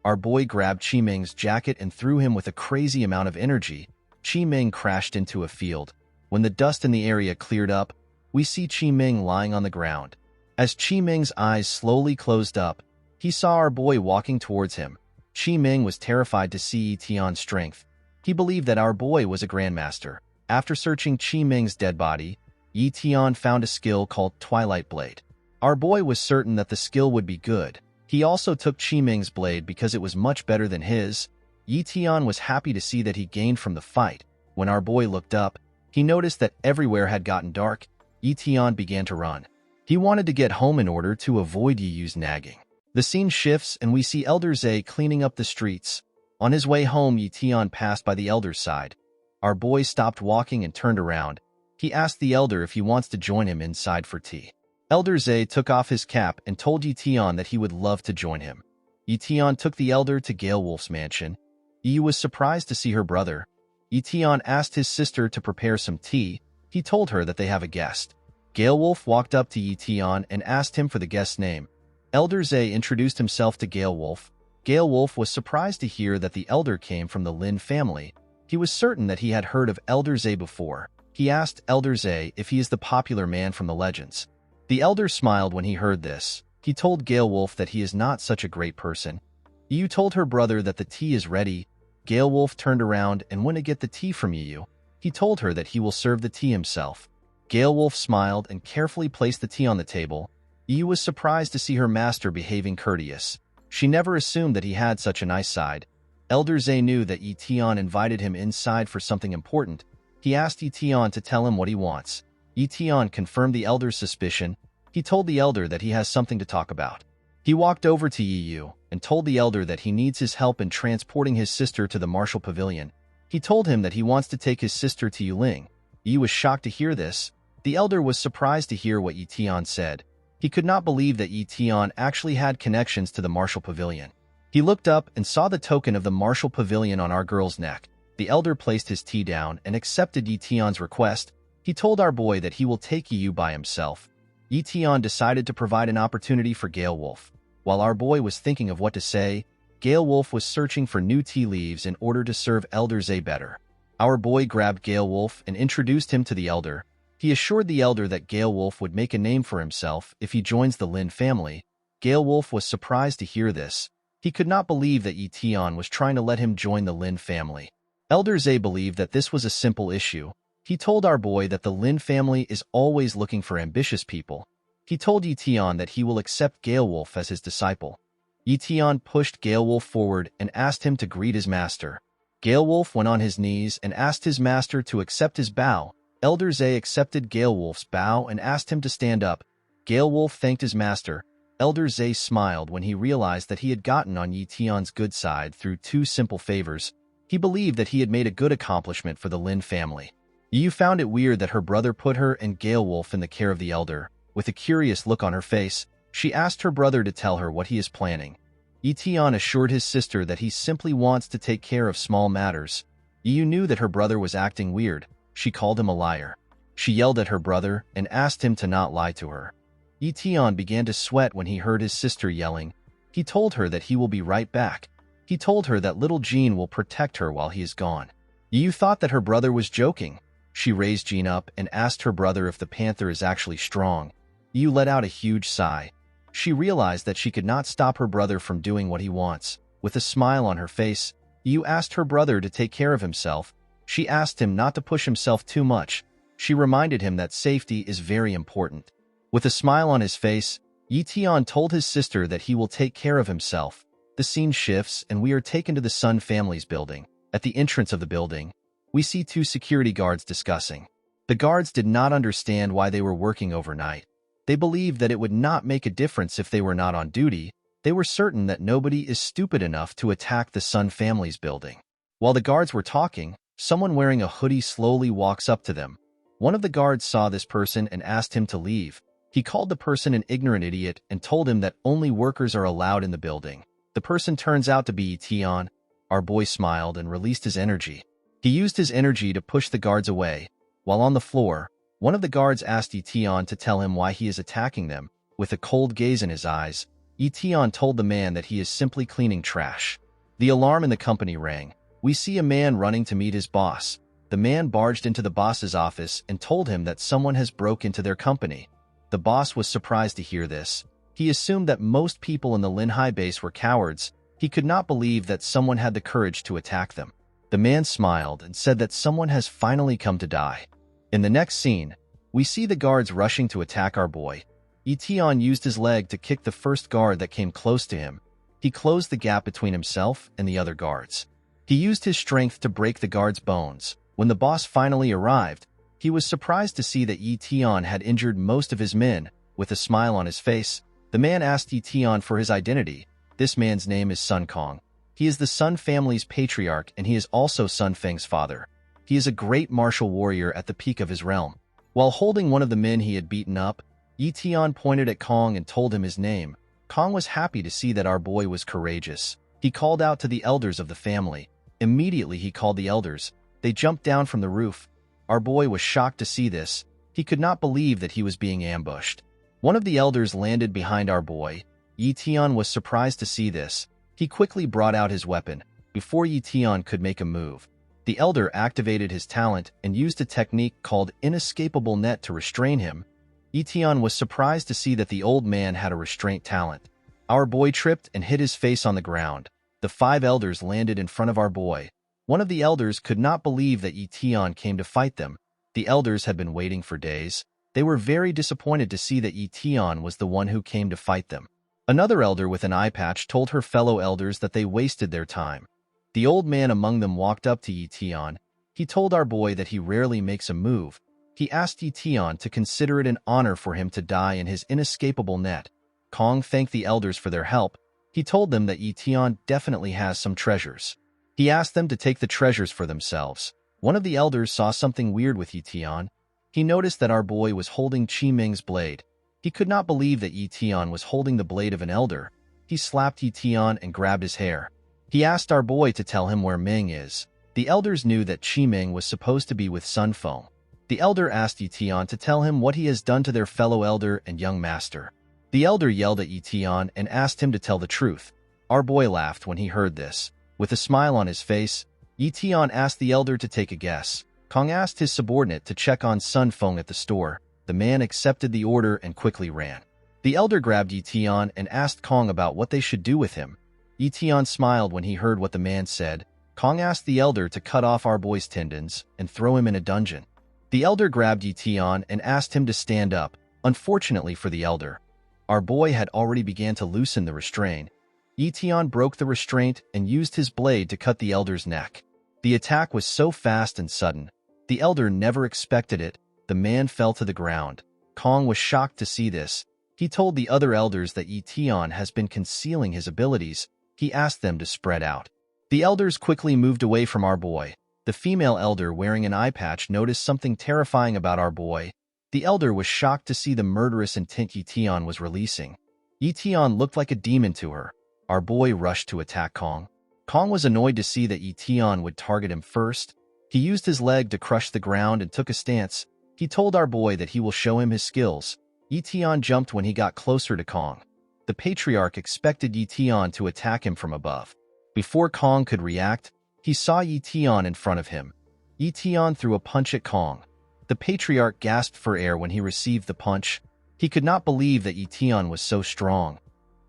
Our boy grabbed Qimeng's jacket and threw him with a crazy amount of energy. Qimeng crashed into a field. When the dust in the area cleared up, we see Qimeng lying on the ground. As Qimeng's eyes slowly closed up, he saw our boy walking towards him. Qimeng was terrified to see Ye Tian's strength. He believed that our boy was a grandmaster. After searching Qimeng's dead body, Ye Tian found a skill called Twilight Blade. Our boy was certain that the skill would be good. He also took Qimeng's blade because it was much better than his. Ye Tian was happy to see that he gained from the fight. When our boy looked up, he noticed that everywhere had gotten dark. Ye Tian began to run. He wanted to get home in order to avoid Yu's nagging. The scene shifts and we see Elder Zhe cleaning up the streets. On his way home, Ye Tian passed by the elder's side. Our boy stopped walking and turned around. He asked the elder if he wants to join him inside for tea. Elder Zhe took off his cap and told Ye Tian that he would love to join him. Ye Tian took the elder to Gale Wolf's mansion. Yi was surprised to see her brother. Ye Tian asked his sister to prepare some tea. He told her that they have a guest. Gale Wolf walked up to Ye Tian and asked him for the guest's name. Elder Zhe introduced himself to Gale Wolf. Gale Wolf was surprised to hear that the elder came from the Lin family. He was certain that he had heard of Elder Zhe before. He asked Elder Zhe if he is the popular man from the legends. The elder smiled when he heard this. He told Gale Wolf that he is not such a great person. Yu told her brother that the tea is ready. Gale Wolf turned around and went to get the tea from Yu. He told her that he will serve the tea himself. Gale Wolf smiled and carefully placed the tea on the table. Yu was surprised to see her master behaving courteous. She never assumed that he had such a nice side. Elder Zhe knew that Ye Tian invited him inside for something important. He asked Ye Tian to tell him what he wants. Ye Tian confirmed the elder's suspicion. He told the elder that he has something to talk about. He walked over to Yu and told the elder that he needs his help in transporting his sister to the martial pavilion. He told him that he wants to take his sister to Yuling. Yi was shocked to hear this. The elder was surprised to hear what Ye Tian said. He could not believe that Ye Tian actually had connections to the martial pavilion. He looked up and saw the token of the martial pavilion on our girl's neck. The elder placed his tea down and accepted Ye Tian's request. He told our boy that he will take Ye by himself. Ye Tian decided to provide an opportunity for Gale Wolf. While our boy was thinking of what to say, Gale Wolf was searching for new tea leaves in order to serve Elder Zay better. Our boy grabbed Gale Wolf and introduced him to the elder. He assured the elder that Gale Wolf would make a name for himself if he joins the Lin family. Gale Wolf was surprised to hear this. He could not believe that Ye Tian was trying to let him join the Lin family. Elder Zay believed that this was a simple issue. He told our boy that the Lin family is always looking for ambitious people. He told Ye Tian that he will accept Gale Wolf as his disciple. Ye Tian pushed Gale Wolf forward and asked him to greet his master. Gale Wolf went on his knees and asked his master to accept his bow. Elder Zay accepted Gale Wolf's bow and asked him to stand up. Gale Wolf thanked his master. Elder Zay smiled when he realized that he had gotten on Ye Tian's good side through two simple favors. He believed that he had made a good accomplishment for the Lin family. Ye found it weird that her brother put her and Gale Wolf in the care of the elder. With a curious look on her face, she asked her brother to tell her what he is planning. Ye Tian assured his sister that he simply wants to take care of small matters. Ye knew that her brother was acting weird. She called him a liar. She yelled at her brother and asked him to not lie to her. Ye Tian began to sweat when he heard his sister yelling. He told her that he will be right back. He told her that little Jean will protect her while he is gone. Ye thought that her brother was joking. She raised Jean up and asked her brother if the panther is actually strong. Ye let out a huge sigh. She realized that she could not stop her brother from doing what he wants. With a smile on her face, Ye asked her brother to take care of himself. She asked him not to push himself too much. She reminded him that safety is very important. With a smile on his face, Ye Tian told his sister that he will take care of himself. The scene shifts and we are taken to the Sun family's building. At the entrance of the building, we see two security guards discussing. The guards did not understand why they were working overnight. They believed that it would not make a difference if they were not on duty. They were certain that nobody is stupid enough to attack the Sun family's building. While the guards were talking, someone wearing a hoodie slowly walks up to them. One of the guards saw this person and asked him to leave. He called the person an ignorant idiot and told him that only workers are allowed in the building. The person turns out to be Ye Tian. Our boy smiled and released his energy. He used his energy to push the guards away. While on the floor, one of the guards asked Ye Tian to tell him why he is attacking them. With a cold gaze in his eyes, Ye Tian told the man that he is simply cleaning trash. The alarm in the company rang. We see a man running to meet his boss. The man barged into the boss's office and told him that someone has broke into their company. The boss was surprised to hear this. He assumed that most people in the Lin Hai base were cowards. He could not believe that someone had the courage to attack them. The man smiled and said that someone has finally come to die. In the next scene, we see the guards rushing to attack our boy. Ye Tian used his leg to kick the first guard that came close to him. He closed the gap between himself and the other guards. He used his strength to break the guard's bones. When the boss finally arrived, he was surprised to see that Ye Tian had injured most of his men. With a smile on his face, the man asked Ye Tian for his identity. This man's name is Sun Kong. He is the Sun family's patriarch and he is also Sun Feng's father. He is a great martial warrior at the peak of his realm. While holding one of the men he had beaten up, Ye Tian pointed at Kong and told him his name. Kong was happy to see that our boy was courageous. He called out to the elders of the family. Immediately he called the elders. They jumped down from the roof. Our boy was shocked to see this. He could not believe that he was being ambushed. One of the elders landed behind our boy. Ye Tian was surprised to see this. He quickly brought out his weapon. Before Ye Tian could make a move, the elder activated his talent and used a technique called inescapable net to restrain him. Ye Tian was surprised to see that the old man had a restraint talent. Our boy tripped and hit his face on the ground. The 5 elders landed in front of our boy. One of the elders could not believe that Ye Tian came to fight them. The elders had been waiting for days. They were very disappointed to see that Ye Tian was the one who came to fight them. Another elder with an eye patch told her fellow elders that they wasted their time. The old man among them walked up to Ye Tian. He told our boy that he rarely makes a move. He asked Ye Tian to consider it an honor for him to die in his inescapable net. Kong thanked the elders for their help. He told them that Ye Tian definitely has some treasures. He asked them to take the treasures for themselves. One of the elders saw something weird with Ye Tian. He noticed that our boy was holding Chi Ming's blade. He could not believe that Ye Tian was holding the blade of an elder. He slapped Ye Tian and grabbed his hair. He asked our boy to tell him where Ming is. The elders knew that Chi Ming was supposed to be with Sun Feng. The elder asked Ye Tian to tell him what he has done to their fellow elder and young master. The elder yelled at Ye Tian and asked him to tell the truth. Our boy laughed when he heard this. With a smile on his face, Ye Tian asked the elder to take a guess. Kong asked his subordinate to check on Sun Feng at the store. The man accepted the order and quickly ran. The elder grabbed Ye Tian and asked Kong about what they should do with him. Ye Tian smiled when he heard what the man said. Kong asked the elder to cut off our boy's tendons and throw him in a dungeon. The elder grabbed Ye Tian and asked him to stand up. Unfortunately for the elder, our boy had already begun to loosen the restraint. Ye Tian broke the restraint and used his blade to cut the elder's neck. The attack was so fast and sudden. The elder never expected it. The man fell to the ground. Kong was shocked to see this. He told the other elders that Ye Tian has been concealing his abilities. He asked them to spread out. The elders quickly moved away from our boy. The female elder wearing an eye patch noticed something terrifying about our boy. The elder was shocked to see the murderous intent Ye Tian was releasing. Ye Tian looked like a demon to her. Our boy rushed to attack Kong. Kong was annoyed to see that Ye Tian would target him first. He used his leg to crush the ground and took a stance. He told our boy that he will show him his skills. Ye Tian jumped when he got closer to Kong. The patriarch expected Ye Tian to attack him from above. Before Kong could react, he saw Ye Tian in front of him. Ye Tian threw a punch at Kong. The patriarch gasped for air when he received the punch. He could not believe that Ye Tian was so strong.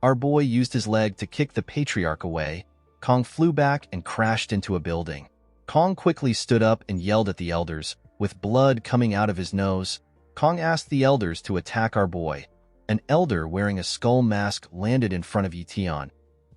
Our boy used his leg to kick the patriarch away. Kong flew back and crashed into a building. Kong quickly stood up and yelled at the elders. With blood coming out of his nose, Kong asked the elders to attack our boy. An elder wearing a skull mask landed in front of Ye Tian.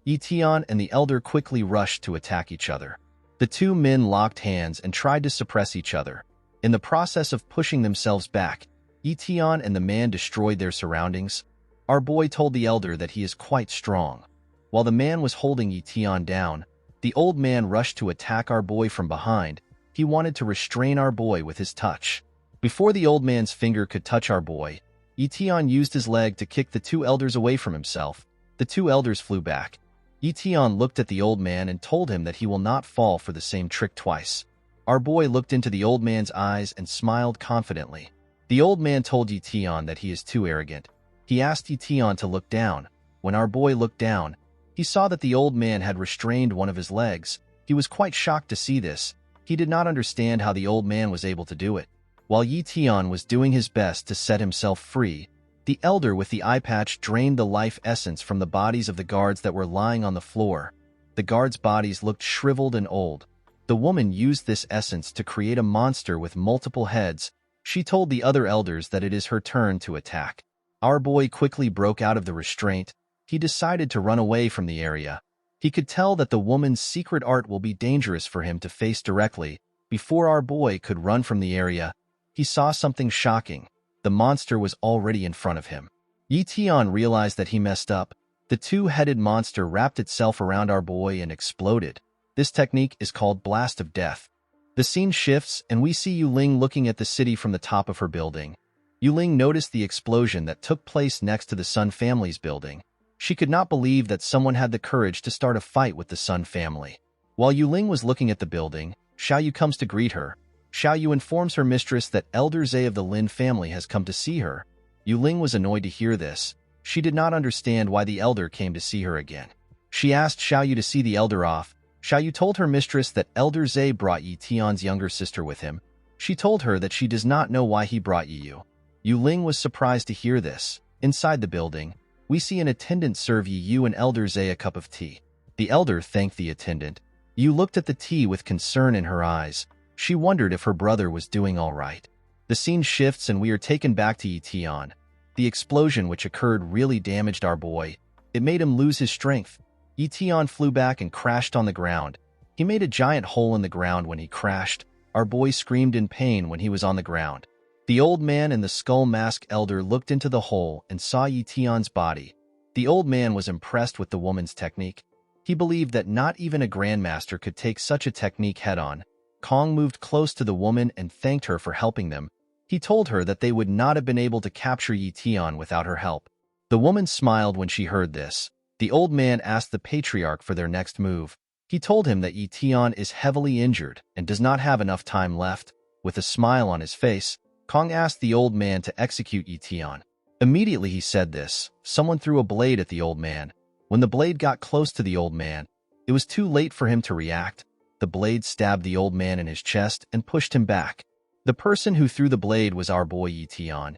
Ye Tian and the elder quickly rushed to attack each other. The two men locked hands and tried to suppress each other. In the process of pushing themselves back, Ye Tian and the man destroyed their surroundings. Our boy told the elder that he is quite strong. While the man was holding Ye Tian down, the old man rushed to attack our boy from behind. He wanted to restrain our boy with his touch. Before the old man's finger could touch our boy, Ye Tian used his leg to kick the two elders away from himself. The two elders flew back. Ye Tian looked at the old man and told him that he will not fall for the same trick twice. Our boy looked into the old man's eyes and smiled confidently. The old man told Ye Tian that he is too arrogant. He asked Ye Tian to look down. When our boy looked down, he saw that the old man had restrained one of his legs. He was quite shocked to see this. He did not understand how the old man was able to do it. While Ye Tian was doing his best to set himself free, the elder with the eye patch drained the life essence from the bodies of the guards that were lying on the floor. The guards' bodies looked shriveled and old. The woman used this essence to create a monster with multiple heads. She told the other elders that it is her turn to attack. Our boy quickly broke out of the restraint. He decided to run away from the area. He could tell that the woman's secret art will be dangerous for him to face directly. Before our boy could run from the area, he saw something shocking. The monster was already in front of him. Ye Tian realized that he messed up. The two-headed monster wrapped itself around our boy and exploded. This technique is called Blast of Death. The scene shifts and we see Yuling looking at the city from the top of her building. Yuling noticed the explosion that took place next to the Sun family's building. She could not believe that someone had the courage to start a fight with the Sun family. While Yuling was looking at the building, Xiaoyu comes to greet her. Xiaoyu informs her mistress that Elder Zhe of the Lin family has come to see her. Yuling was annoyed to hear this. She did not understand why the elder came to see her again. She asked Xiaoyu to see the elder off. Xiaoyu told her mistress that Elder Zhe brought Ye Tian's younger sister with him. She told her that she does not know why he brought Yu. Yuling was surprised to hear this. Inside the building, we see an attendant serve Yu and Elder Zhe a cup of tea. The elder thanked the attendant. Yu looked at the tea with concern in her eyes. She wondered if her brother was doing all right. The scene shifts and we are taken back to Ye Tian. The explosion which occurred really damaged our boy. It made him lose his strength. Ye Tian flew back and crashed on the ground. He made a giant hole in the ground when he crashed. Our boy screamed in pain when he was on the ground. The old man and the skull mask elder looked into the hole and saw Ye Tian's body. The old man was impressed with the woman's technique. He believed that not even a grandmaster could take such a technique head-on. Kong moved close to the woman and thanked her for helping them. He told her that they would not have been able to capture Ye Tian without her help. The woman smiled when she heard this. The old man asked the patriarch for their next move. He told him that Ye Tian is heavily injured and does not have enough time left. With a smile on his face, Kong asked the old man to execute Ye Tian. Immediately he said this, someone threw a blade at the old man. When the blade got close to the old man, it was too late for him to react. The blade stabbed the old man in his chest and pushed him back. The person who threw the blade was our boy Ye Tian.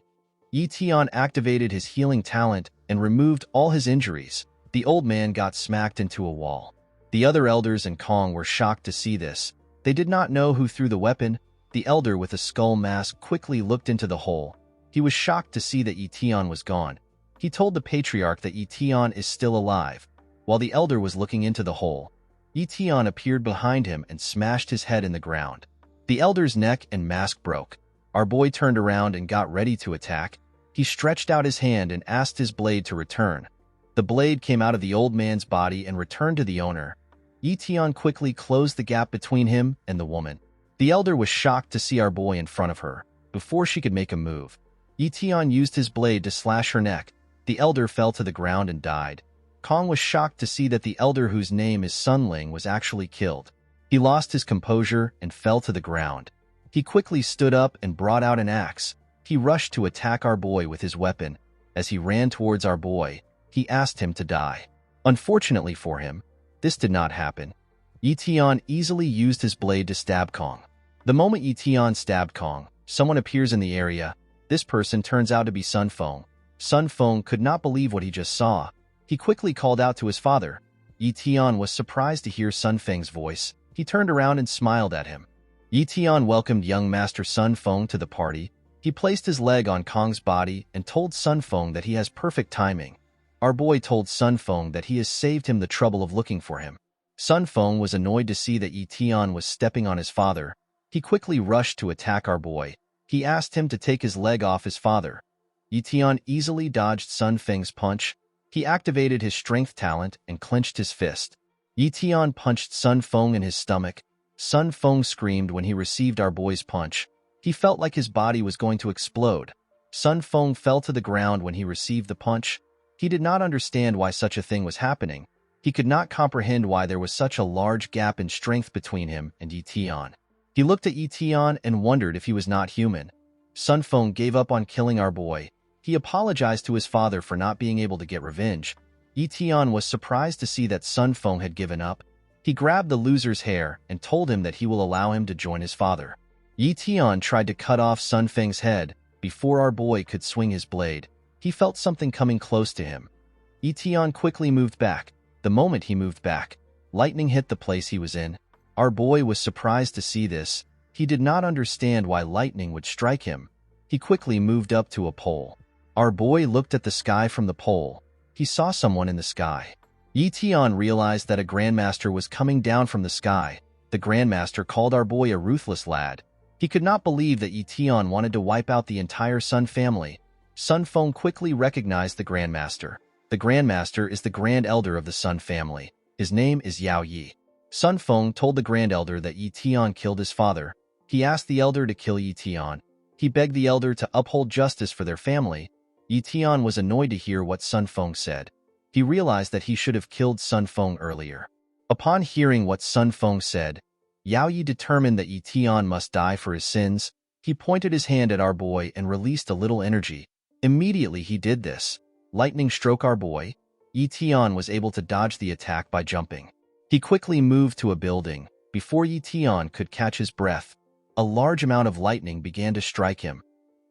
Ye Tian activated his healing talent and removed all his injuries. The old man got smacked into a wall. The other elders and Kong were shocked to see this. They did not know who threw the weapon. The elder with a skull mask quickly looked into the hole. He was shocked to see that Ye Tian was gone. He told the patriarch that Ye Tian is still alive. While the elder was looking into the hole, Ye Tian appeared behind him and smashed his head in the ground. The elder's neck and mask broke. Our boy turned around and got ready to attack. He stretched out his hand and asked his blade to return. The blade came out of the old man's body and returned to the owner. Ye Tian quickly closed the gap between him and the woman. The elder was shocked to see our boy in front of her. Before she could make a move, Ye Tian used his blade to slash her neck. The elder fell to the ground and died. Kong was shocked to see that the elder, whose name is Sun Ling, was actually killed. He lost his composure and fell to the ground. He quickly stood up and brought out an axe. He rushed to attack our boy with his weapon. As he ran towards our boy, he asked him to die. Unfortunately for him, this did not happen. Ye Tian easily used his blade to stab Kong. The moment Ye Tian stabbed Kong, someone appears in the area. This person turns out to be Sun Feng. Sun Feng could not believe what he just saw. He quickly called out to his father. Ye Tian was surprised to hear Sun Feng's voice. He turned around and smiled at him. Ye Tian welcomed young Master Sun Feng to the party. He placed his leg on Kong's body and told Sun Feng that he has perfect timing. Our boy told Sun Feng that he has saved him the trouble of looking for him. Sun Feng was annoyed to see that Ye Tian was stepping on his father. He quickly rushed to attack our boy. He asked him to take his leg off his father. Ye Tian easily dodged Sun Feng's punch. He activated his strength talent and clenched his fist. Ye Tian punched Sun Feng in his stomach. Sun Feng screamed when he received our boy's punch. He felt like his body was going to explode. Sun Feng fell to the ground when he received the punch. He did not understand why such a thing was happening. He could not comprehend why there was such a large gap in strength between him and Ye Tian. He looked at Ye Tian and wondered if he was not human. Sun Feng gave up on killing our boy. He apologized to his father for not being able to get revenge. Ye Tian was surprised to see that Sun Feng had given up. He grabbed the loser's hair and told him that he will allow him to join his father. Ye Tian tried to cut off Sun Feng's head. Before our boy could swing his blade, he felt something coming close to him. Ye Tian quickly moved back. The moment he moved back, lightning hit the place he was in. Our boy was surprised to see this. He did not understand why lightning would strike him. He quickly moved up to a pole. Our boy looked at the sky from the pole. He saw someone in the sky. Ye Tian realized that a grandmaster was coming down from the sky. The grandmaster called our boy a ruthless lad. He could not believe that Ye Tian wanted to wipe out the entire Sun family. Sun Feng quickly recognized the grandmaster. The grandmaster is the grand elder of the Sun family. His name is Yao Yi. Sun Feng told the grand elder that Ye Tian killed his father. He asked the elder to kill Ye Tian. He begged the elder to uphold justice for their family. Ye Tian was annoyed to hear what Sun Feng said. He realized that he should have killed Sun Feng earlier. Upon hearing what Sun Feng said, Yao Yi determined that Ye Tian must die for his sins. He pointed his hand at our boy and released a little energy. Immediately he did this. Lightning struck our boy. Ye Tian was able to dodge the attack by jumping. He quickly moved to a building. Before Ye Tian could catch his breath, a large amount of lightning began to strike him.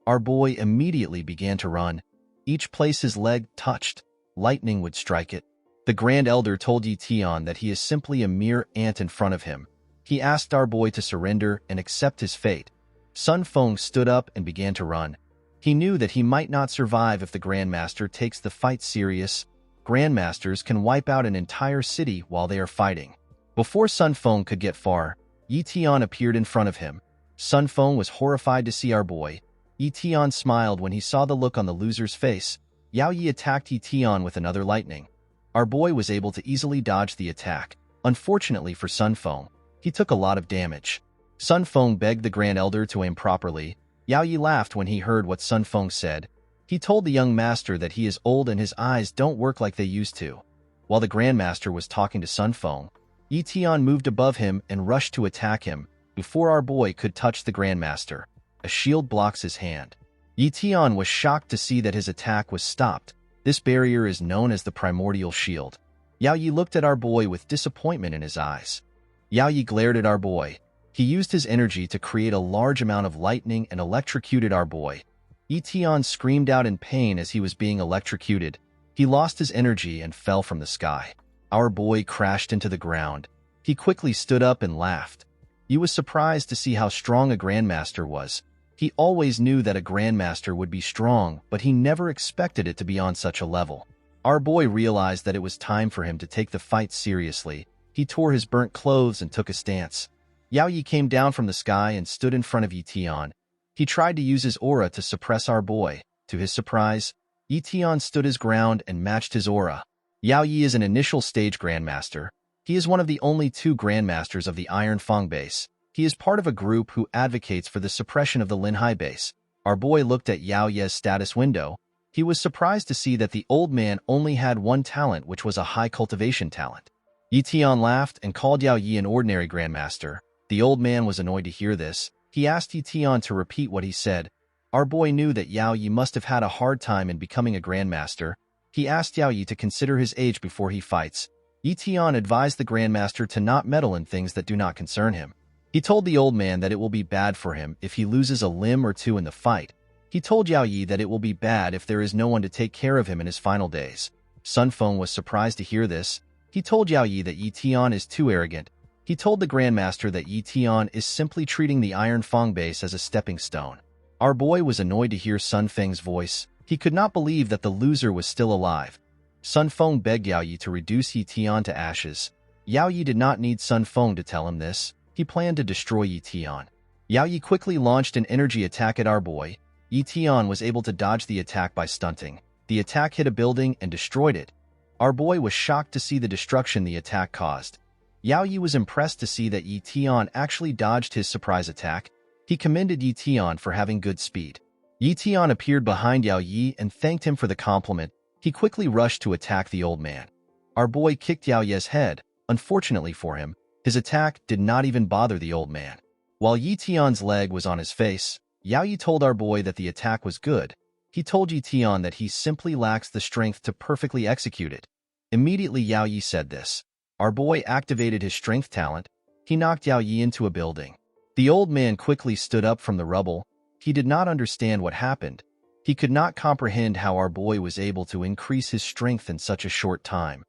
Our boy immediately began to run. Each place his leg touched, lightning would strike it. The Grand Elder told Ye Tian that he is simply a mere ant in front of him. He asked our boy to surrender and accept his fate. Sun Feng stood up and began to run. He knew that he might not survive if the Grandmaster takes the fight serious. Grandmasters can wipe out an entire city while they are fighting. Before Sun Feng could get far, Ye Tian appeared in front of him. Sun Feng was horrified to see our boy. Ye Tian smiled when he saw the look on the loser's face. Yao Yi attacked Ye Tian with another lightning. Our boy was able to easily dodge the attack. Unfortunately for Sun Feng, he took a lot of damage. Sun Feng begged the Grand Elder to aim properly. Yao Yi laughed when he heard what Sun Feng said. He told the young master that he is old and his eyes don't work like they used to. While the Grandmaster was talking to Sun Feng, Ye Tian moved above him and rushed to attack him before our boy could touch the Grandmaster. A shield blocks his hand. Ye Tian was shocked to see that his attack was stopped. This barrier is known as the primordial shield. Yao Yi looked at our boy with disappointment in his eyes. Yao Yi glared at our boy. He used his energy to create a large amount of lightning and electrocuted our boy. Ye Tian screamed out in pain as he was being electrocuted. He lost his energy and fell from the sky. Our boy crashed into the ground. He quickly stood up and laughed. He was surprised to see how strong a Grandmaster was. He always knew that a Grandmaster would be strong, but he never expected it to be on such a level. Our boy realized that it was time for him to take the fight seriously. He tore his burnt clothes and took a stance. Yao Yi came down from the sky and stood in front of Ye Tian. He tried to use his aura to suppress our boy. To his surprise, Ye Tian stood his ground and matched his aura. Yao Yi is an initial stage Grandmaster. He is one of the only 2 Grandmasters of the Iron Fang base. He is part of a group who advocates for the suppression of the Linhai base. Our boy looked at Yao Yi's status window. He was surprised to see that the old man only had 1 talent, which was a high cultivation talent. Ye Tian laughed and called Yao Yi an ordinary Grandmaster. The old man was annoyed to hear this. He asked Ye Tian to repeat what he said. Our boy knew that Yao Yi must have had a hard time in becoming a Grandmaster. He asked Yao Yi to consider his age before he fights. Ye Tian advised the Grandmaster to not meddle in things that do not concern him. He told the old man that it will be bad for him if he loses a limb or 2 in the fight. He told Yao Yi that it will be bad if there is no one to take care of him in his final days. Sun Feng was surprised to hear this. He told Yao Yi that Ye Tian is too arrogant. He told the Grandmaster that Ye Tian is simply treating the Iron Fang base as a stepping stone. Our boy was annoyed to hear Sun Feng's voice. He could not believe that the loser was still alive. Sun Feng begged Yao Yi to reduce Ye Tian to ashes. Yao Yi did not need Sun Feng to tell him this. He planned to destroy Ye Tian. Yao Yi quickly launched an energy attack at our boy. Ye Tian was able to dodge the attack by stunting. The attack hit a building and destroyed it. Our boy was shocked to see the destruction the attack caused. Yao Yi was impressed to see that Ye Tian actually dodged his surprise attack. He commended Ye Tian for having good speed. Ye Tian appeared behind Yao Yi and thanked him for the compliment. He quickly rushed to attack the old man. Our boy kicked Yao Yi's head. Unfortunately for him, his attack did not even bother the old man. While Ye Tian's leg was on his face, Yao Yi told our boy that the attack was good. He told Ye Tian that he simply lacks the strength to perfectly execute it. Immediately Yao Yi said this. Our boy activated his strength talent. He knocked Yao Yi into a building. The old man quickly stood up from the rubble. He did not understand what happened. He could not comprehend how our boy was able to increase his strength in such a short time.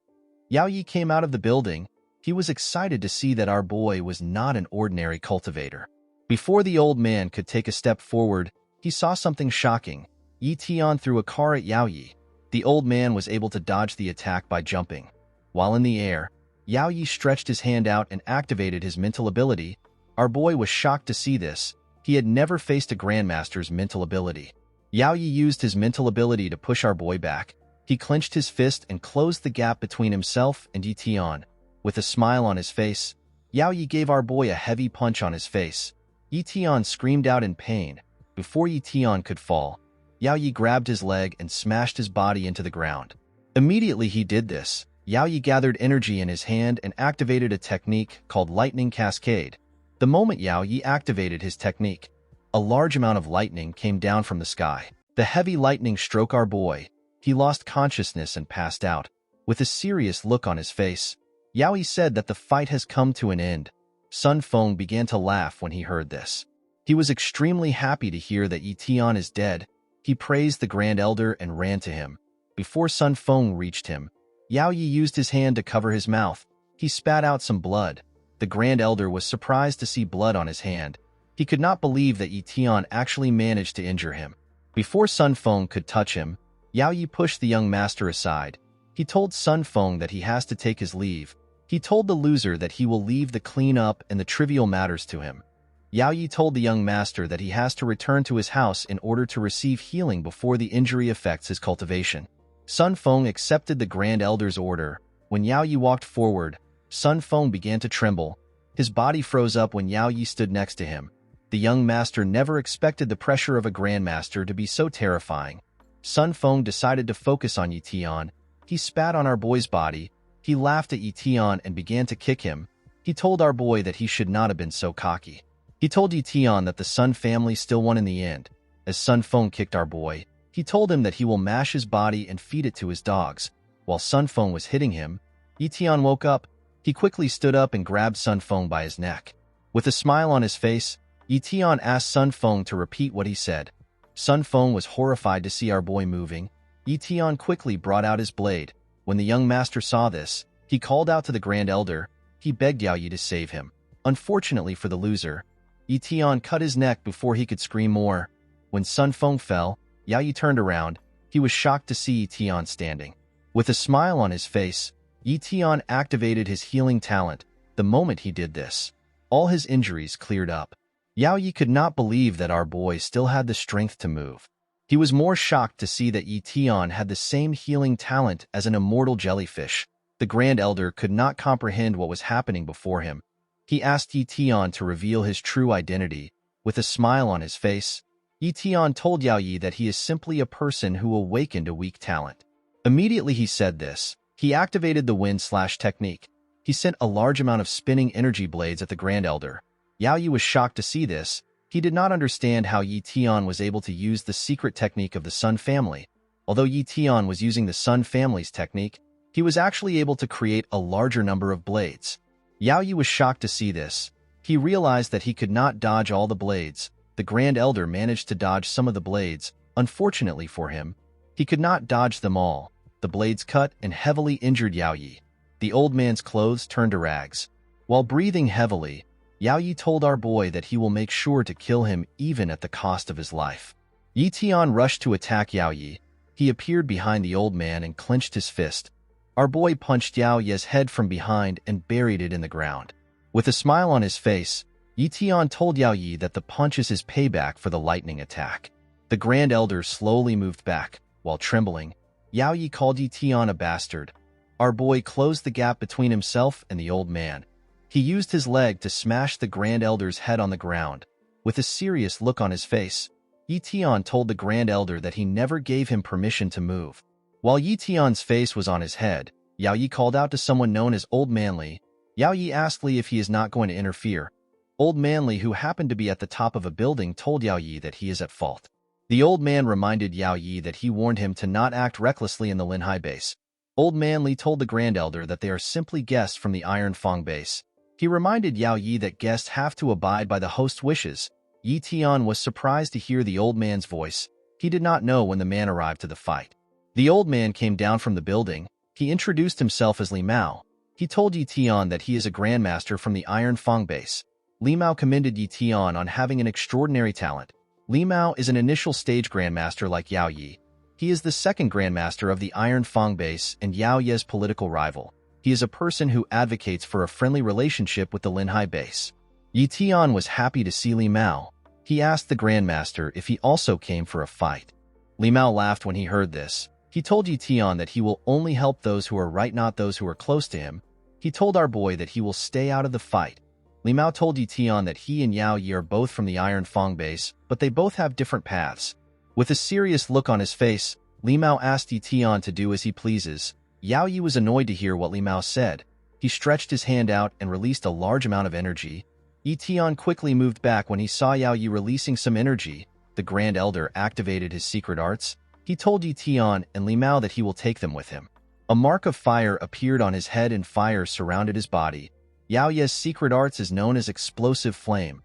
Yao Yi came out of the building. He was excited to see that our boy was not an ordinary cultivator. Before the old man could take a step forward, he saw something shocking. Ye Tian threw a car at Yao Yi. The old man was able to dodge the attack by jumping. While in the air, Yao Yi stretched his hand out and activated his mental ability. Our boy was shocked to see this. He had never faced a Grandmaster's mental ability. Yao Yi used his mental ability to push our boy back. He clenched his fist and closed the gap between himself and Ye Tian. With a smile on his face, Yao Yi gave our boy a heavy punch on his face. Ye Tian screamed out in pain. Before Ye Tian could fall, Yao Yi grabbed his leg and smashed his body into the ground. Immediately he did this, Yao Yi gathered energy in his hand and activated a technique called Lightning Cascade. The moment Yao Yi activated his technique, a large amount of lightning came down from the sky. The heavy lightning struck our boy. He lost consciousness and passed out. With a serious look on his face, Yao Yi said that the fight has come to an end. Sun Feng began to laugh when he heard this. He was extremely happy to hear that Ye Tian is dead. He praised the Grand Elder and ran to him. Before Sun Feng reached him, Yao Yi used his hand to cover his mouth. He spat out some blood. The Grand Elder was surprised to see blood on his hand. He could not believe that Ye Tian actually managed to injure him. Before Sun Feng could touch him, Yao Yi pushed the young master aside. He told Sun Feng that he has to take his leave. He told the loser that he will leave the cleanup and the trivial matters to him. Yao Yi told the young master that he has to return to his house in order to receive healing before the injury affects his cultivation. Sun Feng accepted the Grand Elder's order. When Yao Yi walked forward, Sun Feng began to tremble. His body froze up when Yao Yi stood next to him. The young master never expected the pressure of a grandmaster to be so terrifying. Sun Feng decided to focus on Ye Tian. He spat on our boy's body. He laughed at Ye Tian and began to kick him. He told our boy that he should not have been so cocky. He told Ye Tian that the Sun family still won in the end. As Sun Feng kicked our boy, he told him that he will mash his body and feed it to his dogs. While Sun Feng was hitting him, Ye Tian woke up. He quickly stood up and grabbed Sun Feng by his neck. With a smile on his face, Ye Tian asked Sun Feng to repeat what he said. Sun Feng was horrified to see our boy moving. Ye Tian quickly brought out his blade. When the young master saw this, he called out to the Grand Elder. He begged Yao Yi to save him. Unfortunately for the loser, Ye Tian cut his neck before he could scream more. When Sun Feng fell, Yao Yi turned around. He was shocked to see Ye Tian standing. With a smile on his face, Ye Tian activated his healing talent. The moment he did this, all his injuries cleared up. Yao Yi could not believe that our boy still had the strength to move. He was more shocked to see that Ye Tian had the same healing talent as an immortal jellyfish. The Grand Elder could not comprehend what was happening before him. He asked Ye Tian to reveal his true identity. With a smile on his face, Ye Tian told Yao Yi that he is simply a person who awakened a weak talent. Immediately he said this, he activated the wind-slash technique. He sent a large amount of spinning energy blades at the Grand Elder. Yao Yi was shocked to see this. He did not understand how Ye Tian was able to use the secret technique of the Sun family. Although Ye Tian was using the Sun family's technique, he was actually able to create a larger number of blades. Yao Yi was shocked to see this. He realized that he could not dodge all the blades. The Grand Elder managed to dodge some of the blades. Unfortunately for him, he could not dodge them all. The blades cut and heavily injured Yao Yi. The old man's clothes turned to rags. While breathing heavily, Yao Yi told our boy that he will make sure to kill him even at the cost of his life. Ye Tian rushed to attack Yao Yi. He appeared behind the old man and clenched his fist. Our boy punched Yao Yi's head from behind and buried it in the ground. With a smile on his face, Ye Tian told Yao Yi that the punch is his payback for the lightning attack. The Grand Elder slowly moved back. While trembling, Yao Yi called Ye Tian a bastard. Our boy closed the gap between himself and the old man. He used his leg to smash the Grand Elder's head on the ground. With a serious look on his face, Ye Tian told the Grand Elder that he never gave him permission to move. While Ye Tian's face was on his head, Yao Yi called out to someone known as Old Man Li. Yao Yi asked Li if he is not going to interfere. Old Man Li, who happened to be at the top of a building, told Yao Yi that he is at fault. The old man reminded Yao Yi that he warned him to not act recklessly in the Linhai base. Old Man Li told the Grand Elder that they are simply guests from the Iron Fang base. He reminded Yao Yi that guests have to abide by the host's wishes. Ye Tian was surprised to hear the old man's voice. He did not know when the man arrived to the fight. The old man came down from the building. He introduced himself as Li Mao. He told Ye Tian that he is a grandmaster from the Iron Fang base. Li Mao commended Ye Tian on having an extraordinary talent. Li Mao is an initial stage grandmaster like Yao Yi. He is the second grandmaster of the Iron Fang base and Yao Yi's political rival. He is a person who advocates for a friendly relationship with the Linhai base. Ye Tian was happy to see Li Mao. He asked the Grandmaster if he also came for a fight. Li Mao laughed when he heard this. He told Ye Tian that he will only help those who are right, not those who are close to him. He told our boy that he will stay out of the fight. Li Mao told Ye Tian that he and Yao Yi are both from the Iron Fang base, but they both have different paths. With a serious look on his face, Li Mao asked Ye Tian to do as he pleases. Yao Yi was annoyed to hear what Li Mao said. He stretched his hand out and released a large amount of energy. Ye Tian quickly moved back when he saw Yao Yi releasing some energy. The Grand Elder activated his secret arts. He told Ye Tian and Li Mao that he will take them with him. A mark of fire appeared on his head and fire surrounded his body. Yao Yi's secret arts is known as Explosive Flame.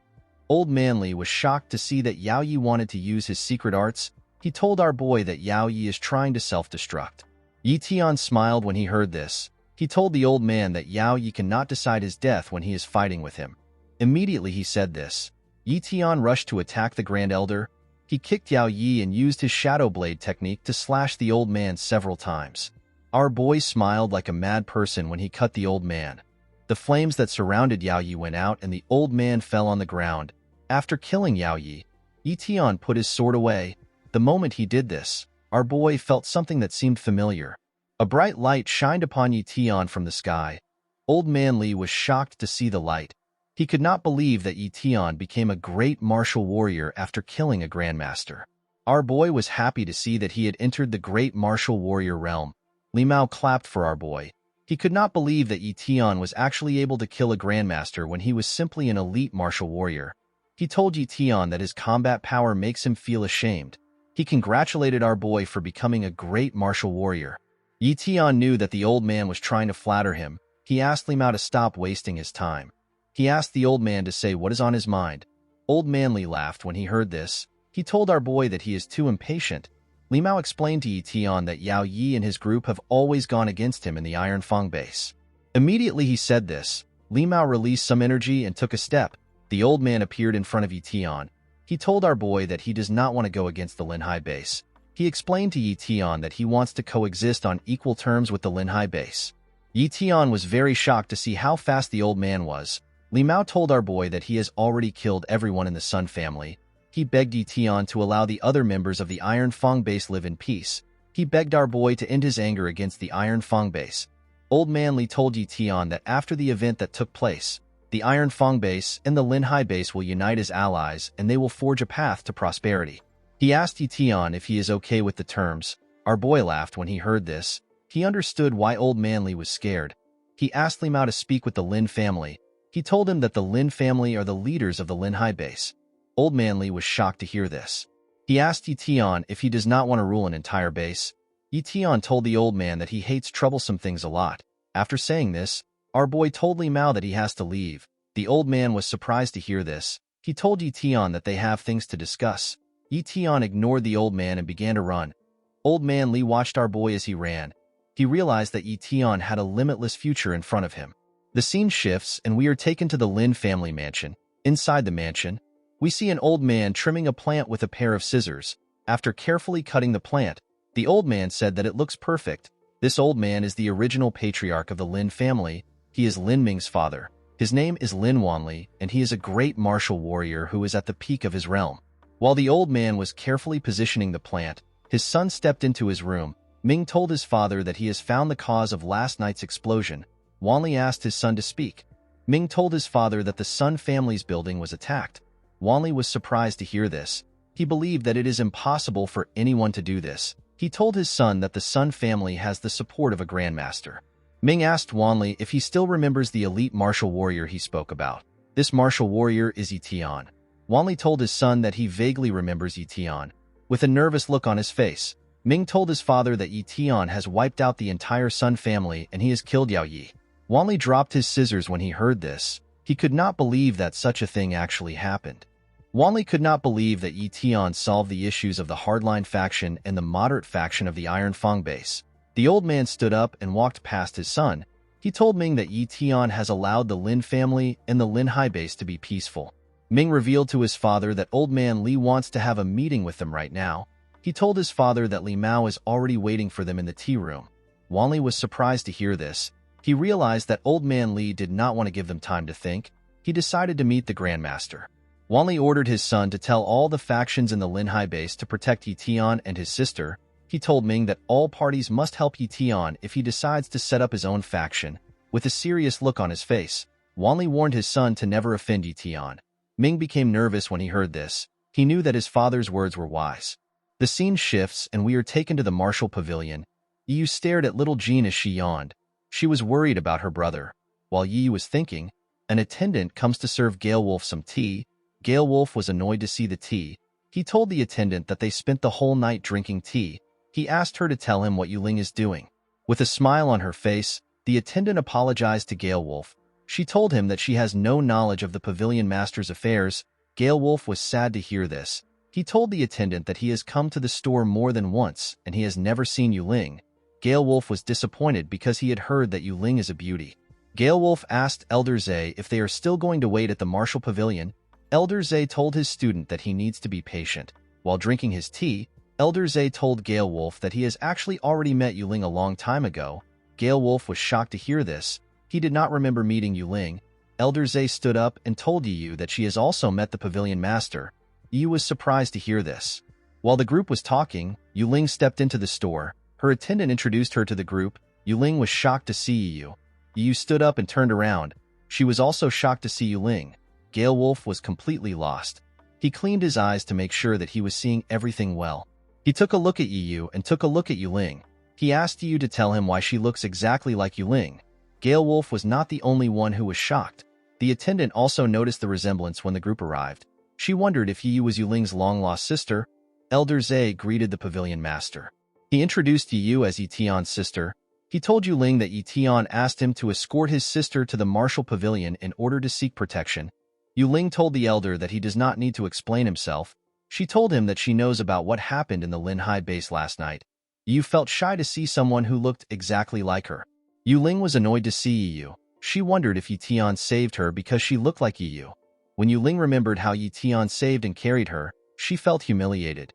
Old Man Li was shocked to see that Yao Yi wanted to use his secret arts. He told our boy that Yao Yi is trying to self-destruct. Ye Tian smiled when he heard this. He told the old man that Yao Yi cannot decide his death when he is fighting with him. Immediately he said this. Ye Tian rushed to attack the Grand Elder. He kicked Yao Yi and used his Shadow Blade technique to slash the old man several times. Our boy smiled like a mad person when he cut the old man. The flames that surrounded Yao Yi went out and the old man fell on the ground. After killing Yao Yi, Ye Tian put his sword away. The moment he did this, our boy felt something that seemed familiar. A bright light shined upon Ye Tian from the sky. Old Man Li was shocked to see the light. He could not believe that Ye Tian became a great martial warrior after killing a grandmaster. Our boy was happy to see that he had entered the great martial warrior realm. Li Mao clapped for our boy. He could not believe that Ye Tian was actually able to kill a grandmaster when he was simply an elite martial warrior. He told Ye Tian that his combat power makes him feel ashamed. He congratulated our boy for becoming a great martial warrior. Ye Tian knew that the old man was trying to flatter him. He asked Li Mao to stop wasting his time. He asked the old man to say what is on his mind. Old man Li laughed when he heard this. He told our boy that he is too impatient. Li Mao explained to Ye Tian that Yao Yi and his group have always gone against him in the Iron Fang base. Immediately he said this, Li Mao released some energy and took a step. The old man appeared in front of Ye Tian. He told our boy that he does not want to go against the Linhai base. He explained to Ye Tian that he wants to coexist on equal terms with the Linhai base. Ye Tian was very shocked to see how fast the old man was. Li Mao told our boy that he has already killed everyone in the Sun family. He begged Ye Tian to allow the other members of the Iron Fang base live in peace. He begged our boy to end his anger against the Iron Fang base. Old man Li told Ye Tian that after the event that took place, the Iron Fang base and the Linhai base will unite as allies and they will forge a path to prosperity. He asked Ye Tian if he is okay with the terms. Our boy laughed when he heard this. He understood why old man Li was scared. He asked Li Mao to speak with the Lin family. He told him that the Lin family are the leaders of the Linhai base. Old man Li was shocked to hear this. He asked Ye Tian if he does not want to rule an entire base. Ye Tian told the old man that he hates troublesome things a lot. After saying this, our boy told Li Mao that he has to leave. The old man was surprised to hear this. He told Ye Tian that they have things to discuss. Ye Tian ignored the old man and began to run. Old man Li watched our boy as he ran. He realized that Ye Tian had a limitless future in front of him. The scene shifts and we are taken to the Lin family mansion. Inside the mansion, we see an old man trimming a plant with a pair of scissors. After carefully cutting the plant, the old man said that it looks perfect. This old man is the original patriarch of the Lin family. He is Lin Ming's father. His name is Lin Wanli, and he is a great martial warrior who is at the peak of his realm. While the old man was carefully positioning the plant, his son stepped into his room. Ming told his father that he has found the cause of last night's explosion. Wanli asked his son to speak. Ming told his father that the Sun family's building was attacked. Wanli was surprised to hear this. He believed that it is impossible for anyone to do this. He told his son that the Sun family has the support of a grandmaster. Ming asked Wanli if he still remembers the elite martial warrior he spoke about. This martial warrior is Ye Tian. Wanli told his son that he vaguely remembers Ye Tian. With a nervous look on his face, Ming told his father that Ye Tian has wiped out the entire Sun family and he has killed Yao Yi. Wanli dropped his scissors when he heard this. He could not believe that such a thing actually happened. Wanli could not believe that Ye Tian solved the issues of the hardline faction and the moderate faction of the Iron Fang base. The old man stood up and walked past his son. He told Ming that Ye Tian has allowed the Lin family and the Linhai base to be peaceful. Ming revealed to his father that old man Li wants to have a meeting with them right now. He told his father that Li Mao is already waiting for them in the tea room. Wanli was surprised to hear this. He realized that old man Li did not want to give them time to think. He decided to meet the Grandmaster. Wanli ordered his son to tell all the factions in the Linhai base to protect Ye Tian and his sister. He told Ming that all parties must help Ye Tian if he decides to set up his own faction. With a serious look on his face, Wanli warned his son to never offend Ye Tian. Ming became nervous when he heard this. He knew that his father's words were wise. The scene shifts and we are taken to the martial pavilion. Yu stared at little Jean as she yawned. She was worried about her brother. While Yi was thinking, an attendant comes to serve Gale Wolf some tea. Gale Wolf was annoyed to see the tea. He told the attendant that they spent the whole night drinking tea. He asked her to tell him what Yuling is doing. With a smile on her face, the attendant apologized to Gale Wolf. She told him that she has no knowledge of the pavilion master's affairs. Gale Wolf was sad to hear this. He told the attendant that he has come to the store more than once and he has never seen Yuling. Gale Wolf was disappointed because he had heard that Yuling is a beauty. Gale Wolf asked Elder Zay if they are still going to wait at the martial pavilion. Elder Zay told his student that he needs to be patient. While drinking his tea, Elder Zay told Gale Wolf that he has actually already met Yuling a long time ago. Gale Wolf was shocked to hear this. He did not remember meeting Yuling. Elder Zay stood up and told Yu that she has also met the pavilion master. Yu was surprised to hear this. While the group was talking, Yuling stepped into the store. Her attendant introduced her to the group. Yuling was shocked to see Yu. Yu stood up and turned around. She was also shocked to see Yuling. Gale Wolf was completely lost. He cleaned his eyes to make sure that he was seeing everything well. He took a look at Yu and took a look at Yuling. He asked Yu to tell him why she looks exactly like Yuling. Gale Wolf was not the only one who was shocked. The attendant also noticed the resemblance when the group arrived. She wondered if Yu was Yuling's long-lost sister. Elder Zhe greeted the pavilion master. He introduced Yu as Ye Tian's sister. He told Yuling that Ye Tian asked him to escort his sister to the martial pavilion in order to seek protection. Yuling told the elder that he does not need to explain himself. She told him that she knows about what happened in the Linhai base last night. Yu felt shy to see someone who looked exactly like her. Yuling was annoyed to see Yu. She wondered if Ye Tian saved her because she looked like Yu. When Yuling remembered how Ye Tian saved and carried her, she felt humiliated.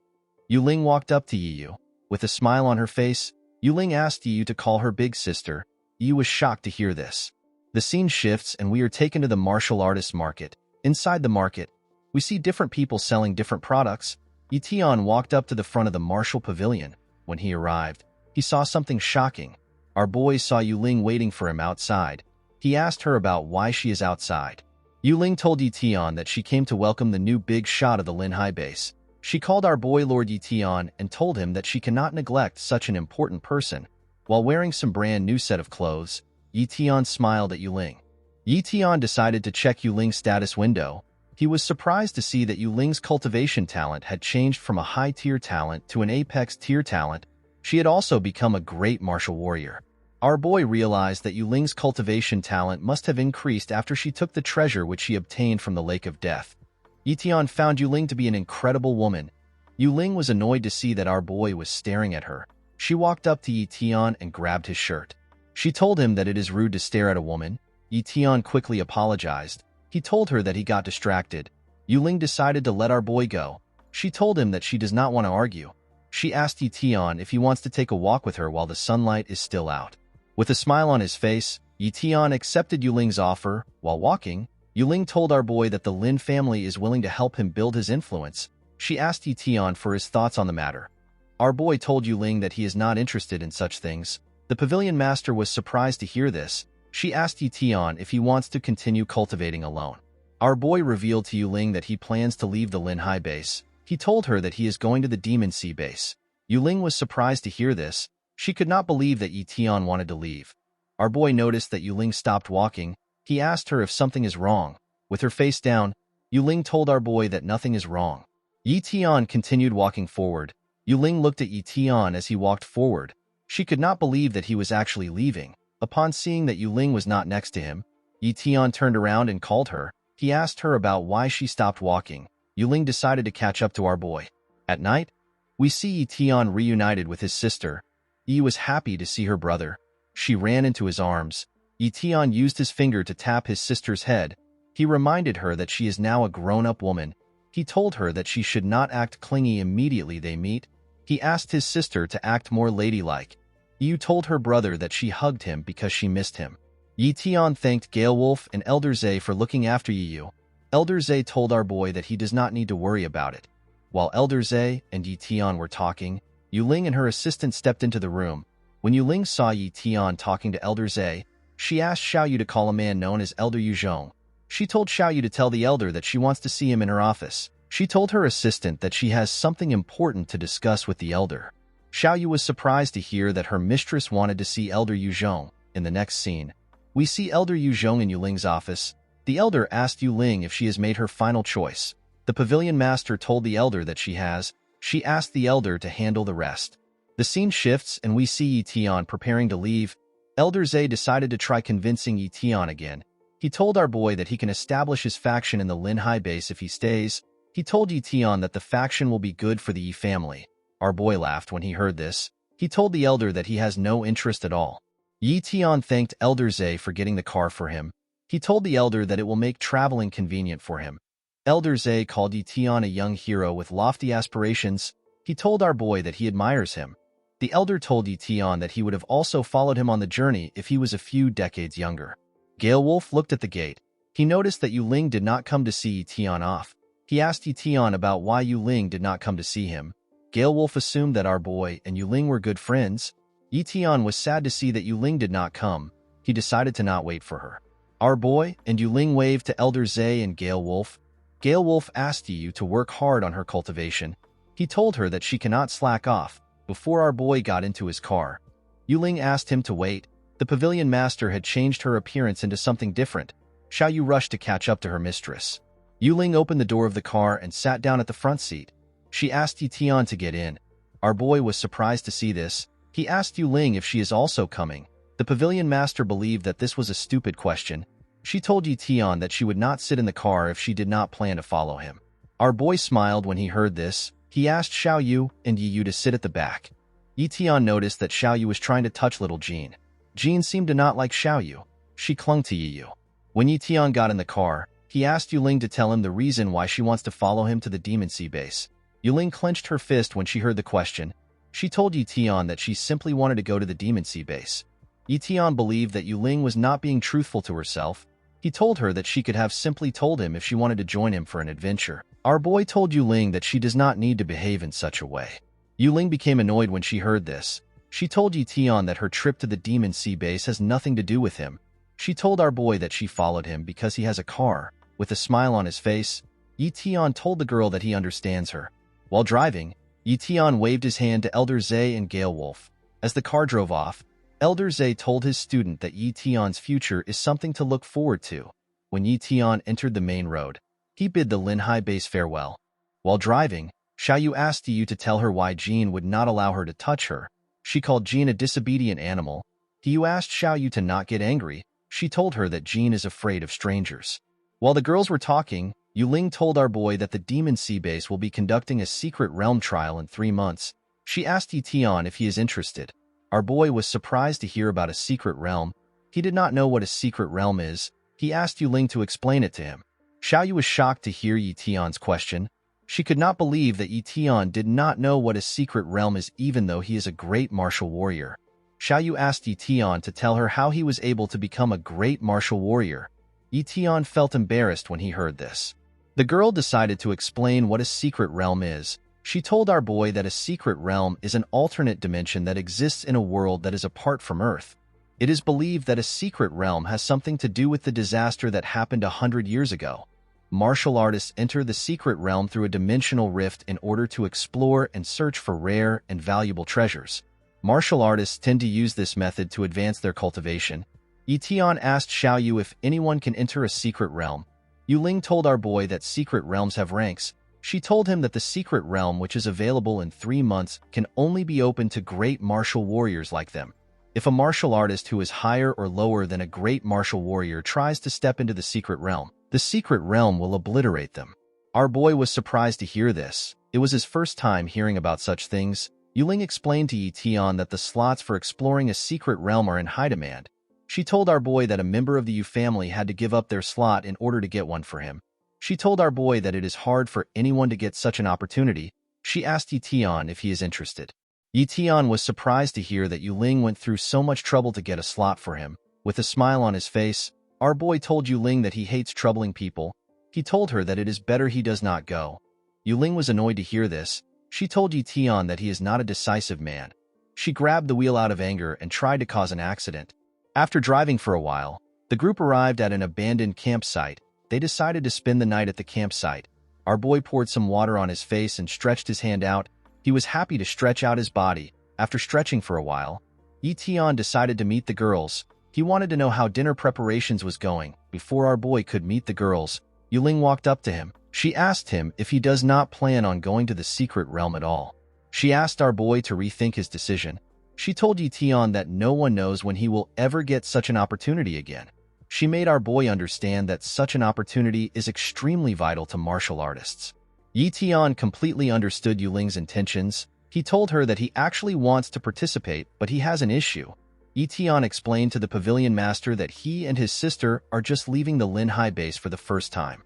Yuling walked up to Yu. With a smile on her face, Yuling asked Yu to call her big sister. Yu was shocked to hear this. The scene shifts and we are taken to the martial artists market. Inside the market, we see different people selling different products. Ye Tian walked up to the front of the martial pavilion. When he arrived, he saw something shocking. Our boy saw Yuling waiting for him outside. He asked her about why she is outside. Yuling told Ye Tian that she came to welcome the new big shot of the Linhai base. She called our boy Lord Ye Tian and told him that she cannot neglect such an important person. While wearing some brand new set of clothes, Ye Tian smiled at Yuling. Ye Tian decided to check Yuling's status window. He was surprised to see that Yuling's cultivation talent had changed from a high-tier talent to an apex-tier talent. She had also become a great martial warrior. Our boy realized that Yuling's cultivation talent must have increased after she took the treasure which she obtained from the Lake of Death. Ye Tian found Yuling to be an incredible woman. Yuling was annoyed to see that our boy was staring at her. She walked up to Ye Tian and grabbed his shirt. She told him that it is rude to stare at a woman. Ye Tian quickly apologized. He told her that he got distracted. Yuling decided to let our boy go. She told him that she does not want to argue. She asked Ye Tian if he wants to take a walk with her while the sunlight is still out. With a smile on his face, Ye Tian accepted Yuling's offer. While walking, Yuling told our boy that the Lin family is willing to help him build his influence. She asked Ye Tian for his thoughts on the matter. Our boy told Yuling that he is not interested in such things. The pavilion master was surprised to hear this. She asked Ye Tian if he wants to continue cultivating alone. Our boy revealed to Yuling that he plans to leave the Linhai base. He told her that he is going to the Demon Sea base. Yuling was surprised to hear this. She could not believe that Ye Tian wanted to leave. Our boy noticed that Yuling stopped walking. He asked her if something is wrong. With her face down, Yuling told our boy that nothing is wrong. Ye Tian continued walking forward. Yuling looked at Ye Tian as he walked forward. She could not believe that he was actually leaving. Upon seeing that Yuling was not next to him, Ye Tian turned around and called her. He asked her about why she stopped walking. Yuling decided to catch up to our boy. At night, we see Ye Tian reunited with his sister. Yi was happy to see her brother. She ran into his arms. Ye Tian used his finger to tap his sister's head. He reminded her that she is now a grown-up woman. He told her that she should not act clingy immediately they meet. He asked his sister to act more ladylike. Yu told her brother that she hugged him because she missed him. Ye Tian thanked Gale Wolf and Elder Zhe for looking after Yu. Elder Zhe told our boy that he does not need to worry about it. While Elder Zhe and Ye Tian were talking, Yuling and her assistant stepped into the room. When Yuling saw Ye Tian talking to Elder Zhe, she asked Xiaoyu to call a man known as Elder Yuzhong. She told Xiaoyu to tell the elder that she wants to see him in her office. She told her assistant that she has something important to discuss with the elder. Xiaoyu was surprised to hear that her mistress wanted to see Elder Yuzhong. In the next scene, we see Elder Yuzhong in Yuling's office. The elder asked Yuling if she has made her final choice. The pavilion master told the elder that she has. She asked the elder to handle the rest. The scene shifts and we see Ye Tian preparing to leave. Elder Zhe decided to try convincing Ye Tian again. He told our boy that he can establish his faction in the Linhai base if he stays. He told Ye Tian that the faction will be good for the Yi family. Our boy laughed when he heard this. He told the elder that he has no interest at all. Ye Tian thanked Elder Zhe for getting the car for him. He told the elder that it will make traveling convenient for him. Elder Zhe called Ye Tian a young hero with lofty aspirations. He told our boy that he admires him. The elder told Ye Tian that he would have also followed him on the journey if he was a few decades younger. Gale Wolf looked at the gate. He noticed that Yuling did not come to see Ye Tian off. He asked Ye Tian about why Yuling did not come to see him. Gale Wolf assumed that our boy and Yuling were good friends. Ye Tian was sad to see that Yuling did not come. He decided to not wait for her. Our boy, and Yuling waved to Elder Zay and Gale Wolf. Gale Wolf asked Yu to work hard on her cultivation. He told her that she cannot slack off before our boy got into his car. Yuling asked him to wait. The pavilion master had changed her appearance into something different. Xiao Yu rushed to catch up to her mistress. Yuling opened the door of the car and sat down at the front seat. She asked Ye Tian to get in. Our boy was surprised to see this. He asked Yuling if she is also coming. The pavilion master believed that this was a stupid question. She told Ye Tian that she would not sit in the car if she did not plan to follow him. Our boy smiled when he heard this. He asked Xiao Yu and Yi Yu to sit at the back. Ye Tian noticed that Xiao Yu was trying to touch little Jean. Jean seemed to not like Xiao Yu. She clung to Yi Yu. When Ye Tian got in the car, he asked Yuling to tell him the reason why she wants to follow him to the Demon Sea base. Yuling clenched her fist when she heard the question. She told Ye Tian that she simply wanted to go to the Demon Sea base. Ye Tian believed that Yuling was not being truthful to herself. He told her that she could have simply told him if she wanted to join him for an adventure. Our boy told Yuling that she does not need to behave in such a way. Yuling became annoyed when she heard this. She told Ye Tian that her trip to the Demon Sea base has nothing to do with him. She told our boy that she followed him because he has a car. With a smile on his face, Ye Tian told the girl that he understands her. While driving, Ye Tian waved his hand to Elder Zay and Gale Wolf. As the car drove off, Elder Zay told his student that Ye Tian's future is something to look forward to. When Ye Tian entered the main road, he bid the Linhai base farewell. While driving, Xiao Yu asked Yu to tell her why Jean would not allow her to touch her. She called Jean a disobedient animal. Yu asked Xiao Yu to not get angry. She told her that Jean is afraid of strangers. While the girls were talking, Yuling told our boy that the Demon Sea base will be conducting a secret realm trial in 3 months. She asked Ye Tian if he is interested. Our boy was surprised to hear about a secret realm. He did not know what a secret realm is. He asked Yuling to explain it to him. Xiao Yu was shocked to hear Ye Tian's question. She could not believe that Ye Tian did not know what a secret realm is even though he is a great martial warrior. Xiao Yu asked Ye Tian to tell her how he was able to become a great martial warrior. Ye Tian felt embarrassed when he heard this. The girl decided to explain what a secret realm is. She told our boy that a secret realm is an alternate dimension that exists in a world that is apart from Earth. It is believed that a secret realm has something to do with the disaster that happened 100 years ago. Martial artists enter the secret realm through a dimensional rift in order to explore and search for rare and valuable treasures. Martial artists tend to use this method to advance their cultivation. Ye Tian asked Xiao Yu if anyone can enter a secret realm. Yuling told our boy that secret realms have ranks. She told him that the secret realm, which is available in 3 months, can only be open to great martial warriors like them. If a martial artist who is higher or lower than a great martial warrior tries to step into the secret realm will obliterate them. Our boy was surprised to hear this. It was his first time hearing about such things. Yuling explained to Ye Tian that the slots for exploring a secret realm are in high demand. She told our boy that a member of the Yu family had to give up their slot in order to get one for him. She told our boy that it is hard for anyone to get such an opportunity. She asked Ye Tian if he is interested. Ye Tian was surprised to hear that Yuling went through so much trouble to get a slot for him. With a smile on his face, our boy told Yuling that he hates troubling people. He told her that it is better he does not go. Yuling was annoyed to hear this. She told Ye Tian that he is not a decisive man. She grabbed the wheel out of anger and tried to cause an accident. After driving for a while, the group arrived at an abandoned campsite. They decided to spend the night at the campsite. Our boy poured some water on his face and stretched his hand out. He was happy to stretch out his body. After stretching for a while, Ye Tian decided to meet the girls. He wanted to know how dinner preparations was going. Before our boy could meet the girls, Yuling walked up to him. She asked him if he does not plan on going to the secret realm at all. She asked our boy to rethink his decision. She told Ye Tian that no one knows when he will ever get such an opportunity again. She made our boy understand that such an opportunity is extremely vital to martial artists. Ye Tian completely understood Yuling's intentions. He told her that he actually wants to participate, but he has an issue. Ye Tian explained to the pavilion master that he and his sister are just leaving the Linhai base for the first time.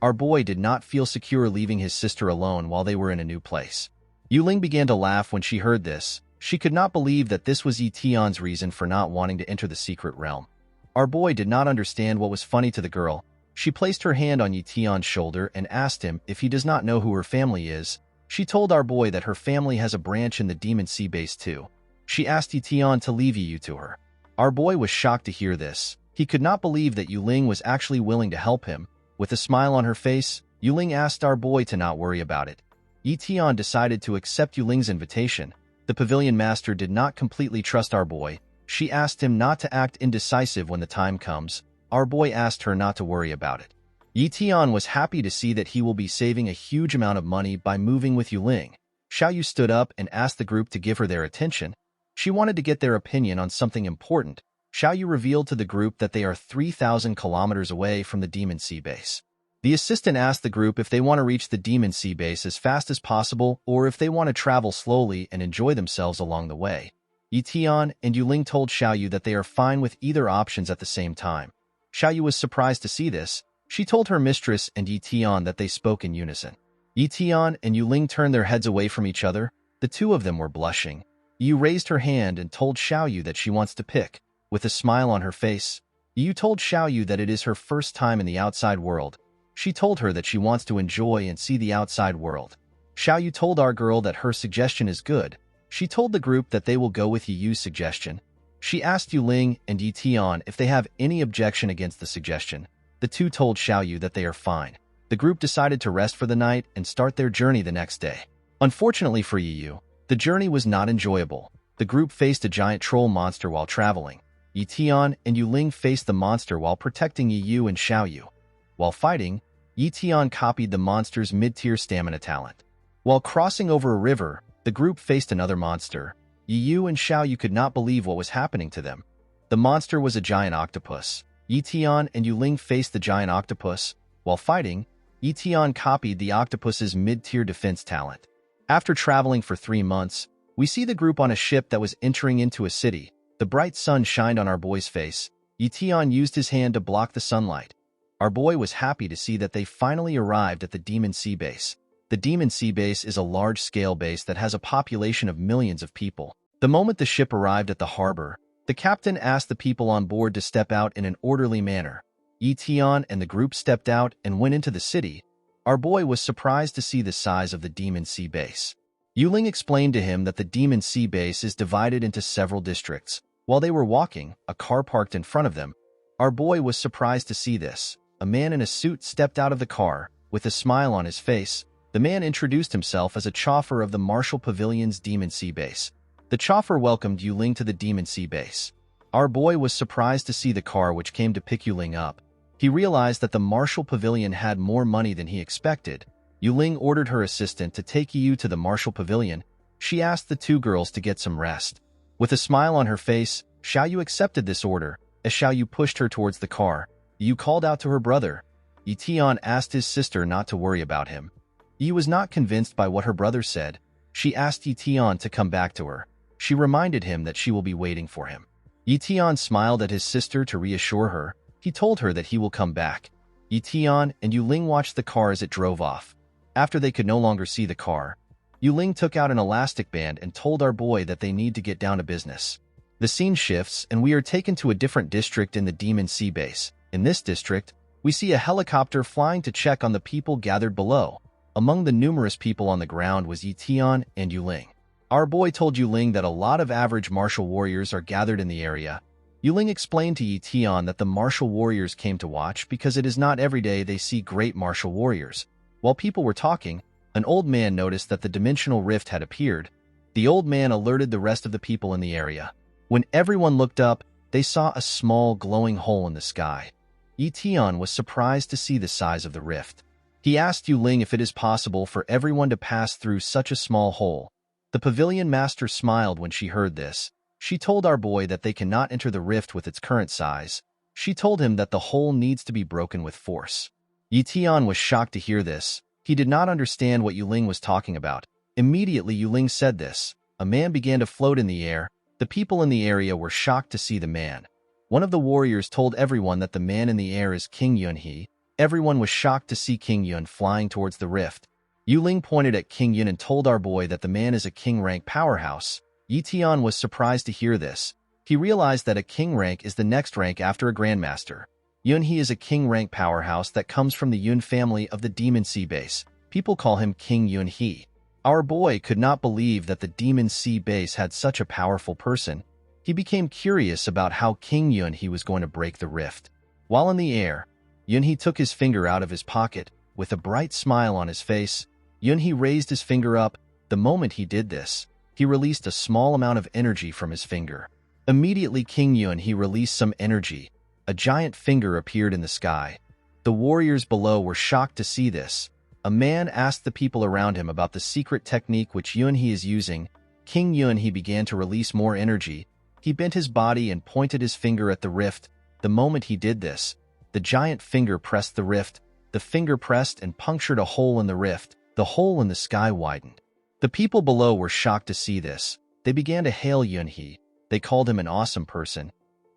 Our boy did not feel secure leaving his sister alone while they were in a new place. Yuling began to laugh when she heard this. She could not believe that this was Ye Tian's reason for not wanting to enter the secret realm. Our boy did not understand what was funny to the girl. She placed her hand on Ye Tian's shoulder and asked him if he does not know who her family is. She told our boy that her family has a branch in the Demon Sea base too. She asked Ye Tian to leave Yu to her. Our boy was shocked to hear this. He could not believe that Yuling was actually willing to help him. With a smile on her face, Yuling asked our boy to not worry about it. Ye Tian decided to accept Yuling's invitation. The pavilion master did not completely trust our boy. She asked him not to act indecisive when the time comes. Our boy asked her not to worry about it. Ye Tian was happy to see that he will be saving a huge amount of money by moving with Yuling. Xiaoyu stood up and asked the group to give her their attention. She wanted to get their opinion on something important. Xiaoyu revealed to the group that they are 3,000 kilometers away from the Demon Sea base. The assistant asked the group if they want to reach the Demon Sea base as fast as possible or if they want to travel slowly and enjoy themselves along the way. Ye Tian and Yuling told Xiaoyu that they are fine with either options at the same time. Xiaoyu was surprised to see this. She told her mistress and Ye Tian that they spoke in unison. Ye Tian and Yuling turned their heads away from each other. The two of them were blushing. Yu raised her hand and told Xiaoyu that she wants to pick. With a smile on her face, Yu told Xiaoyu that it is her first time in the outside world. She told her that she wants to enjoy and see the outside world. Xiaoyu told our girl that her suggestion is good. She told the group that they will go with Yu's suggestion. She asked Yuling and Ye Tian if they have any objection against the suggestion. The two told Xiaoyu that they are fine. The group decided to rest for the night and start their journey the next day. Unfortunately for Yu, the journey was not enjoyable. The group faced a giant troll monster while traveling. Ye Tian and Yuling faced the monster while protecting Yu and Xiaoyu. While fighting, Ye Tian copied the monster's mid-tier stamina talent. While crossing over a river, the group faced another monster. Yu and Xiaoyu could not believe what was happening to them. The monster was a giant octopus. Ye Tian and Yuling faced the giant octopus. While fighting, Ye Tian copied the octopus's mid-tier defense talent. After traveling for 3 months, we see the group on a ship that was entering into a city. The bright sun shined on our boy's face. Ye Tian used his hand to block the sunlight. Our boy was happy to see that they finally arrived at the Demon Sea base. The Demon Sea base is a large-scale base that has a population of millions of people. The moment the ship arrived at the harbor, the captain asked the people on board to step out in an orderly manner. Ye Tian and the group stepped out and went into the city. Our boy was surprised to see the size of the Demon Sea base. Yuling explained to him that the Demon Sea base is divided into several districts. While they were walking, a car parked in front of them. Our boy was surprised to see this. A man in a suit stepped out of the car. With a smile on his face, the man introduced himself as a chauffeur of the Martial Pavilion's Demon Sea base. The chauffeur welcomed Yuling to the Demon Sea base. Our boy was surprised to see the car which came to pick Yuling up. He realized that the Martial Pavilion had more money than he expected. Yuling ordered her assistant to take Yu to the Martial Pavilion. She asked the two girls to get some rest. With a smile on her face, Xiaoyu accepted this order. As Xiaoyu pushed her towards the car, Yu called out to her brother. Ye Tian asked his sister not to worry about him. Yu was not convinced by what her brother said. She asked Ye Tian to come back to her. She reminded him that she will be waiting for him. Ye Tian smiled at his sister to reassure her. He told her that he will come back. Ye Tian and Yuling watched the car as it drove off. After they could no longer see the car, Yuling took out an elastic band and told our boy that they need to get down to business. The scene shifts and we are taken to a different district in the Demon Sea base. In this district, we see a helicopter flying to check on the people gathered below. Among the numerous people on the ground was Ye Tian and Yuling. Our boy told Yuling that a lot of average martial warriors are gathered in the area. Yuling explained to Ye Tian that the martial warriors came to watch because it is not every day they see great martial warriors. While people were talking, an old man noticed that the dimensional rift had appeared. The old man alerted the rest of the people in the area. When everyone looked up, they saw a small glowing hole in the sky. Ye Tian was surprised to see the size of the rift. He asked Yuling if it is possible for everyone to pass through such a small hole. The pavilion master smiled when she heard this. She told our boy that they cannot enter the rift with its current size. She told him that the hole needs to be broken with force. Ye Tian was shocked to hear this. He did not understand what Yuling was talking about. Immediately Yuling said this. A man began to float in the air. The people in the area were shocked to see the man. One of the warriors told everyone that the man in the air is King Yunhe. Everyone was shocked to see King Yun flying towards the rift. Yuling pointed at King Yun and told our boy that the man is a king rank powerhouse. Ye Tian was surprised to hear this. He realized that a king rank is the next rank after a grandmaster. Yunhe is a king rank powerhouse that comes from the Yun family of the Demon Sea base. People call him King Yunhe. Our boy could not believe that the Demon Sea base had such a powerful person. He became curious about how King Yunhee was going to break the rift. While in the air, Yunhee took his finger out of his pocket. With a bright smile on his face, Yunhee raised his finger up. The moment he did this, he released a small amount of energy from his finger. Immediately, King Yunhee released some energy. A giant finger appeared in the sky. The warriors below were shocked to see this. A man asked the people around him about the secret technique which Yunhee is using. King Yunhee began to release more energy. He bent his body and pointed his finger at the rift. The moment he did this, the giant finger pressed the rift. The finger pressed and punctured a hole in the rift. The hole in the sky widened. The people below were shocked to see this. They began to hail Yunhee. They called him an awesome person.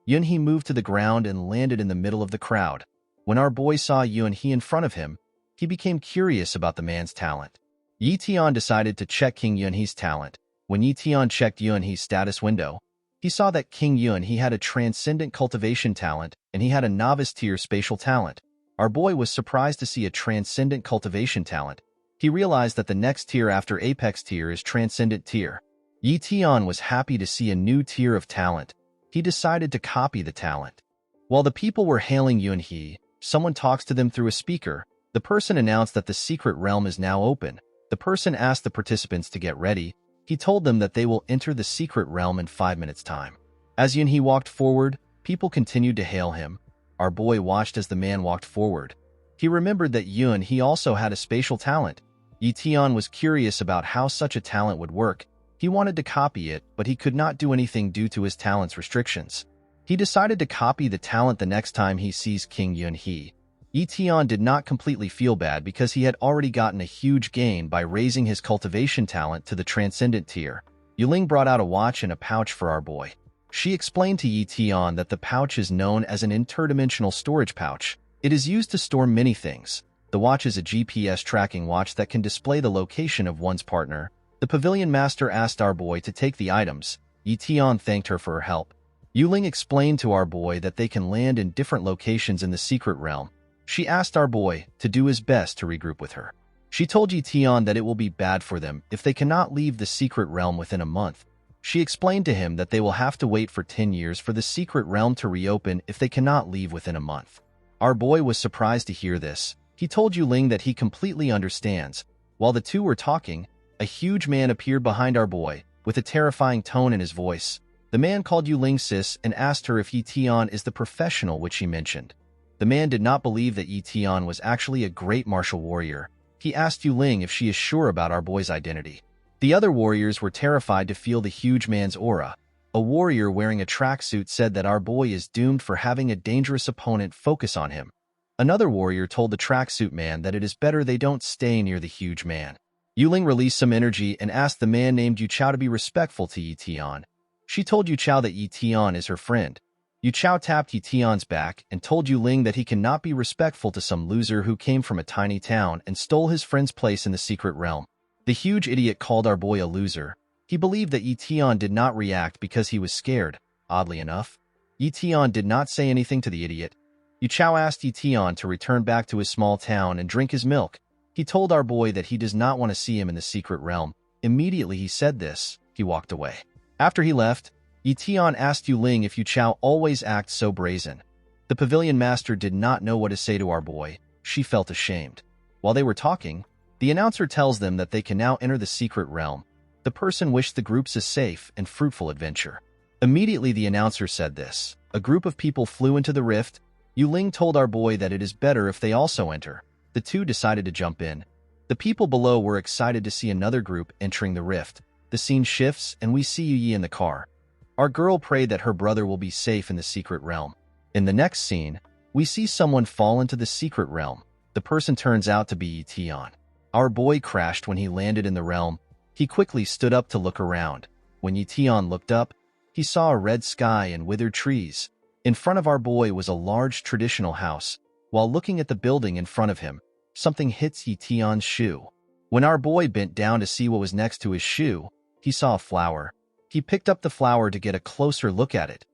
Yunhee moved to the ground and landed in the middle of the crowd. When our boy saw Yunhee in front of him, he became curious about the man's talent. Ye Tian decided to check King Yunhee's talent. When Ye Tian checked Yunhee's status window, he saw that King Yunhee had a transcendent cultivation talent and he had a novice tier spatial talent. Our boy was surprised to see a transcendent cultivation talent. He realized that the next tier after apex tier is transcendent tier. Ye Tian was happy to see a new tier of talent. He decided to copy the talent. While the people were hailing Yunhee, someone talks to them through a speaker. The person announced that the secret realm is now open. The person asked the participants to get ready. He told them that they will enter the secret realm in 5 minutes' time. As Yunhee walked forward, people continued to hail him. Our boy watched as the man walked forward. He remembered that Yunhee also had a spatial talent. Ye Tian was curious about how such a talent would work. He wanted to copy it, but he could not do anything due to his talent's restrictions. He decided to copy the talent the next time he sees King Yunhee. Ye Tian did not completely feel bad because he had already gotten a huge gain by raising his cultivation talent to the transcendent tier. Yuling brought out a watch and a pouch for our boy. She explained to Ye Tian that the pouch is known as an interdimensional storage pouch. It is used to store many things. The watch is a GPS tracking watch that can display the location of one's partner. The pavilion master asked our boy to take the items. Ye Tian thanked her for her help. Yuling explained to our boy that they can land in different locations in the secret realm. She asked our boy to do his best to regroup with her. She told Ye Tian that it will be bad for them if they cannot leave the secret realm within a month. She explained to him that they will have to wait for 10 years for the secret realm to reopen if they cannot leave within a month. Our boy was surprised to hear this. He told Yuling that he completely understands. While the two were talking, a huge man appeared behind our boy, with a terrifying tone in his voice. The man called Yuling sis and asked her if Ye Tian is the professional which she mentioned. The man did not believe that Ye Tian was actually a great martial warrior. He asked Yuling if she is sure about our boy's identity. The other warriors were terrified to feel the huge man's aura. A warrior wearing a tracksuit said that our boy is doomed for having a dangerous opponent focus on him. Another warrior told the tracksuit man that it is better they don't stay near the huge man. Yuling released some energy and asked the man named Yu Chao to be respectful to Ye Tian. She told Yu Chao that Ye Tian is her friend. Yu Chao tapped Ye Tian's back and told Yuling that he cannot be respectful to some loser who came from a tiny town and stole his friend's place in the secret realm. The huge idiot called our boy a loser. He believed that Ye Tian did not react because he was scared. Oddly enough, Ye Tian did not say anything to the idiot. Yu Chao asked Ye Tian to return back to his small town and drink his milk. He told our boy that he does not want to see him in the secret realm. Immediately he said this, he walked away. After he left, Ye Tian asked Yuling if Yu Chao always acts so brazen. The pavilion master did not know what to say to our boy. She felt ashamed. While they were talking, the announcer tells them that they can now enter the secret realm. The person wished the groups a safe and fruitful adventure. Immediately the announcer said this. A group of people flew into the rift. Yuling told our boy that it is better if they also enter. The two decided to jump in. The people below were excited to see another group entering the rift. The scene shifts and we see Yu Yi in the car. Our girl prayed that her brother will be safe in the secret realm. In the next scene, we see someone fall into the secret realm. The person turns out to be Ye Tian. Our boy crashed when he landed in the realm. He quickly stood up to look around. When Ye Tian looked up, he saw a red sky and withered trees. In front of our boy was a large traditional house. While looking at the building in front of him, something hits Ye Tian's shoe. When our boy bent down to see what was next to his shoe, he saw a flower. He picked up the flower to get a closer look at it.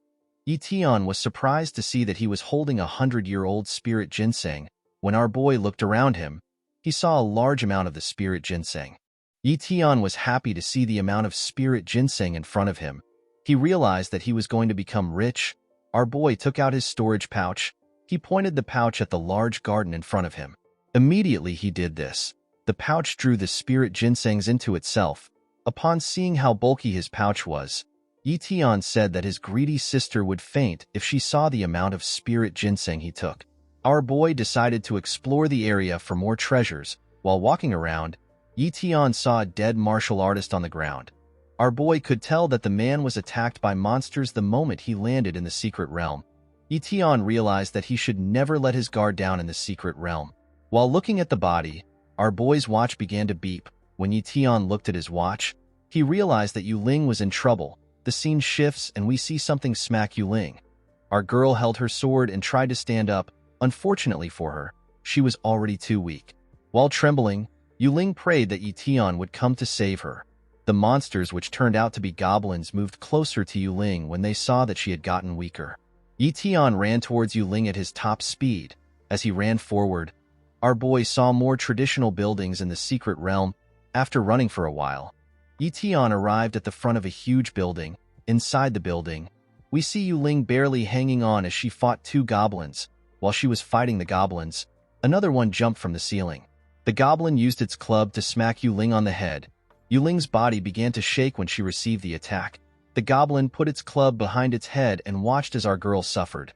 Ye Tian was surprised to see that he was holding a 100-year-old spirit ginseng. When our boy looked around him, he saw a large amount of the spirit ginseng. Ye Tian was happy to see the amount of spirit ginseng in front of him. He realized that he was going to become rich. Our boy took out his storage pouch. He pointed the pouch at the large garden in front of him. Immediately he did this. The pouch drew the spirit ginsengs into itself. Upon seeing how bulky his pouch was, Ye Tian said that his greedy sister would faint if she saw the amount of spirit ginseng he took. Our boy decided to explore the area for more treasures. While walking around, Ye Tian saw a dead martial artist on the ground. Our boy could tell that the man was attacked by monsters the moment he landed in the secret realm. Ye Tian realized that he should never let his guard down in the secret realm. While looking at the body, our boy's watch began to beep. When Ye Tian looked at his watch, he realized that Yu Ling was in trouble. The scene shifts and we see something smack Yu Ling. Our girl held her sword and tried to stand up. Unfortunately for her, she was already too weak. While trembling, Yu Ling prayed that Ye Tian would come to save her. The monsters, which turned out to be goblins, moved closer to Yu Ling when they saw that she had gotten weaker. Ye Tian ran towards Yu Ling at his top speed. As he ran forward, our boy saw more traditional buildings in the secret realm. After running for a while, Ye Tian arrived at the front of a huge building. Inside the building, we see Yu Ling barely hanging on as she fought two goblins. While she was fighting the goblins, another one jumped from the ceiling. The goblin used its club to smack Yu Ling on the head. Yu Ling's body began to shake when she received the attack. The goblin put its club behind its head and watched as our girl suffered.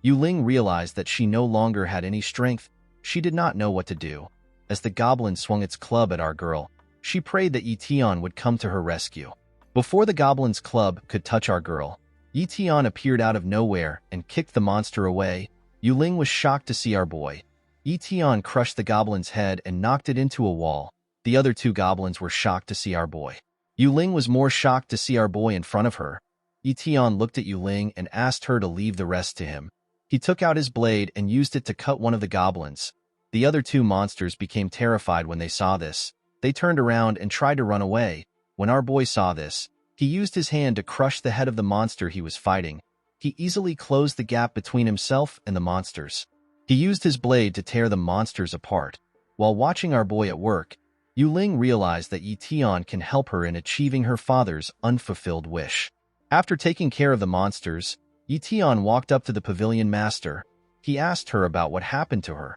Yu Ling realized that she no longer had any strength. She did not know what to do. As the goblin swung its club at our girl, she prayed that Ye Tian would come to her rescue. Before the goblin's club could touch our girl, Ye Tian appeared out of nowhere and kicked the monster away. Yu Ling was shocked to see our boy. Ye Tian crushed the goblin's head and knocked it into a wall. The other two goblins were shocked to see our boy. Yu Ling was more shocked to see our boy in front of her. Ye Tian looked at Yu Ling and asked her to leave the rest to him. He took out his blade and used it to cut one of the goblins. The other two monsters became terrified when they saw this. They turned around and tried to run away. When our boy saw this, he used his hand to crush the head of the monster he was fighting. He easily closed the gap between himself and the monsters. He used his blade to tear the monsters apart. While watching our boy at work, Yu Ling realized that Ye Tian can help her in achieving her father's unfulfilled wish. After taking care of the monsters, Ye Tian walked up to the pavilion master. He asked her about what happened to her.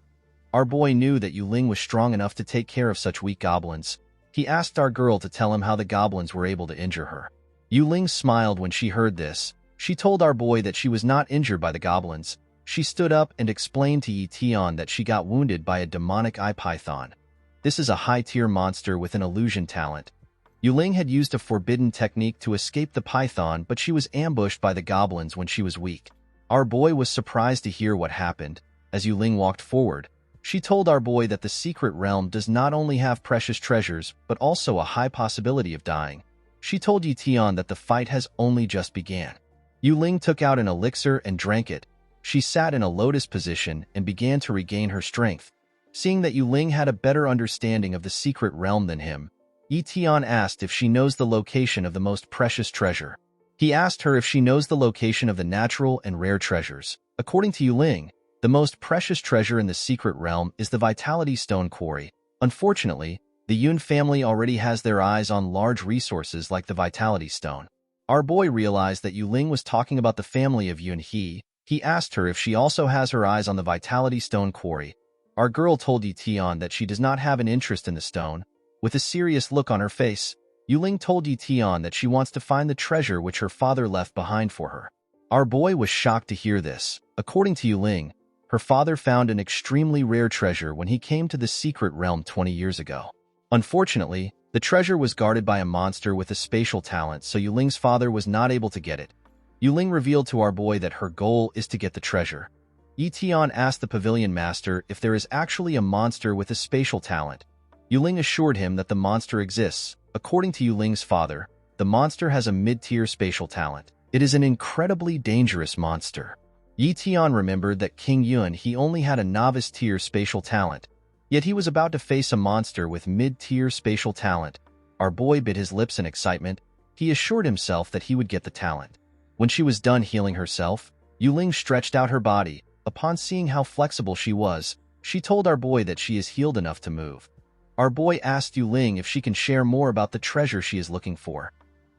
Our boy knew that Yu Ling was strong enough to take care of such weak goblins. He asked our girl to tell him how the goblins were able to injure her. Yu Ling smiled when she heard this. She told our boy that she was not injured by the goblins. She stood up and explained to Ye Tian that she got wounded by a demonic eye python. This is a high-tier monster with an illusion talent. Yu Ling had used a forbidden technique to escape the python, but she was ambushed by the goblins when she was weak. Our boy was surprised to hear what happened. As Yu Ling walked forward, she told our boy that the secret realm does not only have precious treasures, but also a high possibility of dying. She told Ye Tian that the fight has only just began. Yu Ling took out an elixir and drank it. She sat in a lotus position and began to regain her strength. Seeing that Yu Ling had a better understanding of the secret realm than him, Ye Tian asked if she knows the location of the most precious treasure. He asked her if she knows the location of the natural and rare treasures. According to Yu Ling, the most precious treasure in the secret realm is the Vitality Stone Quarry. Unfortunately, the Yun family already has their eyes on large resources like the Vitality Stone. Our boy realized that Yu Ling was talking about the family of Yun He. He asked her if she also has her eyes on the Vitality Stone Quarry. Our girl told Ye Tian that she does not have an interest in the stone. With a serious look on her face, Yu Ling told Ye Tian that she wants to find the treasure which her father left behind for her. Our boy was shocked to hear this. According to Yu Ling, her father found an extremely rare treasure when he came to the secret realm 20 years ago. Unfortunately, the treasure was guarded by a monster with a spatial talent, so Yu Ling's father was not able to get it. Yu Ling revealed to our boy that her goal is to get the treasure. Ye Tian asked the pavilion master if there is actually a monster with a spatial talent. Yu Ling assured him that the monster exists. According to Yu Ling's father, the monster has a mid-tier spatial talent. It is an incredibly dangerous monster. Ye Tian remembered that King Yun he only had a novice-tier spatial talent, yet he was about to face a monster with mid-tier spatial talent. Our boy bit his lips in excitement. He assured himself that he would get the talent. When she was done healing herself, Yu Ling stretched out her body. Upon seeing how flexible she was, she told our boy that she is healed enough to move. Our boy asked Yu Ling if she can share more about the treasure she is looking for.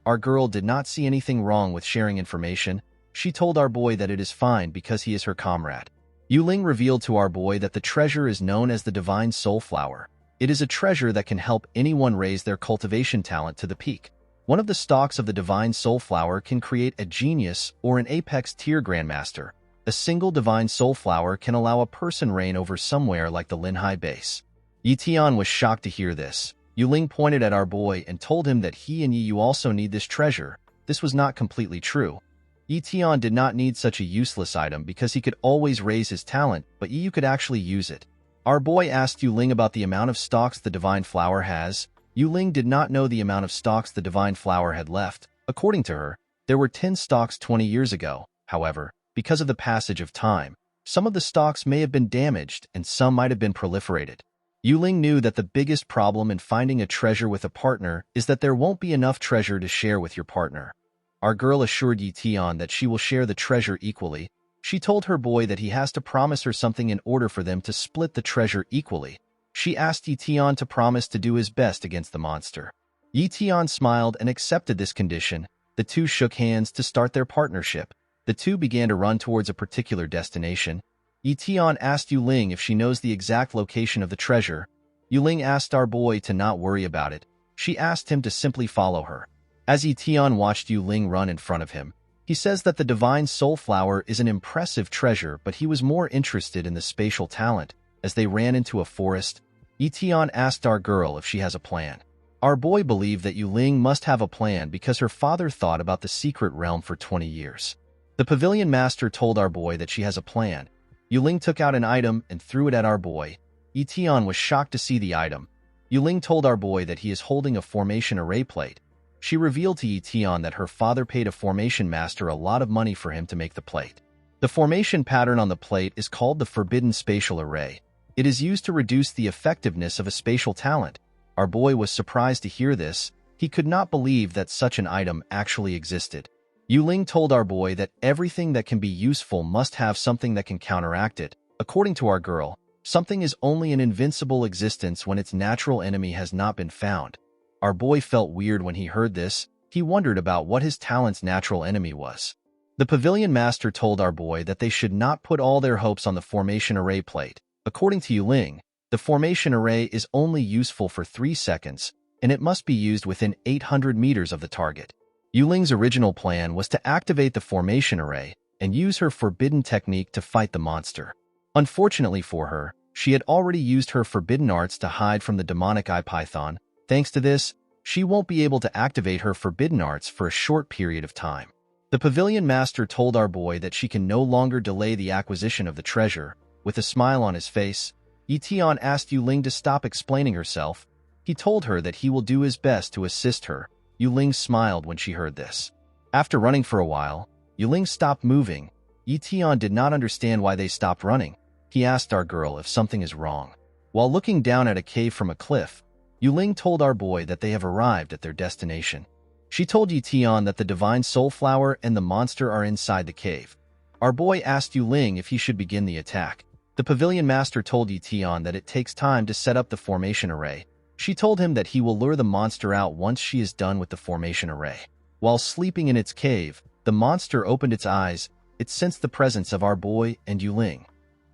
Our girl did not see anything wrong with sharing information. She told our boy that it is fine because he is her comrade. Yuling revealed to our boy that the treasure is known as the Divine Soul Flower. It is a treasure that can help anyone raise their cultivation talent to the peak. One of the stalks of the Divine Soul Flower can create a genius or an apex tier grandmaster. A single Divine Soul Flower can allow a person reign over somewhere like the Linhai base. Ye Tian was shocked to hear this. Yuling pointed at our boy and told him that he and Ye also need this treasure. This was not completely true. Ye Tian did not need such a useless item because he could always raise his talent, but Ye could actually use it. Our boy asked Yuling about the amount of stalks the Divine Flower has. Yuling did not know the amount of stalks the Divine Flower had left. According to her, there were 10 stalks 20 years ago. However, because of the passage of time, some of the stalks may have been damaged and some might have been proliferated. Yuling knew that the biggest problem in finding a treasure with a partner is that there won't be enough treasure to share with your partner. Our girl assured Ye Tian that she will share the treasure equally. She told her boy that he has to promise her something in order for them to split the treasure equally. She asked Ye Tian to promise to do his best against the monster. Ye Tian smiled and accepted this condition. The two shook hands to start their partnership. The two began to run towards a particular destination. Ye Tian asked Yuling if she knows the exact location of the treasure. Yuling asked our boy to not worry about it. She asked him to simply follow her. As Ye Tian watched Yuling run in front of him, he says that the Divine Soul Flower is an impressive treasure, but he was more interested in the spatial talent. As they ran into a forest, Ye Tian asked our girl if she has a plan. Our boy believed that Yuling must have a plan because her father thought about the secret realm for 20 years. The pavilion master told our boy that she has a plan. Yuling took out an item and threw it at our boy. Ye Tian was shocked to see the item. Yuling told our boy that he is holding a formation array plate. She revealed to Ye Tian that her father paid a formation master a lot of money for him to make the plate. The formation pattern on the plate is called the Forbidden Spatial Array. It is used to reduce the effectiveness of a spatial talent. Our boy was surprised to hear this. He could not believe that such an item actually existed. Yuling told our boy that everything that can be useful must have something that can counteract it. According to our girl, something is only an invincible existence when its natural enemy has not been found. Our boy felt weird when he heard this. He wondered about what his talent's natural enemy was. The pavilion master told our boy that they should not put all their hopes on the formation array plate. According to Yuling, the formation array is only useful for 3 seconds, and it must be used within 800 meters of the target. Yuling's original plan was to activate the formation array and use her forbidden technique to fight the monster. Unfortunately for her, she had already used her forbidden arts to hide from the demonic eye python. Thanks to this, she won't be able to activate her forbidden arts for a short period of time. The pavilion master told our boy that she can no longer delay the acquisition of the treasure. With a smile on his face, Ye Tian asked Yuling to stop explaining herself. He told her that he will do his best to assist her. Yuling smiled when she heard this. After running for a while, Yuling stopped moving. Ye Tian did not understand why they stopped running. He asked our girl if something is wrong. While looking down at a cave from a cliff, Yuling told our boy that they have arrived at their destination. She told Ye Tian that the Divine Soul Flower and the monster are inside the cave. Our boy asked Yuling if he should begin the attack. The pavilion master told Ye Tian that it takes time to set up the formation array. She told him that he will lure the monster out once she is done with the formation array. While sleeping in its cave, the monster opened its eyes. It sensed the presence of our boy and Yuling.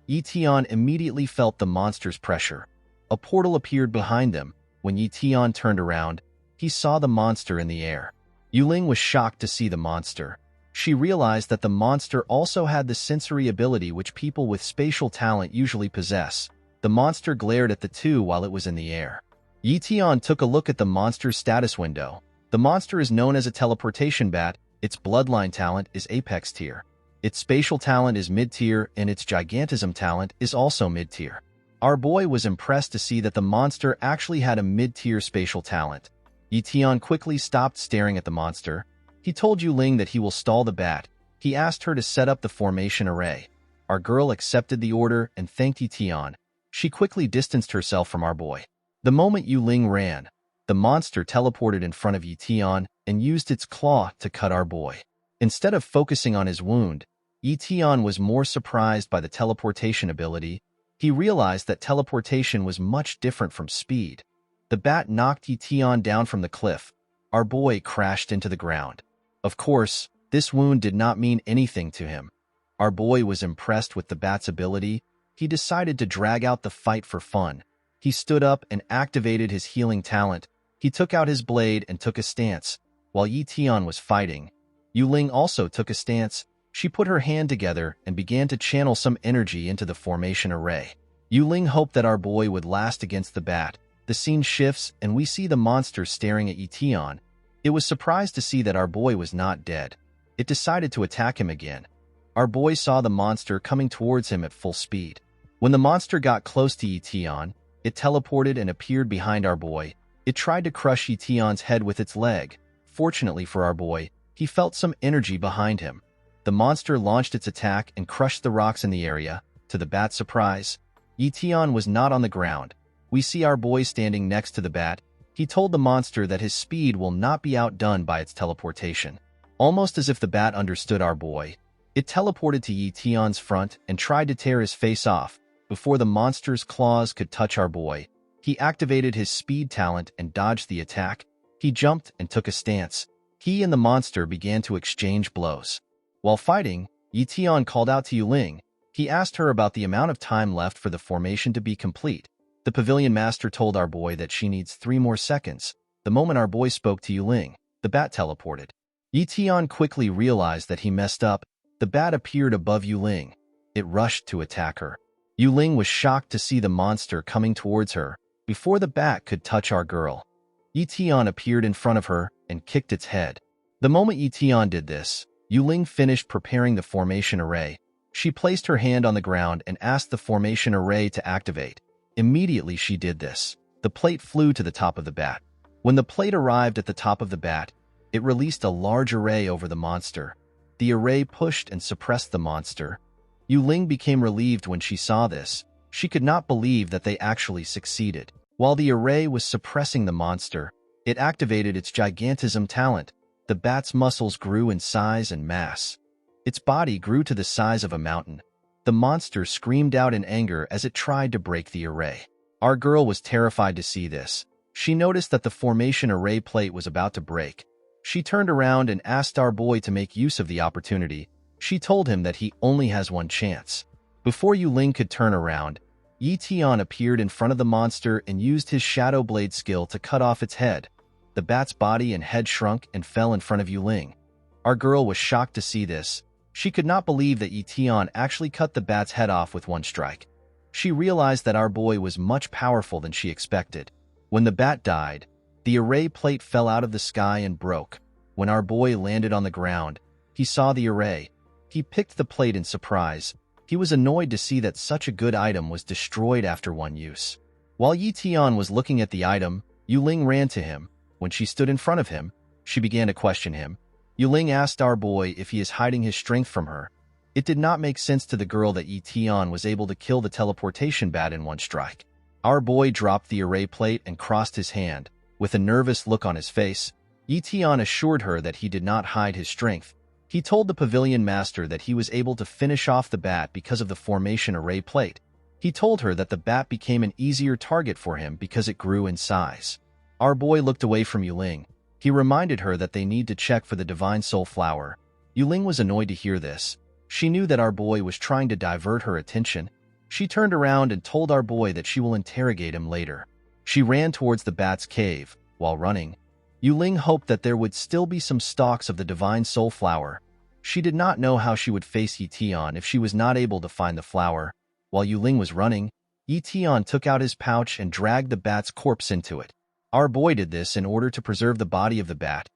Ye Tian immediately felt the monster's pressure. A portal appeared behind them. When Ye Tian turned around, he saw the monster in the air. Yuling was shocked to see the monster. She realized that the monster also had the sensory ability which people with spatial talent usually possess. The monster glared at the two while it was in the air. Ye Tian took a look at the monster's status window. The monster is known as a teleportation bat. Its bloodline talent is apex tier. Its spatial talent is mid-tier, and its gigantism talent is also mid-tier. Our boy was impressed to see that the monster actually had a mid-tier spatial talent. Ye Tian quickly stopped staring at the monster. He told Yuling that he will stall the bat. He asked her to set up the formation array. Our girl accepted the order and thanked Ye Tian. She quickly distanced herself from our boy. The moment Yuling ran, the monster teleported in front of Ye Tian and used its claw to cut our boy. Instead of focusing on his wound, Ye Tian was more surprised by the teleportation ability. He realized that teleportation was much different from speed. The bat knocked Ye Tian down from the cliff. Our boy crashed into the ground. Of course, this wound did not mean anything to him. Our boy was impressed with the bat's ability. He decided to drag out the fight for fun. He stood up and activated his healing talent. He took out his blade and took a stance. While Ye Tian was fighting, Yuling also took a stance. She put her hand together and began to channel some energy into the formation array. Yuling hoped that our boy would last against the bat. The scene shifts and we see the monster staring at Ye Tian. It was surprised to see that our boy was not dead. It decided to attack him again. Our boy saw the monster coming towards him at full speed. When the monster got close to Ye Tian, it teleported and appeared behind our boy. It tried to crush Ye Tian's head with its leg. Fortunately for our boy, he felt some energy behind him. The monster launched its attack and crushed the rocks in the area. To the bat's surprise, Ye Tian was not on the ground. We see our boy standing next to the bat. He told the monster that his speed will not be outdone by its teleportation. Almost as if the bat understood our boy, it teleported to Ye Tian's front and tried to tear his face off. Before the monster's claws could touch our boy, he activated his speed talent and dodged the attack. He jumped and took a stance. He and the monster began to exchange blows. While fighting, Ye Tian called out to Yuling. He asked her about the amount of time left for the formation to be complete. The pavilion master told our boy that she needs 3 more seconds. The moment our boy spoke to Yuling, the bat teleported. Ye Tian quickly realized that he messed up. The bat appeared above Yuling. It rushed to attack her. Yuling was shocked to see the monster coming towards her. Before the bat could touch our girl, Ye Tian appeared in front of her and kicked its head. The moment Ye Tian did this, Yuling finished preparing the formation array. She placed her hand on the ground and asked the formation array to activate. Immediately she did this. The plate flew to the top of the bat. When the plate arrived at the top of the bat, it released a large array over the monster. The array pushed and suppressed the monster. Yuling became relieved when she saw this. She could not believe that they actually succeeded. While the array was suppressing the monster, it activated its gigantism talent. The bat's muscles grew in size and mass. Its body grew to the size of a mountain. The monster screamed out in anger as it tried to break the array. Our girl was terrified to see this. She noticed that the formation array plate was about to break. She turned around and asked our boy to make use of the opportunity. She told him that he only has one chance. Before Yuling could turn around, Ye Tian appeared in front of the monster and used his Shadow Blade skill to cut off its head. The bat's body and head shrunk and fell in front of Yuling. Our girl was shocked to see this. She could not believe that Ye Tian actually cut the bat's head off with one strike. She realized that our boy was much powerful than she expected. When the bat died, the array plate fell out of the sky and broke. When our boy landed on the ground, he saw the array. He picked the plate in surprise. He was annoyed to see that such a good item was destroyed after one use. While Ye Tian was looking at the item, Yuling ran to him. When she stood in front of him, she began to question him. Yuling asked our boy if he is hiding his strength from her. It did not make sense to the girl that Ye Tian was able to kill the teleportation bat in one strike. Our boy dropped the array plate and crossed his hand. With a nervous look on his face, Ye Tian assured her that he did not hide his strength. He told the pavilion master that he was able to finish off the bat because of the formation array plate. He told her that the bat became an easier target for him because it grew in size. Our boy looked away from Yuling. He reminded her that they need to check for the Divine Soul Flower. Yuling was annoyed to hear this. She knew that our boy was trying to divert her attention. She turned around and told our boy that she will interrogate him later. She ran towards the bat's cave. While running, Yuling hoped that there would still be some stalks of the Divine Soul Flower. She did not know how she would face Ye Tian if she was not able to find the flower. While Yuling was running, Ye Tian took out his pouch and dragged the bat's corpse into it. Our boy did this in order to preserve the body of the bat.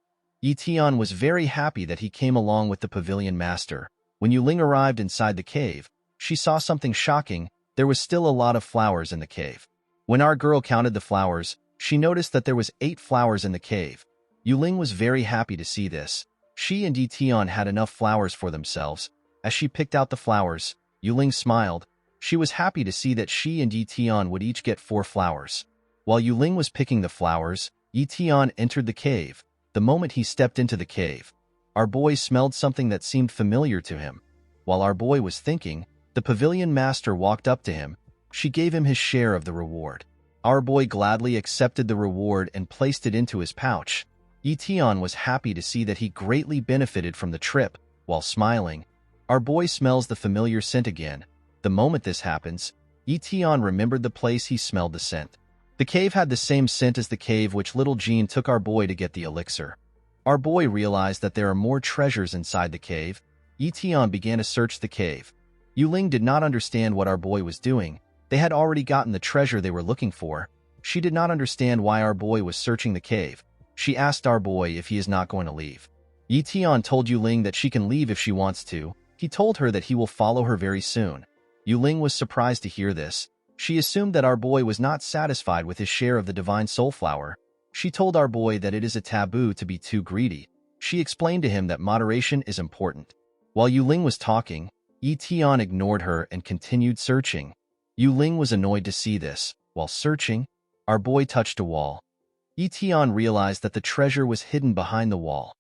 Ye Tian was very happy that he came along with the pavilion master. When Yuling arrived inside the cave, she saw something shocking. There was still a lot of flowers in the cave. When our girl counted the flowers, she noticed that there was 8 flowers in the cave. Yuling was very happy to see this. She and Ye Tian had enough flowers for themselves. As she picked out the flowers, Yuling smiled. She was happy to see that she and Ye Tian would each get 4 flowers. While Yuling was picking the flowers, Ye Tian entered the cave. The moment he stepped into the cave, our boy smelled something that seemed familiar to him. While our boy was thinking, the pavilion master walked up to him. She gave him his share of the reward. Our boy gladly accepted the reward and placed it into his pouch. Ye Tian was happy to see that he greatly benefited from the trip. While smiling, our boy smells the familiar scent again. The moment this happens, Ye Tian remembered the place he smelled the scent. The cave had the same scent as the cave which little Jean took our boy to get the elixir. Our boy realized that there are more treasures inside the cave. Ye Tian began to search the cave. Yuling did not understand what our boy was doing. They had already gotten the treasure they were looking for. She did not understand why our boy was searching the cave. She asked our boy if he is not going to leave. Ye Tian told Yuling that she can leave if she wants to. He told her that he will follow her very soon. Yuling was surprised to hear this. She assumed that our boy was not satisfied with his share of the divine soul flower. She told our boy that it is a taboo to be too greedy. She explained to him that moderation is important. While Yuling was talking, Ye Tian ignored her and continued searching. Yuling was annoyed to see this. While searching, our boy touched a wall. Ye Tian realized that the treasure was hidden behind the wall.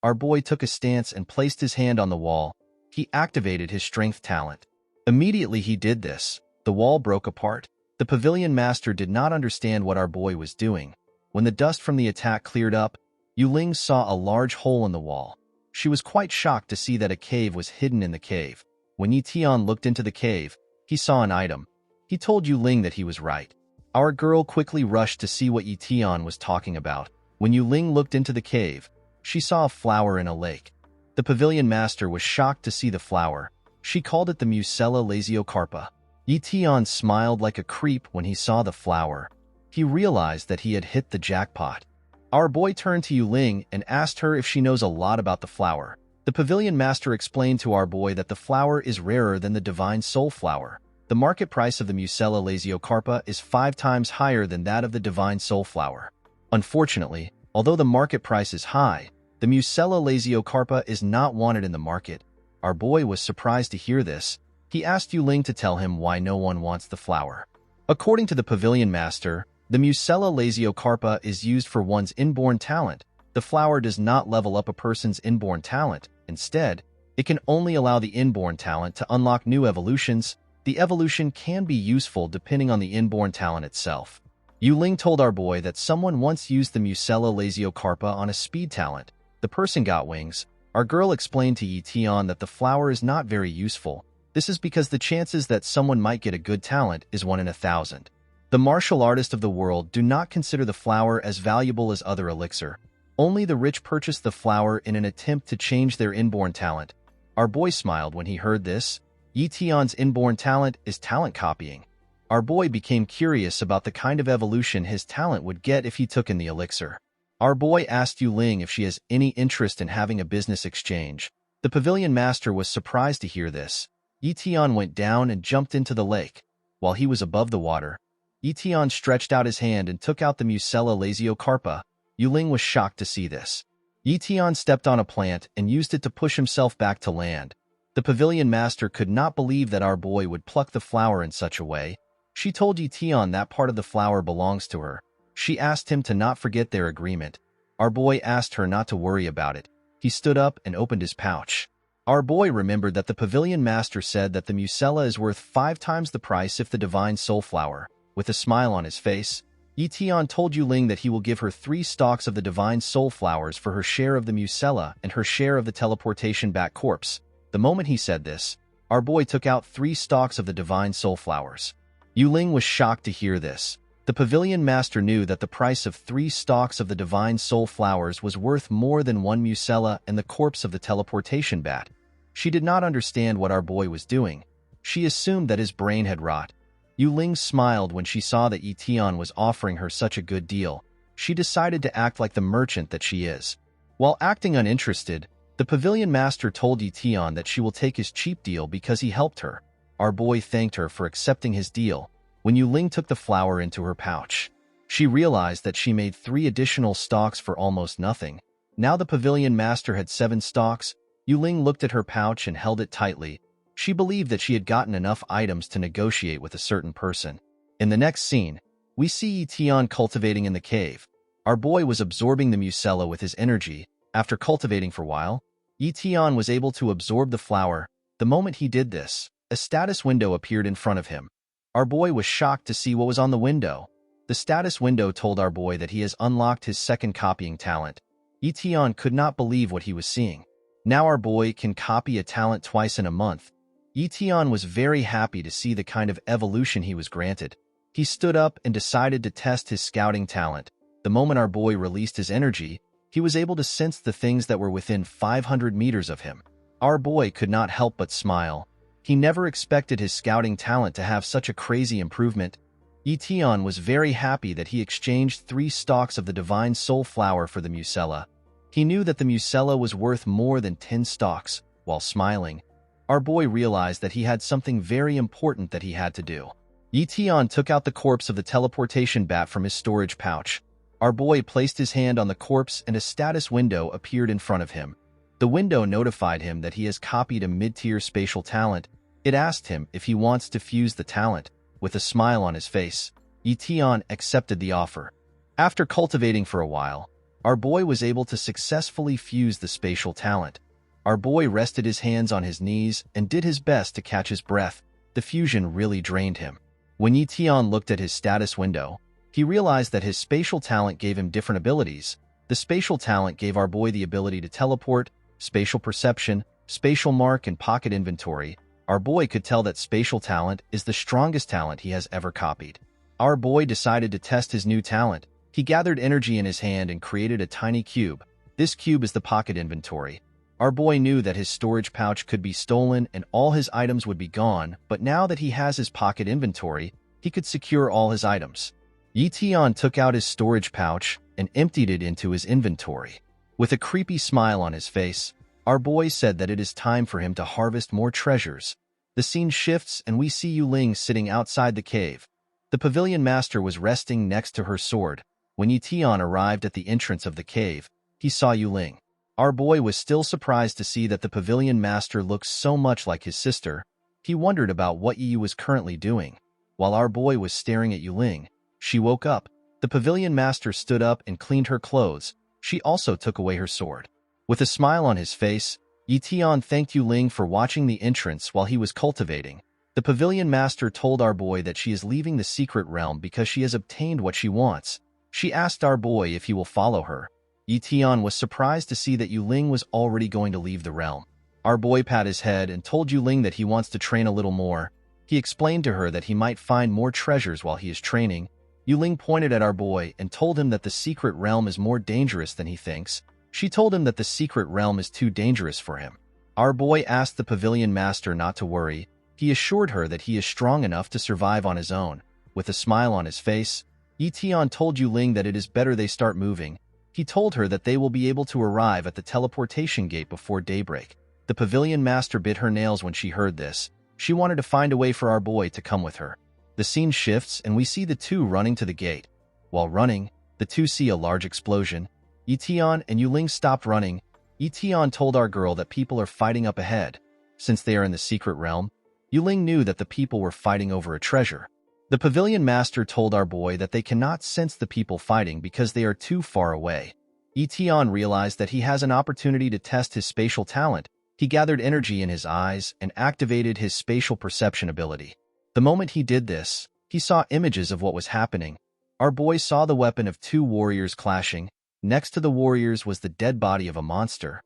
Our boy took a stance and placed his hand on the wall. He activated his strength talent. Immediately he did this, the wall broke apart. The pavilion master did not understand what our boy was doing. When the dust from the attack cleared up, Yuling saw a large hole in the wall. She was quite shocked to see that a cave was hidden in the cave. When Ye Tian looked into the cave, he saw an item. He told Yuling that he was right. Our girl quickly rushed to see what Ye Tian was talking about. When Yuling looked into the cave, she saw a flower in a lake. The pavilion master was shocked to see the flower. She called it the Musella lasiocarpa. Ye Tian smiled like a creep when he saw the flower. He realized that he had hit the jackpot. Our boy turned to Yuling and asked her if she knows a lot about the flower. The pavilion master explained to our boy that the flower is rarer than the divine soul flower. The market price of the Musella lasiocarpa is 5 times higher than that of the divine soul flower. Unfortunately, although the market price is high, the Musella lasiocarpa is not wanted in the market. Our boy was surprised to hear this. He asked Yuling to tell him why no one wants the flower. According to the pavilion master, the Musella lasiocarpa is used for one's inborn talent. The flower does not level up a person's inborn talent. Instead, it can only allow the inborn talent to unlock new evolutions. The evolution can be useful depending on the inborn talent itself. Yuling told our boy that someone once used the Musella lasiocarpa on a speed talent. The person got wings. Our girl explained to Ye Tian that the flower is not very useful. This is because the chances that someone might get a good talent is 1 in 1,000. The martial artists of the world do not consider the flower as valuable as other elixir. Only the rich purchase the flower in an attempt to change their inborn talent. Our boy smiled when he heard this. Ye Tian's inborn talent is talent copying. Our boy became curious about the kind of evolution his talent would get if he took in the elixir. Our boy asked Yuling if she has any interest in having a business exchange. The pavilion master was surprised to hear this. Ye Tian went down and jumped into the lake. While he was above the water, Ye Tian stretched out his hand and took out the Musella lasiocarpa. Yuling was shocked to see this. Ye Tian stepped on a plant and used it to push himself back to land. The pavilion master could not believe that our boy would pluck the flower in such a way. She told Ye Tian that part of the flower belongs to her. She asked him to not forget their agreement. Our boy asked her not to worry about it. He stood up and opened his pouch. Our boy remembered that the pavilion master said that the Musella is worth 5 times the price if the divine soul flower. With a smile on his face, Ye Tian told Yuling that he will give her 3 stalks of the divine soul flowers for her share of the Musella and her share of the teleportation back corpse. The moment he said this, our boy took out 3 stalks of the divine soul flowers. Yuling was shocked to hear this. The pavilion master knew that the price of 3 stalks of the divine soul flowers was worth more than 1 Musella and the corpse of the teleportation bat. She did not understand what our boy was doing. She assumed that his brain had rot. Yuling smiled when she saw that Ye Tian was offering her such a good deal. She decided to act like the merchant that she is. While acting uninterested, the pavilion master told Ye Tian that she will take his cheap deal because he helped her. Our boy thanked her for accepting his deal. When Yuling took the flower into her pouch, she realized that she made 3 additional stalks for almost nothing. Now the pavilion master had 7 stalks. Yuling looked at her pouch and held it tightly. She believed that she had gotten enough items to negotiate with a certain person. In the next scene, we see Ye Tian cultivating in the cave. Our boy was absorbing the Musella with his energy. After cultivating for a while, Ye Tian was able to absorb the flower. The moment he did this, a status window appeared in front of him. Our boy was shocked to see what was on the window. The status window told our boy that he has unlocked his second copying talent. Ye Tian could not believe what he was seeing. Now our boy can copy a talent twice in a month. Ye Tian was very happy to see the kind of evolution he was granted. He stood up and decided to test his scouting talent. The moment our boy released his energy, he was able to sense the things that were within 500 meters of him. Our boy could not help but smile. He never expected his scouting talent to have such a crazy improvement. Ye Tian was very happy that he exchanged 3 stalks of the divine soul flower for the mucella. He knew that the mucella was worth more than 10 stalks. While smiling, our boy realized that he had something very important that he had to do. Ye Tian took out the corpse of the teleportation bat from his storage pouch. Our boy placed his hand on the corpse and a status window appeared in front of him. The window notified him that he has copied a mid-tier spatial talent. It asked him if he wants to fuse the talent. With a smile on his face, Ye Tian accepted the offer. After cultivating for a while, our boy was able to successfully fuse the spatial talent. Our boy rested his hands on his knees and did his best to catch his breath. The fusion really drained him. When Ye Tian looked at his status window, he realized that his spatial talent gave him different abilities. The spatial talent gave our boy the ability to teleport, spatial perception, spatial mark, and pocket inventory. Our boy could tell that spatial talent is the strongest talent he has ever copied. Our boy decided to test his new talent. He gathered energy in his hand and created a tiny cube. This cube is the pocket inventory. Our boy knew that his storage pouch could be stolen and all his items would be gone, but now that he has his pocket inventory, he could secure all his items. Ye Tian took out his storage pouch and emptied it into his inventory. With a creepy smile on his face, our boy said that it is time for him to harvest more treasures. The scene shifts and we see Yu Ling sitting outside the cave. The pavilion master was resting next to her sword. When Ye Tian arrived at the entrance of the cave, he saw Yu Ling. Our boy was still surprised to see that the pavilion master looked so much like his sister. He wondered about what Yu was currently doing. While our boy was staring at Yu Ling, she woke up. The pavilion master stood up and cleaned her clothes. She also took away her sword. With a smile on his face, Ye Tian thanked Yu Ling for watching the entrance while he was cultivating. The pavilion master told our boy that she is leaving the secret realm because she has obtained what she wants. She asked our boy if he will follow her. Ye Tian was surprised to see that Yu Ling was already going to leave the realm. Our boy patted his head and told Yu Ling that he wants to train a little more. He explained to her that he might find more treasures while he is training. Yu Ling pointed at our boy and told him that the secret realm is more dangerous than he thinks. She told him that the secret realm is too dangerous for him. Our boy asked the pavilion master not to worry. He assured her that he is strong enough to survive on his own. With a smile on his face, Ye Tian told Yu Ling that it is better they start moving. He told her that they will be able to arrive at the teleportation gate before daybreak. The pavilion master bit her nails when she heard this. She wanted to find a way for our boy to come with her. The scene shifts and we see the two running to the gate. While running, the two see a large explosion. Ye Tian and Yu Ling stopped running. Ye Tian told our girl that people are fighting up ahead. Since they are in the secret realm, Yu Ling knew that the people were fighting over a treasure. The pavilion master told our boy that they cannot sense the people fighting because they are too far away. Ye Tian realized that he has an opportunity to test his spatial talent. He gathered energy in his eyes and activated his spatial perception ability. The moment he did this, he saw images of what was happening. Our boy saw the weapon of 2 warriors clashing. Next to the warriors was the dead body of a monster.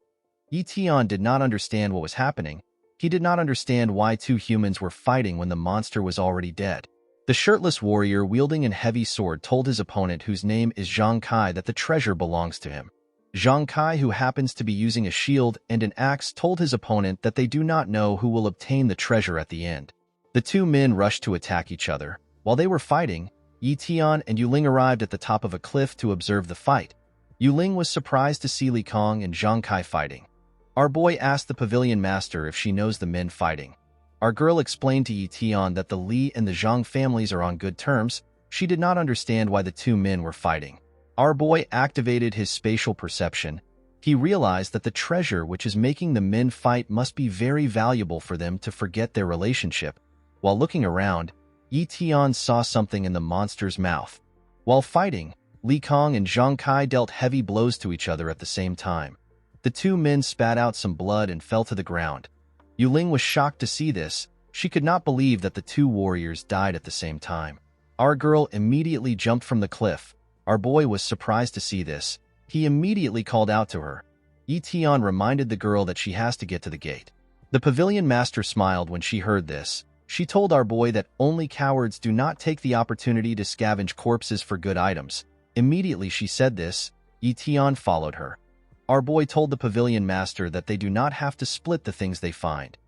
Ye Tian did not understand what was happening. He did not understand why 2 humans were fighting when the monster was already dead. The shirtless warrior wielding a heavy sword told his opponent, whose name is Zhang Kai, that the treasure belongs to him. Zhang Kai, who happens to be using a shield and an axe, told his opponent that they do not know who will obtain the treasure at the end. The 2 men rushed to attack each other. While they were fighting, Ye Tian and Yu Ling arrived at the top of a cliff to observe the fight. Yu Ling was surprised to see Li Kong and Zhang Kai fighting. Our boy asked the pavilion master if she knows the men fighting. Our girl explained to Ye Tian that the Li and the Zhang families are on good terms. She did not understand why the 2 men were fighting. Our boy activated his spatial perception. He realized that the treasure which is making the men fight must be very valuable for them to forget their relationship. While looking around, Ye Tian saw something in the monster's mouth. While fighting, Li Kong and Zhang Kai dealt heavy blows to each other at the same time. The 2 men spat out some blood and fell to the ground. Yu Ling was shocked to see this. She could not believe that the 2 warriors died at the same time. Our girl immediately jumped from the cliff. Our boy was surprised to see this. He immediately called out to her. Ye Tian reminded the girl that she has to get to the gate. The pavilion master smiled when she heard this. She told our boy that only cowards do not take the opportunity to scavenge corpses for good items. Immediately she said this, Ye Tian followed her. Our boy told the pavilion master that they do not have to split the things they find.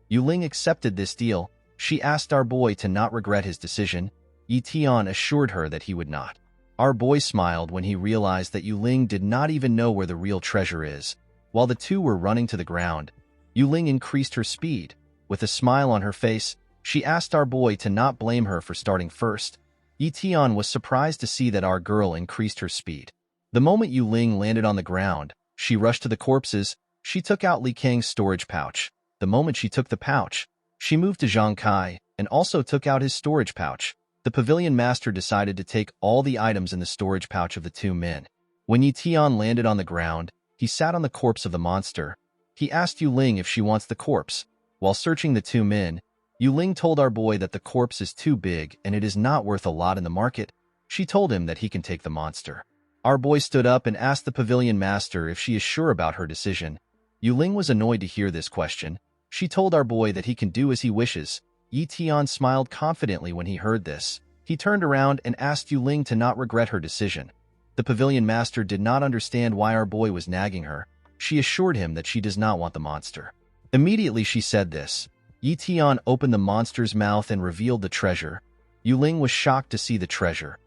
Yuling accepted this deal. She asked our boy to not regret his decision. Ye Tian assured her that he would not. Our boy smiled when he realized that Yuling did not even know where the real treasure is. While the two were running to the ground, Yuling increased her speed. With a smile on her face, she asked our boy to not blame her for starting first. Ye Tian was surprised to see that our girl increased her speed. The moment Yuling landed on the ground, she rushed to the corpses. She took out Li Kang's storage pouch. The moment she took the pouch, she moved to Zhang Kai and also took out his storage pouch. The pavilion master decided to take all the items in the storage pouch of the two men. When Ye Tian landed on the ground, he sat on the corpse of the monster. He asked Yuling if she wants the corpse. While searching the two men, Yuling told our boy that the corpse is too big and it is not worth a lot in the market. She told him that he can take the monster. Our boy stood up and asked the pavilion master if she is sure about her decision. Yuling was annoyed to hear this question. She told our boy that he can do as he wishes. Ye Tian smiled confidently when he heard this. He turned around and asked Yuling to not regret her decision. The pavilion master did not understand why our boy was nagging her. She assured him that she does not want the monster. Immediately she said this. Ye Tian opened the monster's mouth and revealed the treasure. Yuling was shocked to see the treasure.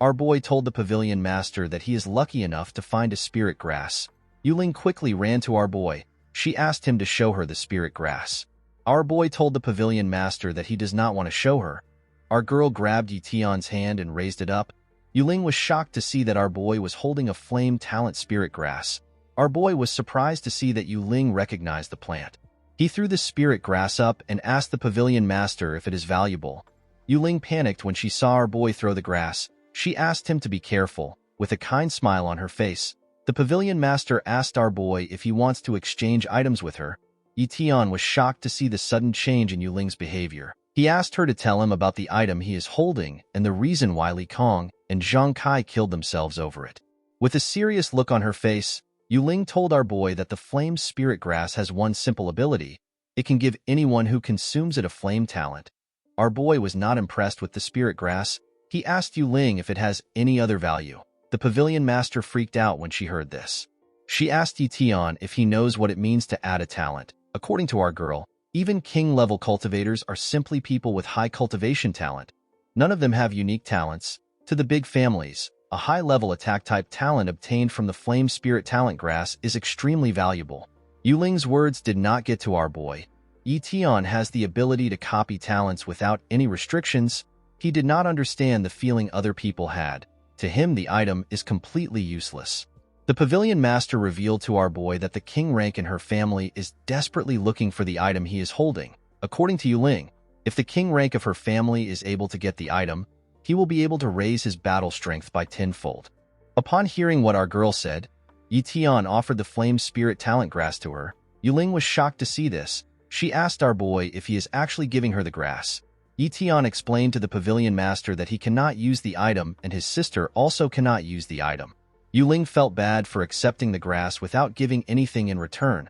Our boy told the pavilion master that he is lucky enough to find a spirit grass. Yuling quickly ran to our boy. She asked him to show her the spirit grass. Our boy told the pavilion master that he does not want to show her. Our girl grabbed Ye Tian's hand and raised it up. Yuling was shocked to see that our boy was holding a flame talent spirit grass. Our boy was surprised to see that Yuling recognized the plant. He threw the spirit grass up and asked the pavilion master if it is valuable. Yuling panicked when she saw our boy throw the grass. She asked him to be careful. With a kind smile on her face, the pavilion master asked our boy if he wants to exchange items with her. Ye Tian was shocked to see the sudden change in Yuling's behavior. He asked her to tell him about the item he is holding and the reason why Li Kang and Zhang Kai killed themselves over it. With a serious look on her face, Yuling told our boy that the flame spirit grass has one simple ability. It can give anyone who consumes it a flame talent. Our boy was not impressed with the spirit grass. He asked Yuling if it has any other value. The pavilion master freaked out when she heard this. She asked Ye Tian if he knows what it means to add a talent. According to our girl, even king-level cultivators are simply people with high cultivation talent. None of them have unique talents. To the big families, a high-level attack-type talent obtained from the Flame Spirit Talent Grass is extremely valuable. Yuling's words did not get to our boy. Ye Tian has the ability to copy talents without any restrictions. He did not understand the feeling other people had. To him, the item is completely useless. The pavilion master revealed to our boy that the king rank in her family is desperately looking for the item he is holding. According to Yuling, if the king rank of her family is able to get the item, he will be able to raise his battle strength by tenfold. Upon hearing what our girl said, Ye Tian offered the Flame Spirit Talent Grass to her. Yuling was shocked to see this. She asked our boy if he is actually giving her the grass. Ye Tian explained to the pavilion master that he cannot use the item and his sister also cannot use the item. Yuling felt bad for accepting the grass without giving anything in return.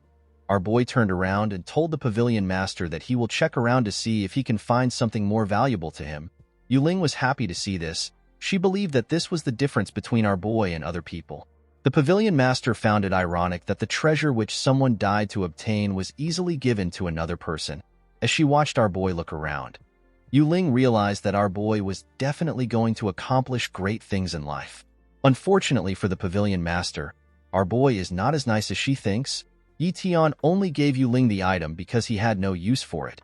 Our boy turned around and told the pavilion master that he will check around to see if he can find something more valuable to him. Yuling was happy to see this. She believed that this was the difference between our boy and other people. The pavilion master found it ironic that the treasure which someone died to obtain was easily given to another person. As she watched our boy look around, Yuling realized that our boy was definitely going to accomplish great things in life. Unfortunately for the pavilion master, our boy is not as nice as she thinks. Ye Tian only gave Yuling the item because he had no use for it.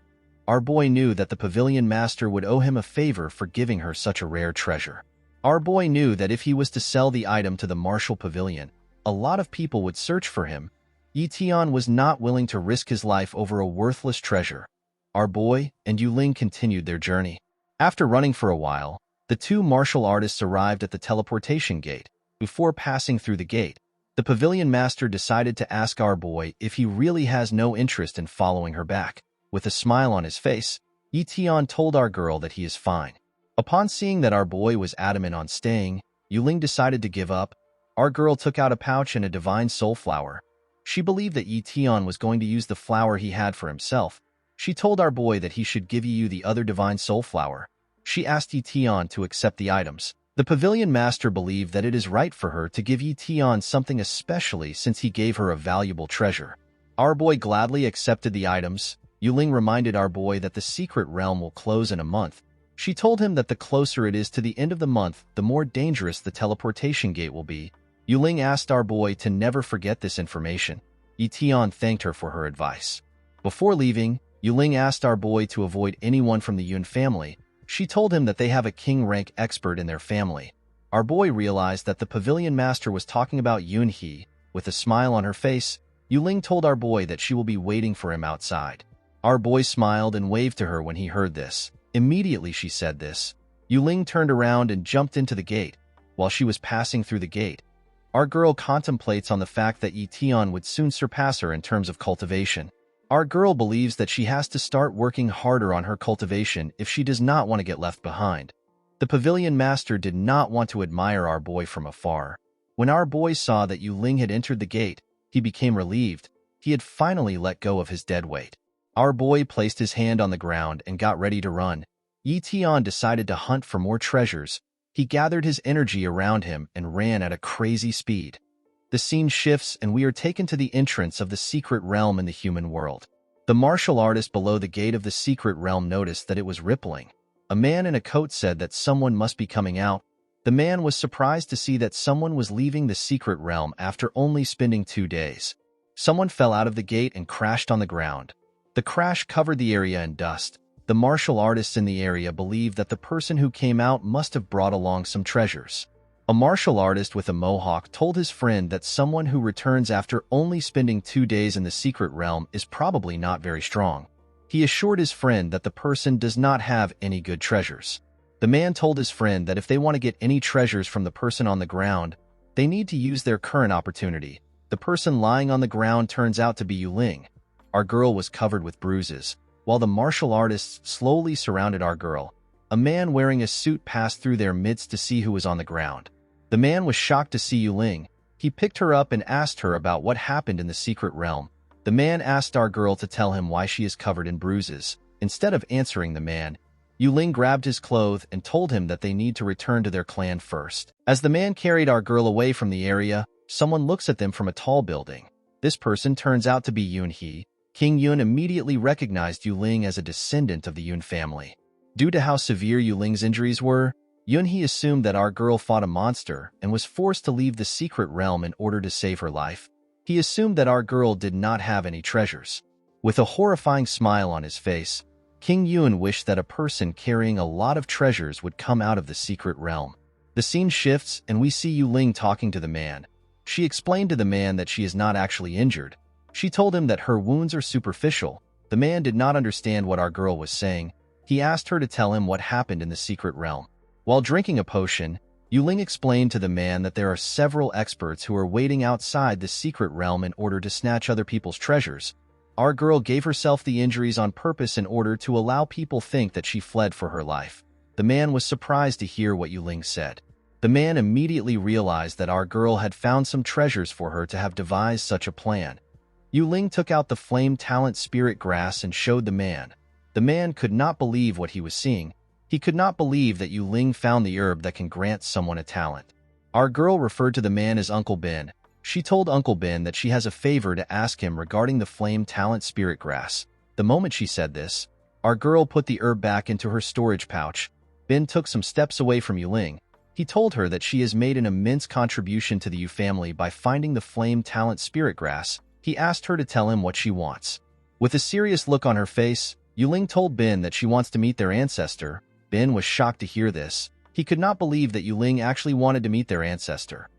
Our boy knew that the pavilion master would owe him a favor for giving her such a rare treasure. Our boy knew that if he was to sell the item to the martial pavilion, a lot of people would search for him. Ye Tian was not willing to risk his life over a worthless treasure. Our boy and Yuling continued their journey. After running for a while, the two martial artists arrived at the teleportation gate. Before passing through the gate, the pavilion master decided to ask our boy if he really has no interest in following her back. With a smile on his face, Ye Tian told our girl that he is fine. Upon seeing that our boy was adamant on staying, Yuling decided to give up. Our girl took out a pouch and a divine soul flower. She believed that Ye Tian was going to use the flower he had for himself. She told our boy that he should give Ye the other divine soul flower. She asked Ye Tian to accept the items. The pavilion master believed that it is right for her to give Ye Tian something especially since he gave her a valuable treasure. Our boy gladly accepted the items. Yuling reminded our boy that the secret realm will close in a month. She told him that the closer it is to the end of the month, the more dangerous the teleportation gate will be. Yuling asked our boy to never forget this information. Ye Tian thanked her for her advice. Before leaving, Yuling asked our boy to avoid anyone from the Yun family. She told him that they have a king-rank expert in their family. Our boy realized that the pavilion master was talking about Yun He. With a smile on her face, Yuling told our boy that she will be waiting for him outside. Our boy smiled and waved to her when he heard this. Immediately she said this, Yuling turned around and jumped into the gate. While she was passing through the gate, our girl contemplates on the fact that Ye Tian would soon surpass her in terms of cultivation. Our girl believes that she has to start working harder on her cultivation if she does not want to get left behind. The pavilion master did not want to admire our boy from afar. When our boy saw that Yuling had entered the gate, he became relieved. He had finally let go of his dead weight. Our boy placed his hand on the ground and got ready to run. Ye Tian decided to hunt for more treasures. He gathered his energy around him and ran at a crazy speed. The scene shifts and we are taken to the entrance of the secret realm in the human world. The martial artist below the gate of the secret realm noticed that it was rippling. A man in a coat said that someone must be coming out. The man was surprised to see that someone was leaving the secret realm after only spending 2 days. Someone fell out of the gate and crashed on the ground. The crash covered the area in dust. The martial artists in the area believed that the person who came out must have brought along some treasures. A martial artist with a mohawk told his friend that someone who returns after only spending 2 days in the secret realm is probably not very strong. He assured his friend that the person does not have any good treasures. The man told his friend that if they want to get any treasures from the person on the ground, they need to use their current opportunity. The person lying on the ground turns out to be Yuling. Our girl was covered with bruises. While the martial artists slowly surrounded our girl, a man wearing a suit passed through their midst to see who was on the ground. The man was shocked to see Yuling. He picked her up and asked her about what happened in the secret realm. The man asked our girl to tell him why she is covered in bruises. Instead of answering the man, Yuling grabbed his clothes and told him that they need to return to their clan first. As the man carried our girl away from the area, someone looks at them from a tall building. This person turns out to be Yun He. King Yun immediately recognized Yuling as a descendant of the Yun family. Due to how severe Yuling's injuries were, Yun He assumed that our girl fought a monster and was forced to leave the secret realm in order to save her life. He assumed that our girl did not have any treasures. With a horrifying smile on his face, King Yun wished that a person carrying a lot of treasures would come out of the secret realm. The scene shifts and we see Yuling talking to the man. She explained to the man that she is not actually injured. She told him that her wounds are superficial. The man did not understand what our girl was saying. He asked her to tell him what happened in the secret realm. While drinking a potion, Yuling explained to the man that there are several experts who are waiting outside the secret realm in order to snatch other people's treasures. Our girl gave herself the injuries on purpose in order to allow people think that she fled for her life. The man was surprised to hear what Yuling said. The man immediately realized that our girl had found some treasures for her to have devised such a plan. Yuling took out the flame talent spirit grass and showed the man. The man could not believe what he was seeing. He could not believe that Yuling found the herb that can grant someone a talent. Our girl referred to the man as Uncle Ben. She told Uncle Ben that she has a favor to ask him regarding the flame talent spirit grass. The moment she said this, our girl put the herb back into her storage pouch. Ben took some steps away from Yuling. He told her that she has made an immense contribution to the Yu family by finding the flame talent spirit grass. He asked her to tell him what she wants. With a serious look on her face, Yuling told Ben that she wants to meet their ancestor. Ben was shocked to hear this. He could not believe that Yuling actually wanted to meet their ancestor.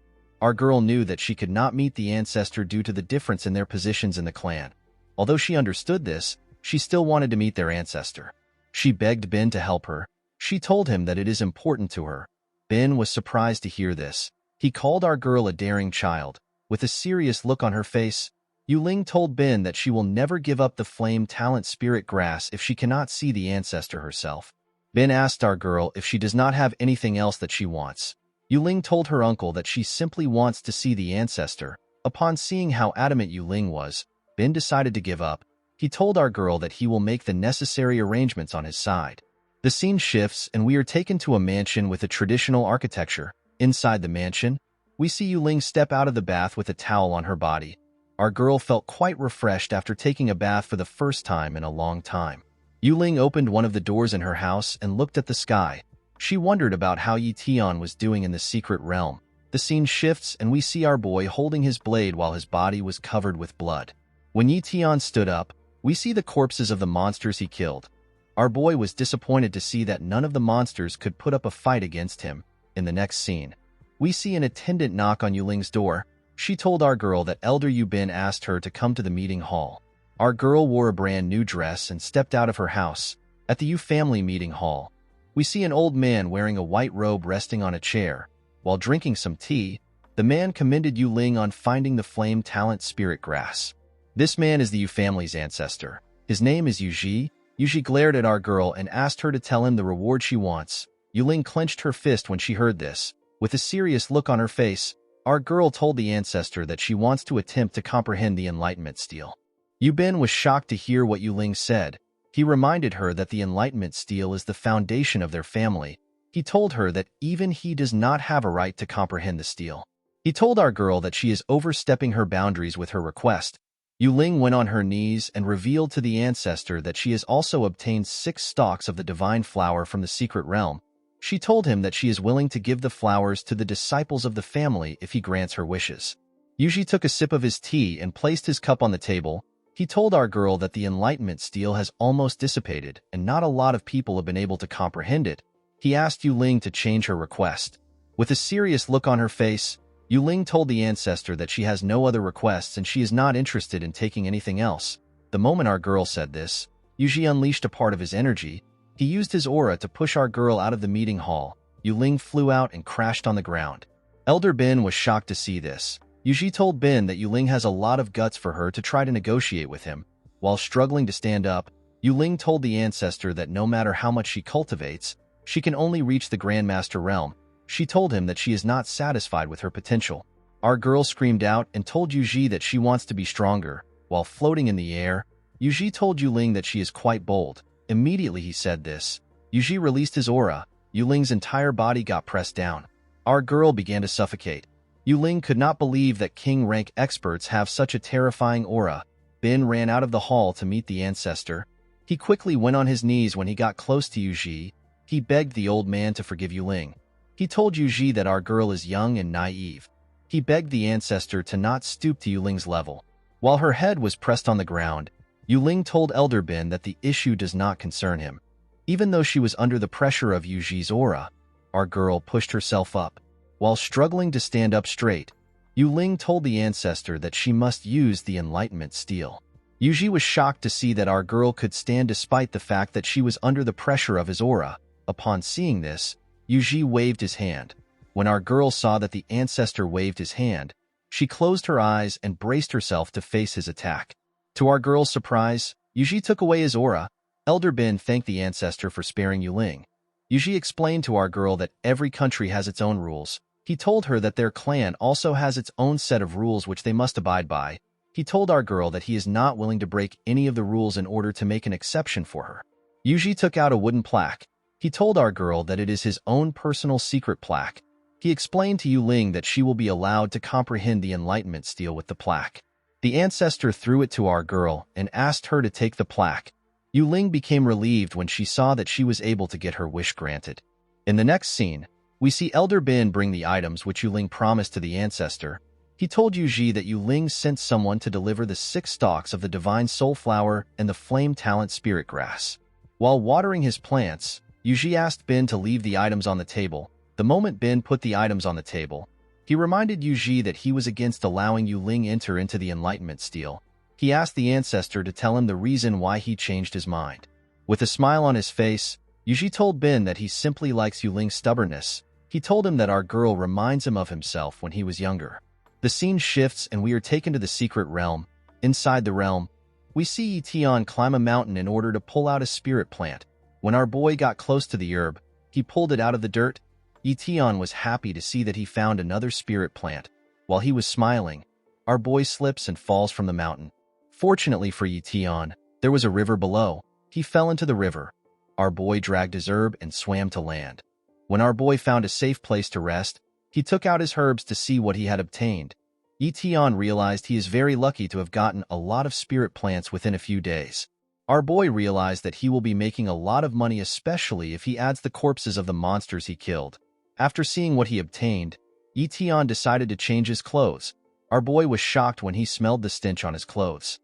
Our girl knew that she could not meet the ancestor due to the difference in their positions in the clan. Although she understood this, she still wanted to meet their ancestor. She begged Ben to help her. She told him that it is important to her. Ben was surprised to hear this. He called our girl a daring child. With a serious look on her face, Yuling told Ben that she will never give up the flame talent spirit grass if she cannot see the ancestor herself. Ben asked our girl if she does not have anything else that she wants. Yuling told her uncle that she simply wants to see the ancestor. Upon seeing how adamant Yuling was, Bin decided to give up. He told our girl that he will make the necessary arrangements on his side. The scene shifts and we are taken to a mansion with a traditional architecture. Inside the mansion, we see Yuling step out of the bath with a towel on her body. Our girl felt quite refreshed after taking a bath for the first time in a long time. Yuling opened one of the doors in her house and looked at the sky. She wondered about how Ye Tian was doing in the secret realm. The scene shifts and we see our boy holding his blade while his body was covered with blood. When Ye Tian stood up, we see the corpses of the monsters he killed. Our boy was disappointed to see that none of the monsters could put up a fight against him. In the next scene, we see an attendant knock on Yuling's door. She told our girl that Elder Yu Bin asked her to come to the meeting hall. Our girl wore a brand new dress and stepped out of her house. At the Yu family meeting hall, we see an old man wearing a white robe resting on a chair. While drinking some tea, the man commended Yuling on finding the flame talent spirit grass. This man is the Yu family's ancestor. His name is Yuji. Yuji glared at our girl and asked her to tell him the reward she wants. Yuling clenched her fist when she heard this. With a serious look on her face, our girl told the ancestor that she wants to attempt to comprehend the Enlightenment Steel. Yu Bin was shocked to hear what Yuling said. He reminded her that the Enlightenment Steel is the foundation of their family. He told her that even he does not have a right to comprehend the steel. He told our girl that she is overstepping her boundaries with her request. Yuling went on her knees and revealed to the ancestor that she has also obtained 6 stalks of the divine flower from the secret realm. She told him that she is willing to give the flowers to the disciples of the family if he grants her wishes. Yuji took a sip of his tea and placed his cup on the table. He told our girl that the Enlightenment Steel has almost dissipated and not a lot of people have been able to comprehend it. He asked Yuling to change her request. With a serious look on her face, Yuling told the ancestor that she has no other requests and she is not interested in taking anything else. The moment our girl said this, Yuji unleashed a part of his energy. He used his aura to push our girl out of the meeting hall. Yuling flew out and crashed on the ground. Elder Bin was shocked to see this. Yuji told Bin that Yuling has a lot of guts for her to try to negotiate with him. While struggling to stand up, Yuling told the ancestor that no matter how much she cultivates, she can only reach the Grandmaster realm. She told him that she is not satisfied with her potential. Our girl screamed out and told Yuji that she wants to be stronger. While floating in the air, Yuji told Yuling that she is quite bold. Immediately he said this, Yuji released his aura. Yuling's entire body got pressed down. Our girl began to suffocate. Yuling could not believe that king-rank experts have such a terrifying aura. Bin ran out of the hall to meet the ancestor. He quickly went on his knees when he got close to Yuji. He begged the old man to forgive Yuling. He told Yuji that our girl is young and naive. He begged the ancestor to not stoop to Yuling's level. While her head was pressed on the ground, Yuling told Elder Bin that the issue does not concern him. Even though she was under the pressure of Yuji's aura, our girl pushed herself up. While struggling to stand up straight, Yuling told the ancestor that she must use the Enlightenment Steel. Yuji was shocked to see that our girl could stand despite the fact that she was under the pressure of his aura. Upon seeing this, Yuji waved his hand. When our girl saw that the ancestor waved his hand, she closed her eyes and braced herself to face his attack. To our girl's surprise, Yuji took away his aura. Elder Bin thanked the ancestor for sparing Yuling. Yuji explained to our girl that every country has its own rules. He told her that their clan also has its own set of rules which they must abide by. He told our girl that he is not willing to break any of the rules in order to make an exception for her. Yuji took out a wooden plaque. He told our girl that it is his own personal secret plaque. He explained to Yuling that she will be allowed to comprehend the Enlightenment Steel with the plaque. The ancestor threw it to our girl and asked her to take the plaque. Yuling became relieved when she saw that she was able to get her wish granted. In the next scene, we see Elder Bin bring the items which Yuling promised to the ancestor. He told Yuji that Yuling sent someone to deliver the 6 stalks of the Divine Soul Flower and the Flame Talent Spirit Grass. While watering his plants, Yuji asked Bin to leave the items on the table. The moment Bin put the items on the table, he reminded Yuji that he was against allowing Yuling enter into the Enlightenment Steel. He asked the ancestor to tell him the reason why he changed his mind. With a smile on his face, Yuji told Bin that he simply likes Yuling's stubbornness. He told him that our girl reminds him of himself when he was younger. The scene shifts and we are taken to the secret realm. Inside the realm, we see Ye Tian climb a mountain in order to pull out a spirit plant. When our boy got close to the herb, he pulled it out of the dirt. Ye Tian was happy to see that he found another spirit plant. While he was smiling, our boy slips and falls from the mountain. Fortunately for Ye Tian, there was a river below. He fell into the river. Our boy dragged his herb and swam to land. When our boy found a safe place to rest, he took out his herbs to see what he had obtained. Ye Tian realized he is very lucky to have gotten a lot of spirit plants within a few days. Our boy realized that he will be making a lot of money, especially if he adds the corpses of the monsters he killed. After seeing what he obtained, Ye Tian decided to change his clothes. Our boy was shocked when he smelled the stench on his clothes.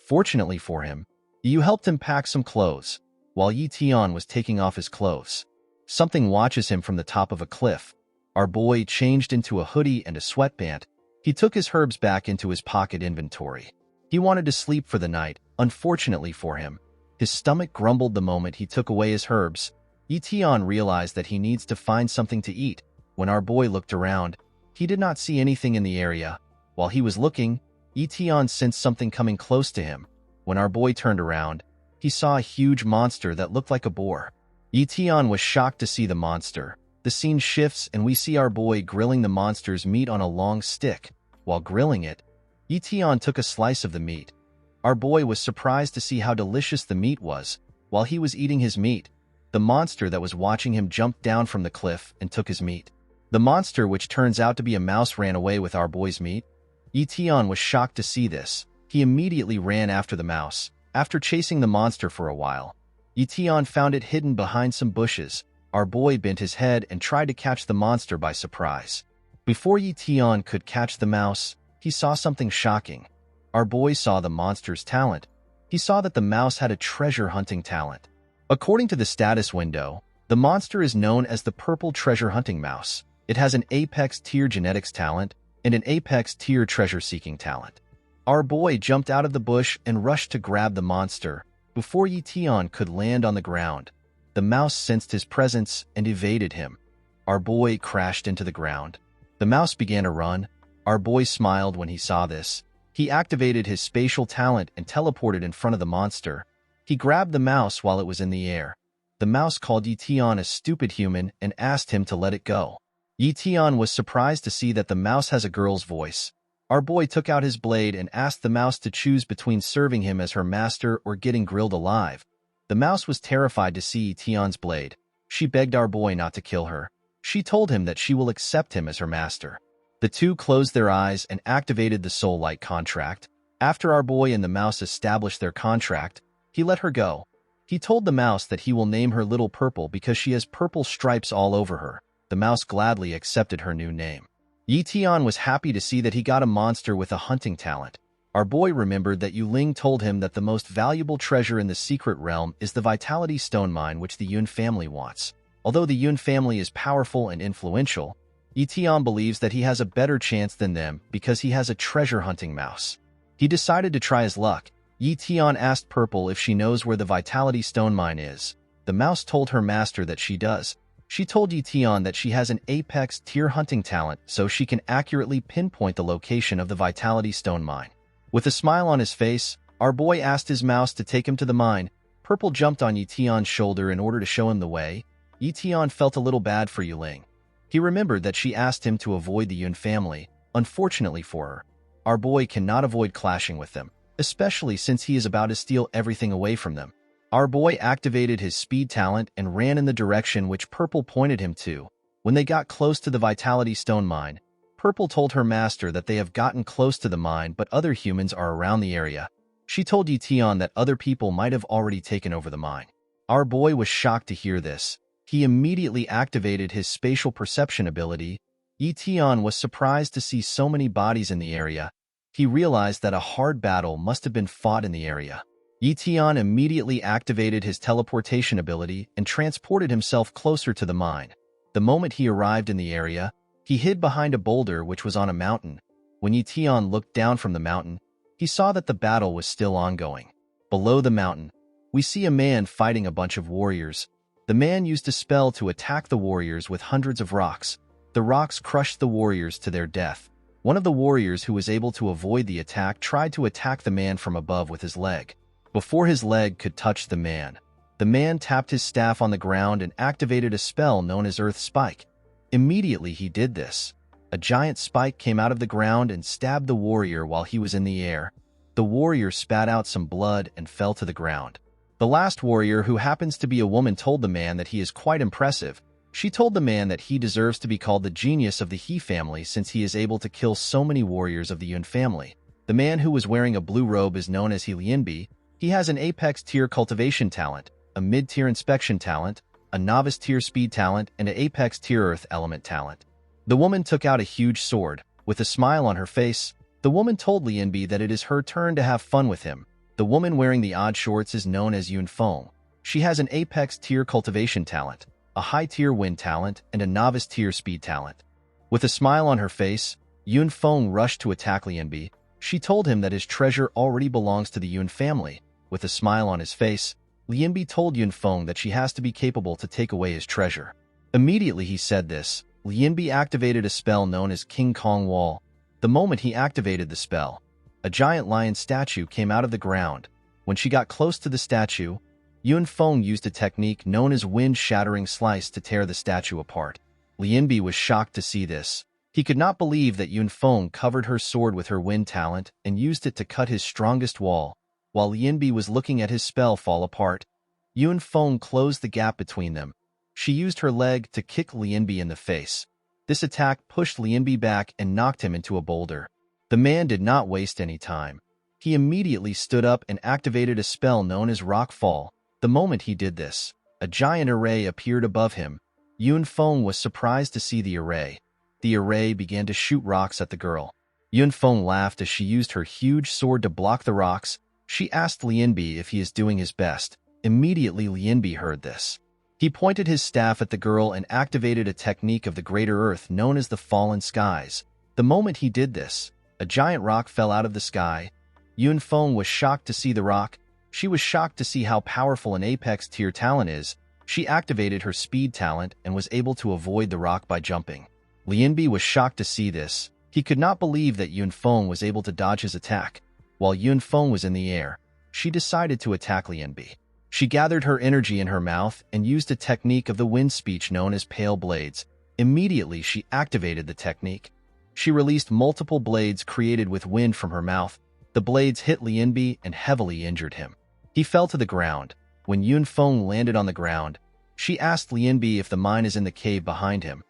Fortunately for him, Yu helped him pack some clothes. While Ye Tian was taking off his clothes, something watches him from the top of a cliff. Our boy changed into a hoodie and a sweatband. He took his herbs back into his pocket inventory. He wanted to sleep for the night. Unfortunately for him, his stomach grumbled the moment he took away his herbs. Ye Tian realized that he needs to find something to eat. When our boy looked around, he did not see anything in the area. While he was looking, Ye Tian sensed something coming close to him. When our boy turned around, he saw a huge monster that looked like a boar. Ye Tian was shocked to see the monster. The scene shifts and we see our boy grilling the monster's meat on a long stick. While grilling it, Ye Tian took a slice of the meat. Our boy was surprised to see how delicious the meat was. While he was eating his meat, the monster that was watching him jumped down from the cliff and took his meat. The monster, which turns out to be a mouse, ran away with our boy's meat. Ye Tian was shocked to see this. He immediately ran after the mouse. After chasing the monster for a while, Ye Tian found it hidden behind some bushes. Our boy bent his head and tried to catch the monster by surprise. Before Ye Tian could catch the mouse, he saw something shocking. Our boy saw the monster's talent. He saw that the mouse had a treasure hunting talent. According to the status window, the monster is known as the purple treasure hunting mouse. It has an apex tier genetics talent and an apex tier treasure seeking talent. Our boy jumped out of the bush and rushed to grab the monster. Before Ye Tian could land on the ground, the mouse sensed his presence and evaded him. Our boy crashed into the ground. The mouse began to run. Our boy smiled when he saw this. He activated his spatial talent and teleported in front of the monster. He grabbed the mouse while it was in the air. The mouse called Ye Tian a stupid human and asked him to let it go. Ye Tian was surprised to see that the mouse has a girl's voice. Our boy took out his blade and asked the mouse to choose between serving him as her master or getting grilled alive. The mouse was terrified to see Ye Tian's blade. She begged our boy not to kill her. She told him that she will accept him as her master. The two closed their eyes and activated the soul-like contract. After our boy and the mouse established their contract, he let her go. He told the mouse that he will name her Little Purple because she has purple stripes all over her. The mouse gladly accepted her new name. Ye Tian was happy to see that he got a monster with a hunting talent. Our boy remembered that Yu Ling told him that the most valuable treasure in the secret realm is the Vitality Stone Mine, which the Yun family wants. Although the Yun family is powerful and influential, Ye Tian believes that he has a better chance than them because he has a treasure hunting mouse. He decided to try his luck. Ye Tian asked Purple if she knows where the Vitality Stone Mine is. The mouse told her master that she does. She told Ye Tian that she has an apex tier hunting talent so she can accurately pinpoint the location of the Vitality Stone Mine. With a smile on his face, our boy asked his mouse to take him to the mine. Purple jumped on Ye Tian's shoulder in order to show him the way. Ye Tian felt a little bad for Yu Ling. He remembered that she asked him to avoid the Yun family. Unfortunately for her, our boy cannot avoid clashing with them, especially since he is about to steal everything away from them. Our boy activated his speed talent and ran in the direction which Purple pointed him to. When they got close to the Vitality Stone Mine, Purple told her master that they have gotten close to the mine but other humans are around the area. She told Ye Tian that other people might have already taken over the mine. Our boy was shocked to hear this. He immediately activated his spatial perception ability. Ye Tian was surprised to see so many bodies in the area. He realized that a hard battle must have been fought in the area. Ye Tian immediately activated his teleportation ability and transported himself closer to the mine. The moment he arrived in the area, he hid behind a boulder which was on a mountain. When Ye Tian looked down from the mountain, he saw that the battle was still ongoing. Below the mountain, we see a man fighting a bunch of warriors. The man used a spell to attack the warriors with hundreds of rocks. The rocks crushed the warriors to their death. One of the warriors who was able to avoid the attack tried to attack the man from above with his leg. Before his leg could touch the man tapped his staff on the ground and activated a spell known as Earth Spike. Immediately he did this. A giant spike came out of the ground and stabbed the warrior while he was in the air. The warrior spat out some blood and fell to the ground. The last warrior, who happens to be a woman, told the man that he is quite impressive. She told the man that he deserves to be called the genius of the He family since he is able to kill so many warriors of the Yun family. The man, who was wearing a blue robe, is known as He Lianbi. He has an apex tier cultivation talent, a mid-tier inspection talent, a novice tier speed talent, and an apex tier earth element talent. The woman took out a huge sword. With a smile on her face, the woman told Lianbi that it is her turn to have fun with him. The woman wearing the odd shorts is known as Yun Feng. She has an apex tier cultivation talent, a high tier wind talent, and a novice tier speed talent. With a smile on her face, Yun Feng rushed to attack Lianbi. She told him that his treasure already belongs to the Yun family. With a smile on his face, Lianbi told Yun Feng that she has to be capable to take away his treasure. Immediately he said this, Lianbi activated a spell known as King Kong Wall. The moment he activated the spell, a giant lion statue came out of the ground. When she got close to the statue, Yun Feng used a technique known as wind-shattering slice to tear the statue apart. Lianbi was shocked to see this. He could not believe that Yun Feng covered her sword with her wind talent and used it to cut his strongest wall. While Lianbi was looking at his spell fall apart, Yun Feng closed the gap between them. She used her leg to kick Lianbi in the face. This attack pushed Lianbi back and knocked him into a boulder. The man did not waste any time. He immediately stood up and activated a spell known as Rock Fall. The moment he did this, a giant array appeared above him. Yun Feng was surprised to see the array. The array began to shoot rocks at the girl. Yun Feng laughed as she used her huge sword to block the rocks. She asked Lianbi if he is doing his best. Immediately Lianbi heard this. He pointed his staff at the girl and activated a technique of the Greater Earth known as the Fallen Skies. The moment he did this, a giant rock fell out of the sky. Yun Feng was shocked to see the rock. She was shocked to see how powerful an apex tier talent is. She activated her speed talent and was able to avoid the rock by jumping. Lianbi was shocked to see this. He could not believe that Yun Feng was able to dodge his attack. While Yun Feng was in the air, she decided to attack Lianbi. She gathered her energy in her mouth and used a technique of the wind speech known as Pale Blades. Immediately she activated the technique. She released multiple blades created with wind from her mouth. The blades hit Lianbi and heavily injured him. He fell to the ground. When Yun Feng landed on the ground, she asked Lianbi if the mine is in the cave behind him.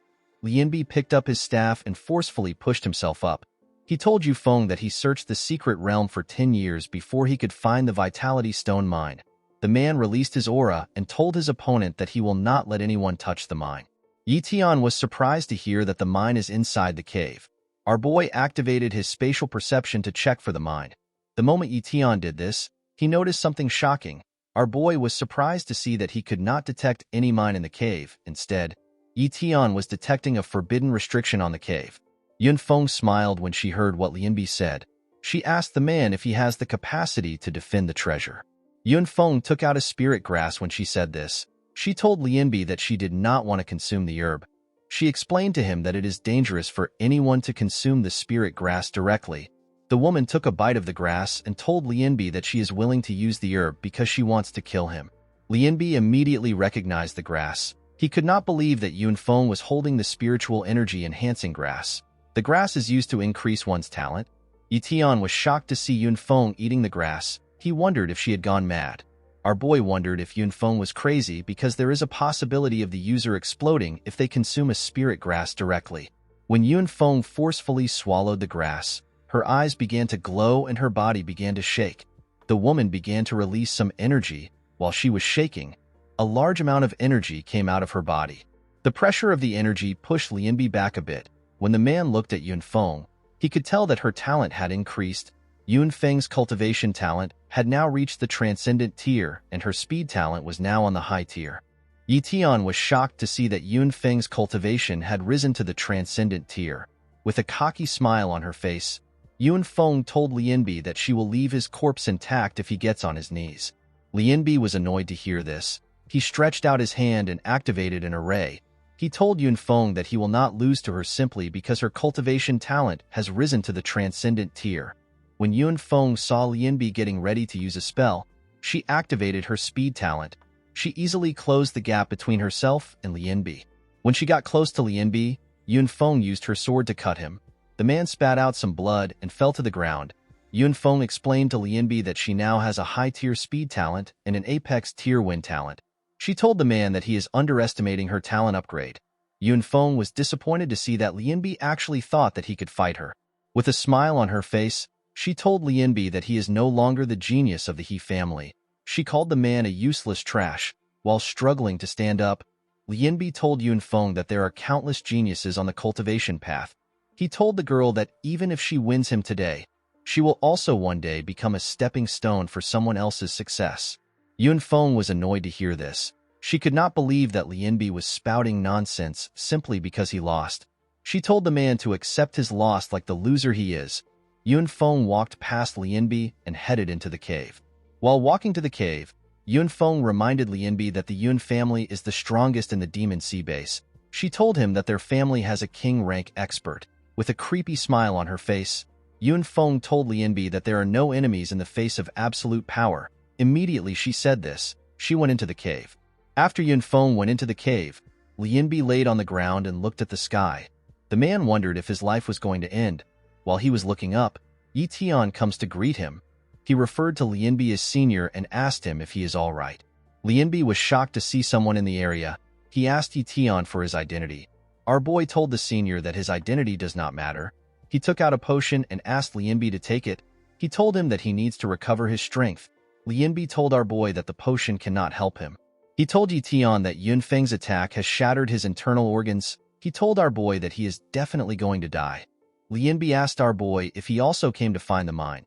Lianbi picked up his staff and forcefully pushed himself up. He told Yun Feng that he searched the secret realm for 10 years before he could find the Vitality Stone mine. The man released his aura and told his opponent that he will not let anyone touch the mine. Ye Tian was surprised to hear that the mine is inside the cave. Our boy activated his spatial perception to check for the mine. The moment Ye Tian did this, he noticed something shocking. Our boy was surprised to see that he could not detect any mine in the cave. Instead, Ye Tian was detecting a forbidden restriction on the cave. Yun Feng smiled when she heard what Lianbi said. She asked the man if he has the capacity to defend the treasure. Yun Feng took out a spirit grass when she said this. She told Lianbi that she did not want to consume the herb. She explained to him that it is dangerous for anyone to consume the spirit grass directly. The woman took a bite of the grass and told Lianbi that she is willing to use the herb because she wants to kill him. Lianbi immediately recognized the grass. He could not believe that Yun Feng was holding the spiritual energy-enhancing grass. The grass is used to increase one's talent. Ye Tian was shocked to see Yun Feng eating the grass. He wondered if she had gone mad. Our boy wondered if Yun Feng was crazy because there is a possibility of the user exploding if they consume a spirit grass directly. When Yun Feng forcefully swallowed the grass, her eyes began to glow and her body began to shake. The woman began to release some energy. While she was shaking, a large amount of energy came out of her body. The pressure of the energy pushed Lianbi back a bit. When the man looked at Yun Feng, he could tell that her talent had increased. Yun Feng's cultivation talent had now reached the transcendent tier, and her speed talent was now on the high tier. Ye Tian was shocked to see that Yun Feng's cultivation had risen to the transcendent tier. With a cocky smile on her face, Yun Feng told Lianbi that she will leave his corpse intact if he gets on his knees. Lianbi was annoyed to hear this. He stretched out his hand and activated an array. He told Yun Feng that he will not lose to her simply because her cultivation talent has risen to the transcendent tier. When Yun Feng saw Lianbi getting ready to use a spell, she activated her speed talent. She easily closed the gap between herself and Lianbi. When she got close to Lianbi, Yunfeng used her sword to cut him. The man spat out some blood and fell to the ground. Yunfeng explained to Lianbi that she now has a high-tier speed talent and an apex-tier wind talent. She told the man that he is underestimating her talent upgrade. Yunfeng was disappointed to see that Lianbi actually thought that he could fight her. With a smile on her face, she told Lianbi that he is no longer the genius of the He family. She called the man a useless trash. While struggling to stand up, Lianbi told Yunfeng that there are countless geniuses on the cultivation path. He told the girl that even if she wins him today, she will also one day become a stepping stone for someone else's success. Yunfeng was annoyed to hear this. She could not believe that Lianbi was spouting nonsense simply because he lost. She told the man to accept his loss like the loser he is. Yunfeng walked past Lianbi and headed into the cave. While walking to the cave, Yunfeng reminded Lianbi that the Yun family is the strongest in the Demon Sea base. She told him that their family has a king-rank expert. With a creepy smile on her face, Yunfeng told Lianbi that there are no enemies in the face of absolute power. Immediately she said this, she went into the cave. After Yunfeng went into the cave, Lianbi laid on the ground and looked at the sky. The man wondered if his life was going to end. While he was looking up, Ye Tian comes to greet him. He referred to Lianbi as senior and asked him if he is all right. Lianbi was shocked to see someone in the area. He asked Ye Tian for his identity. Our boy told the senior that his identity does not matter. He took out a potion and asked Lianbi to take it. He told him that he needs to recover his strength. Lianbi told our boy that the potion cannot help him. He told Ye Tian that Yunfeng's attack has shattered his internal organs. He told our boy that he is definitely going to die. Lianbi asked our boy if he also came to find the mine.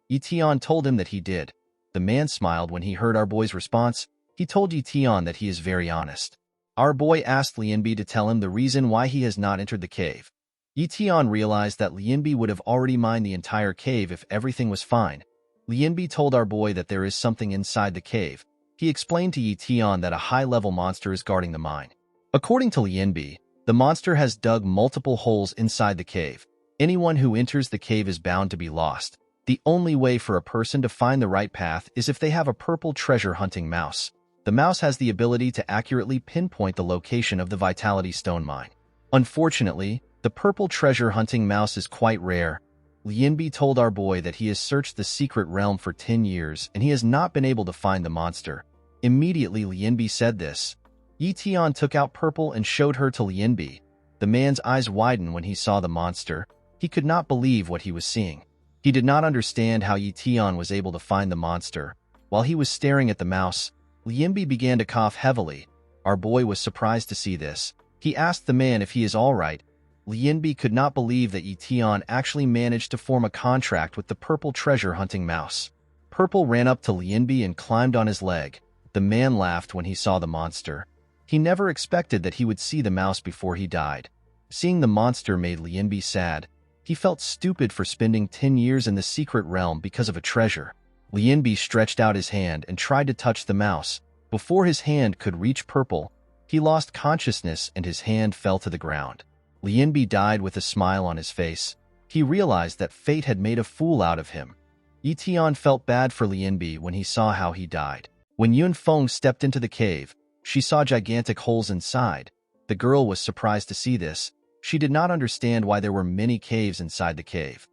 Ye Tian told him that he did. The man smiled when he heard our boy's response. He told Ye Tian that he is very honest. Our boy asked Lianbi to tell him the reason why he has not entered the cave. Ye Tian realized that Lianbi would have already mined the entire cave if everything was fine. Lianbi told our boy that there is something inside the cave. He explained to Ye Tian that a high-level monster is guarding the mine. According to Lianbi, the monster has dug multiple holes inside the cave. Anyone who enters the cave is bound to be lost. The only way for a person to find the right path is if they have a purple treasure-hunting mouse. The mouse has the ability to accurately pinpoint the location of the Vitality Stone mine. Unfortunately, the purple treasure-hunting mouse is quite rare. Lianbi told our boy that he has searched the secret realm for 10 years and he has not been able to find the monster. Immediately Lianbi said this. Ye Tian took out purple and showed her to Lianbi. The man's eyes widened when he saw the monster. He could not believe what he was seeing. He did not understand how Ye Tian was able to find the monster. While he was staring at the mouse, Lianbi began to cough heavily. Our boy was surprised to see this. He asked the man if he is all right. Lianbi could not believe that Ye Tian actually managed to form a contract with the purple treasure-hunting mouse. Purple ran up to Lianbi and climbed on his leg. The man laughed when he saw the monster. He never expected that he would see the mouse before he died. Seeing the monster made Lianbi sad. He felt stupid for spending 10 years in the secret realm because of a treasure. Lianbi stretched out his hand and tried to touch the mouse. Before his hand could reach Purple, he lost consciousness and his hand fell to the ground. Lianbi died with a smile on his face. He realized that fate had made a fool out of him. Ye Tian felt bad for Lianbi when he saw how he died. When Yunfeng stepped into the cave, she saw gigantic holes inside. The girl was surprised to see this. She did not understand why there were many caves inside the cave.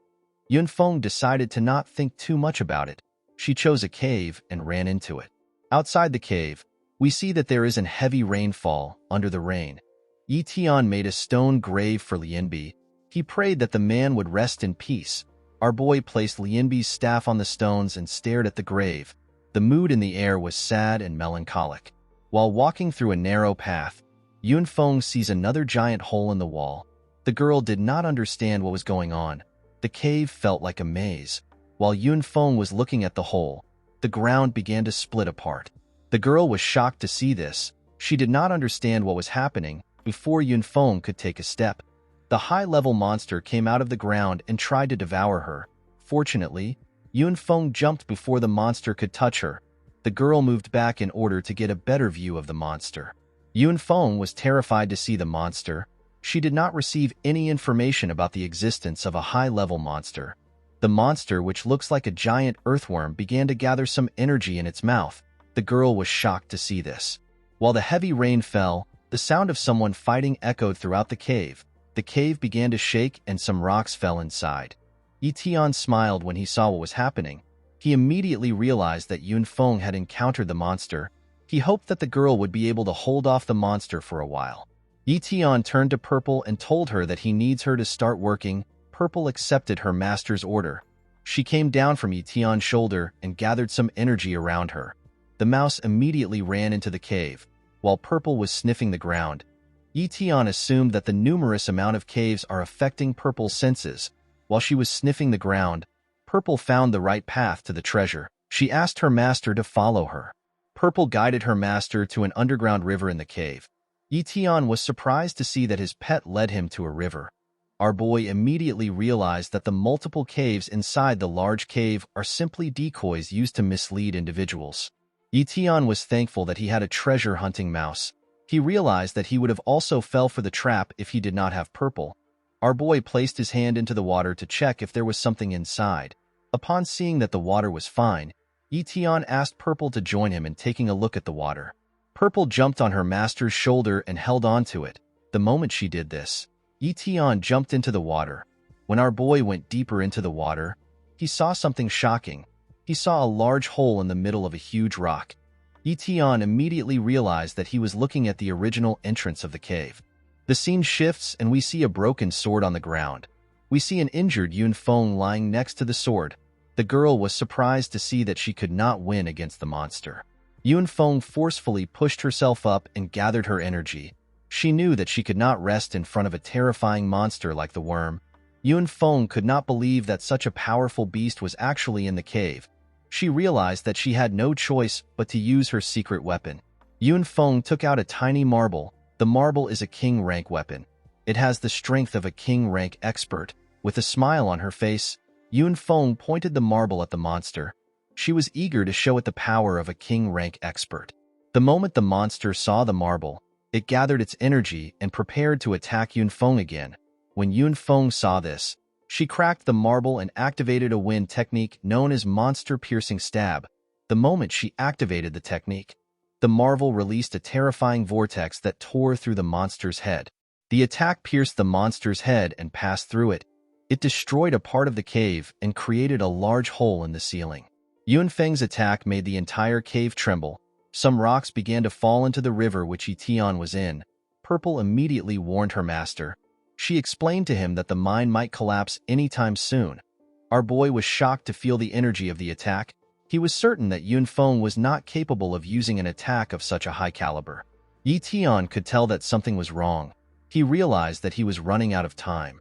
Yunfeng decided to not think too much about it. She chose a cave and ran into it. Outside the cave, we see that there is an heavy rainfall under the rain. Ye Tian made a stone grave for Lianbi. He prayed that the man would rest in peace. Our boy placed Lianbi's staff on the stones and stared at the grave. The mood in the air was sad and melancholic. While walking through a narrow path, Yunfeng sees another giant hole in the wall. The girl did not understand what was going on. The cave felt like a maze. While Yunfeng was looking at the hole, the ground began to split apart. The girl was shocked to see this. She did not understand what was happening. Before Yunfeng could take a step, the high-level monster came out of the ground and tried to devour her. Fortunately, Yunfeng jumped before the monster could touch her. The girl moved back in order to get a better view of the monster. Yunfeng was terrified to see the monster. She did not receive any information about the existence of a high-level monster. The monster, which looks like a giant earthworm, began to gather some energy in its mouth. The girl was shocked to see this. While the heavy rain fell, The sound of someone fighting echoed throughout the cave. The cave began to shake and some rocks fell inside. Ye Tian smiled when he saw what was happening. He immediately realized that Yunfeng had encountered the monster. He hoped that the girl would be able to hold off the monster for a while. Ye Tian turned to Purple and told her that he needs her to start working. Purple accepted her master's order. She came down from Ye Tian's shoulder and gathered some energy around her. The mouse immediately ran into the cave. While Purple was sniffing the ground, Ye Tian assumed that the numerous amount of caves are affecting Purple's senses. While she was sniffing the ground, Purple found the right path to the treasure. She asked her master to follow her. Purple guided her master to an underground river in the cave. Ye Tian was surprised to see that his pet led him to a river. Our boy immediately realized that the multiple caves inside the large cave are simply decoys used to mislead individuals. Ye Tian was thankful that he had a treasure-hunting mouse. He realized that he would have also fell for the trap if he did not have Purple. Our boy placed his hand into the water to check if there was something inside. Upon seeing that the water was fine, Ye Tian asked Purple to join him in taking a look at the water. Purple jumped on her master's shoulder and held on to it. The moment she did this, Ye Tian jumped into the water. When our boy went deeper into the water, he saw something shocking. He saw a large hole in the middle of a huge rock. Ye Tian immediately realized that he was looking at the original entrance of the cave. The scene shifts and we see a broken sword on the ground. We see an injured Yunfeng lying next to the sword. The girl was surprised to see that she could not win against the monster. Yunfeng forcefully pushed herself up and gathered her energy. She knew that she could not rest in front of a terrifying monster like the worm. Yunfeng could not believe that such a powerful beast was actually in the cave. She realized that she had no choice but to use her secret weapon. Yunfeng took out a tiny marble. The marble is a king-rank weapon. It has the strength of a king-rank expert. With a smile on her face, Yunfeng pointed the marble at the monster. She was eager to show it the power of a king-rank expert. The moment the monster saw the marble, it gathered its energy and prepared to attack Yunfeng again. When Yunfeng saw this, she cracked the marble and activated a wind technique known as monster-piercing stab. The moment she activated the technique, the marble released a terrifying vortex that tore through the monster's head. The attack pierced the monster's head and passed through it. It destroyed a part of the cave and created a large hole in the ceiling. Yunfeng's attack made the entire cave tremble. Some rocks began to fall into the river which Ye Tian was in. Purple immediately warned her master. She explained to him that the mine might collapse anytime soon. Our boy was shocked to feel the energy of the attack. He was certain that Yunfeng was not capable of using an attack of such a high caliber. Ye Tian could tell that something was wrong. He realized that he was running out of time.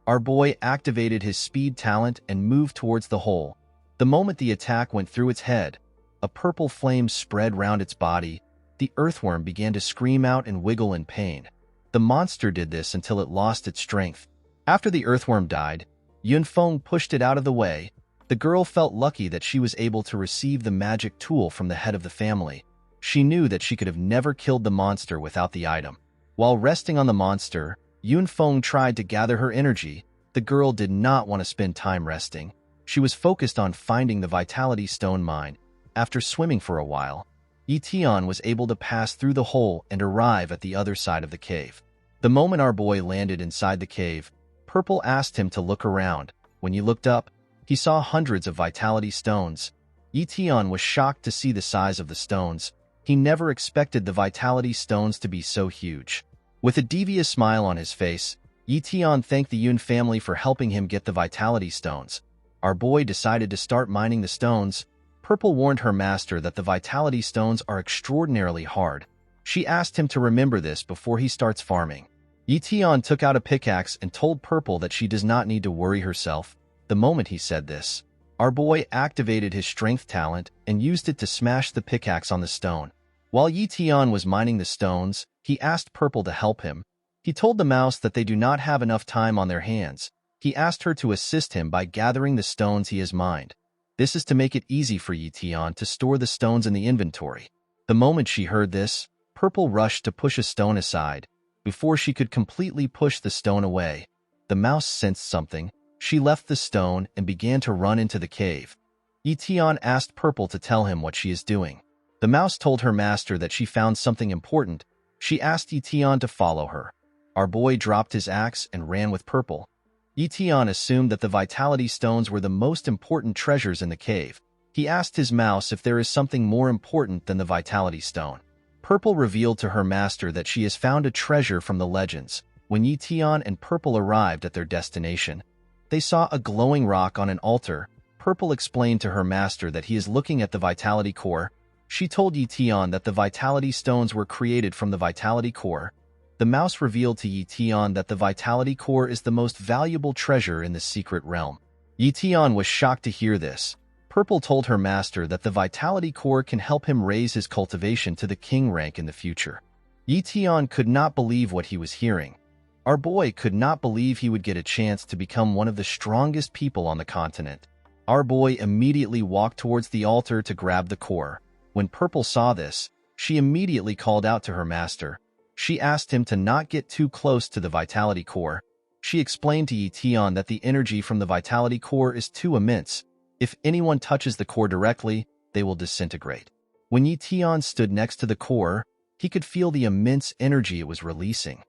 Our boy activated his speed talent and moved towards the hole. The moment the attack went through its head, a purple flame spread round its body. The earthworm began to scream out and wiggle in pain. The monster did this until it lost its strength. After the earthworm died, Yunfeng pushed it out of the way. The girl felt lucky that she was able to receive the magic tool from the head of the family. She knew that she could have never killed the monster without the item. While resting on the monster, Yunfeng tried to gather her energy. The girl did not want to spend time resting. She was focused on finding the Vitality Stone mine. After swimming for a while, Ye Tian was able to pass through the hole and arrive at the other side of the cave. The moment our boy landed inside the cave, Purple asked him to look around. When he looked up, he saw hundreds of Vitality Stones. Ye Tian was shocked to see the size of the stones. He never expected the Vitality Stones to be so huge. With a devious smile on his face, Ye Tian thanked the Yun family for helping him get the Vitality Stones. Our boy decided to start mining the stones. Purple warned her master that the Vitality Stones are extraordinarily hard. She asked him to remember this before he starts farming. Ye Tian took out a pickaxe and told Purple that she does not need to worry herself. The moment he said this, our boy activated his strength talent and used it to smash the pickaxe on the stone. While Ye Tian was mining the stones, he asked Purple to help him. He told the mouse that they do not have enough time on their hands. He asked her to assist him by gathering the stones he has mined. This is to make it easy for Ye Tian to store the stones in the inventory. The moment she heard this, Purple rushed to push a stone aside. Before she could completely push the stone away, the mouse sensed something. She left the stone and began to run into the cave. Ye Tian asked Purple to tell him what she is doing. The mouse told her master that she found something important. She asked Ye Tian to follow her. Our boy dropped his axe and ran with Purple. Ye Tian assumed that the vitality stones were the most important treasures in the cave. He asked his mouse if there is something more important than the vitality stone. Purple revealed to her master that she has found a treasure from the legends. When Ye Tian and Purple arrived at their destination, they saw a glowing rock on an altar. Purple explained to her master that he is looking at the vitality core. She told Ye Tian that the vitality stones were created from the vitality core. The mouse revealed to Ye Tian that the vitality core is the most valuable treasure in the secret realm. Ye Tian was shocked to hear this. Purple told her master that the vitality core can help him raise his cultivation to the king rank in the future. Ye Tian could not believe what he was hearing. Our boy could not believe he would get a chance to become one of the strongest people on the continent. Our boy immediately walked towards the altar to grab the core. When Purple saw this, she immediately called out to her master. She asked him to not get too close to the vitality core. She explained to Ye Tian that the energy from the vitality core is too immense. If anyone touches the core directly, they will disintegrate. When Ye Tian stood next to the core, he could feel the immense energy it was releasing.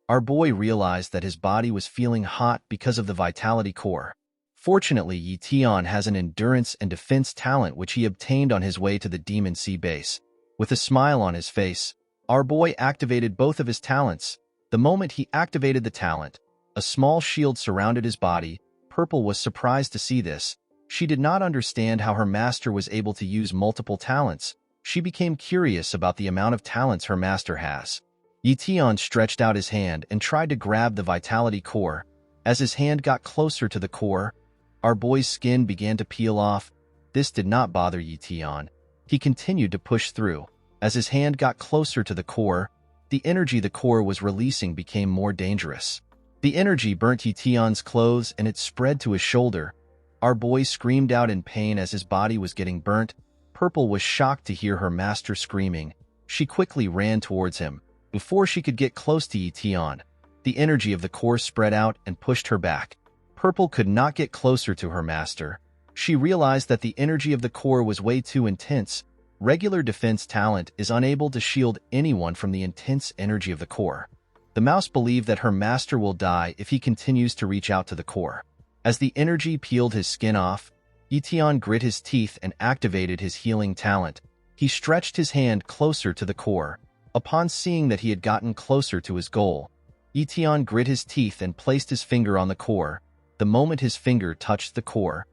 Our boy realized that his body was feeling hot because of the vitality core. Fortunately, Ye Tian has an endurance and defense talent which he obtained on his way to the Demon Sea base. With a smile on his face, our boy activated both of his talents. The moment he activated the talent, a small shield surrounded his body. Purple was surprised to see this. She did not understand how her master was able to use multiple talents. She became curious about the amount of talents her master has. Ye Tian stretched out his hand and tried to grab the vitality core. As his hand got closer to the core, our boy's skin began to peel off. This did not bother Ye Tian. He continued to push through. As his hand got closer to the core, the energy the core was releasing became more dangerous. The energy burnt Ye Tian's clothes and it spread to his shoulder. Our boy screamed out in pain as his body was getting burnt. Purple was shocked to hear her master screaming. She quickly ran towards him. Before she could get close to Ye Tian, the energy of the core spread out and pushed her back. Purple could not get closer to her master. She realized that the energy of the core was way too intense. Regular defense talent is unable to shield anyone from the intense energy of the core. The mouse believed that her master will die if he continues to reach out to the core. As the energy peeled his skin off, Ye Tian grit his teeth and activated his healing talent. He stretched his hand closer to the core. Upon seeing that he had gotten closer to his goal, Ye Tian grit his teeth and placed his finger on the core. The moment his finger touched the core,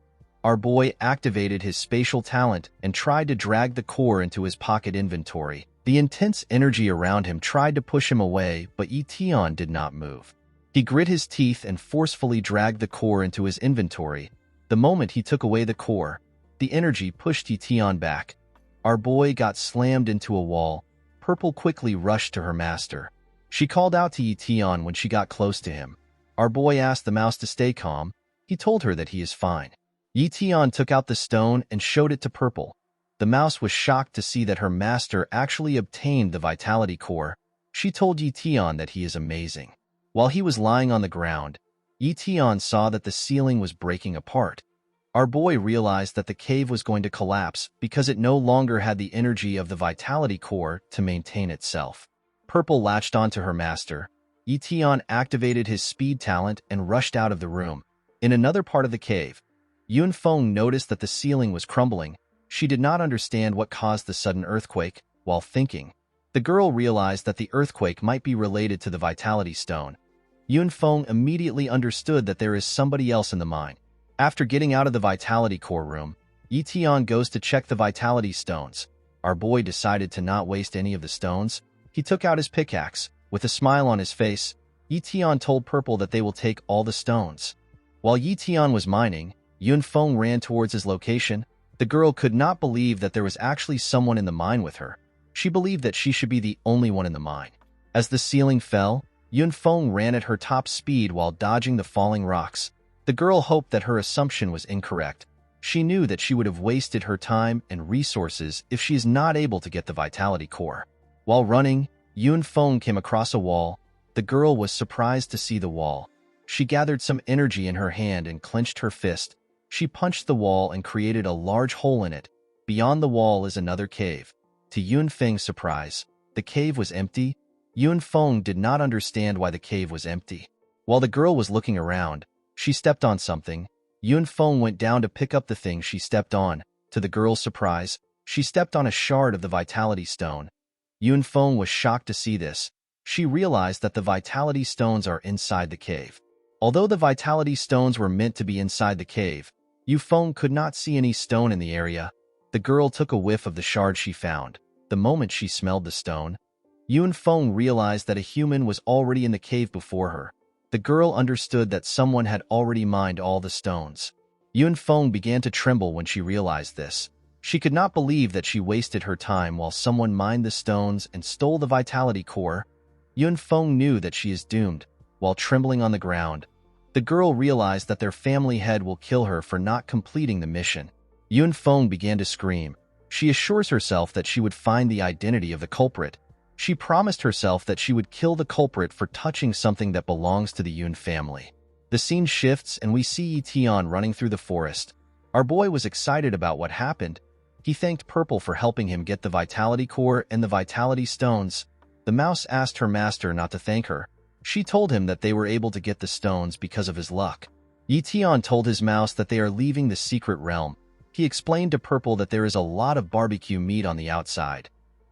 our boy activated his spatial talent and tried to drag the core into his pocket inventory. The intense energy around him tried to push him away, but Ye Tian did not move. He grit his teeth and forcefully dragged the core into his inventory. The moment he took away the core, the energy pushed Ye Tian back. Our boy got slammed into a wall. Purple quickly rushed to her master. She called out to Ye Tian when she got close to him. Our boy asked the mouse to stay calm. He told her that he is fine. Ye Tian took out the stone and showed it to Purple. The mouse was shocked to see that her master actually obtained the vitality core. She told Ye Tian that he is amazing. While he was lying on the ground, Ye Tian saw that the ceiling was breaking apart. Our boy realized that the cave was going to collapse because it no longer had the energy of the vitality core to maintain itself. Purple latched onto her master. Ye Tian activated his speed talent and rushed out of the room. In another part of the cave, Yunfeng noticed that the ceiling was crumbling. She did not understand what caused the sudden earthquake. While thinking, the girl realized that the earthquake might be related to the vitality stone. Yunfeng immediately understood that there is somebody else in the mine. After getting out of the vitality core room, Ye Tian goes to check the vitality stones. Our boy decided to not waste any of the stones. He took out his pickaxe. With a smile on his face, Ye Tian told Purple that they will take all the stones. While Ye Tian was mining, Yunfeng ran towards his location. The girl could not believe that there was actually someone in the mine with her. She believed that she should be the only one in the mine. As the ceiling fell, Yunfeng ran at her top speed while dodging the falling rocks. The girl hoped that her assumption was incorrect. She knew that she would have wasted her time and resources if she is not able to get the vitality core. While running, Yunfeng came across a wall. The girl was surprised to see the wall. She gathered some energy in her hand and clenched her fist. She punched the wall and created a large hole in it. Beyond the wall is another cave. To Yunfeng's surprise, the cave was empty. Yun Feng did not understand why the cave was empty. While the girl was looking around, she stepped on something. Yun Feng went down to pick up the thing she stepped on. To the girl's surprise, she stepped on a shard of the vitality stone. Yun Feng was shocked to see this. She realized that the vitality stones are inside the cave. Although the vitality stones were meant to be inside the cave, Yu Feng could not see any stone in the area. The girl took a whiff of the shard she found. The moment she smelled the stone, Yun Feng realized that a human was already in the cave before her. The girl understood that someone had already mined all the stones. Yun Feng began to tremble when she realized this. She could not believe that she wasted her time while someone mined the stones and stole the vitality core. Yun Feng knew that she is doomed. While trembling on the ground, the girl realized that their family head will kill her for not completing the mission. Yun Feng began to scream. She assures herself that she would find the identity of the culprit. She promised herself that she would kill the culprit for touching something that belongs to the Yun family. The scene shifts and we see Ye Tian running through the forest. Our boy was excited about what happened. He thanked Purple for helping him get the vitality core and the vitality stones. The mouse asked her master not to thank her. She told him that they were able to get the stones because of his luck. Ye Tian told his mouse that they are leaving the secret realm. He explained to Purple that there is a lot of barbecue meat on the outside.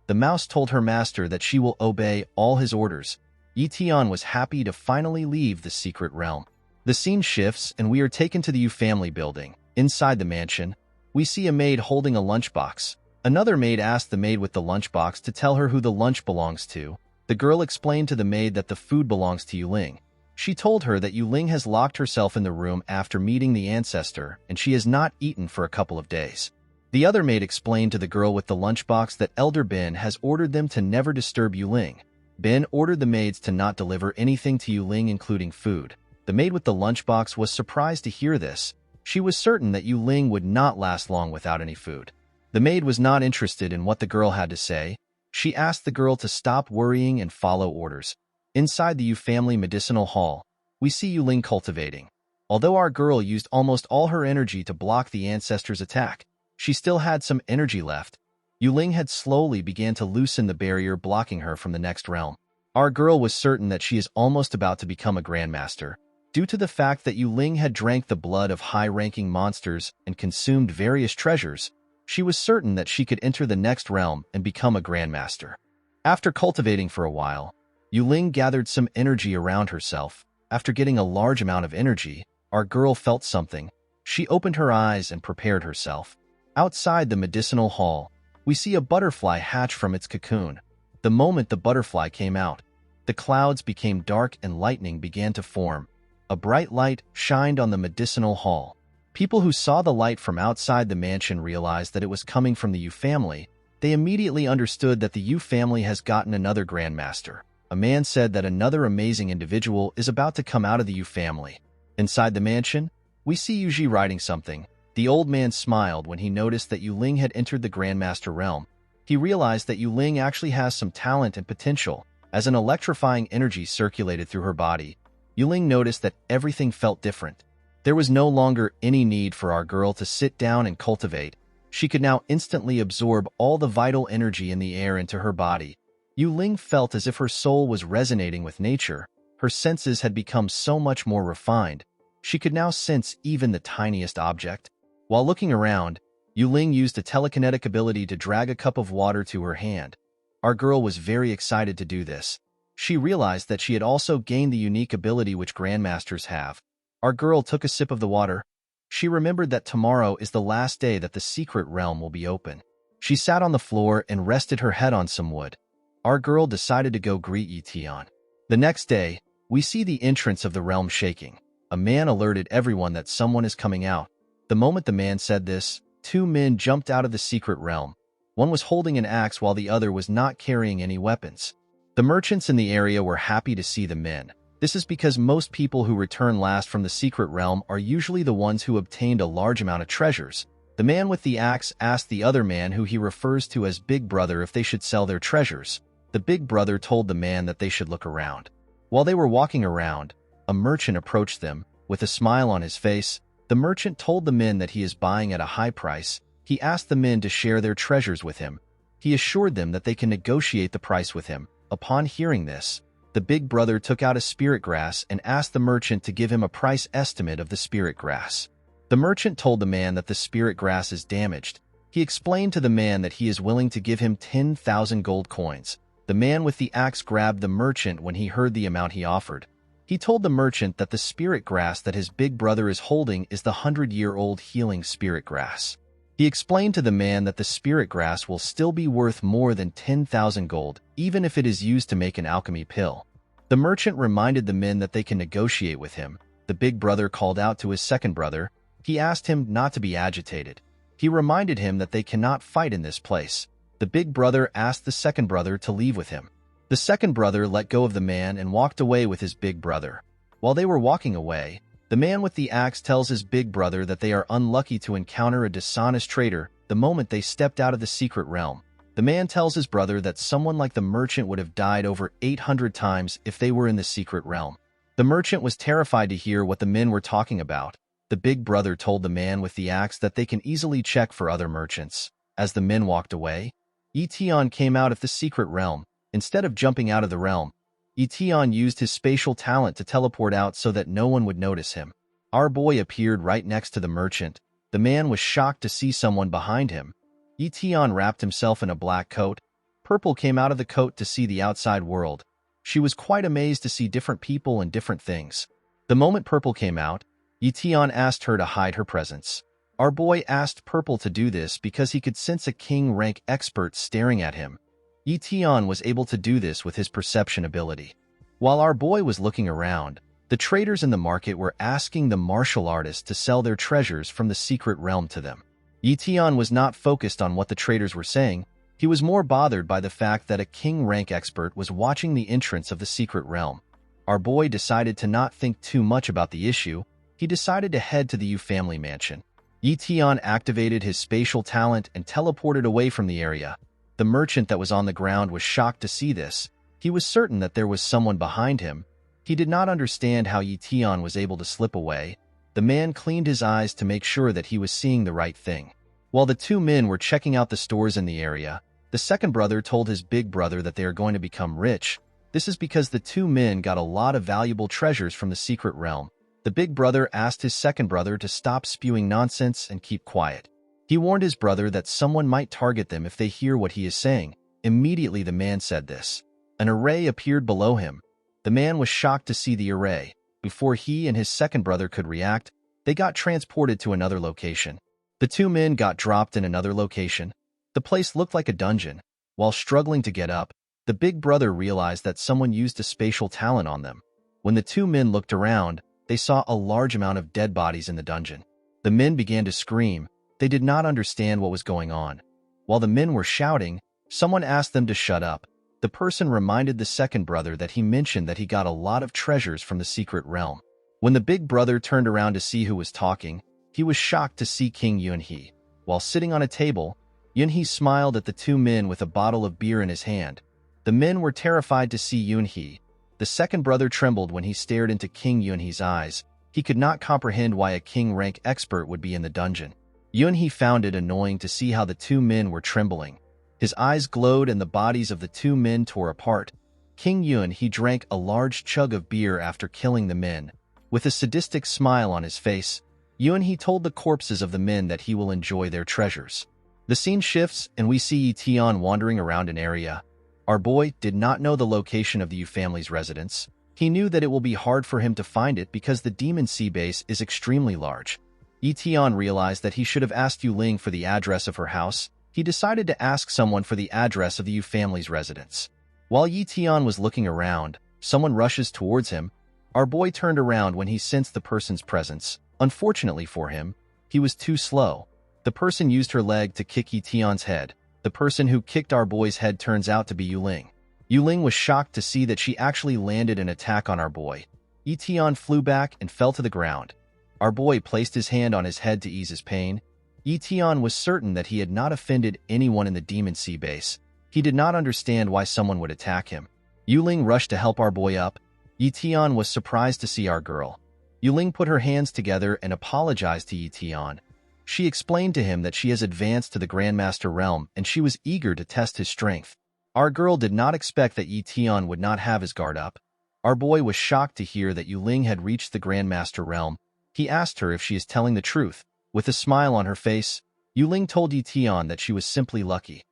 The mouse told her master that she will obey all his orders. Ye Tian was happy to finally leave the secret realm. The scene shifts and we are taken to the Yu family building. Inside the mansion, we see a maid holding a lunchbox. Another maid asked the maid with the lunchbox to tell her who the lunch belongs to. The girl explained to the maid that the food belongs to Yuling. She told her that Yuling has locked herself in the room after meeting the ancestor and she has not eaten for a couple of days. The other maid explained to the girl with the lunchbox that Elder Ben has ordered them to never disturb Yuling. Ben ordered the maids to not deliver anything to Yuling including food. The maid with the lunchbox was surprised to hear this. She was certain that Yuling would not last long without any food. The maid was not interested in what the girl had to say. She asked the girl to stop worrying and follow orders. Inside the Yu family medicinal hall, we see Yuling cultivating. Although our girl used almost all her energy to block the ancestor's attack, she still had some energy left. Yuling had slowly began to loosen the barrier blocking her from the next realm. Our girl was certain that she is almost about to become a grandmaster. Due to the fact that Yuling had drank the blood of high-ranking monsters and consumed various treasures, she was certain that she could enter the next realm and become a grandmaster. After cultivating for a while, Yuling gathered some energy around herself. After getting a large amount of energy, our girl felt something. She opened her eyes and prepared herself. Outside the medicinal hall, we see a butterfly hatch from its cocoon. The moment the butterfly came out, the clouds became dark and lightning began to form. A bright light shined on the medicinal hall. People who saw the light from outside the mansion realized that it was coming from the Yu family. They immediately understood that the Yu family has gotten another grandmaster. A man said that another amazing individual is about to come out of the Yu family. Inside the mansion, we see Yuji writing something. The old man smiled when he noticed that Yuling had entered the grandmaster realm. He realized that Yuling actually has some talent and potential. As an electrifying energy circulated through her body, Yuling noticed that everything felt different. There was no longer any need for our girl to sit down and cultivate. She could now instantly absorb all the vital energy in the air into her body. Yuling felt as if her soul was resonating with nature. Her senses had become so much more refined. She could now sense even the tiniest object. While looking around, Yuling used a telekinetic ability to drag a cup of water to her hand. Our girl was very excited to do this. She realized that she had also gained the unique ability which grandmasters have. Our girl took a sip of the water. She remembered that tomorrow is the last day that the secret realm will be open. She sat on the floor and rested her head on some wood. Our girl decided to go greet Ye Tian. The next day, we see the entrance of the realm shaking. A man alerted everyone that someone is coming out. The moment the man said this, two men jumped out of the secret realm. One was holding an axe while the other was not carrying any weapons. The merchants in the area were happy to see the men. This is because most people who return last from the secret realm are usually the ones who obtained a large amount of treasures. The man with the axe asked the other man, who he refers to as Big Brother, if they should sell their treasures. The Big Brother told the man that they should look around. While they were walking around, a merchant approached them. With a smile on his face, the merchant told the men that he is buying at a high price. He asked the men to share their treasures with him. He assured them that they can negotiate the price with him. Upon hearing this, the big brother took out a spirit grass and asked the merchant to give him a price estimate of the spirit grass. The merchant told the man that the spirit grass is damaged. He explained to the man that he is willing to give him 10,000 gold coins. The man with the axe grabbed the merchant when he heard the amount he offered. He told the merchant that the spirit grass that his big brother is holding is the 100-year-old healing spirit grass. He explained to the man that the spirit grass will still be worth more than 10,000 gold, even if it is used to make an alchemy pill. The merchant reminded the men that they can negotiate with him. The big brother called out to his second brother. He asked him not to be agitated. He reminded him that they cannot fight in this place. The big brother asked the second brother to leave with him. The second brother let go of the man and walked away with his big brother. While they were walking away, the man with the axe tells his big brother that they are unlucky to encounter a dishonest trader the moment they stepped out of the secret realm. The man tells his brother that someone like the merchant would have died over 800 times if they were in the secret realm. The merchant was terrified to hear what the men were talking about. The big brother told the man with the axe that they can easily check for other merchants. As the men walked away, Ye Tian came out of the secret realm. Instead of jumping out of the realm, Ye Tian used his spatial talent to teleport out so that no one would notice him. Our boy appeared right next to the merchant. The man was shocked to see someone behind him. Ye Tian wrapped himself in a black coat. Purple came out of the coat to see the outside world. She was quite amazed to see different people and different things. The moment Purple came out, Ye Tian asked her to hide her presence. Our boy asked Purple to do this because he could sense a king-rank expert staring at him. Ye Tian was able to do this with his perception ability. While our boy was looking around, the traders in the market were asking the martial artists to sell their treasures from the secret realm to them. Ye Tian was not focused on what the traders were saying. He was more bothered by the fact that a king-rank expert was watching the entrance of the secret realm. Our boy decided to not think too much about the issue. He decided to head to the Yu family mansion. Ye Tian activated his spatial talent and teleported away from the area. The merchant that was on the ground was shocked to see this. He was certain that there was someone behind him. He did not understand how Ye Tian was able to slip away. The man cleaned his eyes to make sure that he was seeing the right thing. While the two men were checking out the stores in the area, the second brother told his big brother that they are going to become rich. This is because the two men got a lot of valuable treasures from the secret realm. The big brother asked his second brother to stop spewing nonsense and keep quiet. He warned his brother that someone might target them if they hear what he is saying. Immediately the man said this. An array appeared below him. The man was shocked to see the array. Before he and his second brother could react, they got transported to another location. The two men got dropped in another location. The place looked like a dungeon. While struggling to get up, the big brother realized that someone used a spatial talent on them. When the two men looked around, they saw a large amount of dead bodies in the dungeon. The men began to scream. They did not understand what was going on. While the men were shouting, someone asked them to shut up. The person reminded the second brother that he mentioned that he got a lot of treasures from the secret realm. When the big brother turned around to see who was talking, he was shocked to see King Yunhe. While sitting on a table, Yunhe smiled at the two men with a bottle of beer in his hand. The men were terrified to see Yunhe. The second brother trembled when he stared into King Yunhe's eyes. He could not comprehend why a king-rank expert would be in the dungeon. Yunhe found it annoying to see how the two men were trembling. His eyes glowed and the bodies of the two men tore apart. King Yunhe drank a large chug of beer after killing the men. With a sadistic smile on his face, Yunhe told the corpses of the men that he will enjoy their treasures. The scene shifts and we see Ye Tian wandering around an area. Our boy did not know the location of the Yu family's residence. He knew that it will be hard for him to find it because the Demon Sea base is extremely large. Ye Tian realized that he should have asked Yu Ling for the address of her house. He decided to ask someone for the address of the Yu family's residence. While Ye Tian was looking around, someone rushes towards him. Our boy turned around when he sensed the person's presence. Unfortunately for him, he was too slow. The person used her leg to kick Ye Tian's head. The person who kicked our boy's head turns out to be Yu Ling. Yu Ling was shocked to see that she actually landed an attack on our boy. Ye Tian flew back and fell to the ground. Our boy placed his hand on his head to ease his pain. Ye Tian was certain that he had not offended anyone in the Demon Sea base. He did not understand why someone would attack him. Yu Ling rushed to help our boy up. Ye Tian was surprised to see our girl. Yu Ling put her hands together and apologized to Ye Tian. She explained to him that she has advanced to the Grandmaster realm and she was eager to test his strength. Our girl did not expect that Ye Tian would not have his guard up. Our boy was shocked to hear that Yu Ling had reached the Grandmaster realm. He asked her if she is telling the truth. With a smile on her face, Yu Ling told Ye Tian that she was simply lucky.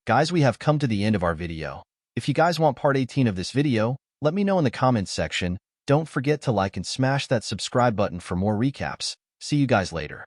Guys, we have come to the end of our video. If you guys want part 18 of this video, let me know in the comments section. Don't forget to like and smash that subscribe button for more recaps. See you guys later.